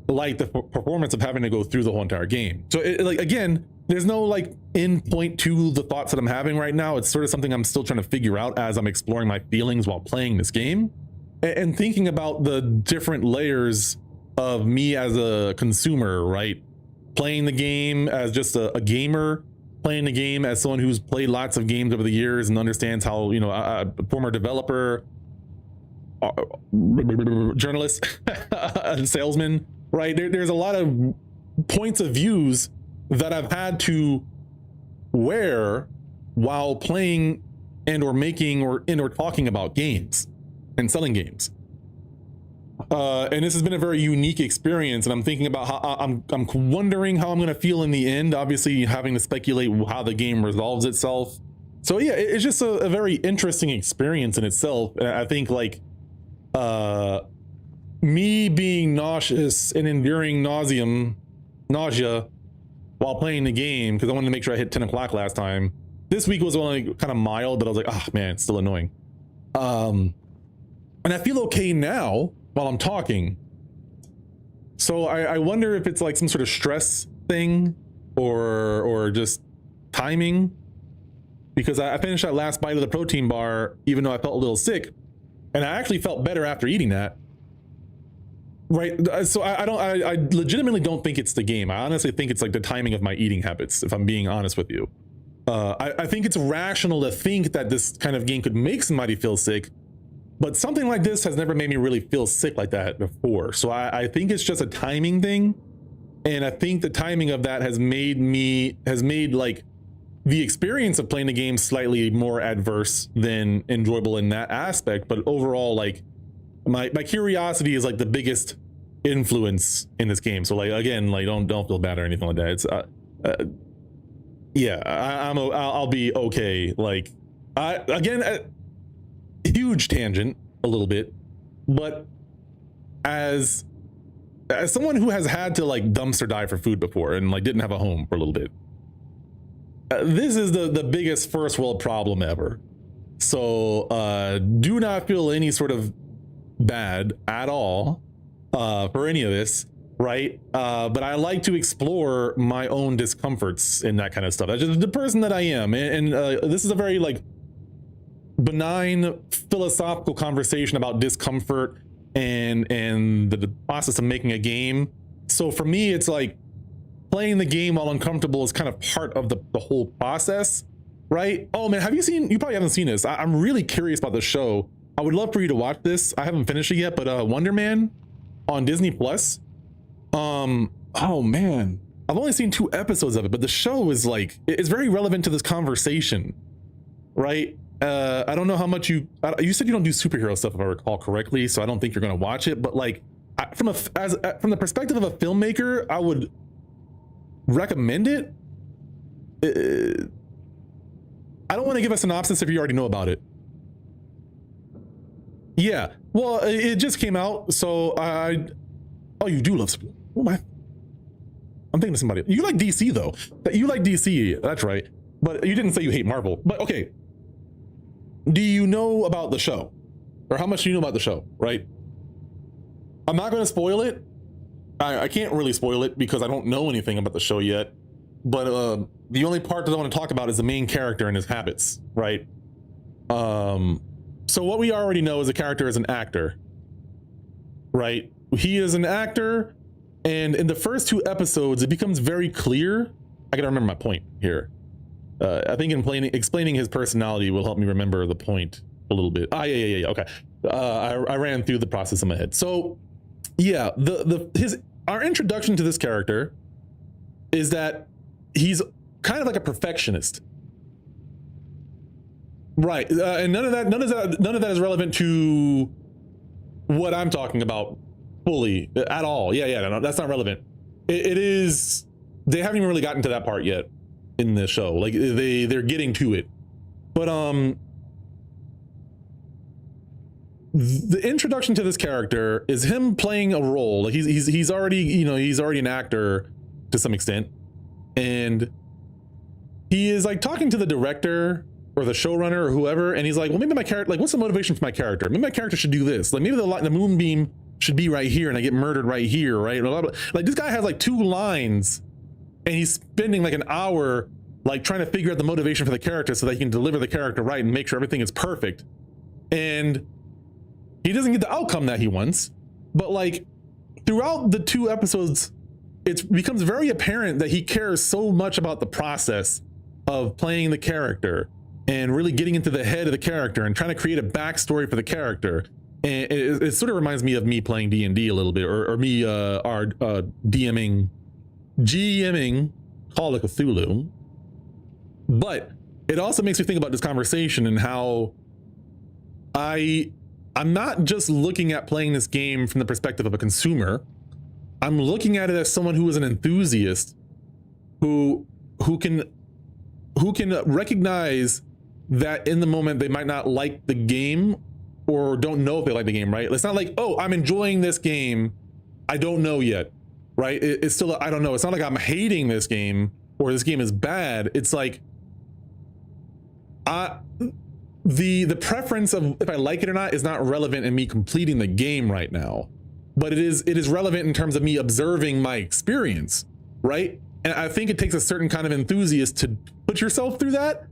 like the performance of having to go through the whole entire game. So like, again, there's no like end point to the thoughts that I'm having right now. It's sort of something I'm still trying to figure out as I'm exploring my feelings while playing this game and thinking about the different layers of me as a consumer, right? Playing the game as just a gamer, playing the game as someone who's played lots of games over the years and understands how, you know, a former developer, journalist, salesman, right? There's a lot of points of views that I've had to wear while playing and or making or talking about games and selling games. And this has been a very unique experience, and I'm thinking about how I'm wondering how I'm going to feel in the end, obviously having to speculate how the game resolves itself. So yeah, it's just a very interesting experience in itself. I think like me being nauseous and enduring nausea while playing the game, because I wanted to make sure I hit 10 o'clock last time. This week was only kind of mild, but I was like, oh man, it's still annoying. And I feel okay now while I'm talking. So I wonder if it's like some sort of stress thing or just timing, because I finished that last bite of the protein bar, even though I felt a little sick, and I actually felt better after eating that. Right. So I legitimately don't think it's the game. I honestly think it's like the timing of my eating habits, if I'm being honest with you. I think it's rational to think that this kind of game could make somebody feel sick, but something like this has never made me really feel sick like that before. So I think it's just a timing thing. And I think the timing of that has made like the experience of playing the game slightly more adverse than enjoyable in that aspect. But overall, like my curiosity is like the biggest influence in this game. So like again, like don't feel bad or anything like that. It's yeah, I'll be okay. Like huge tangent a little bit, but as someone who has had to like dumpster dive for food before and like didn't have a home for a little bit, this is the biggest first world problem ever. So do not feel any sort of bad at all for any of this, right? But I like to explore my own discomforts in that kind of stuff. That's just the person that I am, and this is a very like benign philosophical conversation about discomfort and the process of making a game. So for me, it's like playing the game while uncomfortable is kind of part of the whole process, right? Oh man, you probably haven't seen this. I'm really curious about the show. I would love for you to watch this. I haven't finished it yet, but Wonder Man on Disney Plus. Oh man, I've only seen 2 episodes of it, but the show is like, it's very relevant to this conversation, right? I don't know how much you said you don't do superhero stuff if I recall correctly, so I don't think you're going to watch it, but like from the perspective of a filmmaker, I would recommend it. I don't want to give a synopsis if you already know about it. Yeah, well, it just came out, so oh, you do love superhero. Oh my, I'm thinking of somebody. You like DC though. You like DC, that's right. But you didn't say you hate Marvel. But okay, do you know about the show? Or how much do you know about the show, right? I'm not going to spoil it. I can't really spoil it because I don't know anything about the show yet. But the only part that I want to talk about is the main character and his habits, right? So what we already know is the character is an actor, right? He is an actor, and in the first 2 episodes, it becomes very clear. I gotta remember my point here. I think explaining his personality will help me remember the point a little bit. Yeah. Okay. I ran through the process in my head. So yeah, our introduction to this character is that he's kind of like a perfectionist, right? And none of that is relevant to what I'm talking about fully at all. Yeah, no, that's not relevant. It is. They haven't even really gotten to that part yet in the show. Like they're getting to it, but the introduction to this character is him playing a role. Like he's already an actor to some extent, and he is like talking to the director or the showrunner or whoever, and he's like, well, maybe my character, like, what's the motivation for my character? Maybe my character should do this. Like maybe the moonbeam should be right here and I get murdered right here, right? Like this guy has like 2 lines and he's spending like an hour like trying to figure out the motivation for the character so that he can deliver the character right and make sure everything is perfect. And he doesn't get the outcome that he wants, but like throughout the 2 episodes, it becomes very apparent that he cares so much about the process of playing the character and really getting into the head of the character and trying to create a backstory for the character. And it sort of reminds me of me playing D&D a little bit, or me GMing Call of Cthulhu. But it also makes me think about this conversation and how I'm not just looking at playing this game from the perspective of a consumer. I'm looking at it as someone who is an enthusiast who can recognize that in the moment they might not like the game or don't know if they like the game, right? It's not like, oh, I'm enjoying this game, I don't know yet, right? It's still, I don't know. It's not like I'm hating this game or this game is bad. It's like, the preference of if I like it or not is not relevant in me completing the game right now, but it is relevant in terms of me observing my experience, right? And I think it takes a certain kind of enthusiast to put yourself through that,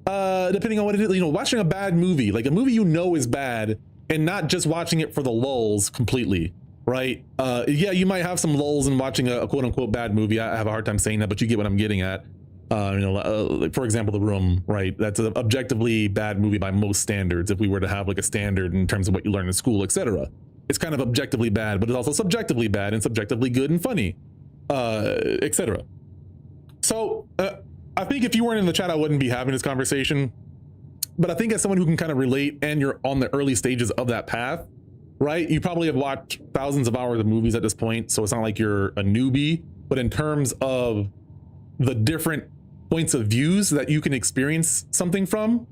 depending on what it is. You know, watching a bad movie, like a movie you know is bad, and not just watching it for the lulls completely, right? Yeah, you might have some lulls in watching a quote unquote bad movie. I have a hard time saying that, but you get what I'm getting at. Like for example, The Room, right? That's an objectively bad movie by most standards. If we were to have like a standard in terms of what you learn in school, etc., it's kind of objectively bad, but it's also subjectively bad and subjectively good and funny, etc. So I think if you weren't in the chat, I wouldn't be having this conversation. But I think as someone who can kind of relate and you're on the early stages of that path, right? You probably have watched thousands of hours of movies at this point, so it's not like you're a newbie. But in terms of the different points of views that you can experience something from,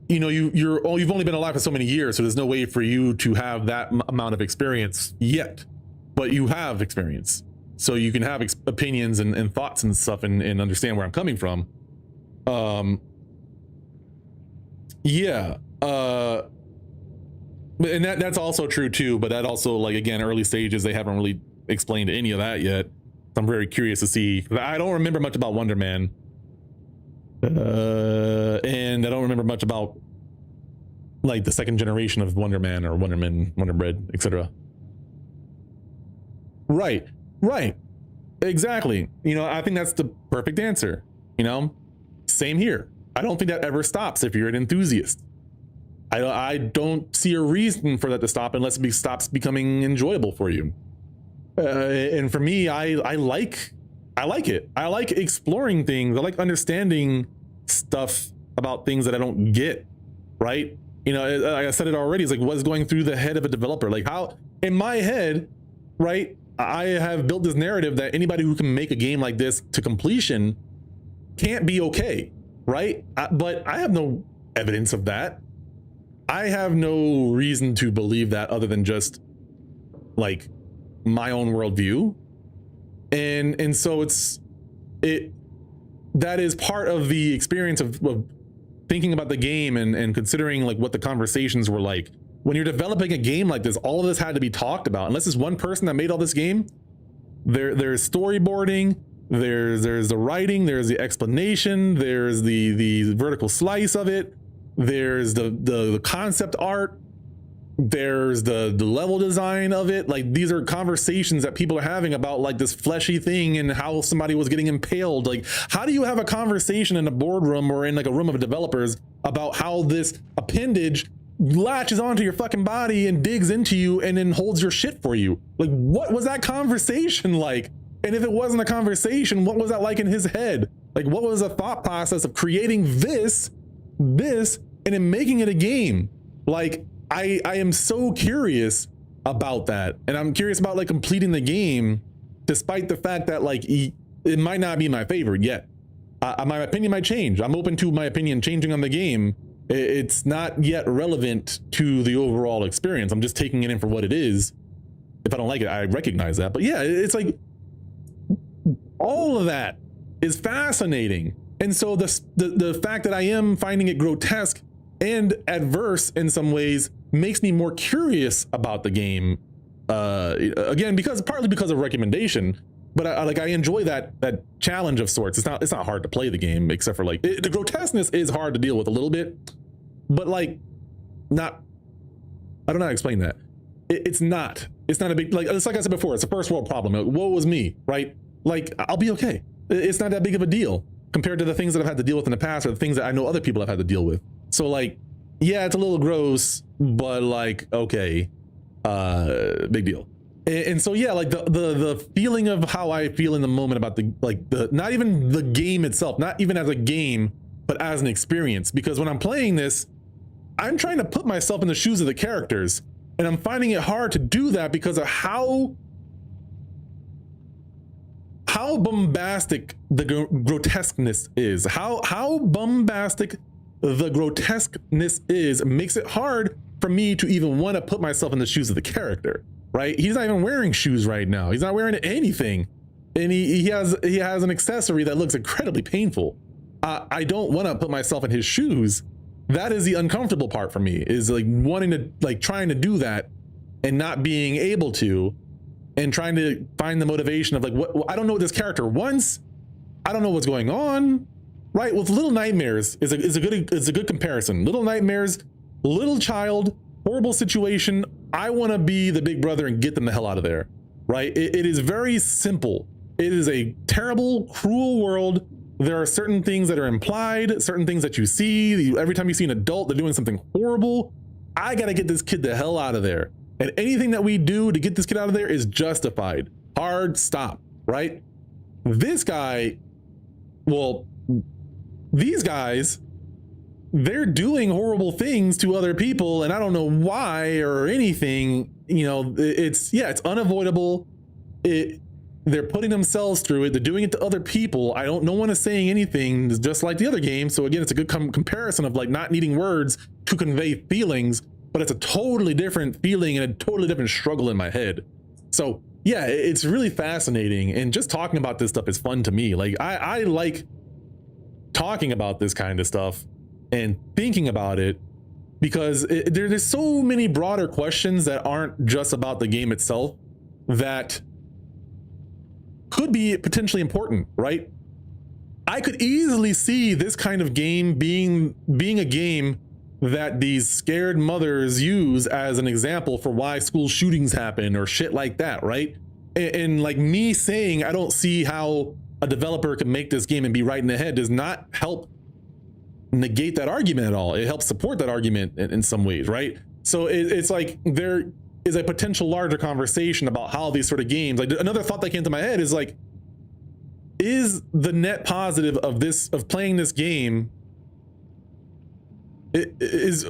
you know, you've only been alive for so many years, so there's no way for you to have that amount of experience yet. But you have experience, so you can have opinions and thoughts and stuff, and understand where I'm coming from. Yeah. And that's also true too, but that also, like, again, early stages, they haven't really explained any of that yet. I'm very curious to see. I don't remember much about Wonder Man, and I don't remember much about like the second generation of Wonder Man or Wonder Man, Wonder Bread, etc. Right, exactly. You know, I think that's the perfect answer. You know, same here. I don't think that ever stops if you're an enthusiast. I don't see a reason for that to stop unless it stops becoming enjoyable for you. And for me, I like it. I like exploring things. I like understanding stuff about things that I don't get, right? You know, like I said it already, it's like what's going through the head of a developer. Like how, in my head, right, I have built this narrative that anybody who can make a game like this to completion can't be okay, right? But I have no evidence of that. I have no reason to believe that other than just like my own worldview. And so that is part of the experience of thinking about the game and considering like what the conversations were like. When you're developing a game like this, all of this had to be talked about. Unless it's one person that made all this game, there's storyboarding, there's the writing, there's the explanation, there's the vertical slice of it, there's the concept art, there's the level design of it. Like these are conversations that people are having about like this fleshy thing and how somebody was getting impaled. Like how do you have a conversation in a boardroom or in like a room of developers about how this appendage latches onto your fucking body and digs into you and then holds your shit for you? Like what was that conversation like? And if it wasn't a conversation, what was that like in his head? Like what was the thought process of creating this and then making it a game? Like I am so curious about that, and I'm curious about like completing the game, despite the fact that like it might not be my favorite yet. My opinion might change. I'm open to my opinion changing on the game. It's not yet relevant to the overall experience. I'm just taking it in for what it is. If I don't like it, I recognize that. But yeah, it's like all of that is fascinating. And so the fact that I am finding it grotesque and adverse in some ways makes me more curious about the game. Again, partly because of recommendation, but I enjoy that challenge of sorts. It's not hard to play the game, except for like the grotesqueness is hard to deal with a little bit, but like I don't know how to explain that. It's not a big, like it's like I said before, it's a first world problem. Like, woe was me, right? Like I'll be okay. It's not that big of a deal compared to the things that I've had to deal with in the past, or the things that I know other people have had to deal with. So like, yeah, it's a little gross, but like, okay, big deal. And so yeah, like the feeling of how I feel in the moment about the not even the game itself, not even as a game, but as an experience. Because when I'm playing this, I'm trying to put myself in the shoes of the characters, and I'm finding it hard to do that because of how bombastic the grotesqueness is. How bombastic the grotesqueness is makes it hard for me to even want to put myself in the shoes of the character, right? He's not even wearing shoes right now. He's not wearing anything. And he has an accessory that looks incredibly painful. I don't want to put myself in his shoes. That is the uncomfortable part for me, is like wanting to, like trying to do that and not being able to, and trying to find the motivation of like, what, I don't know what this character wants. I don't know what's going on. Right, with Little Nightmares is a good comparison. Little Nightmares, little child, horrible situation. I want to be the big brother and get them the hell out of there. Right? It is very simple. It is a terrible, cruel world. There are certain things that are implied, certain things that you see. Every time you see an adult, they're doing something horrible. I gotta get this kid the hell out of there. And anything that we do to get this kid out of there is justified. Hard stop. Right? This guy, well, these guys they're doing horrible things to other people, and I don't know why or anything. You know, it's unavoidable. They're putting themselves through it. They're doing it to other people. No one is saying anything. It's just like the other game. So again, it's a good comparison of like not needing words to convey feelings, but it's a totally different feeling and a totally different struggle in my head. So yeah, it's really fascinating. And just talking about this stuff is fun to me. Like I like talking about this kind of stuff and thinking about it, because there's so many broader questions that aren't just about the game itself that could be potentially important, right? I could easily see this kind of game being a game that these scared mothers use as an example for why school shootings happen or shit like that, right? And like me saying I don't see how a developer can make this game and be right in the head does not help negate that argument at all. It helps support that argument in some ways, right? So it's like there is a potential larger conversation about how these sort of games, like another thought that came to my head is like, is the net positive of playing this game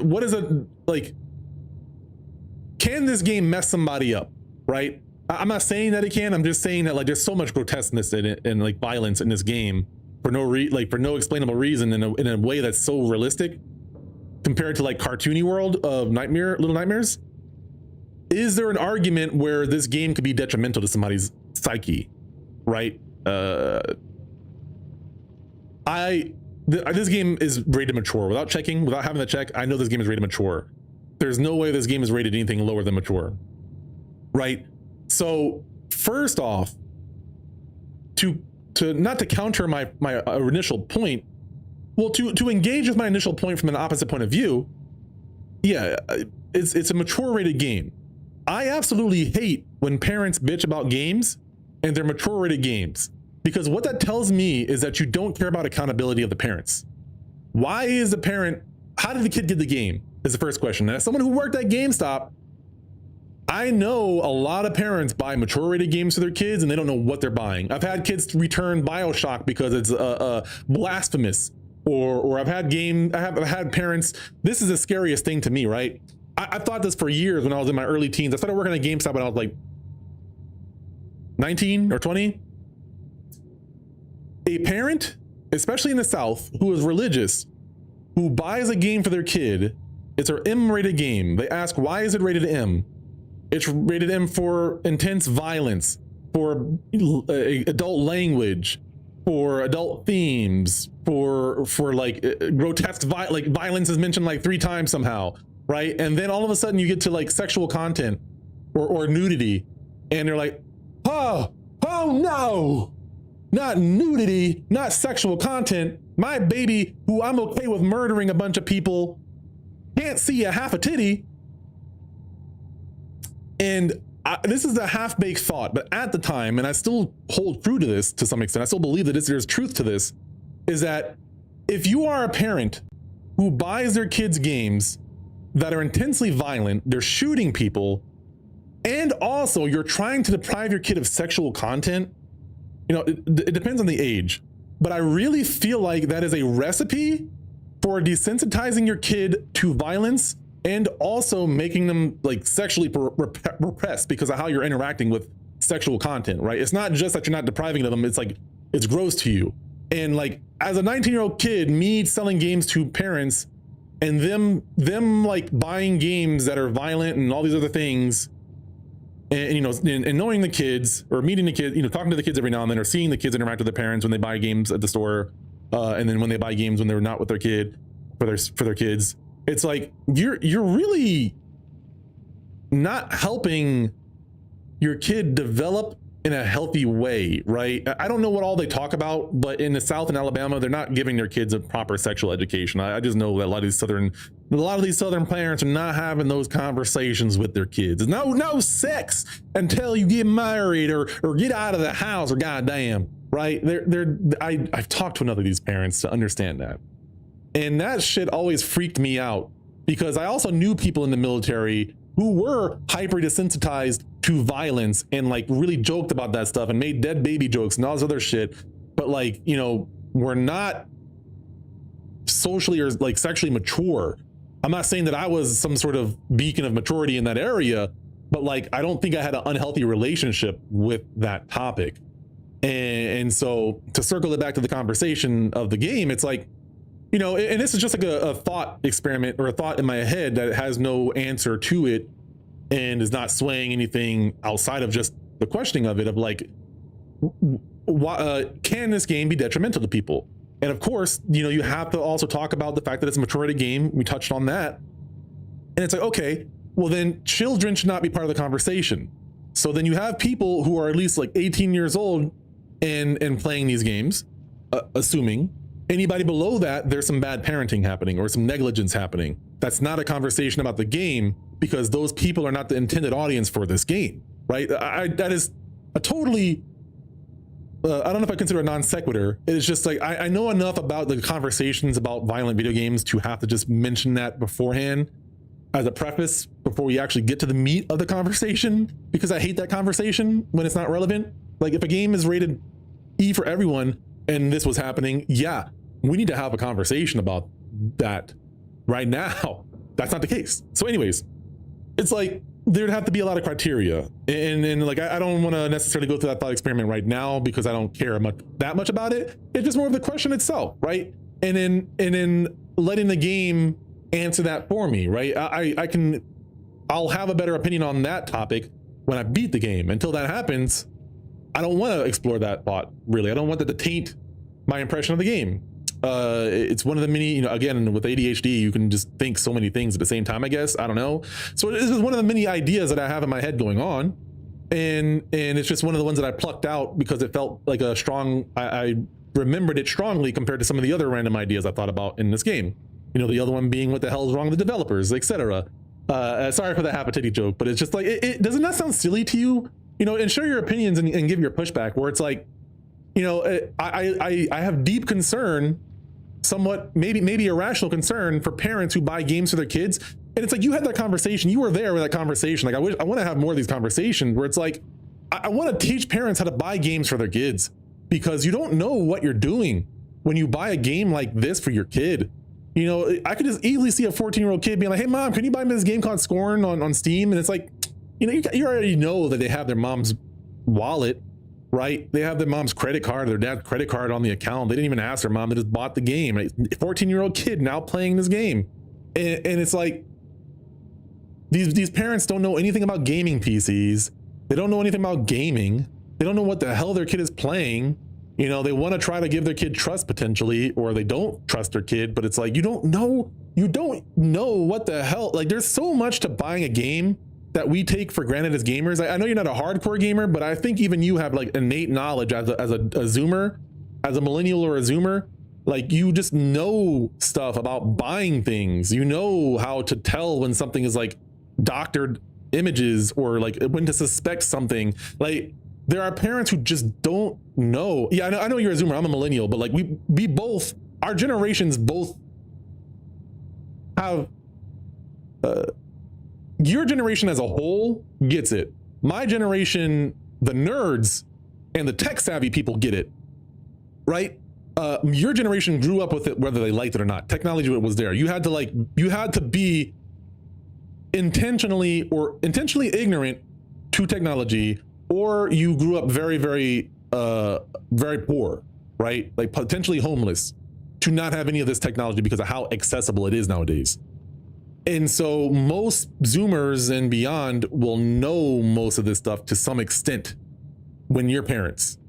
what is it like, can this game mess somebody up, right? I'm not saying that it can. I'm just saying that like there's so much grotesqueness in it and like violence in this game for no explainable reason in a way that's so realistic compared to like cartoony world of Little Nightmares. Is there an argument where this game could be detrimental to somebody's psyche, right? This game is rated mature. Without having to check, I know this game is rated mature. There's no way this game is rated anything lower than mature, right? So first off, to not to counter my initial point, well, to engage with my initial point from an opposite point of view, yeah, it's a mature rated game. I absolutely hate when parents bitch about games and they're mature rated games, because what that tells me is that you don't care about accountability of the parents. Why is the parent, how did the kid get the game is the first question. And as someone who worked at GameStop, I know a lot of parents buy mature rated games for their kids and they don't know what they're buying. I've had kids return BioShock because it's blasphemous, or I've had parents, this is the scariest thing to me, right? I've thought this for years when I was in my early teens. I started working at GameStop when I was like 19 or 20. A parent, especially in the South, who is religious, who buys a game for their kid, it's an M-rated game. They ask, why is it rated M? It's rated M for intense violence, for adult language, for adult themes, for like grotesque violence is mentioned like 3 times somehow, right? And then all of a sudden you get to like sexual content or nudity, and they're like, oh no, not nudity, not sexual content. My baby, who I'm okay with murdering a bunch of people, can't see a half a titty. And this is a half-baked thought, but at the time, and I still hold true to this to some extent, I still believe that there's truth to this, is that if you are a parent who buys their kids games that are intensely violent, they're shooting people, and also you're trying to deprive your kid of sexual content, you know, it depends on the age, but I really feel like that is a recipe for desensitizing your kid to violence and also making them like sexually repressed because of how you're interacting with sexual content, right? It's not just that you're not depriving them, it's like, it's gross to you. And like, as a 19-year-old kid, me selling games to parents and them like buying games that are violent and all these other things, and you know, and knowing the kids or meeting the kids, you know, talking to the kids every now and then, or seeing the kids interact with their parents when they buy games at the store, and then when they buy games when they're not with their kid for their kids, it's like you're really not helping your kid develop in a healthy way, right? I don't know what all they talk about, but in the South and Alabama, they're not giving their kids a proper sexual education. I just know that a lot of these southern parents are not having those conversations with their kids. No sex until you get married or get out of the house, or goddamn, right? I've talked to enough of these parents to understand that. And that shit always freaked me out, because I also knew people in the military who were hyper desensitized to violence and like really joked about that stuff and made dead baby jokes and all this other shit, but like, you know, we're not socially or like sexually mature. I'm not saying that I was some sort of beacon of maturity in that area, but like, I don't think I had an unhealthy relationship with that topic. And so to circle it back to the conversation of the game, it's like, you know, and this is just like a thought experiment or a thought in my head that has no answer to it and is not swaying anything outside of just the questioning of it, of like, can this game be detrimental to people? And of course, you know, you have to also talk about the fact that it's a maturity game. We touched on that. And it's like, okay, well then children should not be part of the conversation. So then you have people who are at least like 18 years old and playing these games, assuming anybody below that, there's some bad parenting happening or some negligence happening. That's not a conversation about the game, because those people are not the intended audience for this game, right? That is a totally, I don't know if I consider a non sequitur. It's just like, I know enough about the conversations about violent video games to have to just mention that beforehand as a preface before we actually get to the meat of the conversation, because I hate that conversation when it's not relevant. Like if a game is rated E for everyone and this was happening, yeah, we need to have a conversation about that right now. That's not the case. So anyways, it's like there'd have to be a lot of criteria, and like I don't want to necessarily go through that thought experiment right now because I don't care that much about it. It's just more of the question itself, right? And then letting the game answer that for me, right? I'll have a better opinion on that topic when I beat the game. Until that happens, I don't want to explore that thought, really. I don't want that to taint my impression of the game. It's one of the many, you know, again, with ADHD, you can just think so many things at the same time, I guess. I don't know. So this is one of the many ideas that I have in my head going on. And it's just one of the ones that I plucked out because it felt like a strong, I remembered it strongly compared to some of the other random ideas I thought about in this game. You know, the other one being what the hell is wrong with the developers, etc. Sorry for the half-a-titty joke, but it's just like, doesn't that sound silly to you? You know, and share your opinions and give your pushback, where it's like, you know, I have deep concern, somewhat maybe irrational concern for parents who buy games for their kids. And it's like, you had that conversation, you were there with that conversation. Like I want to have more of these conversations where it's like, I want to teach parents how to buy games for their kids, because you don't know what you're doing when you buy a game like this for your kid. You know, I could just easily see a 14-year-old kid being like, hey mom, can you buy me this game called Scorn on Steam? And it's like, you know, you already know that they have their mom's wallet, right? They have their mom's credit card, their dad's credit card on the account. They didn't even ask their mom, they just bought the game. A 14-year-old kid now playing this game. And it's like, these parents don't know anything about gaming PCs. They don't know anything about gaming. They don't know what the hell their kid is playing. You know, they want to try to give their kid trust potentially, or they don't trust their kid, but it's like, you don't know what the hell, like there's so much to buying a game that we take for granted as gamers. I know you're not a hardcore gamer, but I think even you have like innate knowledge as a Zoomer, as a millennial or a Zoomer. Like you just know stuff about buying things. You know how to tell when something is like doctored images, or like when to suspect something. Like there are parents who just don't know. Yeah, I know you're a Zoomer, I'm a millennial, but like we both, our generations both have, your generation as a whole gets it. My generation, the nerds and the tech savvy people get it, right? Your generation grew up with it, whether they liked it or not. Technology was there. You had to be intentionally ignorant to technology, or you grew up very, very, very poor, right? Like potentially homeless, to not have any of this technology because of how accessible it is nowadays. And so most Zoomers and beyond will know most of this stuff to some extent when you're parents.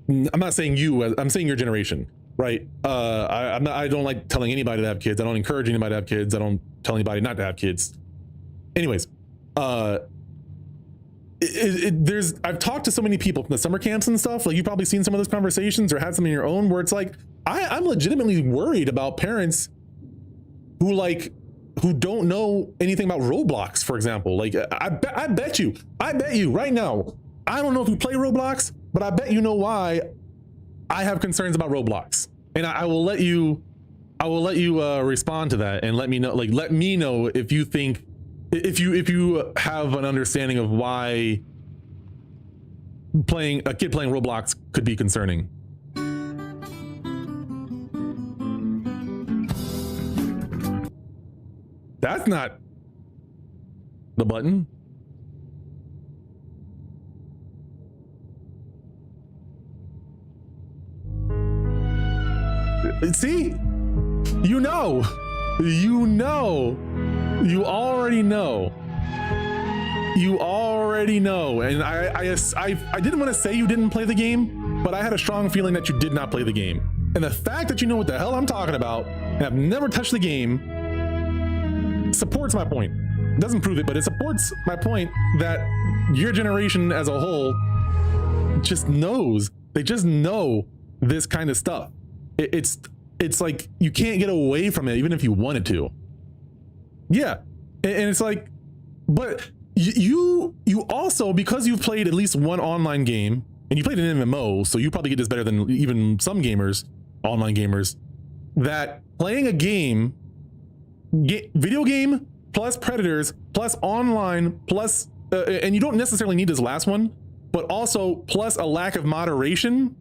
I'm not saying you, I'm saying your generation, right? I don't like telling anybody to have kids. I don't encourage anybody to have kids. I don't tell anybody not to have kids. Anyways, I've talked to so many people from the summer camps and stuff. Like you've probably seen some of those conversations or had some in your own, where it's like, I'm legitimately worried about parents who don't know anything about Roblox, for example. Like I bet you right now, I don't know if you play Roblox, but I bet you know why I have concerns about Roblox. And I will let you respond to that and let me know, like, let me know if you think, if you have an understanding of why a kid playing Roblox could be concerning. That's not the button. See? You know. You know. You already know. You already know. And I didn't want to say you didn't play the game, but I had a strong feeling that you did not play the game. And the fact that you know what the hell I'm talking about and have never touched the game supports my point. It doesn't prove it, but it supports my point that your generation as a whole just knows. They just know this kind of stuff. It's like you can't get away from it even if you wanted to. Yeah. And it's like, but you also, because you've played at least one online game and you played an MMO, so you probably get this better than even some gamers, online gamers, that playing a game, video game plus Predators plus online plus, and you don't necessarily need this last one, but also plus a lack of moderation,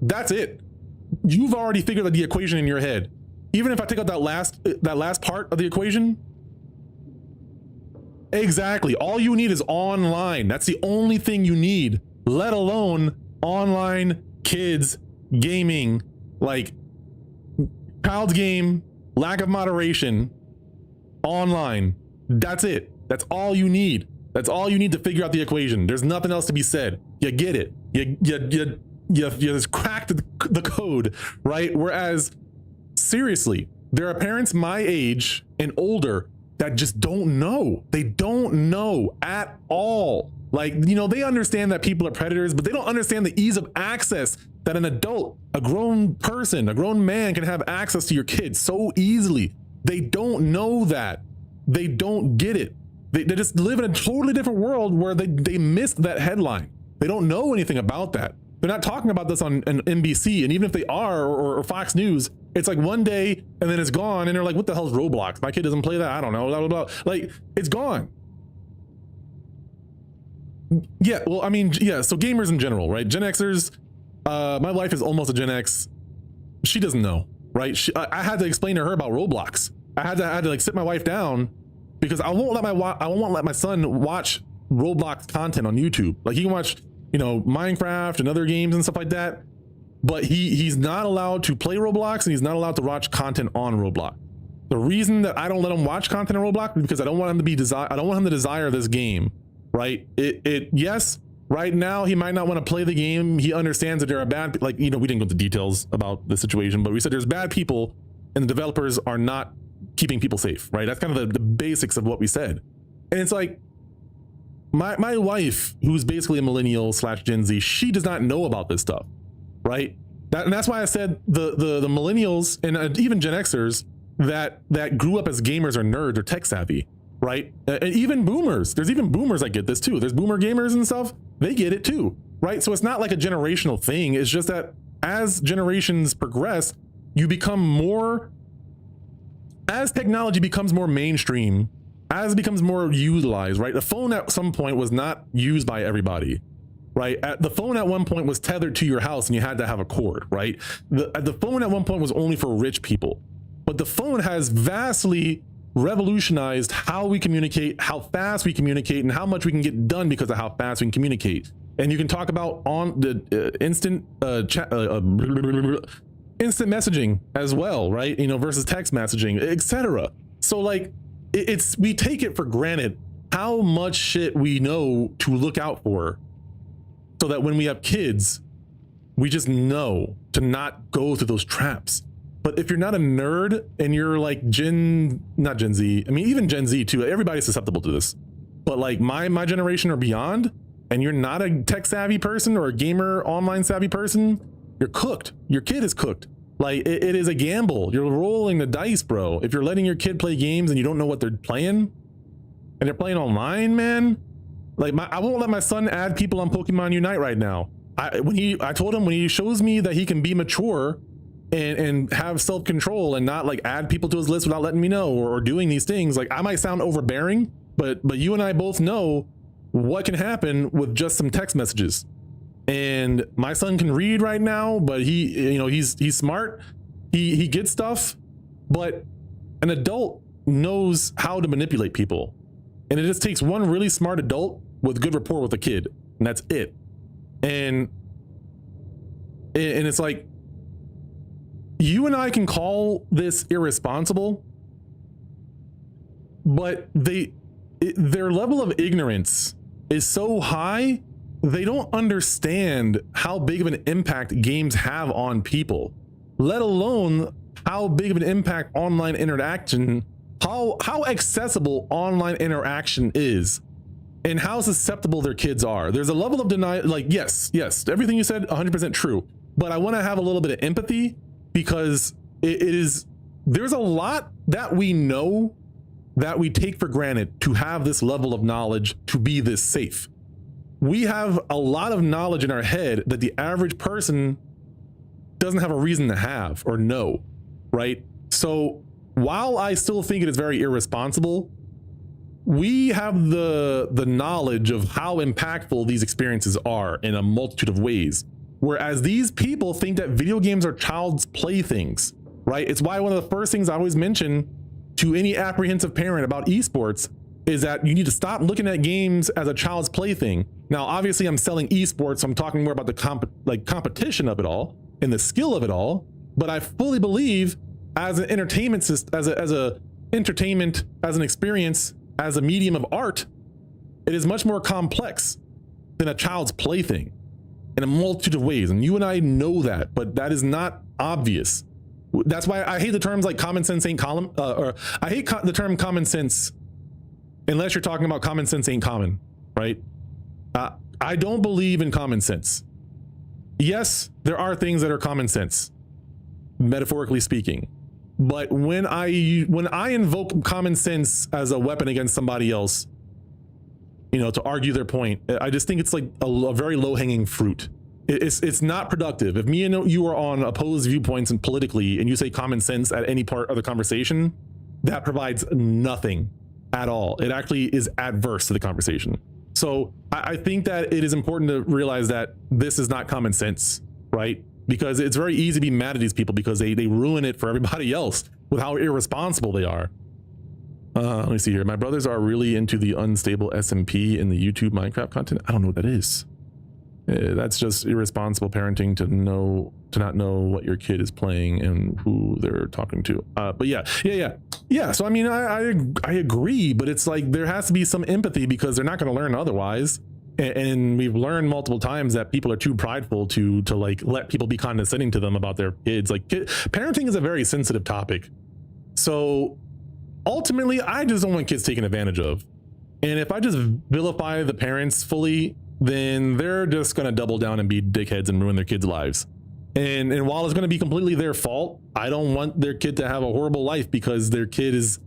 that's it. You've already figured out the equation in your head. Even if I take out that last part of the equation, exactly. All you need is online. That's the only thing you need, let alone online kids gaming, like child's game, lack of moderation, online. That's it. That's all you need. That's all you need to figure out the equation. There's nothing else to be said. You get it. You just cracked the code, right? Whereas, seriously, there are parents my age and older that just don't know. They don't know at all. Like, you know, they understand that people are predators, but they don't understand the ease of access that an adult, a grown person, a grown man can have access to your kids so easily. They don't know that. They don't get it. They just live in a totally different world where they missed that headline. They don't know anything about that. They're not talking about this on NBC, and even if they are, or Fox News, it's like one day and then it's gone, and they're like, what the hell is Roblox? My kid doesn't play that. I don't know, blah, blah, blah. Like, it's gone. Yeah, well, I mean, yeah, so gamers in general, right? Gen Xers, my wife is almost a Gen X. She doesn't know, right? I had to explain to her about Roblox. I had to like sit my wife down because I won't let my son watch Roblox content on YouTube. Like, he can watch, you know, Minecraft and other games and stuff like that, but he's not allowed to play Roblox, and he's not allowed to watch content on Roblox. The reason that I don't let him watch content on Roblox is because I don't want him to I don't want him to desire this game, right? Yes, right now he might not want to play the game. He understands that there are bad, like, you know, we didn't go into details about the situation, but we said there's bad people and the developers are not keeping people safe, right? That's kind of the basics of what we said. And it's like, my wife, who's basically a millennial / Gen Z, she does not know about this stuff, right? And that's why I said the millennials and even Gen Xers that grew up as gamers or nerds or tech savvy, right? And even boomers. There's even boomers that get this too. There's boomer gamers and stuff. They get it too, right? So it's not like a generational thing. It's just that as generations progress, you become more, as technology becomes more mainstream, as it becomes more utilized, right? The phone at some point was not used by everybody, right? The phone at one point was tethered to your house and you had to have a cord, right? The phone at one point was only for rich people, but the phone has vastly revolutionized how we communicate, how fast we communicate, and how much we can get done because of how fast we can communicate. And you can talk about on the instant instant messaging as well, right? You know, versus text messaging, etc. So like, we take it for granted how much shit we know to look out for, so that when we have kids, we just know to not go through those traps. But if you're not a nerd and you're like not Gen Z, I mean, even Gen Z too, everybody's susceptible to this. But like my generation or beyond, and you're not a tech savvy person or a gamer online savvy person, you're cooked. Your kid is cooked. Like, it is a gamble. You're rolling the dice, bro. If you're letting your kid play games and you don't know what they're playing, and they're playing online, man, like I won't let my son add people on Pokemon Unite right now. I told him when he shows me that he can be mature and have self-control and not like add people to his list without letting me know or doing these things, like I might sound overbearing, but you and I both know what can happen with just some text messages. And my son can read right now, but he's smart. He gets stuff, but an adult knows how to manipulate people. And it just takes one really smart adult with good rapport with a kid, and that's it. And it's like, you and I can call this irresponsible, but their level of ignorance is so high, they don't understand how big of an impact games have on people, let alone how big of an impact online interaction, how accessible online interaction is, and how susceptible their kids are. There's a level of denial, like, yes, everything you said, 100% true, but I want to have a little bit of empathy, because there's a lot that we know that we take for granted to have this level of knowledge to be this safe. We have a lot of knowledge in our head that the average person doesn't have a reason to have or know, right? So while I still think it is very irresponsible, we have the knowledge of how impactful these experiences are in a multitude of ways. Whereas these people think that video games are child's playthings, right? It's why one of the first things I always mention to any apprehensive parent about esports is that you need to stop looking at games as a child's plaything. Now, obviously I'm selling esports, so I'm talking more about the competition of it all and the skill of it all. But I fully believe as an entertainment system, as a entertainment, as an experience, as a medium of art, it is much more complex than a child's plaything in a multitude of ways. And you and I know that, but that is not obvious. That's why I hate the terms like common sense ain't common, or I hate the term common sense unless you're talking about common sense ain't common, right? I don't believe in common sense. Yes, there are things that are common sense, metaphorically speaking. But when I invoke common sense as a weapon against somebody else, you know, to argue their point, I just think it's like a very low-hanging fruit. It's not productive. If me and you are on opposed viewpoints and politically, and you say common sense at any part of the conversation, that provides nothing at all. It actually is adverse to the conversation. So I think that it is important to realize that this is not common sense, right? Because it's very easy to be mad at these people because they ruin it for everybody else with how irresponsible they are. Let me see here. My brothers are really into the unstable SMP in the YouTube Minecraft content. I don't know what that is. That's just irresponsible parenting to not know what your kid is playing and who they're talking to. But yeah. So I mean, I agree, but it's like there has to be some empathy because they're not going to learn otherwise. And we've learned multiple times that people are too prideful to like let people be condescending to them about their kids. Like parenting is a very sensitive topic. So ultimately, I just don't want kids taken advantage of. And if I just vilify the parents fully, then they're just going to double down and be dickheads and ruin their kids' lives. And while it's going to be completely their fault, I don't want their kid to have a horrible life because their kid is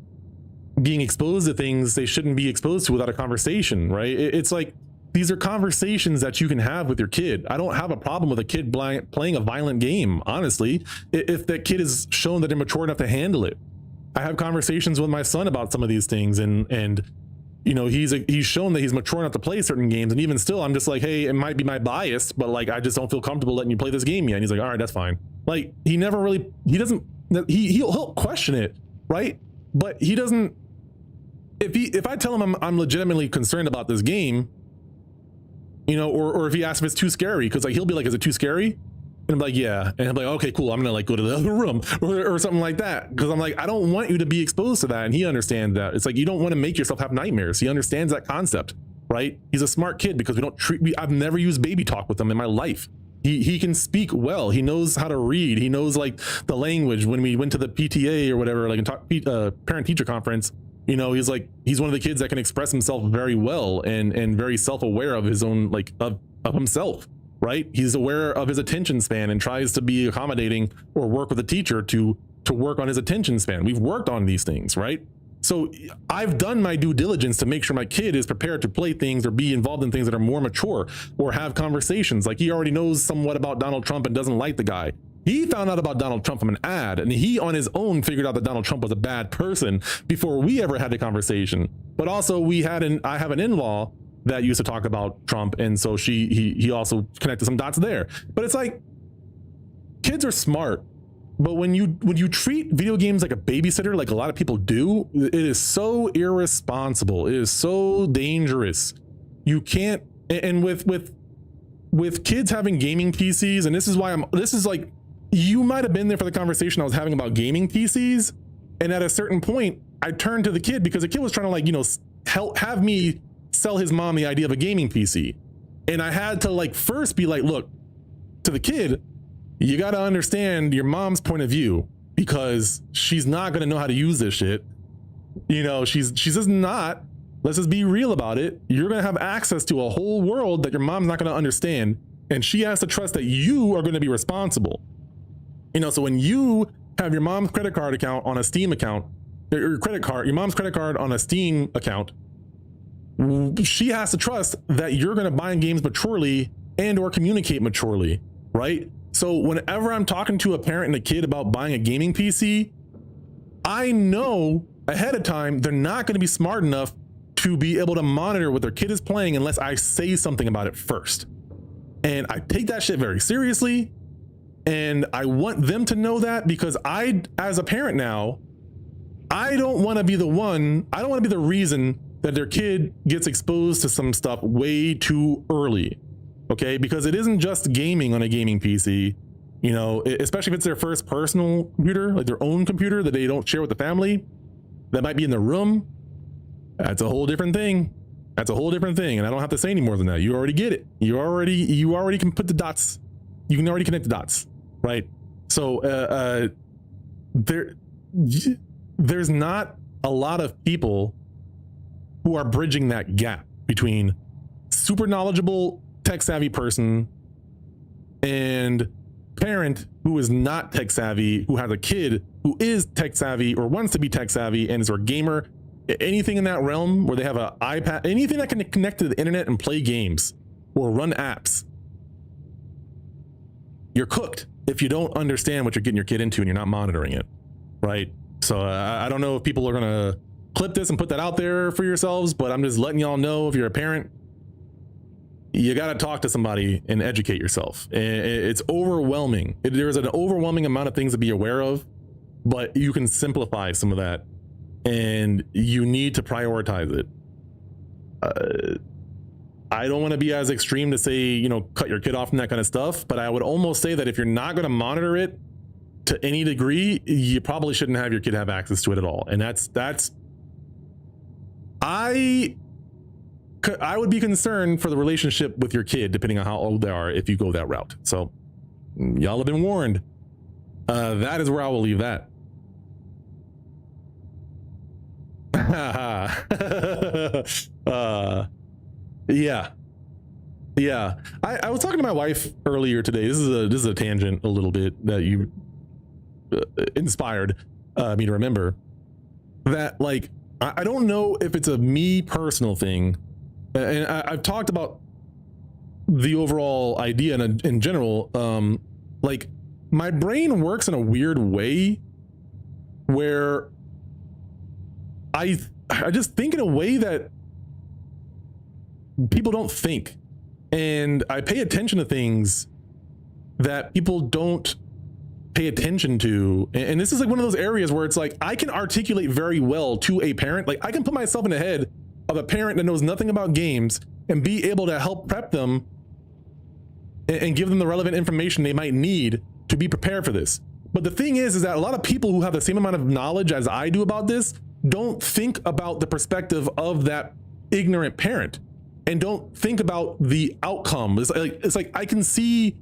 being exposed to things they shouldn't be exposed to without a conversation, right? It's like, these are conversations that you can have with your kid. I don't have a problem with a kid playing a violent game, honestly, if that kid is shown that they're mature enough to handle it. I have conversations with my son about some of these things, and you know, he's shown that he's mature enough to play certain games, and even still I'm just like, hey, it might be my bias, but like I just don't feel comfortable letting you play this game yet. And he's like, all right, that's fine. Like he'll question it, right? But he doesn't, if I tell him I'm legitimately concerned about this game, you know, or if he asks if it's too scary, because like he'll be like, is it too scary? And I'm like, yeah. And I'm like, okay, cool. I'm gonna like go to the other room or something like that. Because I'm like, I don't want you to be exposed to that. And he understands that. It's like, you don't want to make yourself have nightmares. He understands that concept, right? He's a smart kid because I've never used baby talk with him in my life. He can speak well. He knows how to read. He knows like the language. When we went to the PTA or whatever, like parent teacher conference, you know, he's one of the kids that can express himself very well and very self-aware of his own, like of himself, right? He's aware of his attention span and tries to be accommodating or work with a teacher to work on his attention span. We've worked on these things, right? So I've done my due diligence to make sure my kid is prepared to play things or be involved in things that are more mature or have conversations. Like he already knows somewhat about Donald Trump and doesn't like the guy. He found out about Donald Trump from an ad, and he on his own figured out that Donald Trump was a bad person before we ever had the conversation. But also I have an in-law that used to talk about Trump, and so he also connected some dots there. But it's like, kids are smart, But when you treat video games like a babysitter, like a lot of people do, it is so irresponsible. It is so dangerous. You can't, and with kids having gaming PCs, and this is like, you might have been there for the conversation I was having about gaming PCs. And at a certain point, I turned to the kid because the kid was trying to, like, you know, have me sell his mom the idea of a gaming PC. And I had to, like, first be like, look, to the kid, you got to understand your mom's point of view, because she's not going to know how to use this shit. You know, she's just not. Let's just be real about it. You're going to have access to a whole world that your mom's not going to understand. And she has to trust that you are going to be responsible. You know, so when you have your mom's credit card account on a Steam account, your mom's credit card on a Steam account, she has to trust that you're going to buy games maturely and or communicate maturely, right? So whenever I'm talking to a parent and a kid about buying a gaming PC, I know ahead of time they're not going to be smart enough to be able to monitor what their kid is playing unless I say something about it first. And I take that shit very seriously. And I want them to know that, because I, as a parent now, I don't want to be the one, I don't want to be the reason that their kid gets exposed to some stuff way too early. Okay, because it isn't just gaming on a gaming PC, you know, especially if it's their first personal computer, like their own computer that they don't share with the family, that might be in the room. That's a whole different thing. That's a whole different thing. And I don't have to say any more than that. You already get it. You already can put the dots. You can already connect the dots, right? So there's not a lot of people who are bridging that gap between super knowledgeable tech savvy person and parent who is not tech savvy, who has a kid who is tech savvy or wants to be tech savvy and is a gamer. Anything in that realm where they have an iPad, anything that can connect to the internet and play games or run apps, you're cooked if you don't understand what you're getting your kid into and you're not monitoring it, right? So I don't know if people are gonna clip this and put that out there for yourselves, but I'm just letting y'all know, if you're a parent, you got to talk to somebody and educate yourself. It's overwhelming. There's an overwhelming amount of things to be aware of, but you can simplify some of that, and you need to prioritize it. I don't want to be as extreme to say, you know, cut your kid off from that kind of stuff, but I would almost say that if you're not going to monitor it to any degree, you probably shouldn't have your kid have access to it at all. And I would be concerned for the relationship with your kid, depending on how old they are, if you go that route. So y'all have been warned. That is where I will leave that. Yeah. I was talking to my wife earlier today. This is a tangent a little bit that you inspired me to remember. That, like, I don't know if it's a me personal thing, and I've talked about the overall idea in general. Like, my brain works in a weird way where I just think in a way that people don't think, and I pay attention to things that people don't pay attention to. And this is like one of those areas where it's like, I can articulate very well to a parent. Like, I can put myself in the head of a parent that knows nothing about games and be able to help prep them and give them the relevant information they might need to be prepared for this. But the thing is that a lot of people who have the same amount of knowledge as I do about this don't think about the perspective of that ignorant parent, and don't think about the outcome. It's like I can see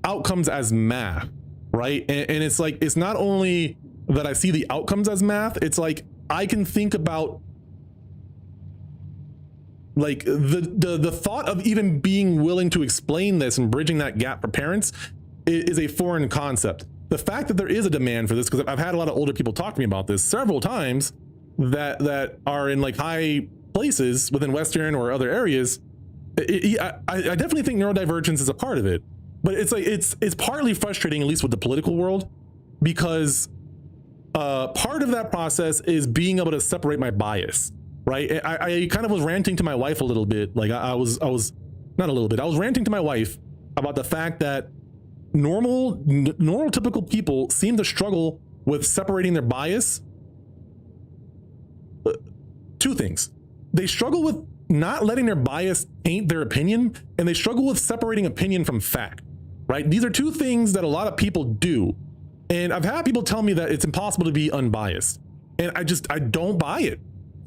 outcomes as math, right? And it's like, it's not only that I see the outcomes as math, it's like I can think about, like, the thought of even being willing to explain this and bridging that gap for parents is a foreign concept. The fact that there is a demand for this, because I've had a lot of older people talk to me about this several times that are in like high places within Western or other areas. I definitely think neurodivergence is a part of it, but it's like it's partly frustrating, at least with the political world, because part of that process is being able to separate my bias, right? I kind of was ranting to my wife a little bit, like I was not a little bit, I was ranting to my wife about the fact that normal typical people seem to struggle with separating their bias. Two things. They struggle with not letting their bias taint their opinion, and they struggle with separating opinion from fact, right? These are two things that a lot of people do. And I've had people tell me that it's impossible to be unbiased. And I don't buy it.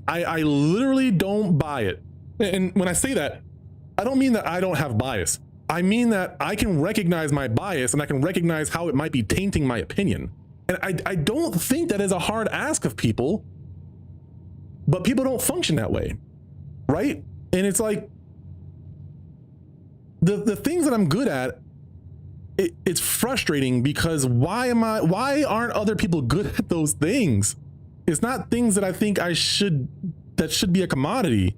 I literally don't buy it. And when I say that, I don't mean that I don't have bias. I mean that I can recognize my bias and I can recognize how it might be tainting my opinion. And I don't think that is a hard ask of people, but people don't function that way, right? And it's like the things that I'm good at, it's frustrating because why aren't other people good at those things? It's not things that I think that should be a commodity.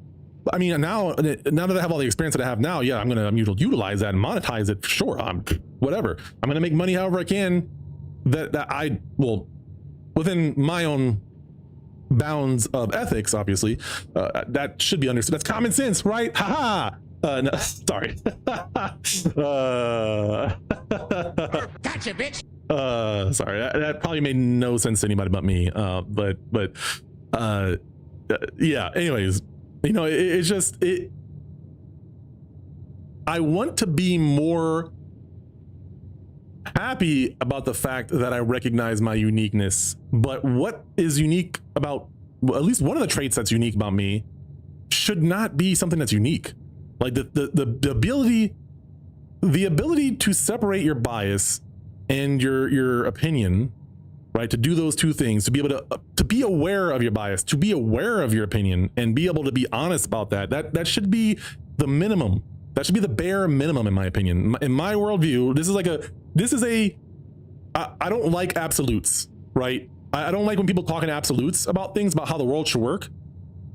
I mean, now that I have all the experience that I have now, yeah, I'm gonna utilize that and monetize it for sure. Whatever. I'm gonna make money however I can within my own bounds of ethics, obviously. That should be understood. That's common sense, right? Haha. No, sorry. Gotcha, bitch. Sorry, that probably made no sense to anybody but me. Yeah. Anyways, you know, it's just I want to be more happy about the fact that I recognize my uniqueness. But what is unique about, well, at least one of the traits that's unique about me should not be something that's unique. Like the ability to separate your bias and your opinion, right? To do those two things, to be able to be aware of your bias, to be aware of your opinion, and be able to be honest about that should be the minimum. That should be the bare minimum, in my opinion. In my worldview, I don't like absolutes, right? I don't like when people talk in absolutes about things, about how the world should work.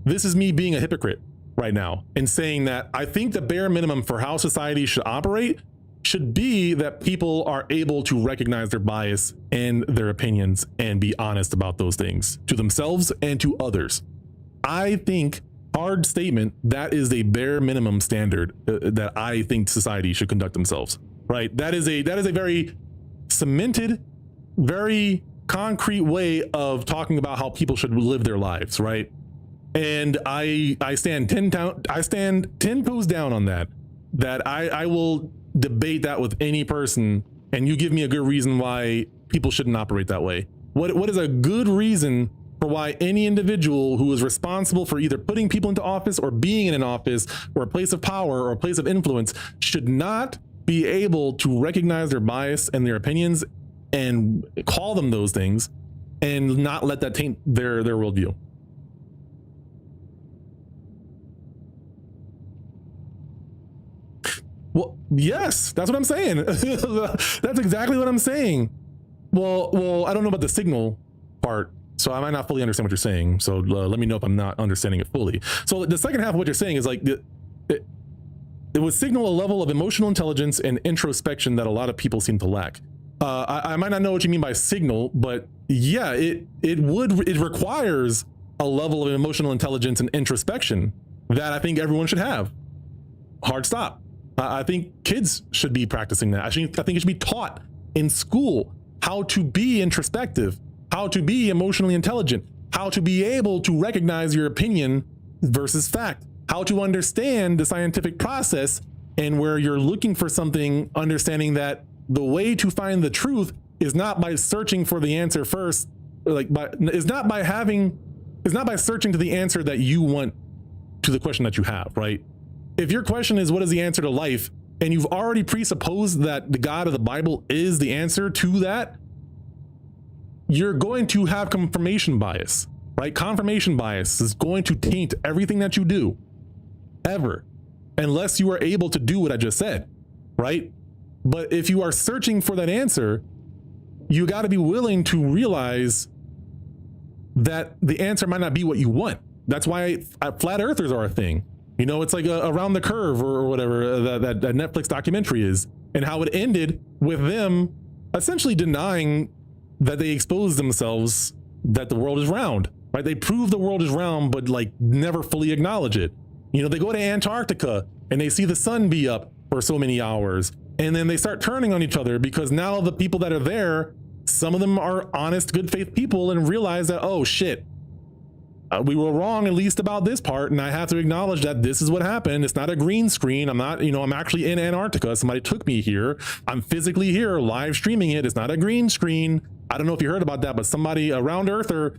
This is me being a hypocrite right now and saying that I think the bare minimum for how society should operate should be that people are able to recognize their bias and their opinions and be honest about those things to themselves and to others. I think, hard statement, that is a bare minimum standard that I think society should conduct themselves, right? That is a very cemented, very concrete way of talking about how people should live their lives, right? And I stand 10 toes down on that I will debate that with any person, and you give me a good reason why people shouldn't operate that way. What is a good reason for why any individual who is responsible for either putting people into office or being in an office or a place of power or a place of influence should not be able to recognize their bias and their opinions and call them those things and not let that taint their worldview? Well, yes, that's what I'm saying. That's exactly what I'm saying. Well, I don't know about the signal part, so I might not fully understand what you're saying. So let me know if I'm not understanding it fully. So the second half of what you're saying is like it would signal a level of emotional intelligence and introspection that a lot of people seem to lack. I might not know what you mean by signal, but yeah, it requires a level of emotional intelligence and introspection that I think everyone should have. Hard stop. I think kids should be practicing that. I think it should be taught in school how to be introspective, how to be emotionally intelligent, how to be able to recognize your opinion versus fact, how to understand the scientific process, and where you're looking for something, understanding that the way to find the truth is not by searching for the answer first, is not by searching to the answer that you want to the question that you have, right? If your question is what is the answer to life, and you've already presupposed that the God of the Bible is the answer to that, you're going to have confirmation bias, right? Confirmation bias is going to taint everything that you do ever, unless you are able to do what I just said, right? But if you are searching for that answer, you got to be willing to realize that the answer might not be what you want. That's why flat earthers are a thing. You know, it's like Around the Curve or whatever that Netflix documentary is, and how it ended with them essentially denying that they exposed themselves that the world is round, right? They prove the world is round, but like never fully acknowledge it. You know, they go to Antarctica and they see the sun be up for so many hours, And then they start turning on each other because now the people that are there, some of them are honest, good faith people and realize that, oh shit, we were wrong at least about this part. And I have to acknowledge that this is what happened. It's not a green screen. I'm not, I'm actually in Antarctica. Somebody took me here. I'm physically here live streaming it. It's not a green screen. I don't know if you heard about that, but somebody, a round earther,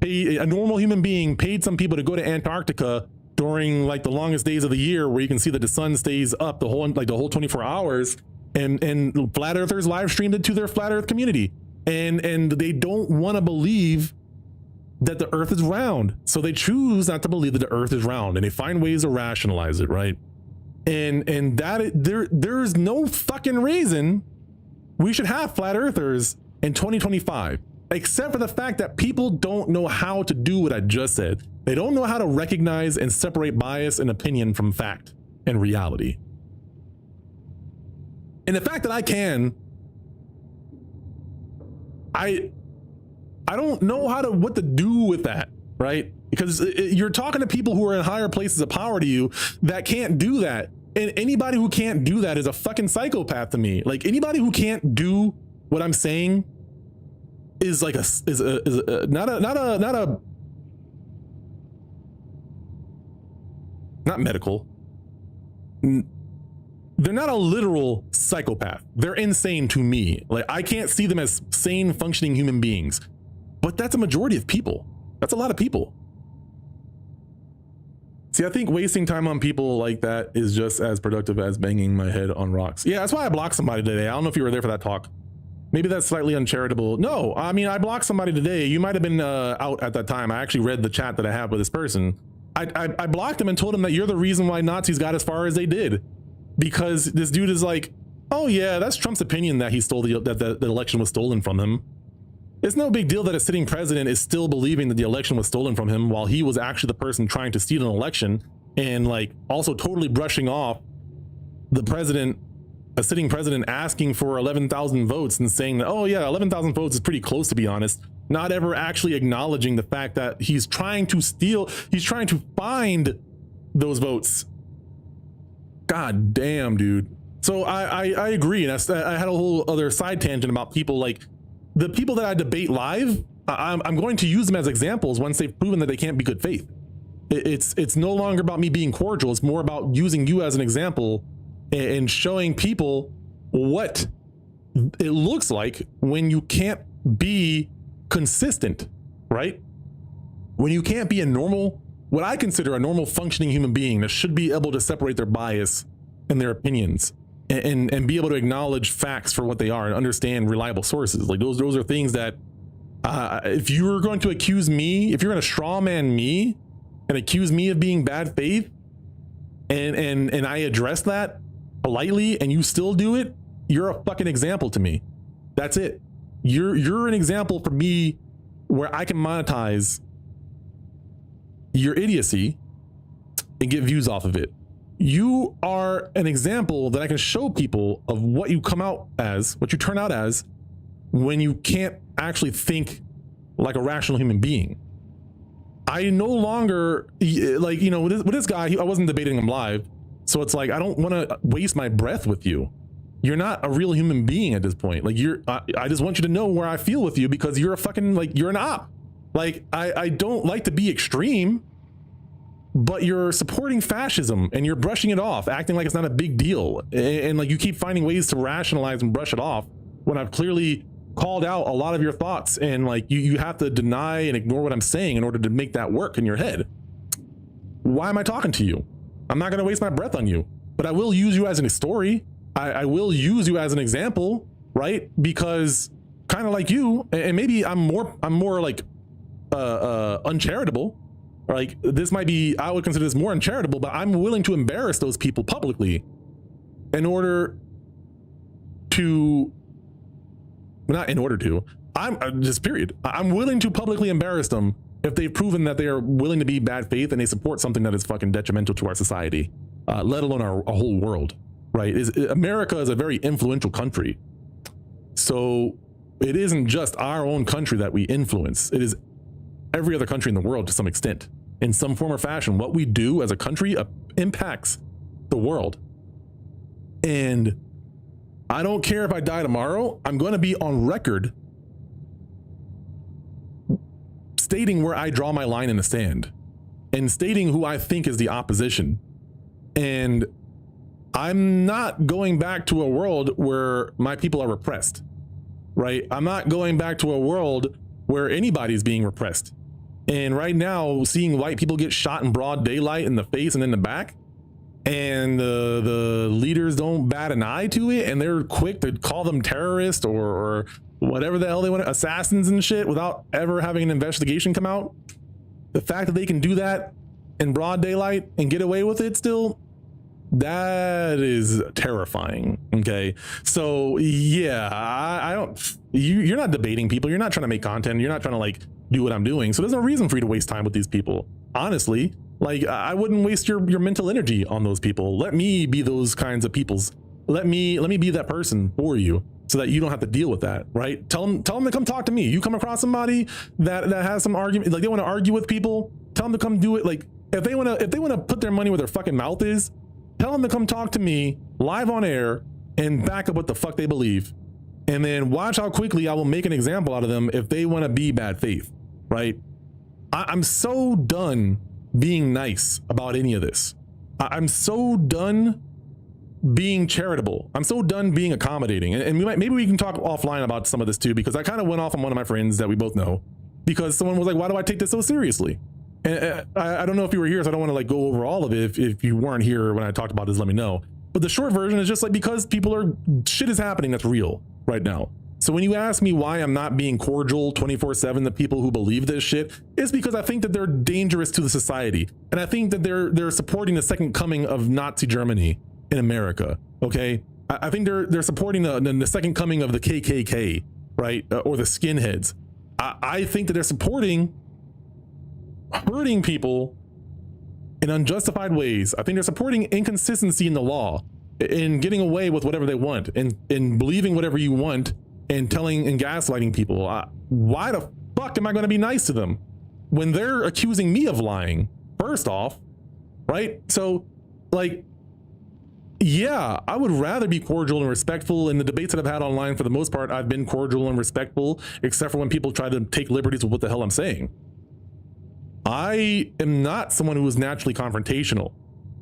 a normal human being paid some people to go to Antarctica during like the longest days of the year where you can see that the sun stays up the whole 24 hours, and flat earthers live streamed it to their flat earth community, and they don't want to believe that the earth is round, so they choose not to believe that the earth is round, and they find ways to rationalize it, right? And that there's no fucking reason we should have flat earthers in 2025, except for the fact that people don't know how to do what I just said. They don't know how to recognize and separate bias and opinion from fact and reality. And the fact that I can, I don't know what to do with that, right? Because you're talking to people who are in higher places of power to you that can't do that. And anybody who can't do that is a fucking psychopath to me. Like, anybody who can't do what I'm saying is like not medical. They're not a literal psychopath. They're insane to me. Like, I can't see them as sane, functioning human beings. But that's a majority of people. That's a lot of people. See, I think wasting time on people like that is just as productive as banging my head on rocks. Yeah, that's why I blocked somebody today. I don't know if you were there for that talk. Maybe that's slightly uncharitable. No, I mean, I blocked somebody today. You might have been out at that time. I actually read the chat that I have with this person. I blocked him and told him that you're the reason why Nazis got as far as they did. Because this dude is like, oh yeah, that's Trump's opinion that he stole that the election was stolen from him. It's no big deal that a sitting president is still believing that the election was stolen from him while he was actually the person trying to steal an election, and like also totally brushing off the president, a sitting president, asking for 11,000 votes and saying that, oh yeah, 11,000 votes is pretty close, to be honest. Not ever actually acknowledging the fact that he's trying to steal, he's trying to find those votes. God damn, dude. So I agree. And I had a whole other side tangent about people, like the people that I debate live. I'm going to use them as examples once they've proven that they can't be good faith. It's no longer about me being cordial. It's more about using you as an example and showing people what it looks like when you can't be consistent, right? When you can't be a normal, what I consider a normal functioning human being that should be able to separate their bias and their opinions and be able to acknowledge facts for what they are and understand reliable sources. Like those are things that if you're going to accuse me, if you're going to straw man me and accuse me of being bad faith and I address that politely and you still do it, you're a fucking example to me. That's it. You're an example for me where I can monetize your idiocy and get views off of it. You are an example that I can show people of what you come out as, what you turn out as when you can't actually think like a rational human being. I no longer, like, you know, with this guy, I wasn't debating him live. So it's like, I don't want to waste my breath with you. You're not a real human being at this point. Like I just want you to know where I feel with you because you're a fucking, like, you're an op. Like, I don't like to be extreme, but you're supporting fascism and you're brushing it off, acting like it's not a big deal. And like, you keep finding ways to rationalize and brush it off when I've clearly called out a lot of your thoughts, and like you have to deny and ignore what I'm saying in order to make that work in your head. Why am I talking to you? I'm not going to waste my breath on you, but I will use you as a story. I will use you as an example, right? Because kind of like you, and maybe I'm more like uncharitable. Like, this might be, I would consider this more uncharitable, but I'm willing to embarrass those people publicly in order to, not in order to, I'm just period. I'm willing to publicly embarrass them if they've proven that they are willing to be bad faith and they support something that is fucking detrimental to our society, let alone our whole world, right? America is a very influential country. So it isn't just our own country that we influence. It is every other country in the world to some extent, in some form or fashion. What we do as a country impacts the world. And I don't care if I die tomorrow. I'm going to be on record stating where I draw my line in the sand and stating who I think is the opposition. And I'm not going back to a world where my people are repressed, right? I'm not going back to a world where anybody's being repressed. And right now, seeing white people get shot in broad daylight in the face and in the back, and the leaders don't bat an eye to it, and they're quick to call them terrorists or whatever the hell they want, assassins and shit, without ever having an investigation come out. The fact that they can do that in broad daylight and get away with it still, that is terrifying. Okay, so yeah, I don't. You're not debating people. You're not trying to make content. You're not trying to like do what I'm doing. So there's no reason for you to waste time with these people. Honestly, like I wouldn't waste your mental energy on those people. Let me be those kinds of peoples. Let me be that person for you, so that you don't have to deal with that, right? Tell them to come talk to me. You come across somebody that has some argument, like they want to argue with people, tell them to come do it. Like if they want to put their money where their fucking mouth is, tell them to come talk to me live on air and back up what the fuck they believe. And then watch how quickly I will make an example out of them if they want to be bad faith, right? I'm so done being nice about any of this. I'm so done being charitable. I'm so done being accommodating. And maybe we can talk offline about some of this too, because I kind of went off on one of my friends that we both know, because someone was like, why do I take this so seriously? And I don't know if you were here, so I don't want to like go over all of it. If you weren't here when I talked about this, let me know. But the short version is just like, because shit is happening that's real right now. So when you ask me why I'm not being cordial 24/7 to people who believe this shit, it's because I think that they're dangerous to the society. And I think that they're supporting the second coming of Nazi Germany in America. Okay. I think they're supporting the second coming of the KKK, right? Or the skinheads. I think that they're supporting hurting people in unjustified ways. I think they're supporting inconsistency in the law, in getting away with whatever they want, and in believing whatever you want, and telling and gaslighting people. Why the fuck am I going to be nice to them when they're accusing me of lying? First off, right? So like, yeah, I would rather be cordial and respectful. In the debates that I've had online, for the most part, I've been cordial and respectful, except for when people try to take liberties with what the hell I'm saying. I am not someone who is naturally confrontational,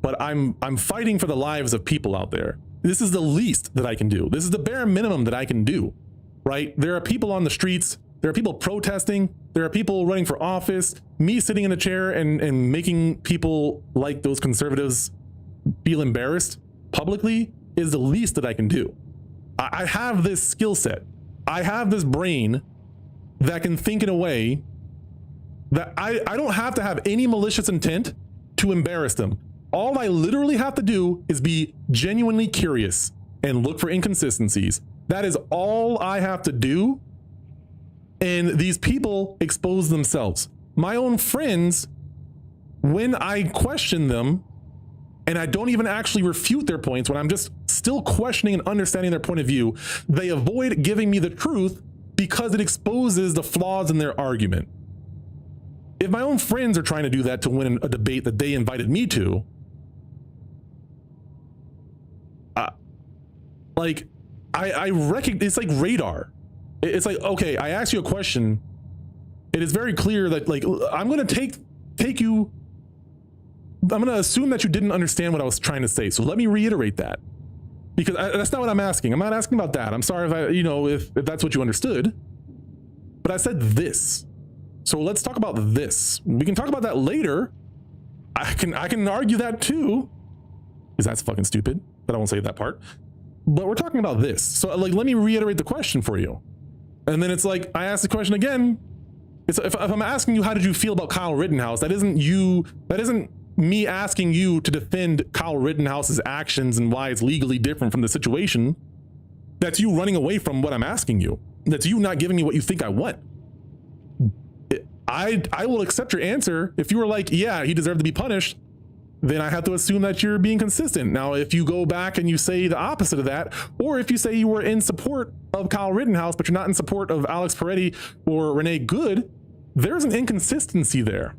but I'm fighting for the lives of people out there. This is the least that I can do. This is the bare minimum that I can do, right? There are people on the streets. There are people protesting. There are people running for office. Me sitting in a chair and making people like those conservatives feel embarrassed publicly is the least that I can do. I have this skill set. I have this brain that can think in a way that I don't have to have any malicious intent to embarrass them. All I literally have to do is be genuinely curious and look for inconsistencies. That is all I have to do. And these people expose themselves. My own friends, when I question them, and I don't even actually refute their points, when I'm just still questioning and understanding their point of view, they avoid giving me the truth because it exposes the flaws in their argument. If my own friends are trying to do that to win a debate that they invited me to, I recognize, it's like radar. It's like, okay, I ask you a question. It is very clear that like, I'm going to take you, I'm going to assume that you didn't understand what I was trying to say. So let me reiterate that, because that's not what I'm asking. I'm not asking about that. I'm sorry if if that's what you understood, but I said this. So let's talk about this. We can talk about that later. I can argue that too, because that's fucking stupid, but I won't say that part. But we're talking about this. So like, let me reiterate the question for you. And then it's like, I ask the question again. It's if I'm asking you, how did you feel about Kyle Rittenhouse? That isn't me asking you to defend Kyle Rittenhouse's actions and why it's legally different from the situation. That's you running away from what I'm asking you. That's you not giving me what you think I want. I will accept your answer. If you were like, yeah, he deserved to be punished, then I have to assume that you're being consistent. Now, if you go back and you say the opposite of that, or if you say you were in support of Kyle Rittenhouse, but you're not in support of Alex Peretti or Renee Good, there's an inconsistency there.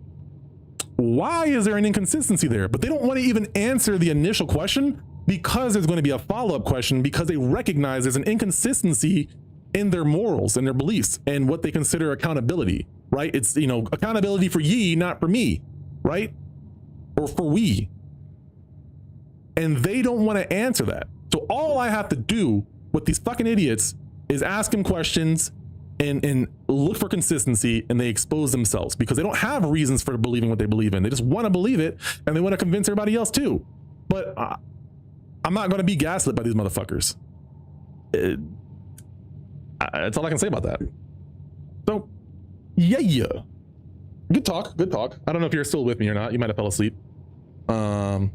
Why is there an inconsistency there? But they don't want to even answer the initial question because there's going to be a follow-up question, because they recognize there's an inconsistency in their morals and their beliefs and what they consider accountability, right? It's, you know, accountability for ye, not for me, right? Or for we. And they don't want to answer that. So all I have to do with these fucking idiots is ask them questions and look for consistency, and they expose themselves because they don't have reasons for believing what they believe in. They just want to believe it, and they want to convince everybody else too. But I'm not going to be gaslit by these motherfuckers. That's all I can say about that. So, yeah. Good talk. Good talk. I don't know if you're still with me or not. You might have fell asleep. But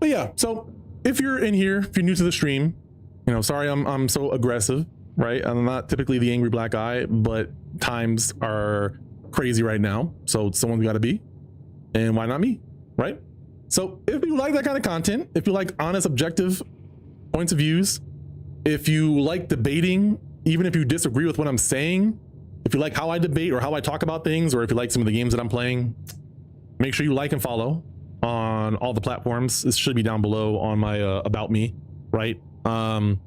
yeah, so if you're in here, if you're new to the stream, you know, sorry I'm so aggressive, right? I'm not typically the angry black guy, but times are crazy right now. So someone's got to be. And why not me, right? So if you like that kind of content, if you like honest, objective points of views, if you like debating, even if you disagree with what I'm saying, if you like how I debate or how I talk about things, or if you like some of the games that I'm playing, make sure you like and follow on all the platforms. This should be down below on my about me, right? You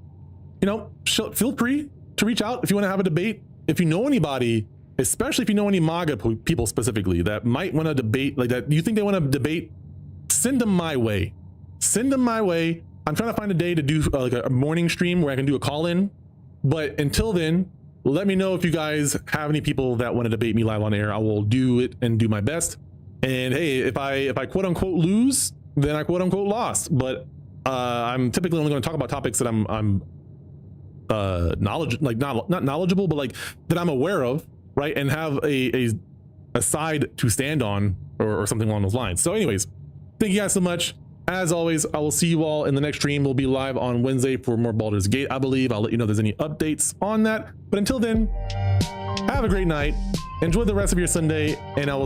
know, feel free to reach out if you want to have a debate. If you know anybody, especially if you know any MAGA people specifically that might want to debate, like that you think they want to debate, send them my way. Send them my way. I'm trying to find a day to do like a morning stream where I can do a call in. But until then, let me know if you guys have any people that want to debate me live on air. I will do it and do my best. And hey, if I quote unquote lose, then I quote unquote lost. But I'm typically only going to talk about topics that I'm not knowledgeable, but like that I'm aware of, right? And have a side to stand on or something along those lines. So anyways, thank you guys so much. As always, I will see you all in the next stream. We'll be live on Wednesday for more Baldur's Gate, I believe. I'll let you know if there's any updates on that. But until then, have a great night. Enjoy the rest of your Sunday, and I will